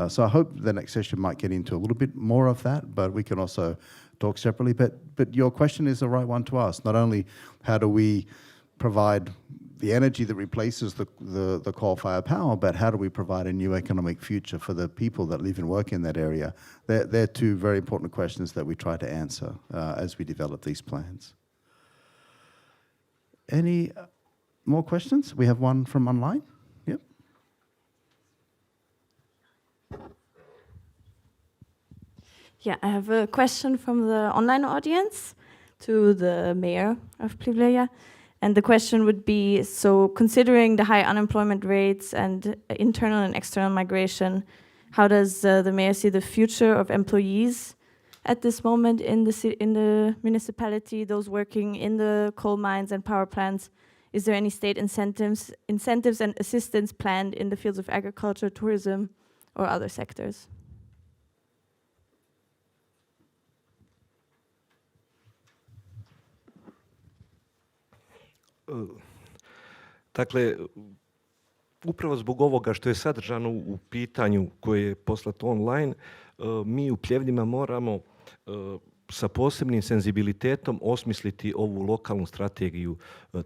So I hope the next session might get into a little bit more of that, but we can also talk separately. But your question is the right one to ask. Not only how do we provide the energy that replaces the coal-fired power, but how do we provide a new economic future for the people that live and work in that area? They're two very important questions that we try to answer as we develop these plans. Any more questions? We have one from online. Yep. Yeah, I have a question from the online audience to the mayor of Pliv-Lea. And the question would be, so considering the high unemployment rates and internal and external migration, how does the mayor see the future of employees at this moment in the municipality, those working in the coal mines and power plants? Is there any state incentives and assistance planned in the fields of agriculture, tourism, or other sectors? Dakle, upravo zbog ovoga što je sadržano u pitanju koje je poslato online, mi u Pljevljima moramo sa posebnim senzibilitetom osmisliti ovu lokalnu strategiju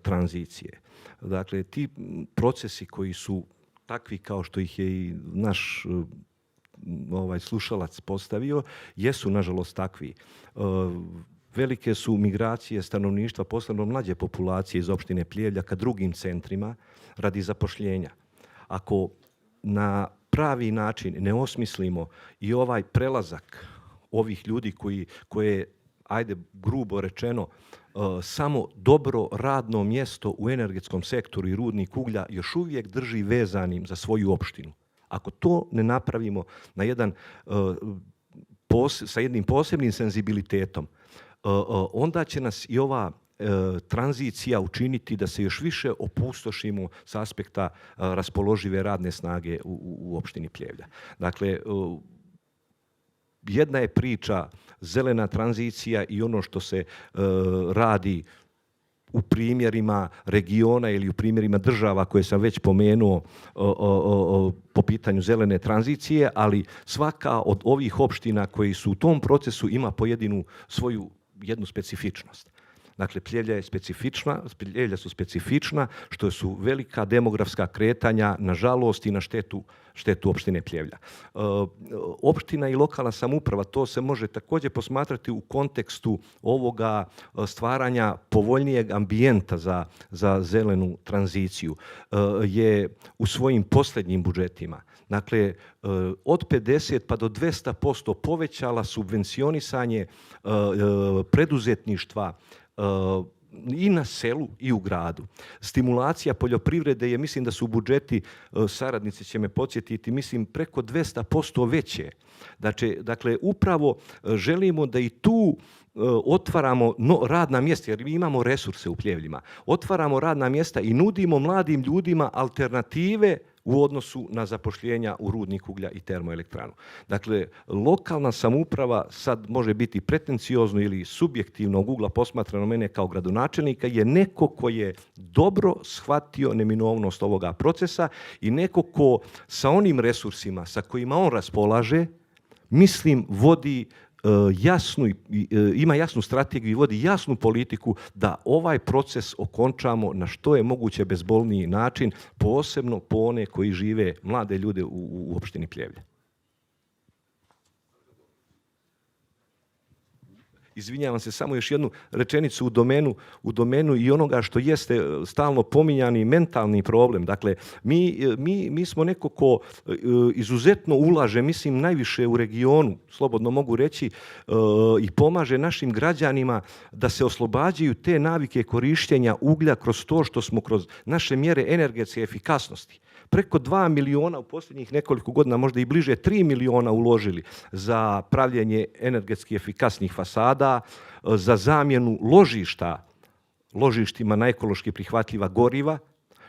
tranzicije. Dakle, ti procesi koji su takvi kao što ih je i naš slušalac postavio, jesu nažalost takvi. Velike su migracije stanovništva, posebno mlađe populacije iz opštine Pljevlja ka drugim centrima radi zapošljenja. Ako na pravi način ne osmislimo i ovaj prelazak ovih ljudi koje, ajde grubo rečeno, samo dobro radno mjesto u energetskom sektoru i rudnik uglja još uvijek drži vezanim za svoju opštinu. Ako to ne napravimo na sa jednim posebnim senzibilitetom, onda će nas i ova tranzicija učiniti da se još više opustošimo s aspekta raspoložive radne snage u opštini Pljevlja. Dakle, jedna je priča zelena tranzicija i ono što se radi u primjerima regiona ili u primjerima država koje sam već pomenuo po pitanju zelene tranzicije, ali svaka od ovih opština koji su u tom procesu ima pojedinu svoju jednu specifičnost. Dakle, Pljevlja su specifična, što su velika demografska kretanja, nažalost i na štetu opštine Pljevlja. Opština i lokalna samouprava, to se može također posmatrati u kontekstu ovoga stvaranja povoljnijeg ambijenta za zelenu tranziciju, je u svojim posljednjim budžetima, dakle, od 50 pa do 200% povećala subvencionisanje preduzetništva i na selu i u gradu. Stimulacija poljoprivrede je, mislim da su budžeti, saradnici će me podsjetiti, mislim preko 200% veće. Dakle, upravo želimo da i tu otvaramo radna mjesta, jer mi imamo resurse u Pljevljima. Otvaramo radna mjesta i nudimo mladim ljudima alternative u odnosu na zapošljenja u rudnik uglja i termoelektranu. Dakle, lokalna samouprava, sad može biti pretenciozno ili subjektivnog ugla posmatrano mene kao gradonačelnika, je neko ko je dobro shvatio neminovnost ovoga procesa i neko ko sa onim resursima sa kojima on raspolaže, mislim, vodi ima jasnu strategiju i vodi jasnu politiku da ovaj proces okončamo na što je moguće bezbolniji način, posebno po one koji žive, mlade ljude u opštini Pljevlje. Izvinjavam se, samo još jednu rečenicu u domenu i onoga što jeste stalno pominjani mentalni problem. Dakle, mi smo neko ko izuzetno ulaže, mislim, najviše u regionu, slobodno mogu reći, i pomaže našim građanima da se oslobađaju te navike korištenja uglja kroz to što smo kroz naše mjere energetske efikasnosti preko 2 miliona u posljednjih nekoliko godina, možda i bliže 3 miliona uložili za pravljenje energetski efikasnih fasada, za zamjenu ložištima na ekološki prihvatljiva goriva,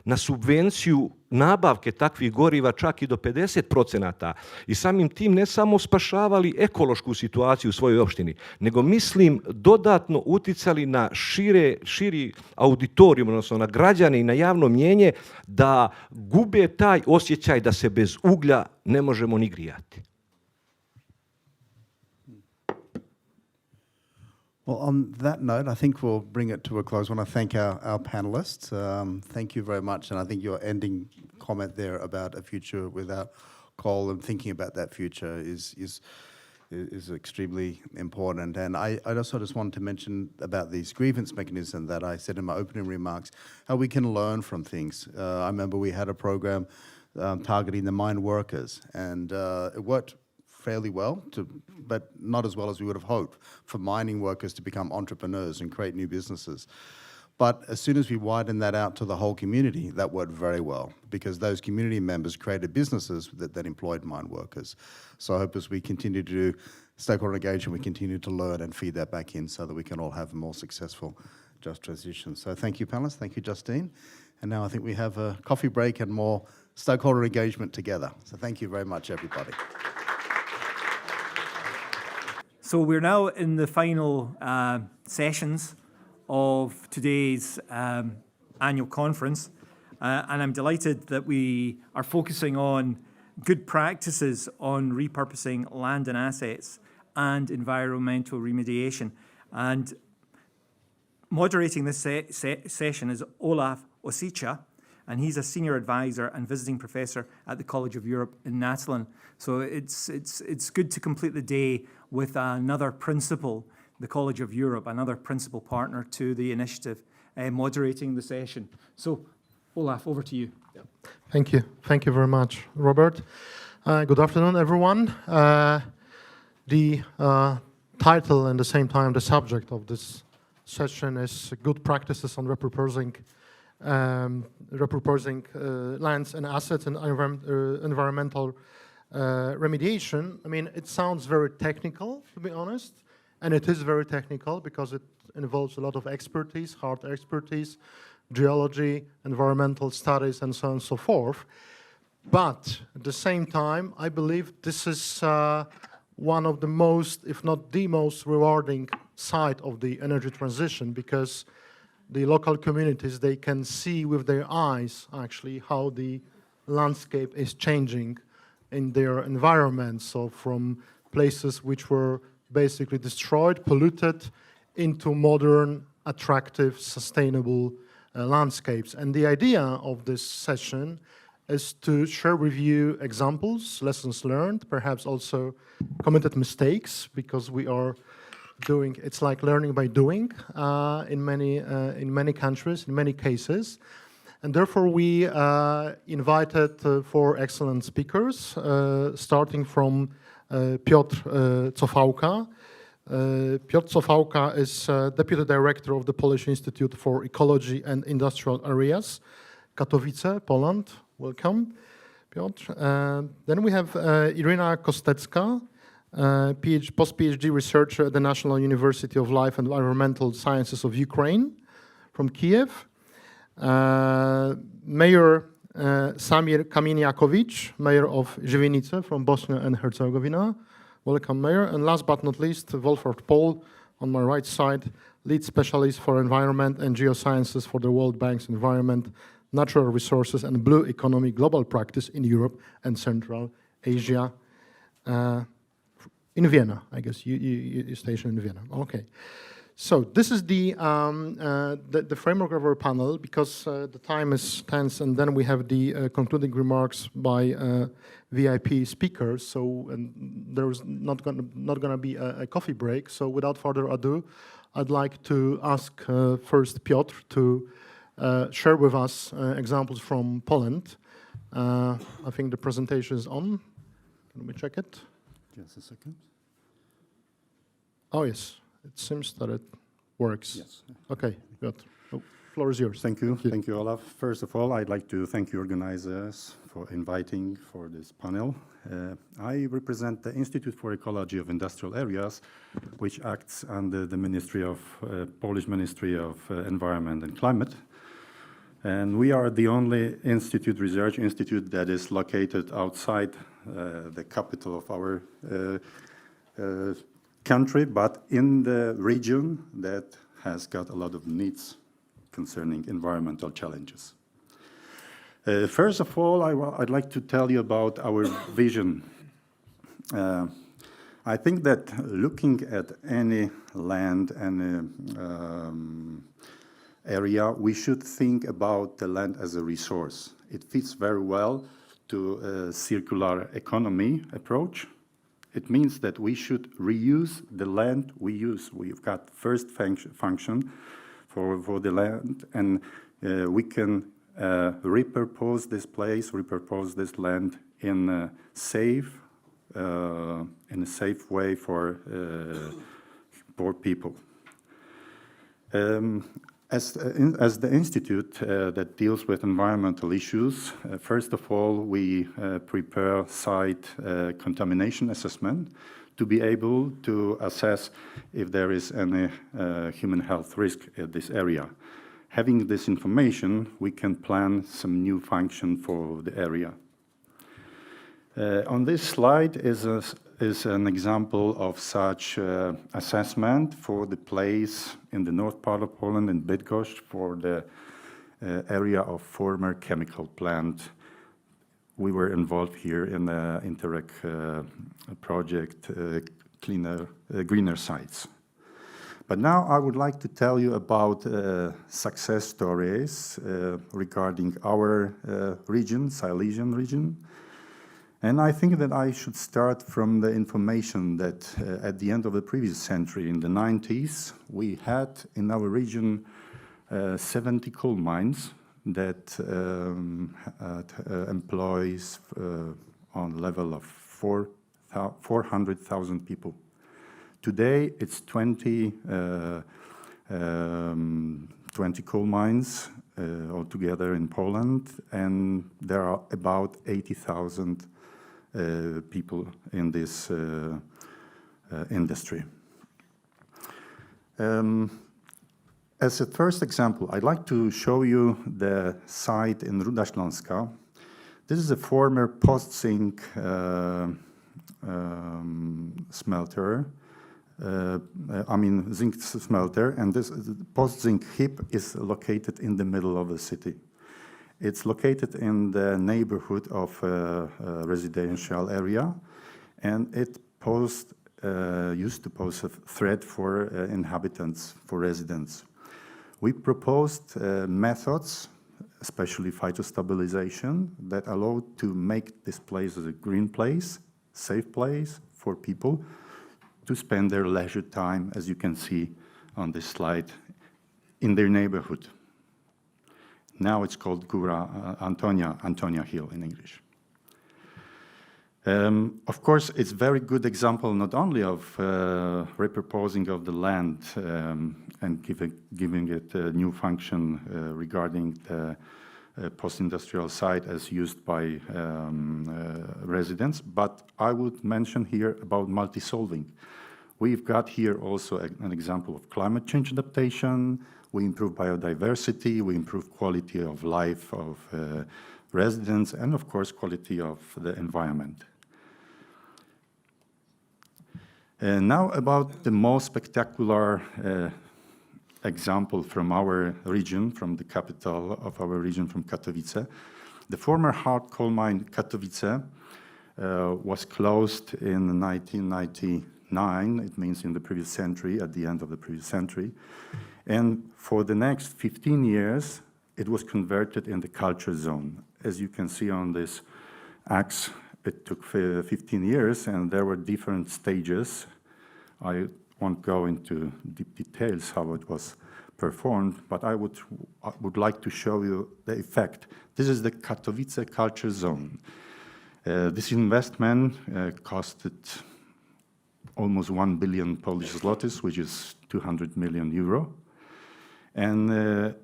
na subvenciju nabavke takvih goriva čak i do 50% i samim tim ne samo spašavali ekološku situaciju u svojoj opštini, nego, mislim, dodatno uticali na širi auditorijum, odnosno na građane i na javno mnjenje, da gube taj osjećaj da se bez uglja ne možemo ni grijati. Well, on that note, I think we'll bring it to a close. I want to thank our panelists. Thank you very much. And I think your ending comment there about a future without coal and thinking about that future is extremely important. And I also just wanted to mention about these grievance mechanism that I said in my opening remarks, how we can learn from things. I remember we had a program targeting the mine workers, and it worked fairly well, but not as well as we would have hoped for mining workers to become entrepreneurs and create new businesses. But as soon as we widened that out to the whole community, that worked very well, because those community members created businesses that employed mine workers. So I hope as we continue to do stakeholder engagement, we continue to learn and feed that back in so that we can all have a more successful just transition. So thank you, panelists. Thank you, Justine. And now I think we have a coffee break and more stakeholder engagement together. So thank you very much, everybody. So we're now in the final sessions of today's annual conference, and I'm delighted that we are focusing on good practices on repurposing land and assets and environmental remediation. And moderating this session is Olaf Osica, and he's a senior advisor and visiting professor at the College of Europe in Natlin. So it's good to complete the day with another principal, the College of Europe, another principal partner to the initiative, moderating the session. So, Olaf, over to you. Yeah. Thank you. Thank you very much, Robert. Good afternoon, everyone. The title and at the same time the subject of this session is Good Practices on Repurposing lands and assets and environmental remediation. I mean, it sounds very technical, to be honest, and it is very technical because it involves a lot of expertise, hard expertise, geology, environmental studies, and so on and so forth. But at the same time, I believe this is one of the most, if not the most rewarding side of the energy transition, because the local communities, they can see with their eyes actually how the landscape is changing in their environment. So from places which were basically destroyed, polluted, into modern attractive, sustainable landscapes. And the idea of this session is to share with you examples, lessons learned, perhaps also committed mistakes, because we are doing, it's like learning by doing in many countries, in many cases. And therefore we invited 4 excellent speakers, starting from Piotr Cofałka. Piotr Cofałka is Deputy Director of the Polish Institute for Ecology and Industrial Areas, Katowice, Poland. Welcome, Piotr. Then we have Irina Kostecka, post-PhD researcher at the National University of Life and Environmental Sciences of Ukraine, from Kiev. Mayor Samir Kamieniakowicz, Mayor of Żywienice from Bosnia and Herzegovina. Welcome, Mayor. And last but not least, Wolfert Paul, on my right side, lead specialist for environment and geosciences for the World Bank's Environment, Natural Resources and Blue Economy Global Practice in Europe and Central Asia. In Vienna, I guess, you stationed in Vienna. Okay. So this is the framework of our panel, because the time is tense, and then we have the concluding remarks by VIP speakers. So there's not gonna be a coffee break. So without further ado, I'd like to ask first Piotr to share with us examples from Poland. I think the presentation is on. Can we check it? Just a second. Oh yes. It seems that it works. Yes. Okay, good. The floor is yours. Thank you. Thank you, Olaf. First of all, I'd like to thank you organizers for inviting for this panel. I represent the Institute for Ecology of Industrial Areas, which acts under the Polish Ministry of Environment and Climate. And we are the only research institute that is located outside the capital of our country, but in the region that has got a lot of needs concerning environmental challenges. First of all, I'd like to tell you about our vision. I think that looking at any land, any area, we should think about the land as a resource. It fits very well to a circular economy approach. It means that we should reuse the land we use. We've got first function for the land, and we can repurpose this place, repurpose this land in a safe way for people. As the institute that deals with environmental issues, first of all, we prepare site contamination assessment to be able to assess if there is any human health risk at this area. Having this information, we can plan some new function for the area. On this slide is an example of such assessment for the place in the north part of Poland, in Bydgoszcz, for the area of former chemical plant. We were involved here in the Interreg project, Greener Sites. But now I would like to tell you about success stories regarding our region, Silesian region. And I think that I should start from the information that at the end of the previous century, in the 90s, we had in our region 70 coal mines that employs on the level of 400,000 people. Today, it's 20 coal mines altogether in Poland, and there are about 80,000 people in this industry. As a first example, I'd like to show you the site in Ruda Śląska. This is a former post-zinc smelter, zinc smelter, and this post-zinc heap is located in the middle of the city. It's located in the neighborhood of a residential area, and it used to pose a threat for inhabitants, for residents. We proposed methods, especially phytostabilization, that allow to make this place as a green place, safe place for people to spend their leisure time, as you can see on this slide, in their neighborhood. Now it's called Antonia Hill in English. Of course, it's a very good example not only of repurposing of the land and giving it a new function regarding the post-industrial site as used by residents, but I would mention here about multi-solving. We've got here also an example of climate change adaptation. We improve biodiversity, we improve quality of life of residents, and of course, quality of the environment. Now about the most spectacular example from our region, from the capital of our region, from Katowice. The former hard coal mine Katowice was closed in 1999, it means in the previous century, at the end of the previous century. And for the next 15 years, it was converted in the culture zone. As you can see on this axe, it took 15 years, and there were different stages. I won't go into deep details how it was performed, but I would like to show you the effect. This is the Katowice culture zone. This investment costed almost 1 billion Polish zlotys, which is 200 million euro. And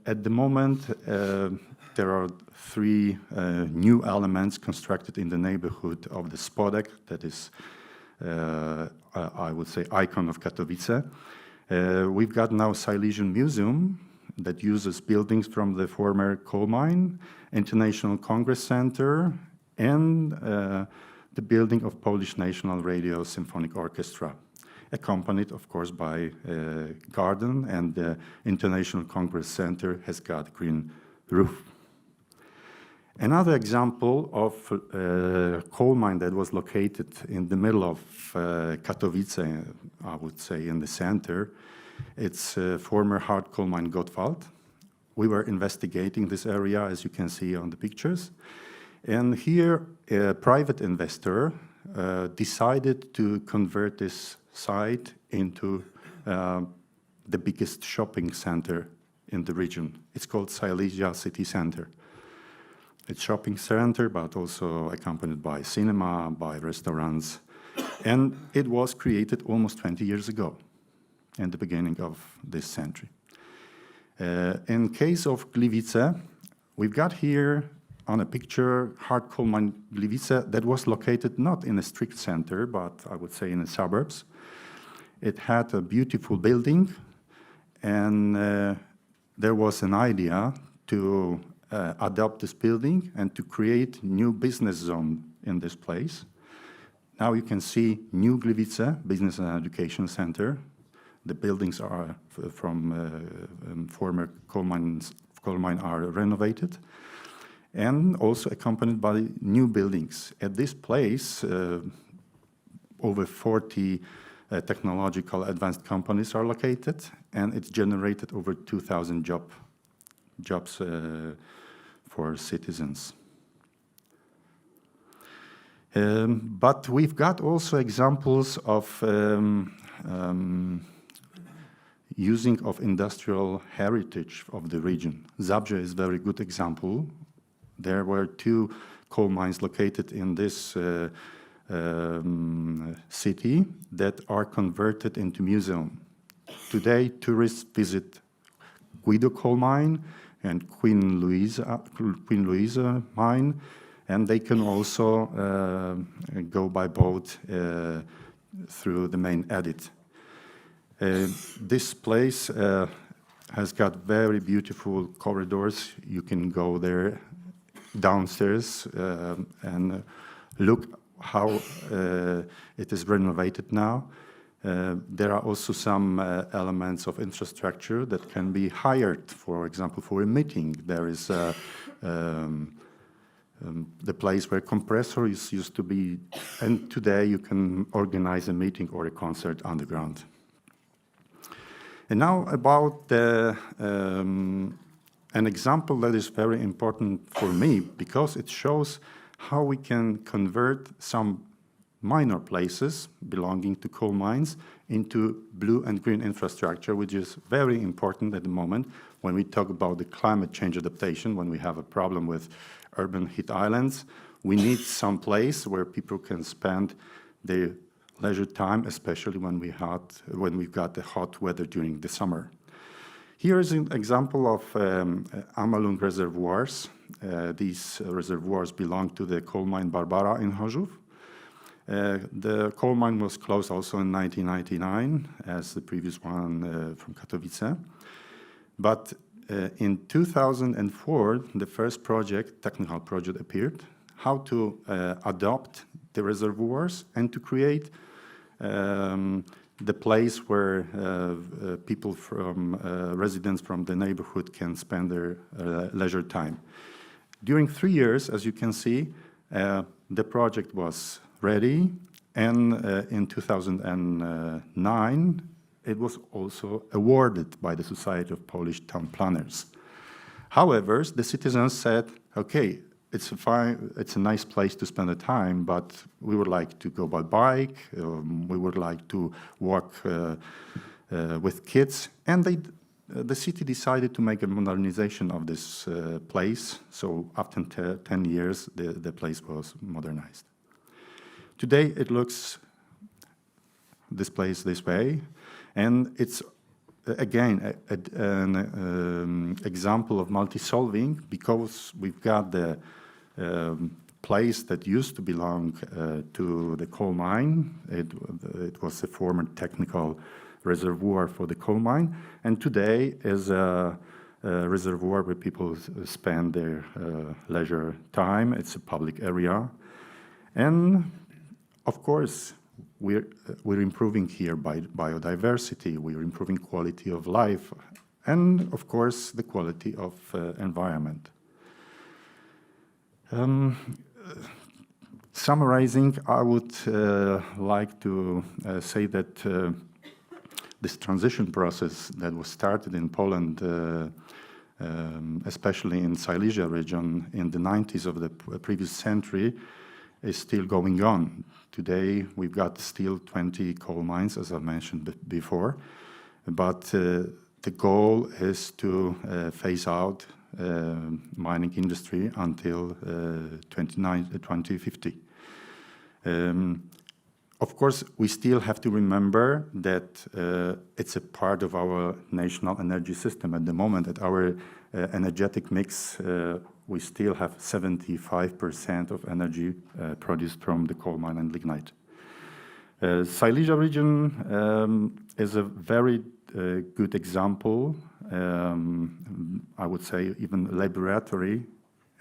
at the moment, there are 3 new elements constructed in the neighborhood of the Spodek, that is, I would say, icon of Katowice. We've got now Silesian Museum that uses buildings from the former coal mine, International Congress Center, and the building of Polish National Radio Symphonic Orchestra, accompanied, of course, by a garden, and the International Congress Center has got a green roof. Another example of a coal mine that was located in the middle of Katowice, I would say in the center, it's a former hard coal mine Gottwald. We were investigating this area, as you can see on the pictures. And here, a private investor decided to convert this site into the biggest shopping center in the region. It's called Silesia City Center. It's shopping center, but also accompanied by cinema, by restaurants. And it was created almost 20 years ago, in the beginning of this century. In case of Gliwice, we've got here on a picture hard coal mine Gliwice that was located not in a strict center, but I would say in the suburbs. It had a beautiful building, and there was an idea to adopt this building and to create new business zone in this place. Now you can see New Gliwice Business and Education Center. The buildings are from former coal mine are renovated, and also accompanied by new buildings. At this place, over 40 technological advanced companies are located, and it's generated over 2,000 jobs for citizens. But we've got also examples of using of industrial heritage of the region. Zabrze is a very good example. There were 2 coal mines located in this city that are converted into museum. Today, tourists visit Guido coal mine and Queen Louisa mine, and they can also go by boat through the main edit. This place has got very beautiful corridors. You can go there downstairs and look how it is renovated now. There are also some elements of infrastructure that can be hired, for example, for a meeting. There is the place where compressors used to be, and today you can organize a meeting or a concert underground. And now about an example that is very important for me because it shows how we can convert some minor places belonging to coal mines into blue and green infrastructure, which is very important at the moment when we talk about the climate change adaptation, when we have a problem with urban heat islands. We need some place where people can spend their leisure time, especially when we've got the hot weather during the summer. Here is an example of Amalung reservoirs. These reservoirs belong to the coal mine Barbara in Chorzów. The coal mine was closed also in 1999, as the previous one from Katowice. But in 2004, the first project, technical project, appeared, how to adopt the reservoirs and to create the place where people from residents from the neighborhood can spend their leisure time. During 3 years, as you can see, the project was ready, and in 2009, it was also awarded by the Society of Polish Town Planners. However, the citizens said, okay, it's a nice place to spend the time, but we would like to go by bike, we would like to walk with kids, and the city decided to make a modernization of this place, so after 10 years, the place was modernized. Today, it looks this place this way, and it's again an example of multi-solving because we've got the place that used to belong to the coal mine. It was a former technical reservoir for the coal mine, and today is a reservoir where people spend their leisure time. It's a public area, and of course, we're improving here by biodiversity, we're improving quality of life, and of course, the quality of environment. Summarizing, I would like to say that this transition process that was started in Poland, especially in Silesia region in the 90s of the previous century, is still going on. Today, we've got still 20 coal mines, as I mentioned before, but the goal is to phase out mining industry until 2050. Of course, we still have to remember that it's a part of our national energy system. At the moment, at our energetic mix, we still have 75% of energy produced from the coal mine and lignite. Silesia region is a very good example, I would say even laboratory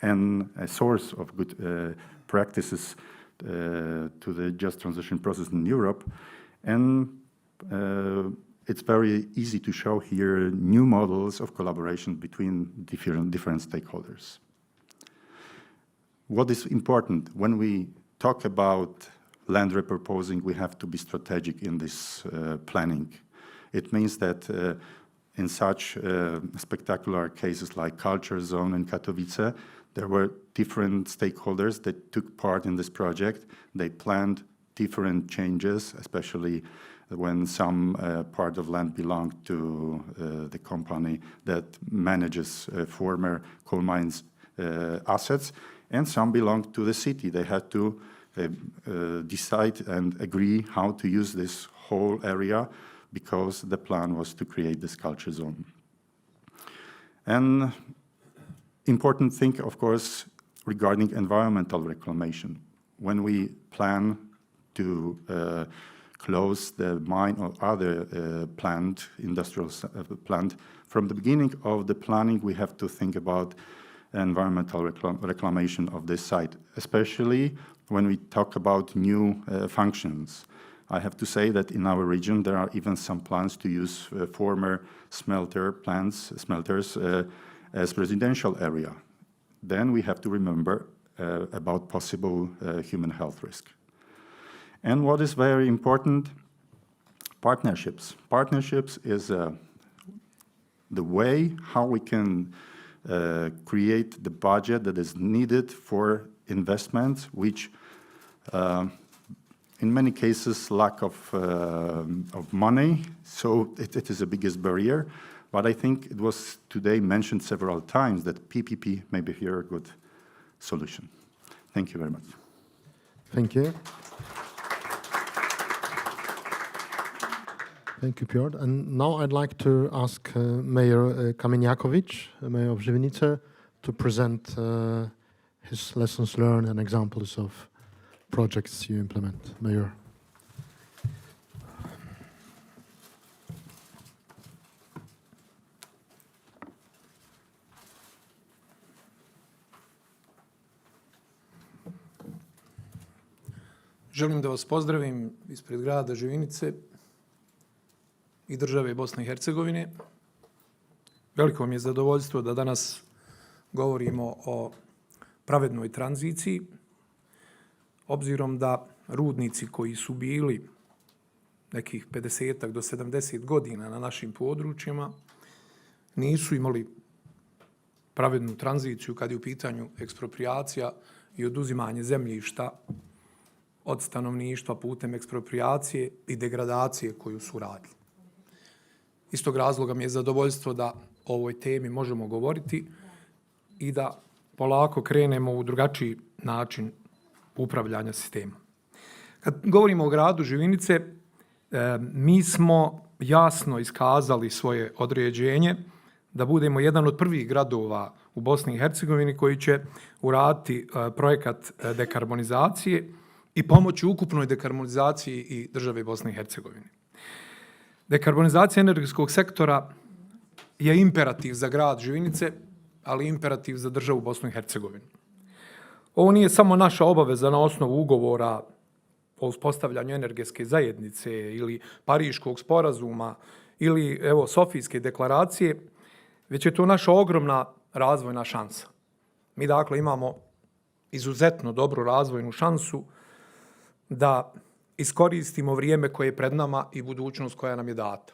and a source of good practices to the just transition process in Europe. And it's very easy to show here new models of collaboration between different stakeholders. What is important when we talk about land repurposing, we have to be strategic in this planning. It means that in such spectacular cases like Culture Zone in Katowice, there were different stakeholders that took part in this project. They planned different changes, especially when some part of land belonged to the company that manages former coal mines assets, and some belonged to the city. They had to decide and agree how to use this whole area because the plan was to create this culture zone. And important thing, of course, regarding environmental reclamation. When we plan to close the mine or other industrial plant, from the beginning of the planning, we have to think about environmental reclamation of this site, especially when we talk about new functions. I have to say that in our region, there are even some plans to use former smelters as residential area. Then we have to remember about possible human health risk. And what is very important, partnerships. Partnerships is a the way how we can create the budget that is needed for investments, which in many cases lack of money, so it is the biggest barrier. But I think it was today mentioned several times that PPP may be here a good solution. Thank you very much. Thank you. Thank you, Piotr. And now I'd like to ask Mayor Kamieniakowicz, Mayor of Żywice, to present his lessons learned and examples of projects you implement. Mayor. Želim da vas pozdravim ispred grada Živinice i države Bosne i Hercegovine. Veliko mi je zadovoljstvo da danas govorimo o pravednoj tranziciji, obzirom da rudnici koji su bili nekih 50 do 70 godina na našim područjima nisu imali pravednu tranziciju kad je u pitanju eksproprijacija i oduzimanje zemljišta od stanovništva putem eksproprijacije i degradacije koju su radili. Iz tog razloga mi je zadovoljstvo da o ovoj temi možemo govoriti i da polako krenemo u drugačiji način upravljanja sistemom. Kad govorimo o gradu Živinice, mi smo jasno iskazali svoje određenje da budemo jedan od prvih gradova u Bosni i Hercegovini koji će uraditi projekat dekarbonizacije i pomoći ukupnoj dekarbonizaciji i države Bosne i Hercegovine. Dekarbonizacija energetskog sektora je imperativ za grad Živinice, ali imperativ za državu Bosnu i Hercegovinu. Ovo nije samo naša obaveza na osnovu ugovora o uspostavljanju energetske zajednice ili Pariškog sporazuma ili Sofijske deklaracije, već je to naša ogromna razvojna šansa. Mi dakle imamo izuzetno dobru razvojnu šansu da iskoristimo vrijeme koje je pred nama i budućnost koja nam je data.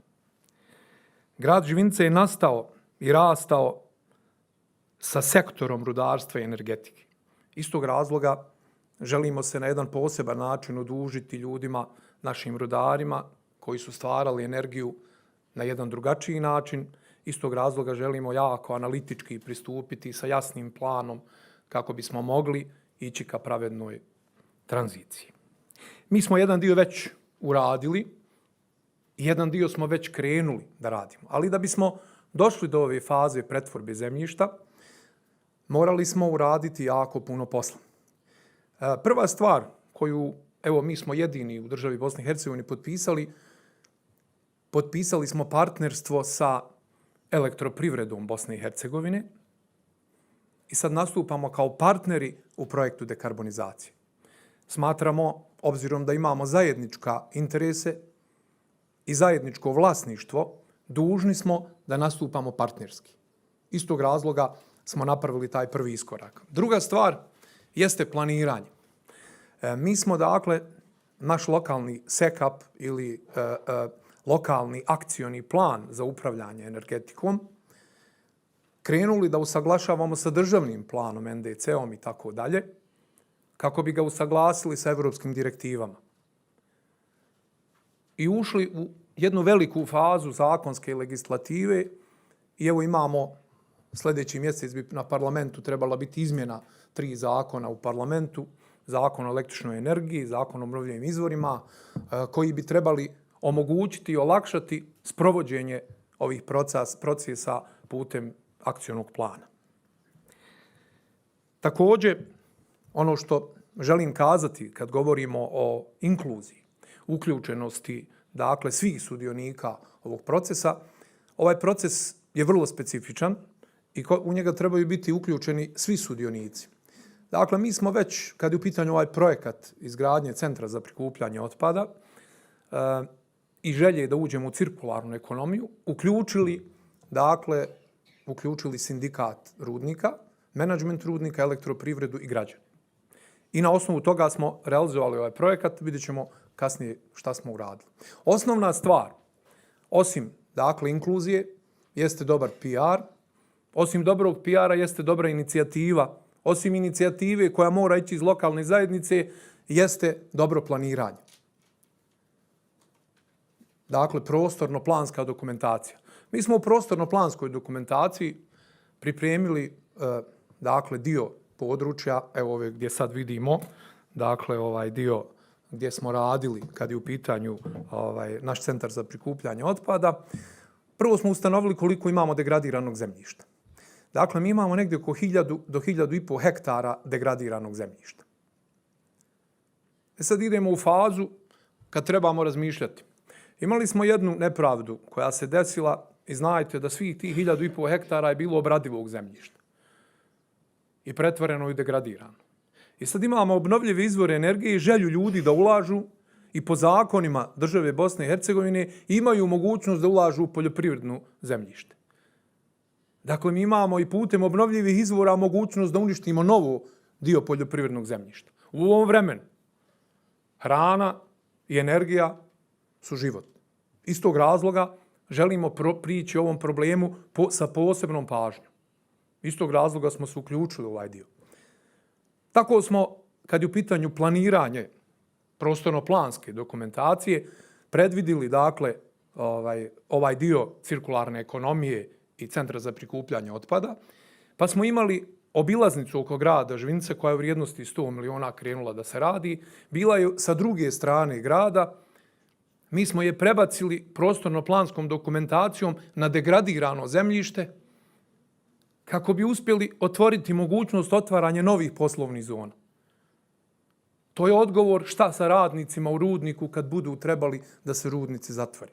Grad Živinice je nastao i rastao sa sektorom rudarstva i energetike. Iz tog razloga želimo se na jedan poseban način odužiti ljudima, našim rudarima koji su stvarali energiju na jedan drugačiji način. Iz tog razloga želimo jako analitički pristupiti sa jasnim planom kako bismo mogli ići ka pravednoj tranziciji. Mi smo jedan dio već uradili i jedan dio smo već krenuli da radimo. Ali da bismo došli do ove faze pretvorbe zemljišta, morali smo uraditi jako puno posla. Prva stvar koju, mi smo jedini u državi Bosne i Hercegovine potpisali smo partnerstvo sa elektroprivredom Bosne i Hercegovine i sad nastupamo kao partneri u projektu dekarbonizacije. Smatramo, obzirom da imamo zajednička interese i zajedničko vlasništvo, dužni smo da nastupamo partnerski. Iz tog razloga smo napravili taj prvi iskorak. Druga stvar jeste planiranje. Mi smo dakle naš lokalni SECAP ili lokalni akcioni plan za upravljanje energetikom krenuli da usaglašavamo sa državnim planom, NDC-om i tako dalje, kako bi ga usaglasili sa evropskim direktivama. I ušli u jednu veliku fazu zakonske legislative i imamo sljedeći mjesec bi na parlamentu trebala biti izmjena 3 zakona u parlamentu, zakon o električnoj energiji, zakon o obnovljivim izvorima, koji bi trebali omogućiti i olakšati sprovođenje ovih procesa putem akcionog plana. Također, ono što želim kazati kad govorimo o inkluziji, uključenosti, dakle, svih sudionika ovog procesa, ovaj proces je vrlo specifičan i u njega trebaju biti uključeni svi sudionici. Dakle, mi smo već, kad je u pitanju ovaj projekat izgradnje centra za prikupljanje otpada i želje da uđemo u cirkularnu ekonomiju, uključili sindikat rudnika, menadžment rudnika, elektroprivredu i građane. I na osnovu toga smo realizovali ovaj projekat, vidjet ćemo kasnije šta smo uradili. Osnovna stvar, osim inkluzije, jeste dobar PR, osim dobrog PR-a jeste dobra inicijativa, osim inicijative koja mora ići iz lokalne zajednice, jeste dobro planiranje. Dakle, prostorno-planska dokumentacija. Mi smo u prostorno-planskoj dokumentaciji pripremili dakle, dio područja, evo ove gdje sad vidimo, dakle ovaj dio gdje smo radili kad je u pitanju naš centar za prikupljanje otpada. Prvo smo ustanovili koliko imamo degradiranog zemljišta. Dakle, mi imamo negdje oko 1000 do 1500 hektara degradiranog zemljišta. Sad idemo u fazu kad trebamo razmišljati. Imali smo jednu nepravdu koja se desila i znajte da svih tih 1500 hektara je bilo obradivog zemljišta i pretvoreno i degradirano. I sad imamo obnovljive izvore energije i želju ljudi da ulažu i po zakonima države Bosne i Hercegovine imaju mogućnost da ulažu u poljoprivredno zemljište. Dakle, mi imamo i putem obnovljivih izvora mogućnost da uništimo novo dio poljoprivrednog zemljišta. U ovom vremenu hrana i energija su život. Iz tog razloga želimo prići ovom problemu sa posebnom pažnjom. Iz tog razloga smo se uključili u ovaj dio. Tako smo, kad je u pitanju planiranje prostorno-planske dokumentacije, predvidili dakle ovaj dio cirkularne ekonomije i centra za prikupljanje otpada, pa smo imali obilaznicu oko grada Živinice koja je u vrijednosti 100 miliona krenula da se radi. Bila je sa druge strane grada. Mi smo je prebacili prostorno-planskom dokumentacijom na degradirano zemljište kako bi uspjeli otvoriti mogućnost otvaranja novih poslovnih zona. To je odgovor šta sa radnicima u rudniku kad budu trebali da se rudnici zatvore.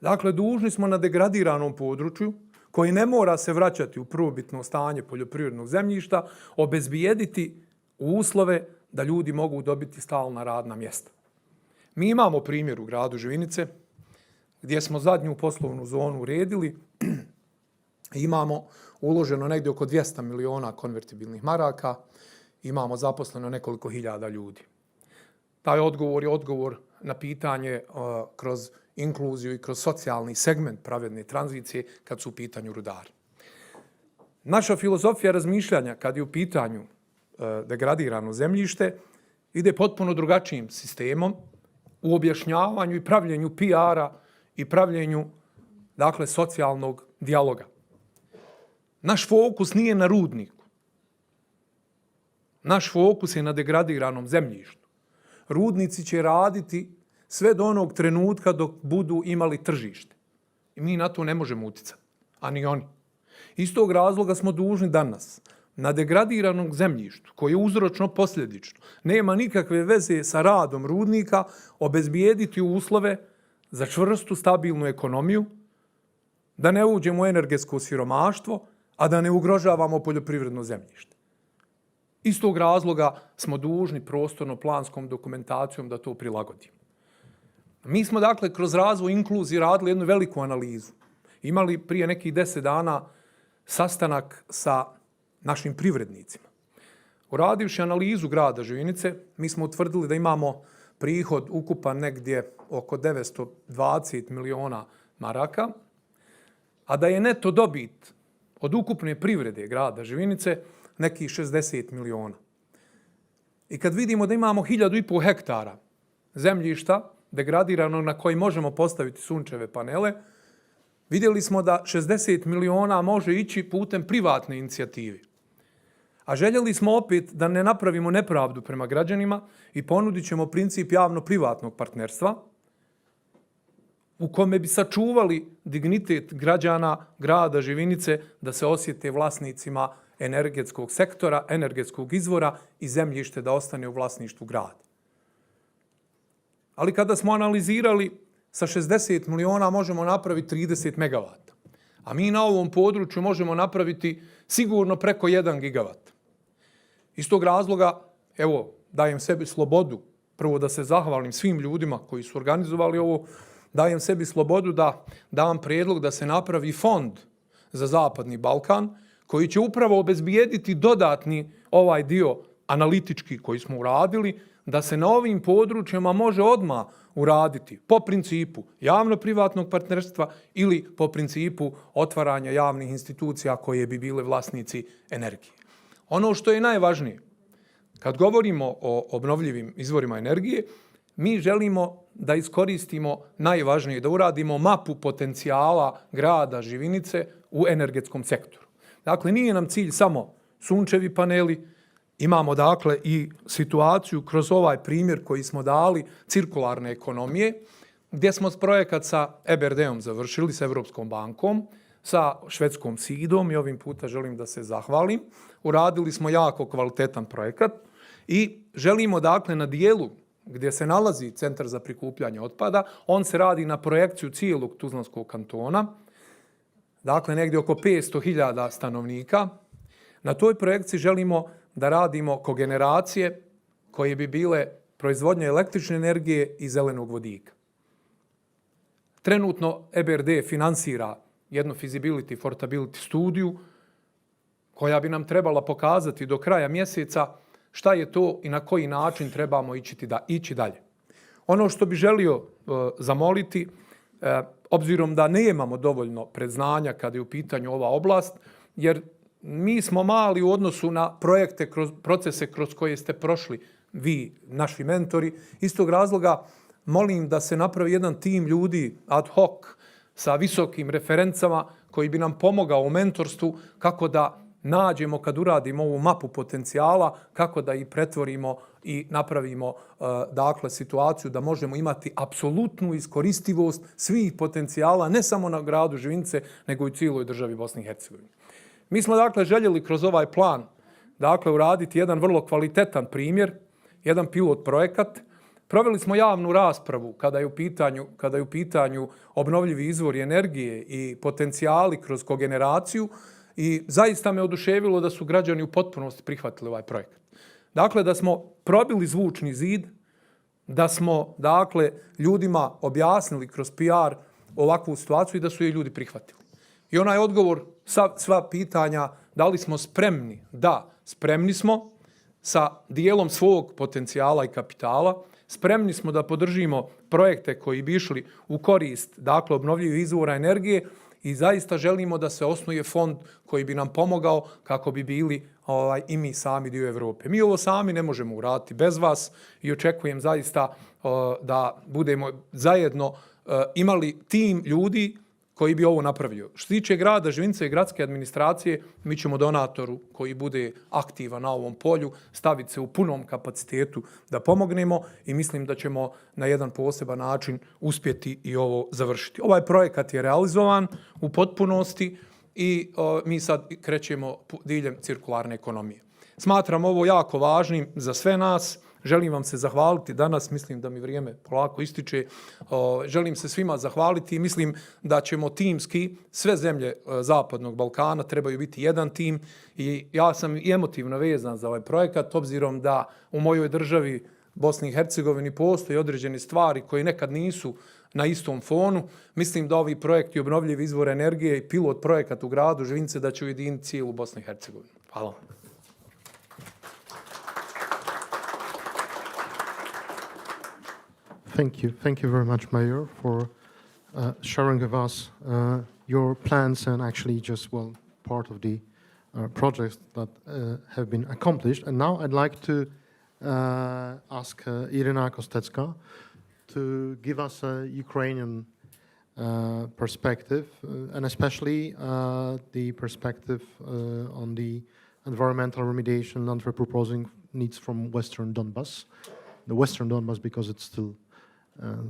Dakle, dužni smo na degradiranom području, koji ne mora se vraćati u prvobitno stanje poljoprivrednog zemljišta, obezbijediti uslove da ljudi mogu dobiti stalna radna mjesta. Mi imamo primjer u gradu Živinice, gdje smo zadnju poslovnu zonu uredili. Imamo uloženo negdje oko 200 miliona konvertibilnih maraka, imamo zaposleno nekoliko hiljada ljudi. Taj odgovor je odgovor na pitanje kroz inkluziju i kroz socijalni segment pravedne tranzicije kad su u pitanju rudari. Naša filozofija razmišljanja kad je u pitanju degradirano zemljište ide potpuno drugačijim sistemom u objašnjavanju i pravljenju PR-a i pravljenju dakle, socijalnog dijaloga. Naš fokus nije na rudniku. Naš fokus je na degradiranom zemljištu. Rudnici će raditi sve do onog trenutka dok budu imali tržište. I mi na to ne možemo utjecati, a ni oni. Iz tog razloga smo dužni danas na degradiranom zemljištu, koje je uzročno posljedično, nema nikakve veze sa radom rudnika, obezbijediti uslove za čvrstu, stabilnu ekonomiju, da ne uđemo u energetsko siromaštvo, a da ne ugrožavamo poljoprivredno zemljište. Iz tog razloga smo dužni prostorno-planskom dokumentacijom da to prilagodimo. Mi smo dakle kroz razvoj inkluzije radili jednu veliku analizu. Imali prije nekih 10 dana sastanak sa našim privrednicima. Uradivši analizu grada Živinice, mi smo utvrdili da imamo prihod ukupan negdje oko 920 miliona maraka, a da je neto dobit od ukupne privrede grada Živinice nekih 60 miliona. I kad vidimo da imamo 1500 hektara zemljišta degradirano na koji možemo postaviti sunčeve panele, vidjeli smo da 60 miliona može ići putem privatne inicijative. A željeli smo opet da ne napravimo nepravdu prema građanima i ponudit ćemo princip javno-privatnog partnerstva u kome bi sačuvali dignitet građana grada Živinice da se osjete vlasnicima energetskog sektora, energetskog izvora i zemljište da ostane u vlasništvu grada. Ali kada smo analizirali, sa 60 miliona možemo napraviti 30 megavata. A mi na ovom području možemo napraviti sigurno preko 1 gigavat. Iz tog razloga, evo, dajem sebi slobodu, prvo da se zahvalim svim ljudima koji su organizovali ovo, dajem sebi slobodu da dam prijedlog da se napravi fond za Zapadni Balkan, koji će upravo obezbijediti dodatni ovaj dio analitički koji smo uradili, da se na ovim područjima može odmah uraditi po principu javno-privatnog partnerstva ili po principu otvaranja javnih institucija koje bi bile vlasnici energije. Ono što je najvažnije, kad govorimo o obnovljivim izvorima energije, mi želimo da iskoristimo najvažnije, da uradimo mapu potencijala grada Živinice u energetskom sektoru. Dakle, nije nam cilj samo sunčevi paneli, imamo dakle i situaciju kroz ovaj primjer koji smo dali cirkularne ekonomije, gdje smo projekat sa EBRD-om završili, sa Europskom bankom, sa švedskom SID-om i ovim puta želim da se zahvalim. Uradili smo jako kvalitetan projekat i želimo dakle na dijelu gdje se nalazi centar za prikupljanje otpada, on se radi na projekciju cijelog Tuzlanskog kantona, dakle negdje oko 500.000 stanovnika. Na toj projekciji želimo da radimo kogeneracije koje bi bile proizvodnje električne energije i zelenog vodika. Trenutno EBRD finansira jednu feasibility, fortability studiju koja bi nam trebala pokazati do kraja mjeseca šta je to i na koji način trebamo ići dalje. Ono što bi želio zamoliti, obzirom da nemamo dovoljno predznanja kada je u pitanju ova oblast, jer mi smo mali u odnosu na projekte, procese kroz koje ste prošli vi, naši mentori. Iz tog razloga molim da se napravi jedan tim ljudi ad hoc sa visokim referencama koji bi nam pomogao u mentorstvu kako da nađemo kad uradimo ovu mapu potencijala, kako da ih pretvorimo i napravimo dakle situaciju da možemo imati apsolutnu iskoristivost svih potencijala, ne samo na gradu Živinice, nego i cijeloj državi Bosne i Hercegovine. Mi smo dakle željeli kroz ovaj plan dakle uraditi jedan vrlo kvalitetan primjer, jedan pilot projekat. Proveli smo javnu raspravu kada je u pitanju obnovljivi izvori energije i potencijali kroz kogeneraciju i zaista me oduševilo da su građani u potpunosti prihvatili ovaj projekat. Dakle, da smo probili zvučni zid, da smo dakle ljudima objasnili kroz PR ovakvu situaciju i da su je ljudi prihvatili. I onaj odgovor, sva pitanja, da li smo spremni? Da, spremni smo sa dijelom svog potencijala i kapitala. Spremni smo da podržimo projekte koji bi išli u korist dakle, obnovljivih izvora energije i zaista želimo da se osnuje fond koji bi nam pomogao kako bi bili i mi sami dio Evrope. Mi ovo sami ne možemo uraditi bez vas i očekujem zaista da budemo zajedno imali tim ljudi koji bi ovo napravio. Što se tiče grada Živinice i gradske administracije, mi ćemo donatoru koji bude aktivan na ovom polju staviti se u punom kapacitetu da pomognemo i mislim da ćemo na jedan poseban način uspjeti i ovo završiti. Ovaj projekat je realizovan u potpunosti i mi sad krećemo diljem cirkularne ekonomije. Smatram ovo jako važnim za sve nas. Želim vam se zahvaliti danas, mislim da mi vrijeme polako ističe. Želim se svima zahvaliti i mislim da ćemo timski, sve zemlje Zapadnog Balkana trebaju biti jedan tim i ja sam i emotivno vezan za ovaj projekat, obzirom da u mojoj državi Bosni i Hercegovini postoje određene stvari koje nekad nisu na istom fonu. Mislim da ovi projekti obnovljivi izvor energije i pilot projekat u gradu Živinice da će ujediniti cijelu Bosnu i Hercegovinu. Hvala vam. Thank you very much, Mayor, for sharing with us your plans and actually just, part of the projects that have been accomplished. And now I'd like to ask Irina Kostecka to give us a Ukrainian perspective, and especially the perspective on the environmental remediation and proposing needs from Western Donbas. The Western Donbas, because it's still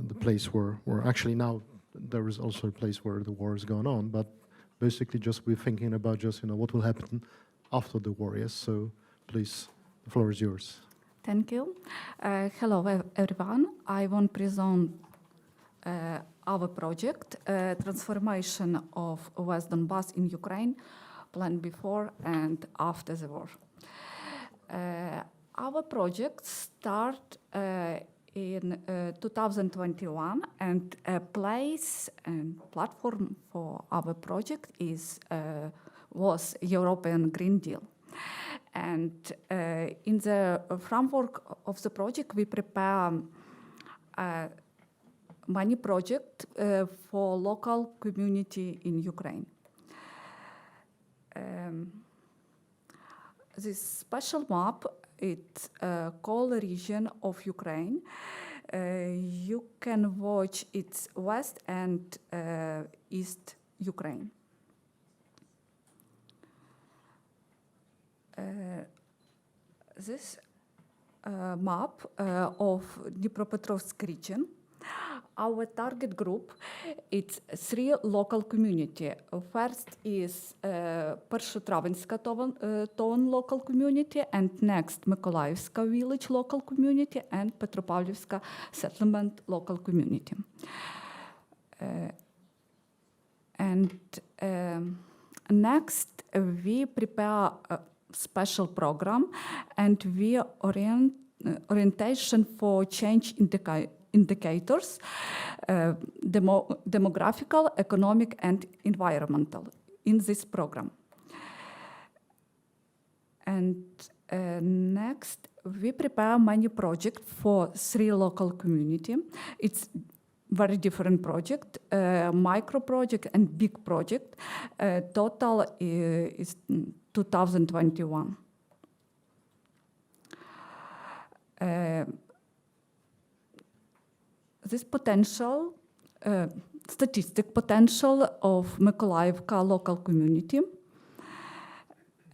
the place where actually now there is also a place where the war is going on, but basically just we're thinking about just, what will happen after the war, yes? So please, the floor is yours. Thank you. Hello, everyone. I want to present our project, transformation of West Donbas in Ukraine, planned before and after the war. Our project started in 2021, and a place and platform for our project was European Green Deal. And in the framework of the project, we prepare many projects for local community in Ukraine. This special map, it's called region of Ukraine. You can watch its west and east Ukraine. This map of Dnipropetrovsk region, our target group, it's 3 local community. First is Pershotravinska town local community, and next Mykolaievska village local community, and Petropavlivska settlement local community. Next, we prepare a special program, and we orientation for change indicators, demographical, economic, and environmental in this program. And next, we prepare many projects for 3 local community. It's very different project, micro project and big project. Total is 2021. This potential, statistic potential of Mykolaievka local community.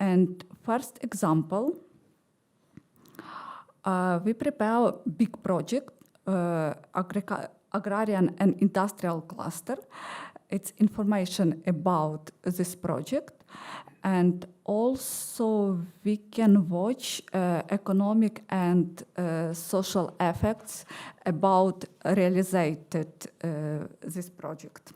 And first example, we prepare a big project, agrarian and industrial cluster. It's information about this project. And also we can watch economic and social effects about realized this project.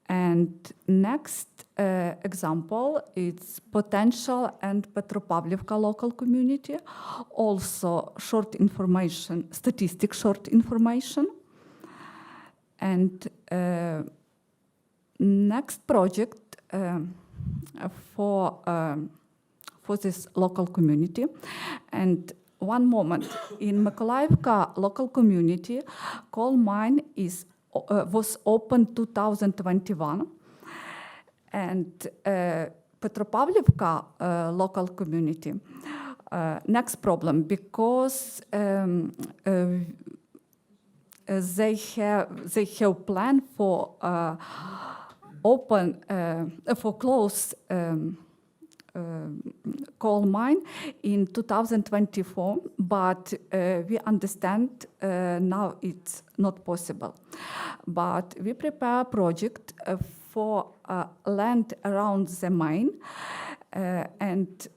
And next example, it's potential and Petropavlivka local community. Also short information, statistic short information. And next project for this local community. And one moment, in Mykolaievka local community, coal mine was opened 2021, and Petropavlivka local community. Next problem, because they have plan for close coal mine in 2024, but we understand now it's not possible. But we prepare a project for land around the mine and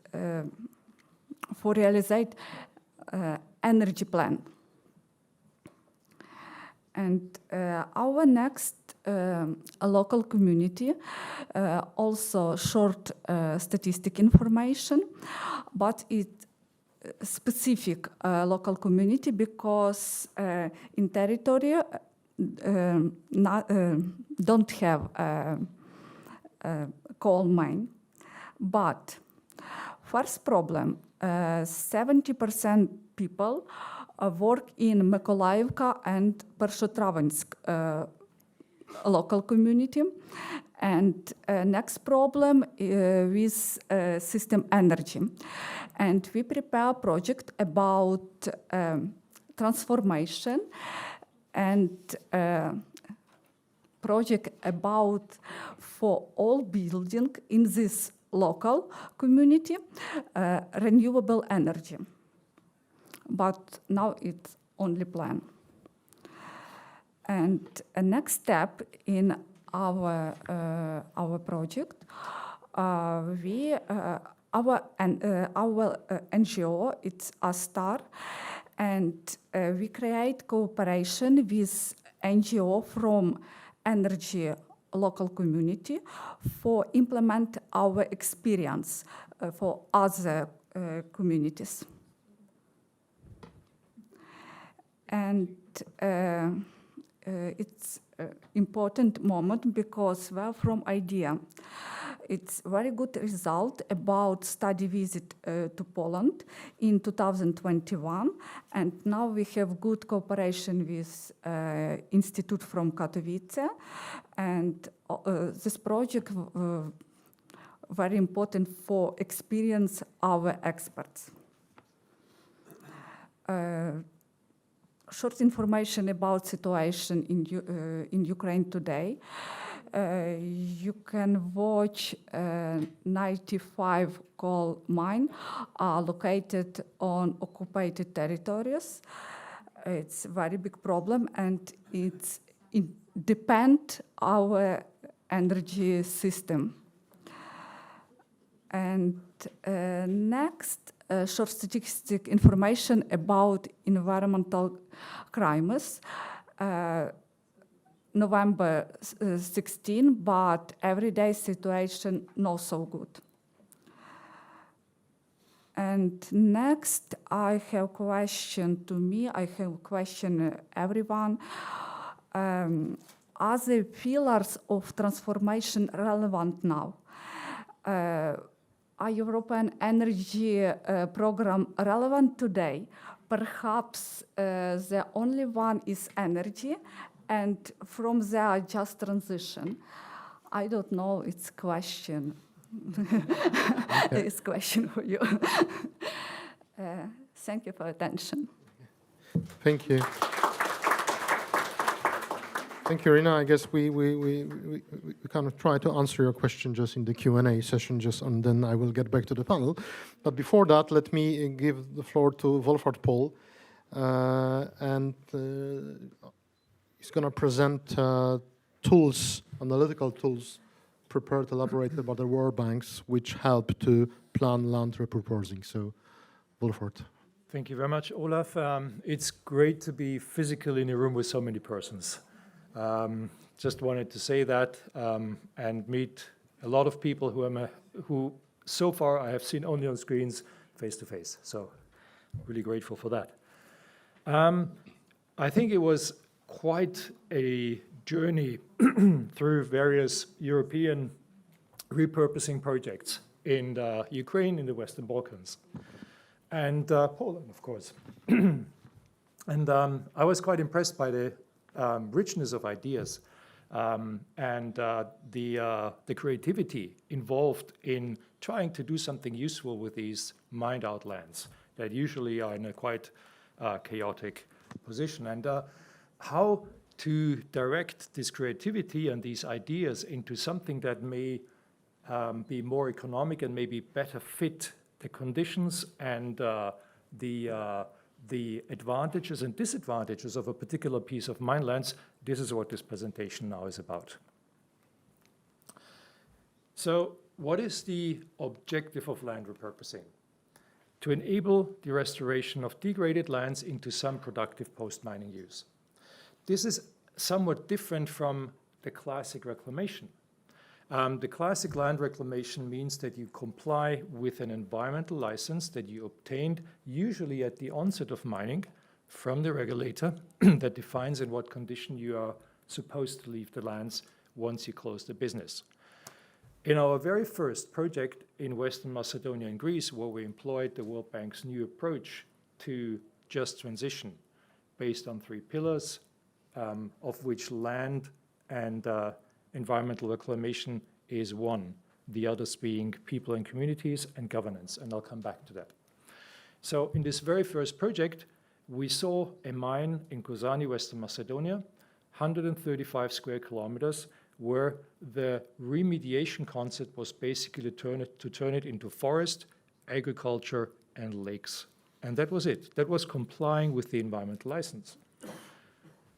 for realized energy plan. And our next local community, also short statistic information, but it specific local community because in territory don't have coal mine. But first problem, 70% people work in Mykolaievka and Pershotravinsk local community. And next problem with system energy. And we prepare a project about transformation and project about for all building in this local community renewable energy. But now it's only plan. And a next step in our project, our NGO, it's Artur, and we create cooperation with NGO from energy local community for implement our experience for other communities. And it's important moment because well, from idea, It's very good result about study visit to Poland in 2021, and now we have good cooperation with Institute from Katowice, and this project very important for experience our experts. Short information about situation in Ukraine today. You can watch 95 coal mine located on occupied territories. It's a very big problem, and it depends our energy system. And next, short statistic information about environmental crimes. November 16, but everyday situation not so good. And next, I have question to me, I have question everyone. Are the pillars of transformation relevant now? Are European energy program relevant today? Perhaps the only one is energy, and from there just transition. I don't know, it's question. It's question for you. Thank you for attention. Thank you. Thank you, Irina. I guess we kind of try to answer your question just in the Q&A session, and then I will get back to the panel. But before that, let me give the floor to Wolfhard Pohl, and he's going to present tools, analytical tools, prepared, elaborated by the World Banks, which help to plan land repurposing. So, Wolfhard. Thank you very much, Olaf. It's great to be physically in a room with so many persons. Just wanted to say that and meet a lot of people who so far I have seen only on screens face to face. So really grateful for that. I think it was quite a journey through various European repurposing projects in Ukraine, in the Western Balkans, and Poland, of course. And I was quite impressed by the richness of ideas and the creativity involved in trying to do something useful with these mined out lands that usually are in a quite chaotic position, and how to direct this creativity and these ideas into something that may be more economic and maybe better fit the conditions and the advantages and disadvantages of a particular piece of mine lands. This is what this presentation now is about. So what is the objective of land repurposing? To enable the restoration of degraded lands into some productive post-mining use. This is somewhat different from the classic reclamation. The classic land reclamation means that you comply with an environmental license that you obtained usually at the onset of mining from the regulator that defines in what condition you are supposed to leave the lands once you close the business. In our very first project in Western Macedonia and Greece, where we employed the World Bank's new approach to just transition based on 3 pillars, of which land and environmental reclamation is one, the others being people and communities and governance, and I'll come back to that. So in this very first project, we saw a mine in Kozani, Western Macedonia, 135 square kilometers, where the remediation concept was basically to turn it into forest, agriculture, and lakes. And that was it. That was complying with the environmental license.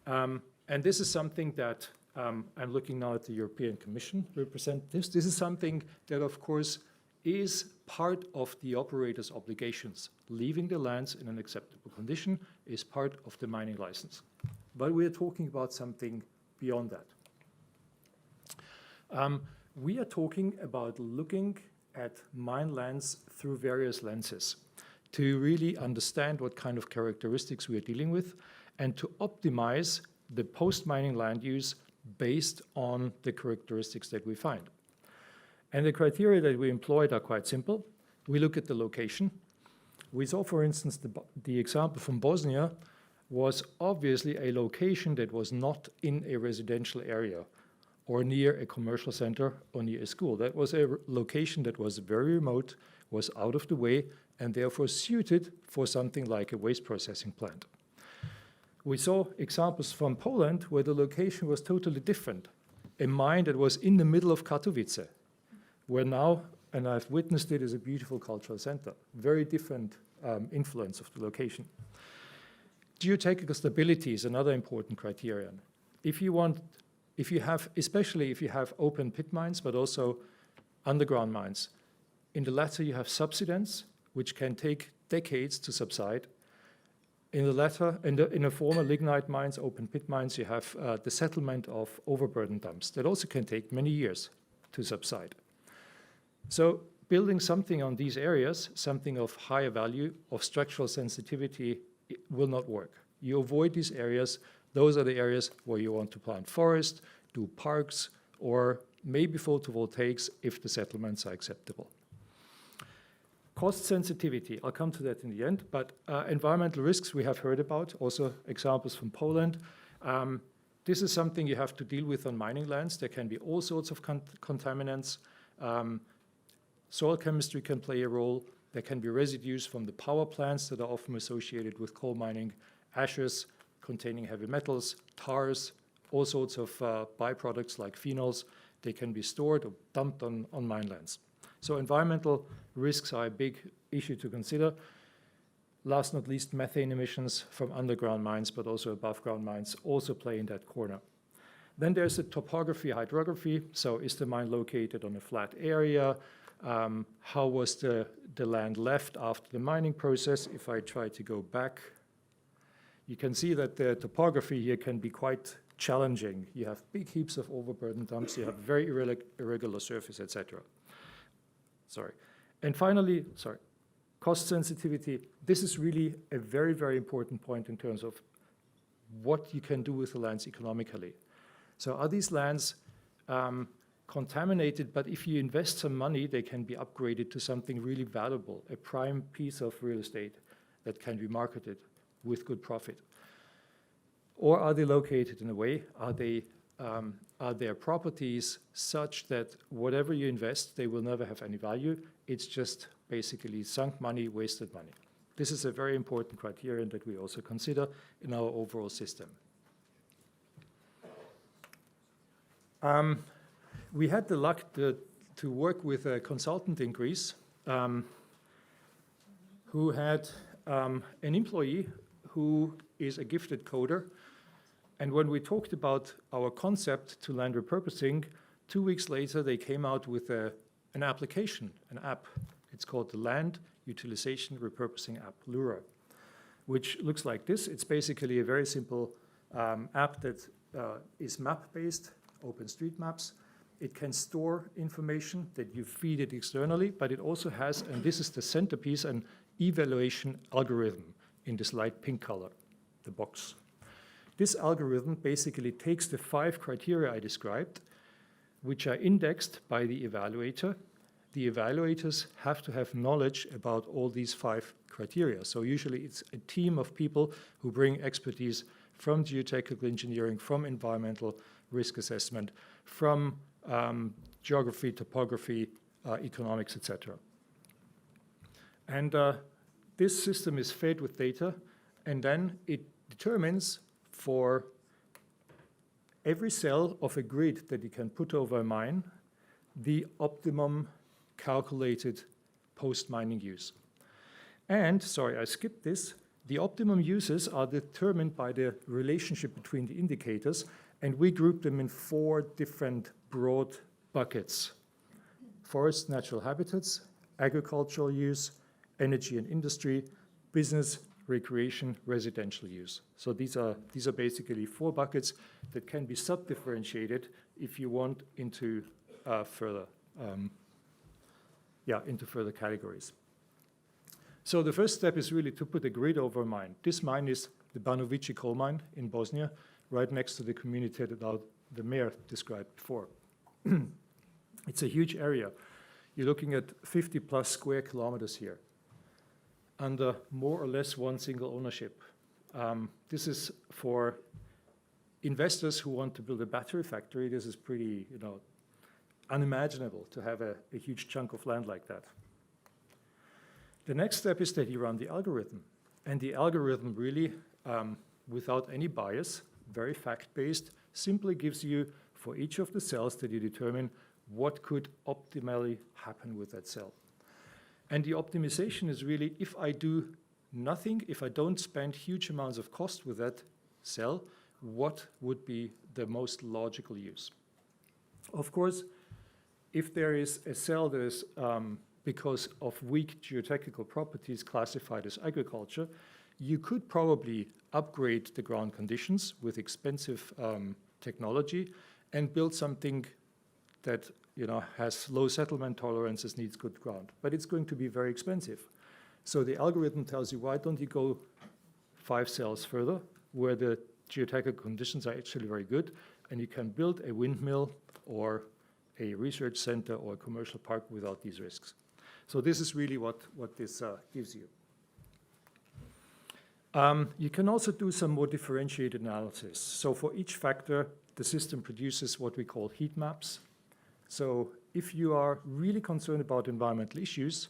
And this is something that I'm looking now at the European Commission represent this. This is something that, of course, is part of the operator's obligations. Leaving the lands in an acceptable condition is part of the mining license. But we are talking about something beyond that. We are talking about looking at mine lands through various lenses to really understand what kind of characteristics we are dealing with and to optimize the post-mining land use based on the characteristics that we find. And the criteria that we employed are quite simple. We look at the location. We saw, for instance, the example from Bosnia was obviously a location that was not in a residential area or near a commercial center or near a school. That was a location that was very remote, was out of the way, and therefore suited for something like a waste processing plant. We saw examples from Poland where the location was totally different. A mine that was in the middle of Katowice, where now, and I've witnessed it, is a beautiful cultural center. Very different influence of the location. Geotechnical stability is another important criterion. Especially if you have open pit mines, but also underground mines. In the latter, you have subsidence, which can take decades to subside. In the latter, in the former lignite mines, open pit mines, you have the settlement of overburden dumps that also can take many years to subside. So building something on these areas, something of higher value, of structural sensitivity, it will not work. You avoid these areas. Those are the areas where you want to plant forest, do parks, or maybe photovoltaics if the settlements are acceptable. Cost sensitivity, I'll come to that in the end, but environmental risks we have heard about, also examples from Poland. This is something you have to deal with on mining lands. There can be all sorts of contaminants. Soil chemistry can play a role. There can be residues from the power plants that are often associated with coal mining, ashes containing heavy metals, tars, all sorts of byproducts like phenols. They can be stored or dumped on mine lands. So environmental risks are a big issue to consider. Last not least, methane emissions from underground mines, but also above ground mines also play in that corner. Then there's the topography, hydrography. So is the mine located on a flat area? How was the land left after the mining process? If I try to go back, you can see that the topography here can be quite challenging. You have big heaps of overburden dumps, you have very irregular surface, etc. And finally, cost sensitivity. This is really a very, very important point in terms of what you can do with the lands economically. So are these lands contaminated, but if you invest some money, they can be upgraded to something really valuable, a prime piece of real estate that can be marketed with good profit? Or are they located in a way, are their properties such that whatever you invest, they will never have any value? It's just basically sunk money, wasted money. This is a very important criterion that we also consider in our overall system. We had the luck to work with a consultant in Greece who had an employee who is a gifted coder. And when we talked about our concept to land repurposing, 2 weeks later, they came out with an application, an app. It's called the Land Utilization Repurposing App, LURA, which looks like this. It's basically a very simple app that is map-based, OpenStreetMaps. It can store information that you feed it externally, but it also has, and this is the centerpiece, an evaluation algorithm in this light pink color, the box. This algorithm basically takes the 5 criteria I described, which are indexed by the evaluator. The evaluators have to have knowledge about all these 5 criteria. So usually it's a team of people who bring expertise from geotechnical engineering, from environmental risk assessment, from geography, topography, economics, etc. And this system is fed with data, and then it determines for every cell of a grid that you can put over a mine, the optimum calculated post-mining use. And, sorry, I skipped this, the optimum uses are determined by the relationship between the indicators, and we group them in 4 different broad buckets: forest, natural habitats, agricultural use, energy and industry, business, recreation, residential use. So these are basically 4 buckets that can be sub-differentiated if you want into further categories. So the first step is really to put a grid over a mine. This mine is the Banovici coal mine in Bosnia, right next to the community that the mayor described before. It's a huge area. You're looking at 50 plus square kilometers here under more or less one single ownership. This is for investors who want to build a battery factory. This is pretty, unimaginable to have a huge chunk of land like that. The next step is that you run the algorithm. And the algorithm really, without any bias, very fact-based, simply gives you, for each of the cells that you determine, what could optimally happen with that cell. And the optimization is really, if I do nothing, if I don't spend huge amounts of cost with that cell, what would be the most logical use? Of course, if there is a cell that is, because of weak geotechnical properties, classified as agriculture, you could probably upgrade the ground conditions with expensive technology and build something that has low settlement tolerances, needs good ground. But it's going to be very expensive. So the algorithm tells you, why don't you go 5 cells further, where the geotechnical conditions are actually very good, and you can build a windmill or a research center or a commercial park without these risks. So this is really what this gives you. You can also do some more differentiated analysis. So for each factor, the system produces what we call heat maps. So if you are really concerned about environmental issues,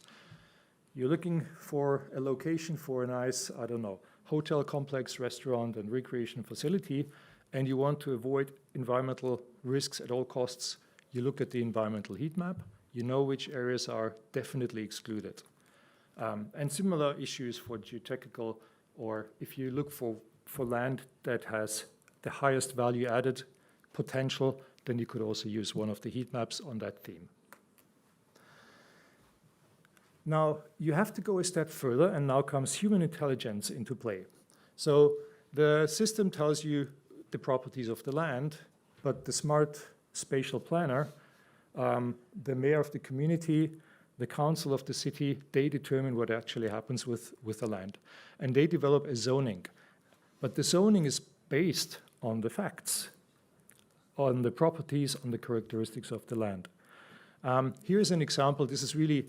you're looking for a location for a nice, hotel complex, restaurant, and recreation facility, and you want to avoid environmental risks at all costs, you look at the environmental heat map, you know which areas are definitely excluded. And similar issues for geotechnical, or if you look for land that has the highest value added potential, then you could also use one of the heat maps on that theme. Now, you have to go a step further, and now comes human intelligence into play. So the system tells you the properties of the land, but the smart spatial planner, the mayor of the community, the council of the city, they determine what actually happens with the land. And they develop a zoning. But the zoning is based on the facts, on the properties, on the characteristics of the land. Here's an example. This is really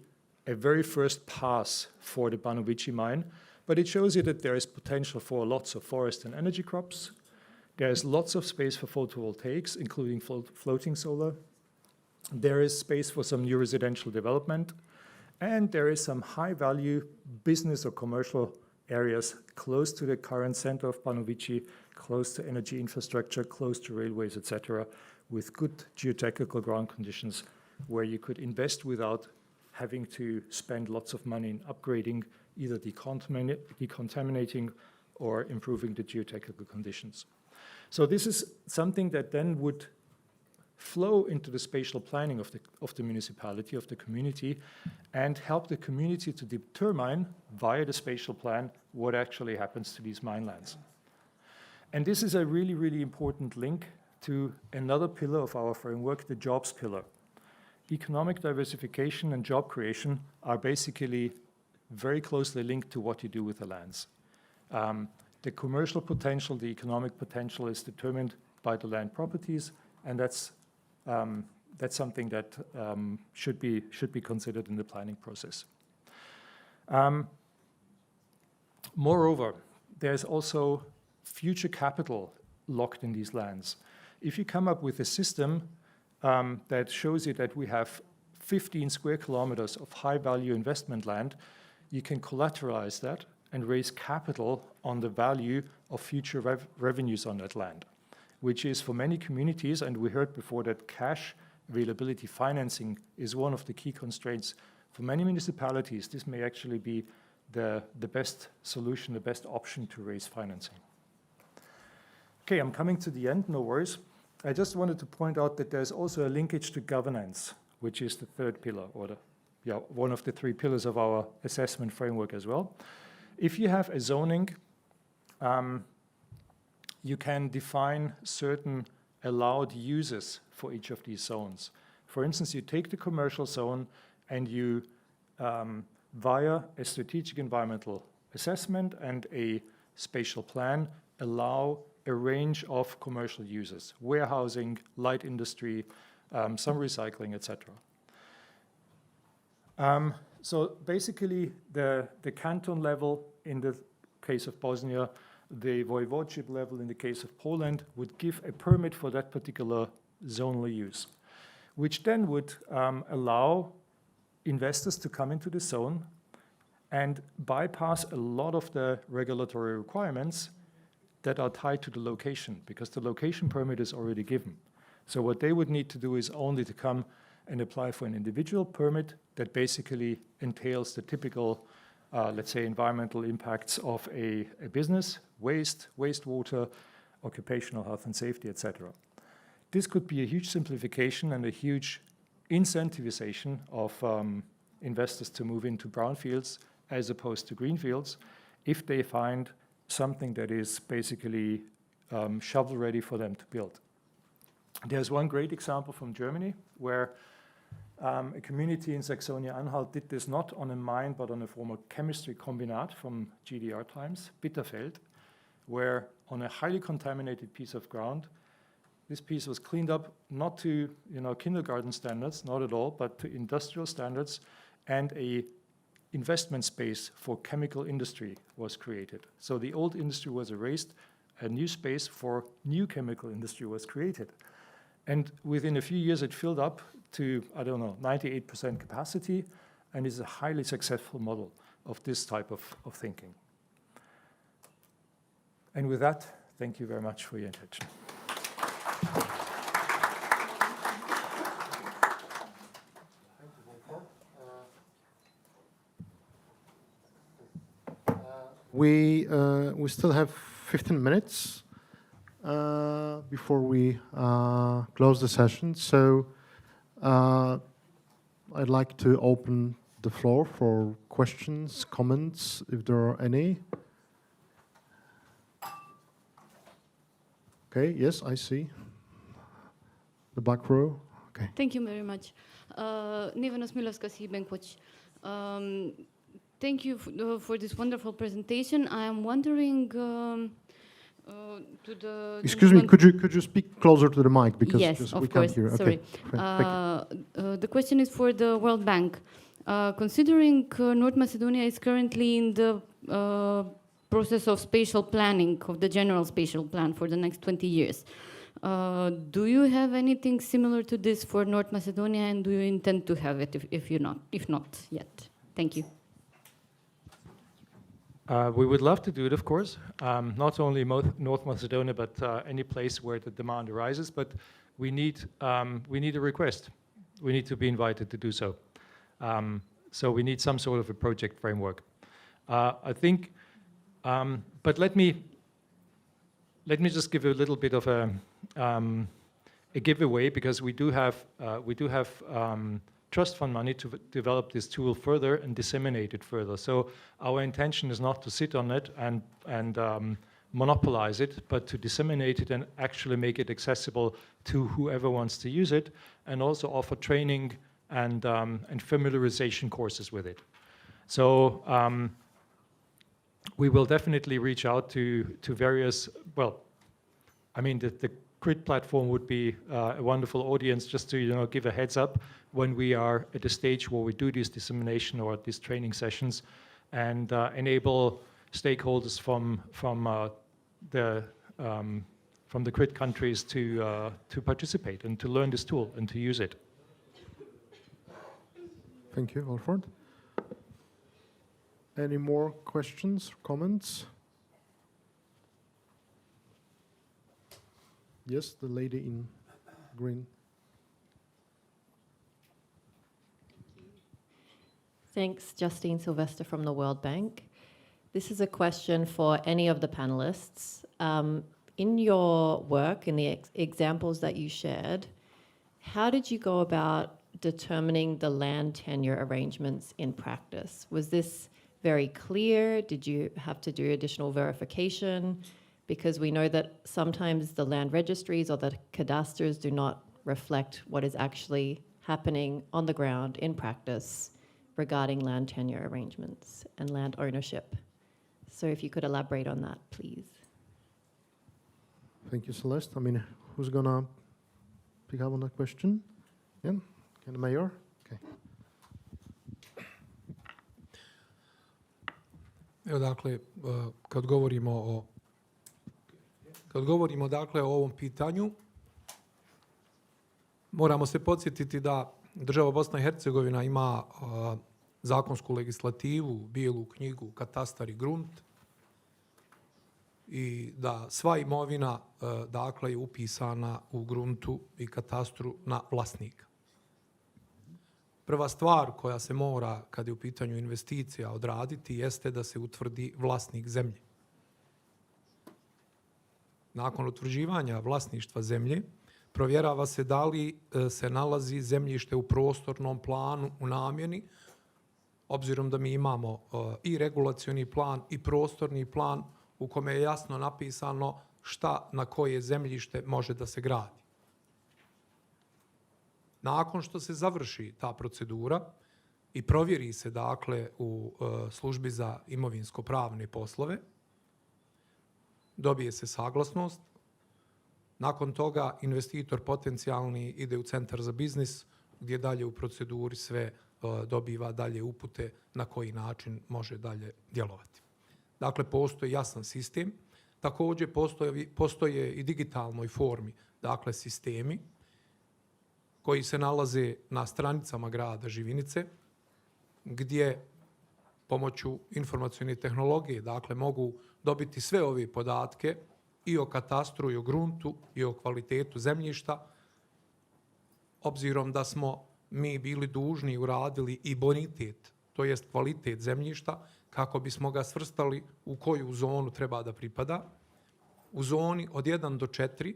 a very first pass for the Banovici mine, but it shows you that there is potential for lots of forest and energy crops. There is lots of space for photovoltaics, including floating solar. There is space for some new residential development, and there is some high-value business or commercial areas close to the current center of Banovici, close to energy infrastructure, close to railways, etc., with good geotechnical ground conditions where you could invest without having to spend lots of money in upgrading, either decontaminating or improving the geotechnical conditions. So this is something that then would flow into the spatial planning of the municipality, of the community, and help the community to determine via the spatial plan what actually happens to these mine lands. And this is a really, really important link to another pillar of our framework, the jobs pillar. Economic diversification and job creation are basically very closely linked to what you do with the lands. The commercial potential, the economic potential is determined by the land properties, and that's something that should be considered in the planning process. Moreover, there's also future capital locked in these lands. If you come up with a system that shows you that we have 15 square kilometers of high-value investment land, you can collateralize that and raise capital on the value of future revenues on that land, which is for many communities, and we heard before that cash availability financing is one of the key constraints. For many municipalities, this may actually be the best solution, the best option to raise financing. Okay, I'm coming to the end, no worries. I just wanted to point out that there's also a linkage to governance, which is the third pillar, or one of the 3 pillars of our assessment framework as well. If you have a zoning, you can define certain allowed uses for each of these zones. For instance, you take the commercial zone and you, via a strategic environmental assessment and a spatial plan, allow a range of commercial uses: warehousing, light industry, some recycling, etc. So basically, the canton level in the case of Bosnia, the voivodeship level in the case of Poland would give a permit for that particular zonal use, which then would allow investors to come into the zone and bypass a lot of the regulatory requirements that are tied to the location, because the location permit is already given. So what they would need to do is only to come and apply for an individual permit that basically entails the typical, let's say, environmental impacts of a business, wastewater, occupational health and safety, etc. This could be a huge simplification and a huge incentivization of investors to move into brownfields as opposed to greenfields if they find something that is basically shovel ready for them to build. There's one great example from Germany where a community in Saxony-Anhalt did this not on a mine but on a former chemistry combinat from GDR times, Bitterfeld, where on a highly contaminated piece of ground, this piece was cleaned up not to kindergarten standards, not at all, but to industrial standards, and a investment space for chemical industry was created. So the old industry was erased, a new space for new chemical industry was created. And within a few years, it filled up to, 98% capacity, and is a highly successful model of this type of thinking. And with that, thank you very much for your attention. We still have 15 minutes before we close the session. So I'd like to open the floor for questions, comments, if there are any. Okay, yes, I see. The back row. Okay. Thank you very much. Nevena Smilovska, Citibank Watch. Thank you for this wonderful presentation. I am wondering to the... Excuse me, could you speak closer to the mic, because yes, we can't hear. Sorry. Okay. The question is for the World Bank. Considering North Macedonia is currently in the process of spatial planning, of the general spatial plan for the next 20 years, do you have anything similar to this for North Macedonia, and do you intend to have it if not yet? Thank you. We would love to do it, of course, not only North Macedonia, but any place where the demand arises. But we need a request. We need to be invited to do so. So we need some sort of a project framework. I think. But let me just give a little bit of a giveaway, because we do have trust fund money to develop this tool further and disseminate it further. So our intention is not to sit on it and monopolize it, but to disseminate it and actually make it accessible to whoever wants to use it, and also offer training and familiarization courses with it. So we will definitely reach out to various, well, I mean, the Gryb platform would be a wonderful audience just to give a heads up when we are at a stage where we do this dissemination or these training sessions, and enable stakeholders from the Gryb countries to participate and to learn this tool and to use it. Thank you, Alfred. Any more questions, comments? Yes, the lady in green. Thanks, Justine Sylvester from the World Bank. This is a question for any of the panelists. In your work, in the examples that you shared, how did you go about determining the land tenure arrangements in practice? Was this very clear? Did you have to do additional verification? Because we know that sometimes the land registries or the cadastres do not reflect what is actually happening on the ground in practice regarding land tenure arrangements and land ownership. So if you could elaborate on that, please. Thank you, Celeste. I mean, who's gonna pick up on that question? Yeah, the mayor. Okay. Evo dakle, kad govorimo dakle o ovom pitanju, moramo se podsjetiti da država Bosna i Hercegovina ima zakonsku legislativu, bijelu knjigu, katastar i grunt i da sva imovina dakle je upisana u gruntu i katastru na vlasnika. Prva stvar koja se mora, kad je u pitanju investicija, odraditi jeste da se utvrdi vlasnik zemlje. Nakon utvrđivanja vlasništva zemlje, provjerava se da li se nalazi zemljište u prostornom planu u namjeni, obzirom da mi imamo i regulacioni plan i prostorni plan u kome je jasno napisano šta na koje zemljište može da se gradi. Nakon što se završi ta procedura i provjeri se dakle u službi za imovinsko-pravne poslove, dobije se saglasnost. Nakon toga investitor potencijalni ide u centar za biznis gdje dalje u proceduri sve dobiva dalje upute na koji način može dalje djelovati. Dakle, postoji jasan sistem. Također postoje i digitalnoj formi, dakle, sistemi koji se nalaze na stranicama grada Živinice, gdje pomoću informacijne tehnologije, dakle, mogu dobiti sve ove podatke i o katastru, i o gruntu, i o kvalitetu zemljišta, obzirom da smo mi bili dužni i uradili i bonitet, to jest kvalitet zemljišta, kako bismo ga svrstali u koju zonu treba da pripada. U zoni od 1 do 4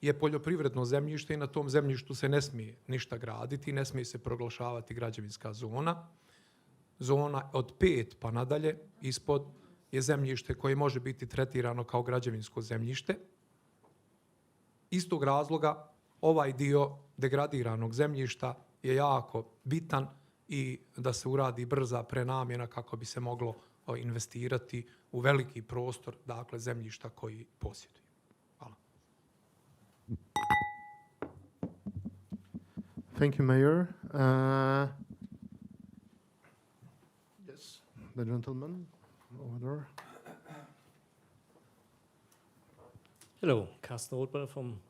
je poljoprivredno zemljište i na tom zemljištu se ne smije ništa graditi, ne smije se proglašavati građevinska zona. Zona od 5 pa nadalje, ispod, je zemljište koje može biti tretirano kao građevinsko zemljište. Iz tog razloga ovaj dio degradiranog zemljišta je jako bitan i da se uradi brza prenamjena kako bi se moglo investirati u veliki prostor, dakle, zemljišta koji posjeduje. Hvala. Thank you, Mayor. Yes, the gentleman over there. Hello, Carsten Rothbard from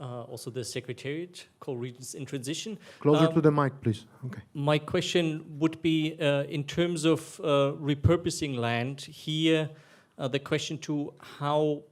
also the Secretariat, Coal Regions in Transition. Closer to the mic, please. Okay. My question would be in terms of repurposing land here, the question to how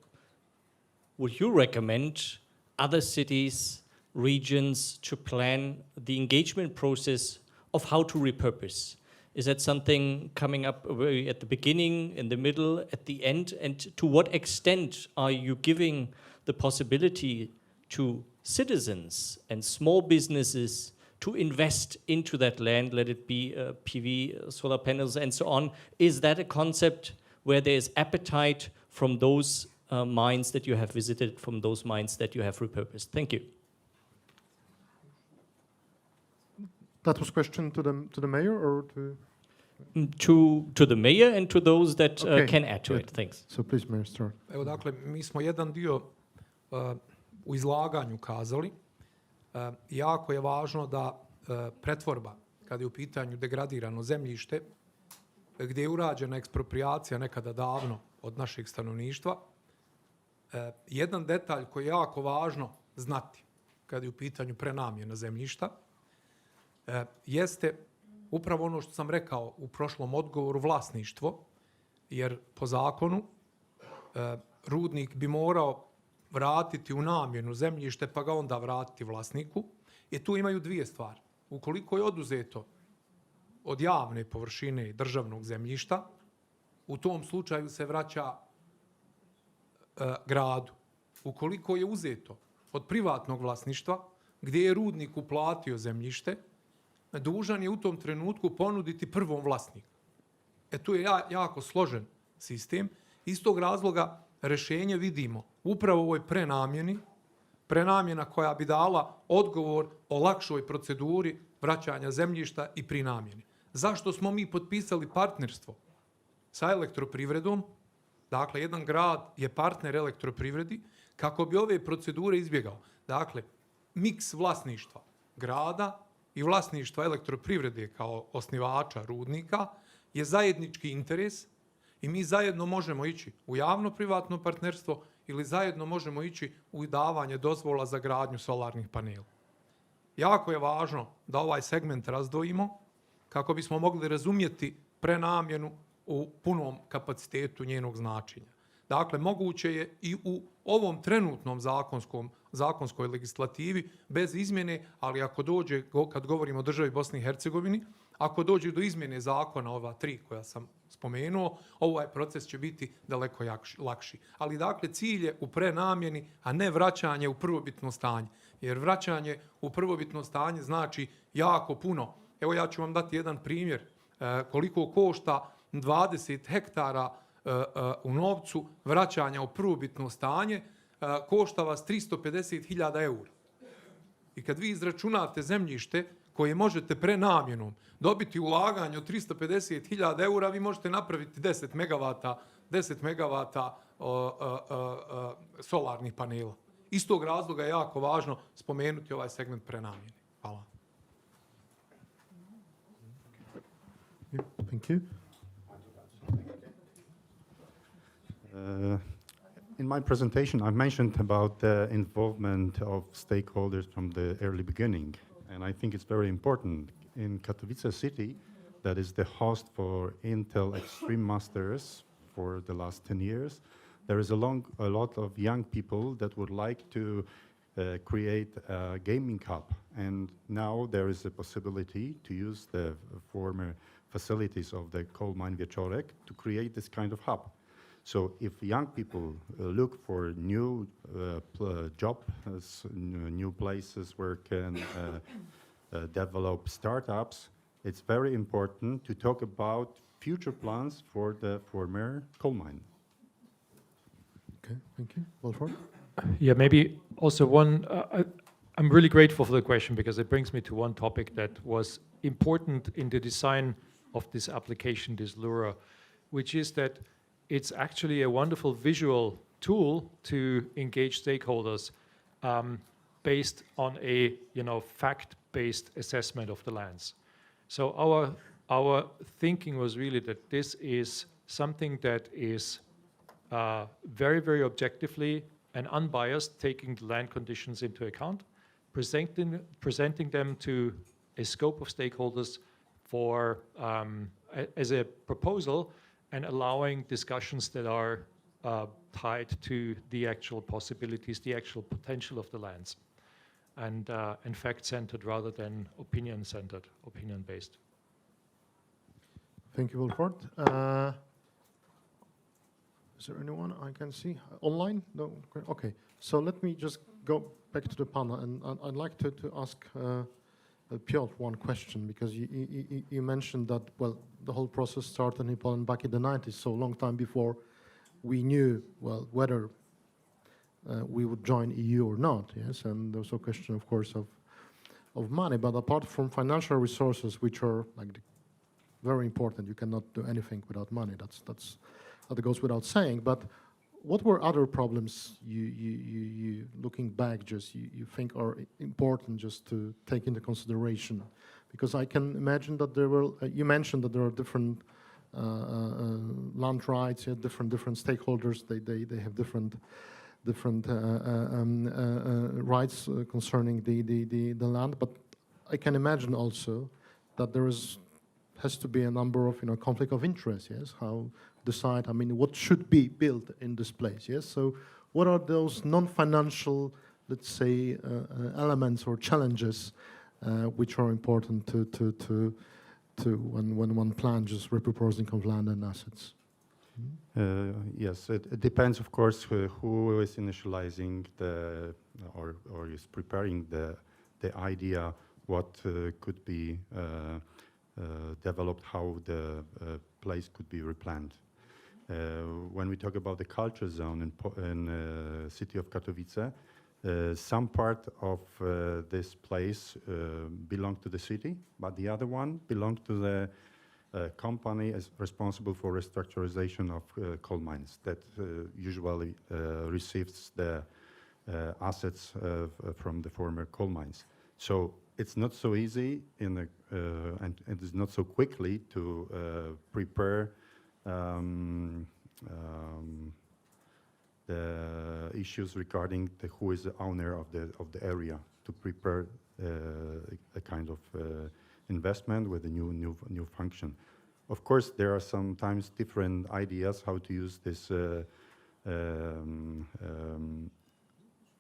would you recommend other cities, regions to plan the engagement process of how to repurpose? Is that something coming up at the beginning, in the middle, at the end? And to what extent are you giving the possibility to citizens and small businesses to invest into that land, let it be PV, solar panels, and so on? Is that a concept where there is appetite from those mines that you have visited, from those mines that you have repurposed? Thank you. That was question to the mayor or to? To the mayor and to those that can add to it. Thanks. So please, Mayor, start. Evo, dakle, mi smo jedan dio u izlaganju kazali. Jako je važno da pretvorba, kada je u pitanju degradirano zemljište, gdje je urađena eksproprijacija nekada davno od našeg stanovništva, jedan detalj koji je jako važno znati kada je u pitanju prenamjena zemljišta, jeste upravo ono što sam rekao u prošlom odgovoru, vlasništvo, jer po zakonu rudnik bi morao vratiti u namjenu zemljište pa ga onda vratiti vlasniku. I tu imaju dvije stvari. Ukoliko je oduzeto od javne površine državnog zemljišta, u tom slučaju se vraća gradu. Ukoliko je uzeto od privatnog vlasništva, gdje je rudnik uplatio zemljište, dužan je u tom trenutku ponuditi prvom vlasniku. Tu je jako složen sistem. Iz tog razloga rješenje vidimo upravo u ovoj prenamjeni, prenamjena koja bi dala odgovor o lakšoj proceduri vraćanja zemljišta i prinamjeni. Zašto smo mi potpisali partnerstvo sa elektroprivredom? Dakle, jedan grad je partner elektroprivredi kako bi ove procedure izbjegao. Dakle, miks vlasništva grada i vlasništva elektroprivrede kao osnivača rudnika je zajednički interes i mi zajedno možemo ići u javno-privatno partnerstvo ili zajedno možemo ići u davanje dozvola za gradnju solarnih panela. Jako je važno da ovaj segment razdvojimo kako bismo mogli razumjeti prenamjenu u punom kapacitetu njenog značenja. Dakle, moguće je i u ovom trenutnom zakonskoj legislativi bez izmjene, ali ako dođe, kad govorimo o državi Bosni i Hercegovini, ako dođe do izmjene zakona ova 3 koja sam spomenuo, ovaj proces će biti daleko lakši. Ali dakle, cilj je u prenamjeni, a ne vraćanje u prvobitno stanje. Jer vraćanje u prvobitno stanje znači jako puno. Evo ja ću vam dati jedan primjer koliko košta 20 hektara u novcu vraćanja u prvobitno stanje, košta vas 350.000 eura. I kad vi izračunate zemljište koje možete prenamjenom dobiti ulaganje od 350.000 eura, vi možete napraviti 10 megavata solarnih panela. Iz tog razloga je jako važno spomenuti ovaj segment prenamjene. Hvala. Thank you. In my presentation, I mentioned about the involvement of stakeholders from the early beginning, and I think it's very important. In Katowice city, that is the host for Intel Extreme Masters for the last 10 years, there is a lot of young people that would like to create a gaming hub, and now there is a possibility to use the former facilities of the coal mine Wieczorek to create this kind of hub. So if young people look for new jobs, new places where can develop startups, it's very important to talk about future plans for the former coal mine. Okay, thank you. Wolfram? Yeah, maybe also one, I'm really grateful for the question because it brings me to one topic that was important in the design of this application, this Lura, which is that it's actually a wonderful visual tool to engage stakeholders based on a fact-based assessment of the lands. So our thinking was really that this is something that is very, very objectively and unbiased, taking the land conditions into account, presenting them to a scope of stakeholders for as a proposal, and allowing discussions that are tied to the actual possibilities, the actual potential of the lands, and fact-centered rather than opinion-centered, opinion-based. Thank you, Wilford. Is there anyone I can see online? No. Okay. So let me just go back to the panel, and I'd like to ask Piotr one question, because you mentioned that, well, the whole process started in Poland back in the 90s, so a long time before we knew, well, whether we would join EU or not, yes, and there's a question, of course, of money, but apart from financial resources, which are like very important, you cannot do anything without money, that goes without saying, but what were other problems you looking back, just you think are important just to take into consideration? Because I can imagine that there were, you mentioned that there are different land rights, different stakeholders, they have different rights concerning the land, but I can imagine also that there has to be a number of conflict of interest, yes, how decide, I mean, what should be built in this place, yes? So what are those non-financial, let's say, elements or challenges which are important to when one plans just repurposing of land and assets? Yes, it depends, of course, who is initializing or is preparing the idea, what could be developed, how the place could be replanned. When we talk about the culture zone in city of Katowice, some part of this place belong to the city, but the other one belongs to the company as responsible for restructurization of coal mines that usually receives the assets from the former coal mines. So it's not so easy and it is not so quickly to prepare the issues regarding who is the owner of the area, to prepare a kind of investment with a new function. Of course, there are sometimes different ideas how to use this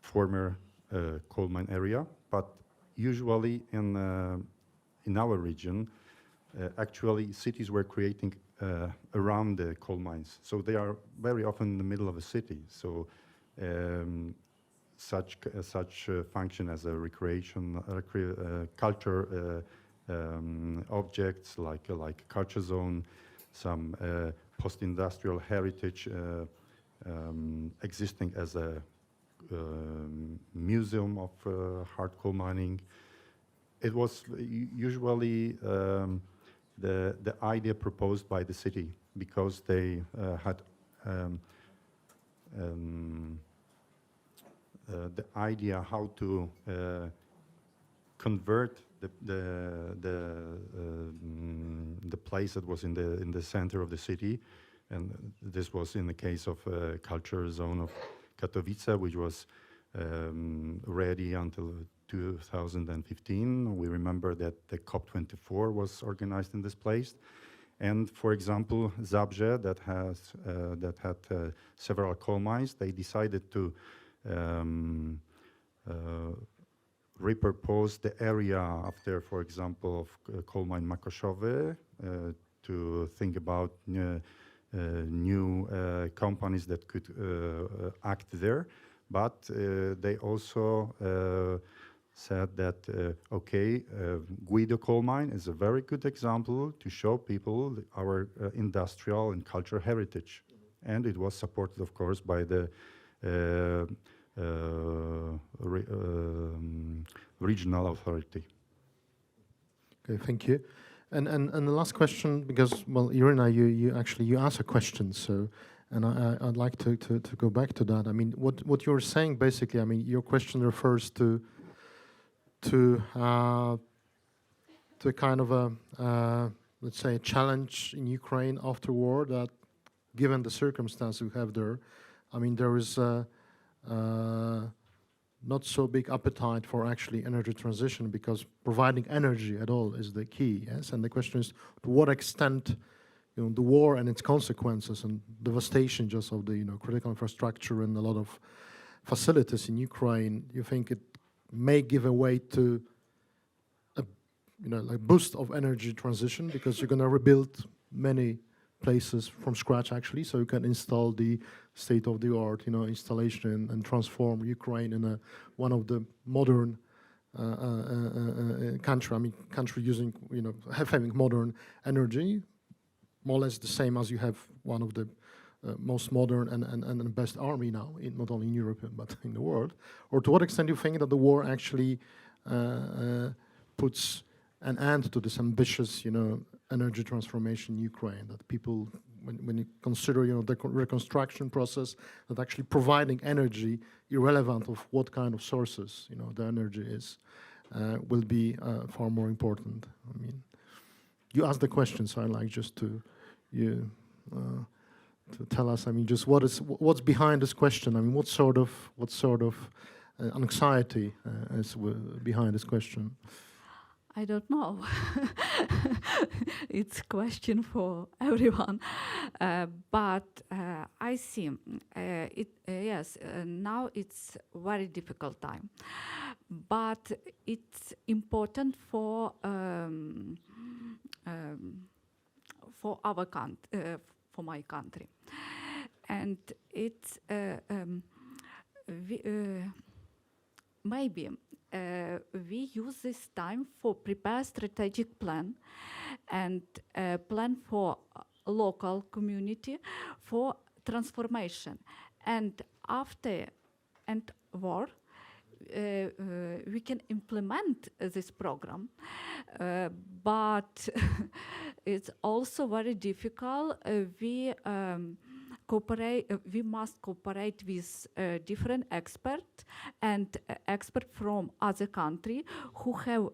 former coal mine area, but usually in our region, actually cities were creating around the coal mines, so they are very often in the middle of a city. So such function as a recreation, culture objects like culture zone, some post-industrial heritage existing as a museum of hard coal mining. It was usually the idea proposed by the city, because they had the idea how to convert the place that was in the center of the city, and this was in the case of culture zone of Katowice, which was ready until 2015. We remember that the COP24 was organized in this place. And for example, Zabrze, that had several coal mines, they decided to repurpose the area after, for example, of coal mine Makoszowy, to think about new companies that could act there. But they also said that, okay, Guido coal mine is a very good example to show people our industrial and cultural heritage. And it was supported, of course, by the regional authority. Okay, thank you. And the last question, because, well, Irina, you asked a question, so, and I'd like to go back to that. I mean, what you're saying basically, I mean, your question refers to kind of a let's say a challenge in Ukraine after war, that given the circumstances we have there, I mean, there is not so big appetite for actually energy transition, because providing energy at all is the key. Yes, and the question is, to what extent, you know, the war and its consequences and devastation just of the, you know, critical infrastructure and a lot of facilities in Ukraine, you think it may give a way to a, you know, like boost of energy transition, because you're going to rebuild many places from scratch actually, so you can install the state-of-the-art, you know, installation and transform Ukraine in one of the modern country using, you know, having modern energy, more or less the same as you have one of the most modern and best army now, not only in Europe but in the world. Or to what extent do you think that the war actually puts an end to this ambitious, you know, energy transformation in Ukraine, that people, when you consider, you know, the reconstruction process, that actually providing energy, irrelevant of what kind of sources, you know, the energy is, will be far more important. I mean, you asked the question, so I'd like just to tell us, I mean, just what's behind this question? I mean, what sort of anxiety is behind this question? I don't know. It's a question for everyone. But I see, yes, now it's a very difficult time. But it's important for our country, for my country. And it's maybe we use this time for prepare strategic plan and plan for local community for transformation. And after end war, we can implement this program, but it's also very difficult. We cooperate with different experts and experts from other countries who have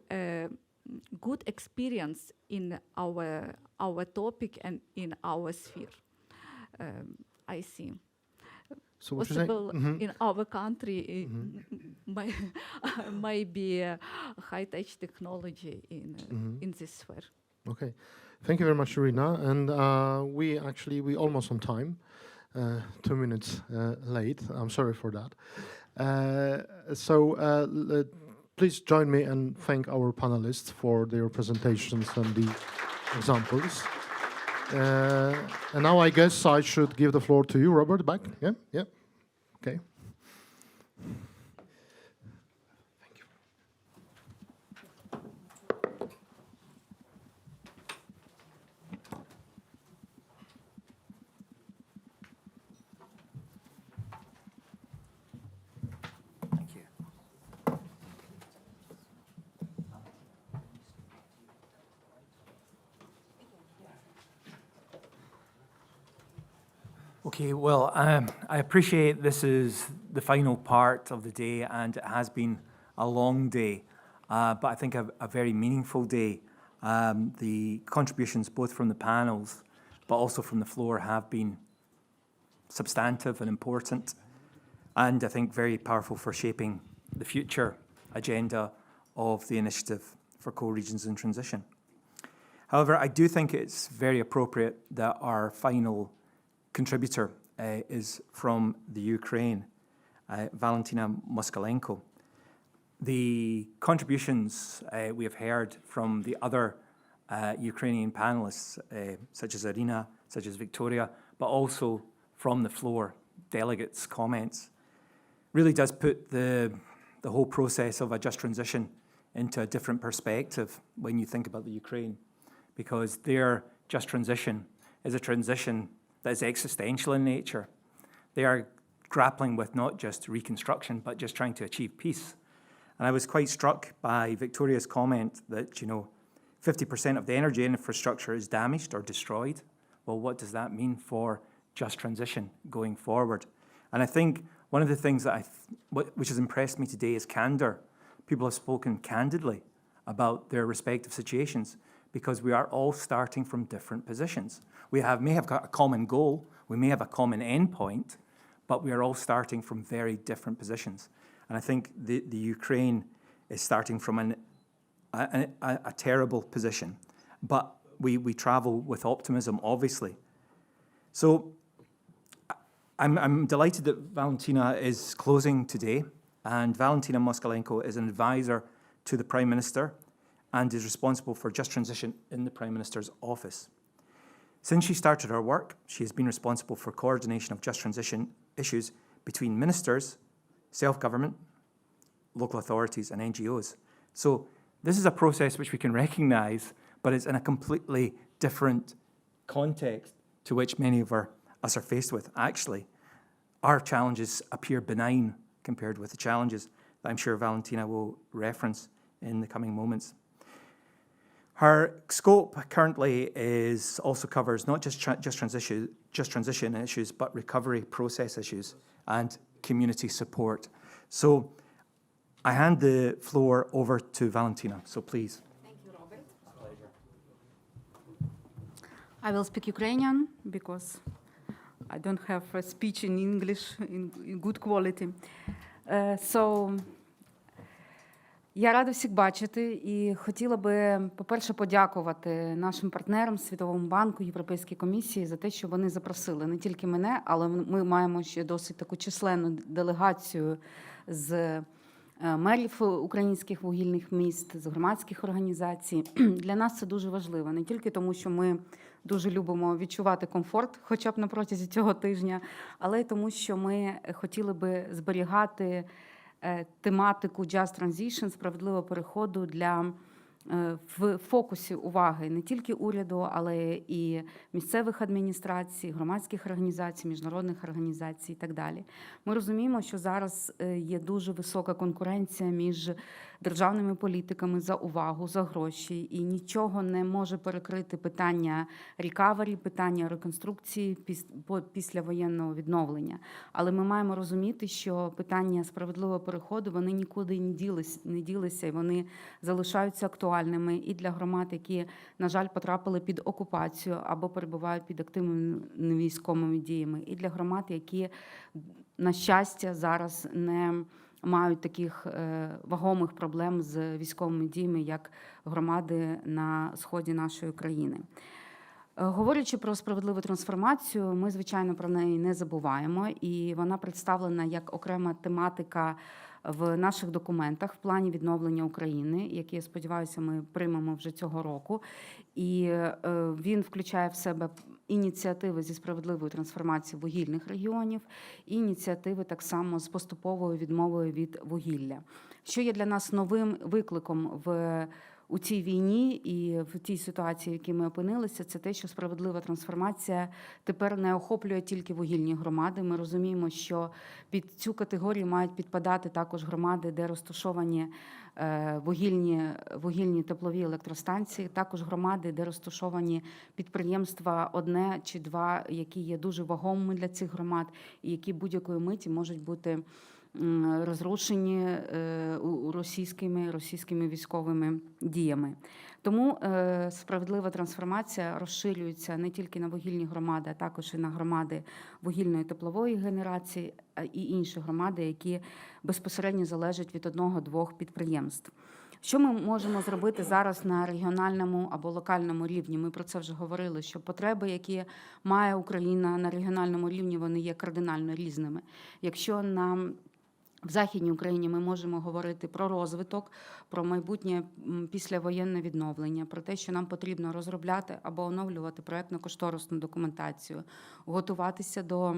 good experience in our topic and in our sphere. I see. So what you're saying? In our country, might be high-tech technology in this sphere. Okay, thank you very much, Irina. And we almost on time, 2 minutes late. I'm sorry for that. Please join me and thank our panelists for their presentations and the examples. And now I guess I should give the floor to you, Robert, back. Yeah? Yeah. Okay. Thank you. Thank you. Okay, well, I appreciate this is the final part of the day, and it has been a long day, but I think a very meaningful day. The contributions both from the panels, but also from the floor, have been substantive and important, and I think very powerful for shaping the future agenda of the initiative for co-regions in transition. However, I do think it's very appropriate that our final contributor is from the Ukraine, Valentina Moskalenko. The contributions we have heard from the other Ukrainian panelists, such as Irina, such as Victoria, but also from the floor, delegates' comments, really does put the whole process of a just transition into a different perspective when you think about the Ukraine, because their just transition is a transition that is existential in nature. They are grappling with not just reconstruction, but just trying to achieve peace. And I was quite struck by Victoria's comment that, 50% of the energy infrastructure is damaged or destroyed. Well, what does that mean for just transition going forward? And I think one of the things that which has impressed me today is candor. People have spoken candidly about their respective situations, because we are all starting from different positions. We may have got a common goal, we may have a common endpoint, but we are all starting from very different positions. And I think the Ukraine is starting from a terrible position, but we travel with optimism, obviously. So I'm delighted that Valentina is closing today, and Valentina Moskalenko is an advisor to the Prime Minister and is responsible for just transition in the Prime Minister's office. Since she started her work, she has been responsible for coordination of just transition issues between ministers, self-government, local authorities, and NGOs. So this is a process which we can recognize, but it's in a completely different context to which many of us are faced with. Actually, our challenges appear benign compared with the challenges that I'm sure Valentina will reference in the coming moments. Her scope currently also covers not just transition issues, but recovery process issues and community support. So I hand the floor over to Valentina. So please. Thank you, Robert. Pleasure. I will speak Ukrainian because I don't have a speech in English in good quality. Я рада всіх бачити і хотіла би, по-перше, подякувати нашим партнерам, Світовому банку, Європейській комісії за те, що вони запросили не тільки мене, але ми маємо ще досить таку численну делегацію з мерів українських вугільних міст, з громадських організацій. Для нас це дуже важливо, не тільки тому, що ми дуже любимо відчувати комфорт, хоча б на протязі цього тижня, але й тому, що ми хотіли би зберігати тематику Just Transition, справедливого переходу в фокусі уваги не тільки уряду, але і місцевих адміністрацій, громадських організацій, міжнародних організацій і так далі. Ми розуміємо, що зараз є дуже висока конкуренція між державними політиками за увагу, за гроші, і нічого не може перекрити питання рекавері, питання реконструкції після воєнного відновлення. Але ми маємо розуміти, що питання справедливого переходу, вони нікуди не ділися, і вони залишаються актуальними і для громад, які, на жаль, потрапили під окупацію або перебувають під активними військовими діями, і для громад, які, на щастя, зараз не мають таких вагомих проблем з військовими діями, як громади на сході нашої країни. Говорячи про справедливу трансформацію, ми, звичайно, про неї не забуваємо, і вона представлена як окрема тематика в наших документах в плані відновлення України, який, я сподіваюся, ми приймемо вже цього року. І він включає в себе ініціативи зі справедливої трансформації вугільних регіонів і ініціативи так само з поступовою відмовою від вугілля. Що є для нас новим викликом у цій війні і в тій ситуації, в якій ми опинилися, це те, що справедлива трансформація тепер не охоплює тільки вугільні громади. Ми розуміємо, що під цю категорію мають підпадати також громади, де розташовані вугільні теплові електростанції, також громади, де розташовані підприємства одне чи два, які є дуже вагомими для цих громад і які будь-якої миті можуть бути розрушені російськими військовими діями. Тому справедлива трансформація розширюється не тільки на вугільні громади, а також і на громади вугільної теплової генерації і інші громади, які безпосередньо залежать від одного-двох підприємств. Що ми можемо зробити зараз на регіональному або локальному рівні? Ми про це вже говорили, що потреби, які має Україна на регіональному рівні, вони є кардинально різними. Якщо в Західній Україні ми можемо говорити про розвиток, про майбутнє післявоєнне відновлення, про те, що нам потрібно розробляти або оновлювати проєктно-кошторисну документацію, готуватися до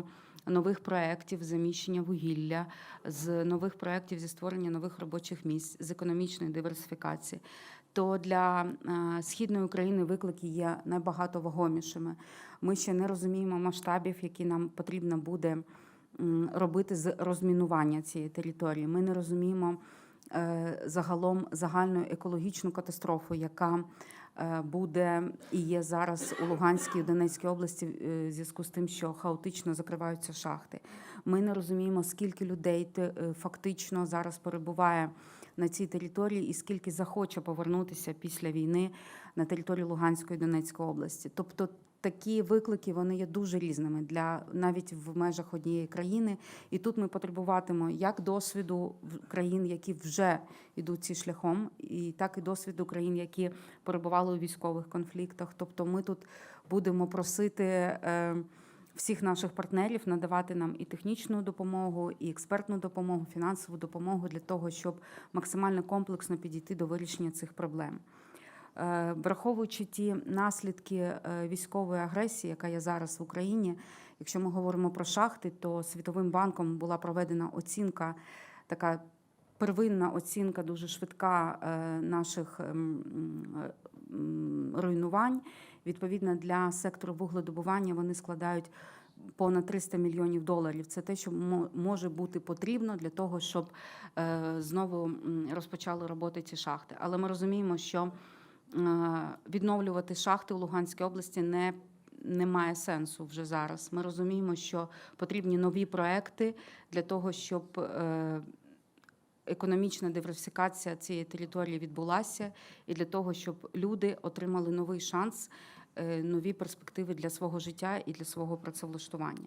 нових проєктів заміщення вугілля, з нових проєктів зі створення нових робочих місць, з економічної диверсифікації, то для Східної України виклики є набагато вагомішими. Ми ще не розуміємо масштабів, які нам потрібно буде робити з розмінування цієї території. Ми не розуміємо загалом загальну екологічну катастрофу, яка буде і є зараз у Луганській і Донецькій області в зв'язку з тим, що хаотично закриваються шахти. Ми не розуміємо, скільки людей фактично зараз перебуває на цій території і скільки захоче повернутися після війни на територію Луганської і Донецької області. Тобто такі виклики, вони є дуже різними навіть в межах однієї країни. І тут ми потребуватимемо як досвіду країн, які вже йдуть цим шляхом, і так і досвіду країн, які перебували у військових конфліктах. Тобто ми тут будемо просити всіх наших партнерів надавати нам і технічну допомогу, і експертну допомогу, фінансову допомогу для того, щоб максимально комплексно підійти до вирішення цих проблем. Враховуючи ті наслідки військової агресії, яка є зараз в Україні, якщо ми говоримо про шахти, то Світовим банком була проведена оцінка, така первинна оцінка, дуже швидка наших руйнувань. Відповідно, для сектору вугледобування вони складають понад $300 мільйонів. Це те, що може бути потрібно для того, щоб знову розпочали роботи ці шахти. Але ми розуміємо, що відновлювати шахти у Луганській області не має сенсу вже зараз. Ми розуміємо, що потрібні нові проекти для того, щоб економічна диверсифікація цієї території відбулася, і для того, щоб люди отримали новий шанс, нові перспективи для свого життя і для свого працевлаштування.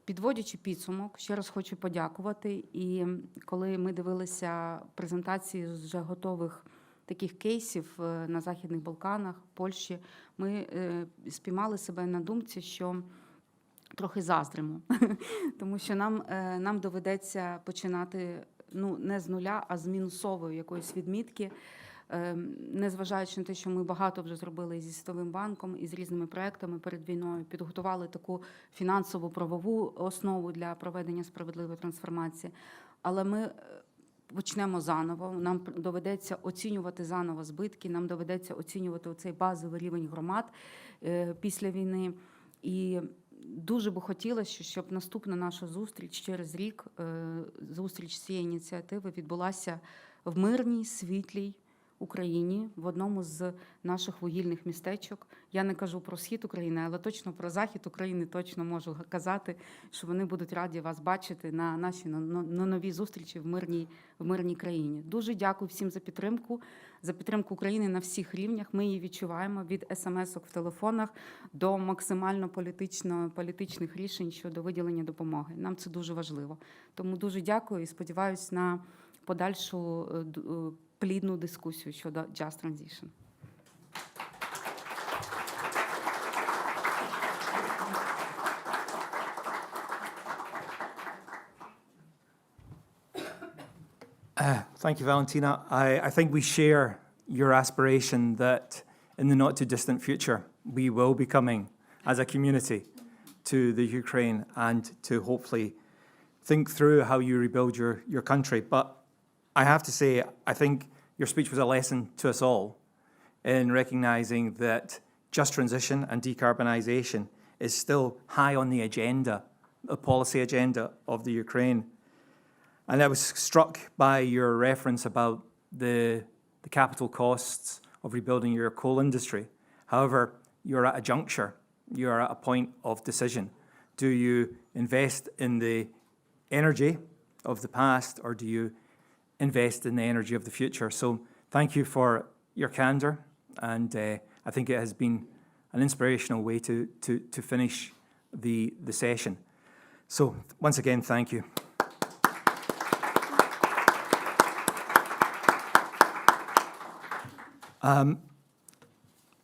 Підводячи підсумок, ще раз хочу подякувати. І коли ми дивилися презентації з вже готових таких кейсів на Західних Балканах, Польщі, ми спіймали себе на думці, що трохи заздримо, тому що нам доведеться починати не з нуля, а з мінусової якоїсь відмітки, незважаючи на те, що ми багато вже зробили і зі Світовим банком, і з різними проектами перед війною, підготували таку фінансову правову основу для проведення справедливої трансформації. Але ми почнемо заново, нам доведеться оцінювати заново збитки, нам доведеться оцінювати оцей базовий рівень громад після війни. І дуже би хотілося, щоб наступна наша зустріч через рік, зустріч цієї ініціативи відбулася в мирній, світлій Україні, в одному з наших вугільних містечок. Я не кажу про схід України, але точно про захід України точно можу казати, що вони будуть раді вас бачити на нашій новій зустрічі в мирній країні. Дуже дякую всім за підтримку України на всіх рівнях. Ми її відчуваємо від смс-ок в телефонах до максимально політичних рішень щодо виділення допомоги. Нам це дуже важливо. Тому дуже дякую і сподіваюся на подальшу плідну дискусію щодо Just Transition. Thank you, Valentina. I think we share your aspiration that in the not too distant future, we will be coming as a community to the Ukraine and to hopefully think through how you rebuild your country. But I have to say, I think your speech was a lesson to us all in recognizing that just transition and decarbonisation is still high on the agenda, the policy agenda of the Ukraine. And I was struck by your reference about the capital costs of rebuilding your coal industry. However, you're at a juncture, you're at a point of decision. Do you invest in the energy of the past, or do you invest in the energy of the future? So thank you for your candor, and I think it has been an inspirational way to finish the session. So once again, thank you.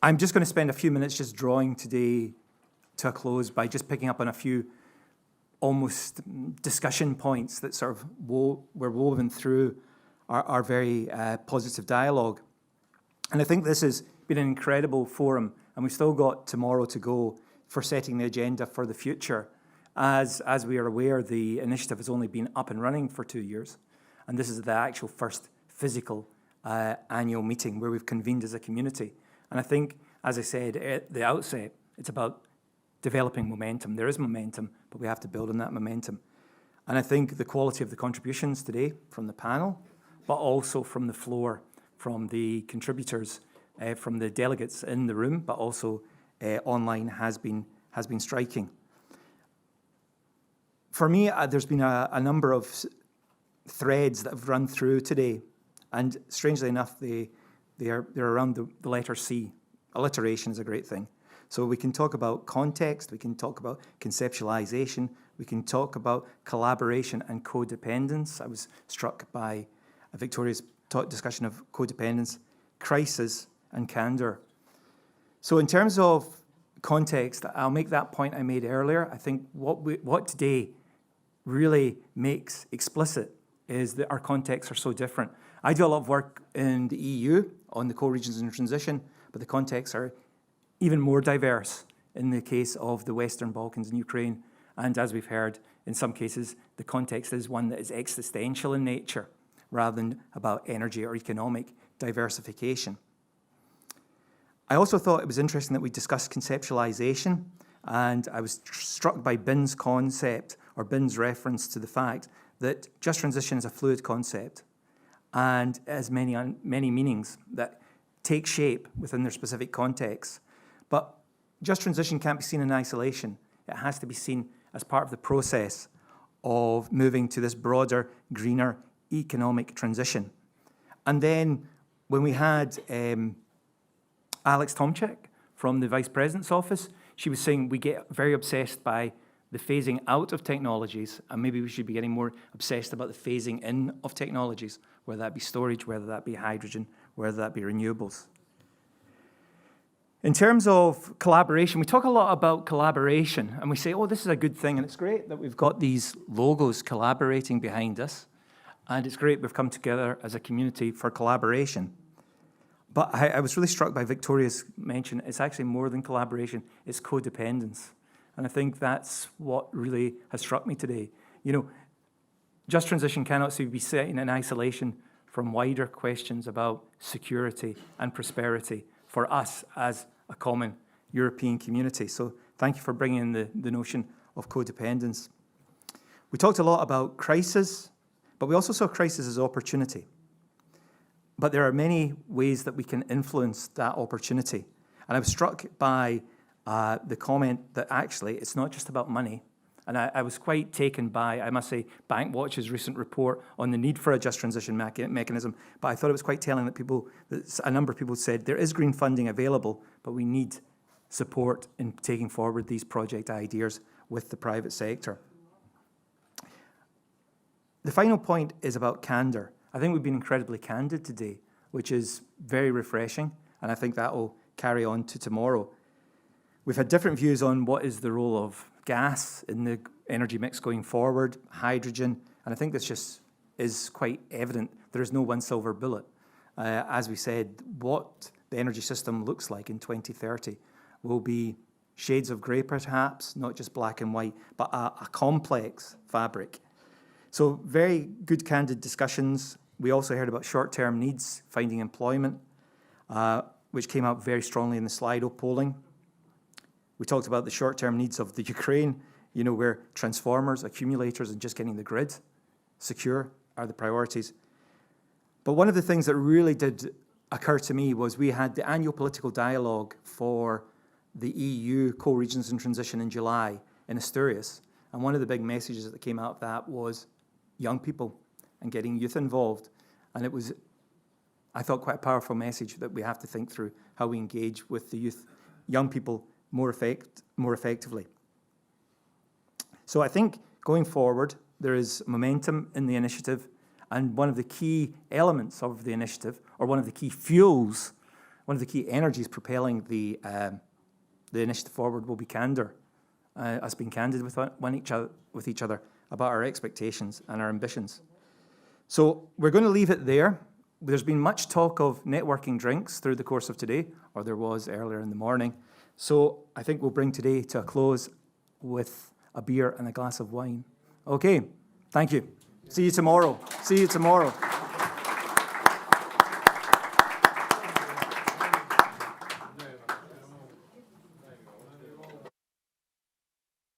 I'm just going to spend a few minutes just drawing today to a close by just picking up on a few almost discussion points that sort of were woven through our very positive dialogue. And I think this has been an incredible forum, and we've still got tomorrow to go for setting the agenda for the future. As we are aware, the initiative has only been up and running for 2 years, and this is the actual first physical annual meeting where we've convened as a community. And I think, as I said at the outset, it's about developing momentum. There is momentum, but we have to build on that momentum. And I think the quality of the contributions today from the panel, but also from the floor, from the contributors, from the delegates in the room, but also online has been striking. For me, there's been a number of threads that have run through today. And strangely enough, they're around the letter C. Alliteration is a great thing. So we can talk about context, we can talk about conceptualization, we can talk about collaboration and codependence. I was struck by Victoria's discussion of codependence, crisis, and candor. So in terms of context, I'll make that point I made earlier. I think what today really makes explicit is that our contexts are so different. I do a lot of work in the EU on the coal regions in transition, but the contexts are even more diverse in the case of the Western Balkans and Ukraine. And as we've heard, in some cases, the context is one that is existential in nature rather than about energy or economic diversification. I also thought it was interesting that we discussed conceptualization, and I was struck by Bin's concept, or Bin's reference to the fact that just transition is a fluid concept and has many meanings that take shape within their specific contexts. But just transition can't be seen in isolation. It has to be seen as part of the process of moving to this broader, greener economic transition. And then when we had Tomczak from the Vice President's office, she was saying we get very obsessed by the phasing out of technologies, and maybe we should be getting more obsessed about the phasing in of technologies, whether that be storage, whether that be hydrogen, whether that be renewables. In terms of collaboration, we talk a lot about collaboration, and we say, oh, this is a good thing, and it's great that we've got these logos collaborating behind us, and it's great we've come together as a community for collaboration. But I was really struck by Victoria's mention. It's actually more than collaboration, it's codependence. And I think that's what really has struck me today. You know, just transition cannot be seen in isolation from wider questions about security and prosperity for us as a common European community. So thank you for bringing in the notion of codependence. We talked a lot about crisis, but we also saw crisis as opportunity. But there are many ways that we can influence that opportunity. And I was struck by the comment that actually it's not just about money. And I was quite taken by, I must say, Bankwatch's recent report on the need for a just transition mechanism. But I thought it was quite telling that a number of people said there is green funding available, but we need support in taking forward these project ideas with the private sector. The final point is about candor. I think we've been incredibly candid today, which is very refreshing, and I think that will carry on to tomorrow. We've had different views on what is the role of gas in the energy mix going forward, hydrogen, and I think this just is quite evident. There is no one silver bullet. As we said, what the energy system looks like in 2030 will be shades of grey perhaps, not just black and white, but a complex fabric. So very good candid discussions. We also heard about short-term needs, finding employment, which came out very strongly in the Slido polling. We talked about the short-term needs of the Ukraine, where transformers, accumulators, and just getting the grid secure are the priorities. But one of the things that really did occur to me was we had the annual political dialogue for the EU co-regions in transition in July in Asturias. And one of the big messages that came out of that was young people and getting youth involved. And it was, I thought, quite a powerful message that we have to think through how we engage with the youth, young people more effectively. So I think going forward, there is momentum in the initiative, and one of the key elements of the initiative, or one of the key fuels, one of the key energies propelling the initiative forward will be candor. Us being candid with each other about our expectations and our ambitions. So we're going to leave it there. There's been much talk of networking drinks through the course of today, or there was earlier in the morning. So I think we'll bring today to a close with a beer and a glass of wine. Okay, thank you. See you tomorrow. See you tomorrow.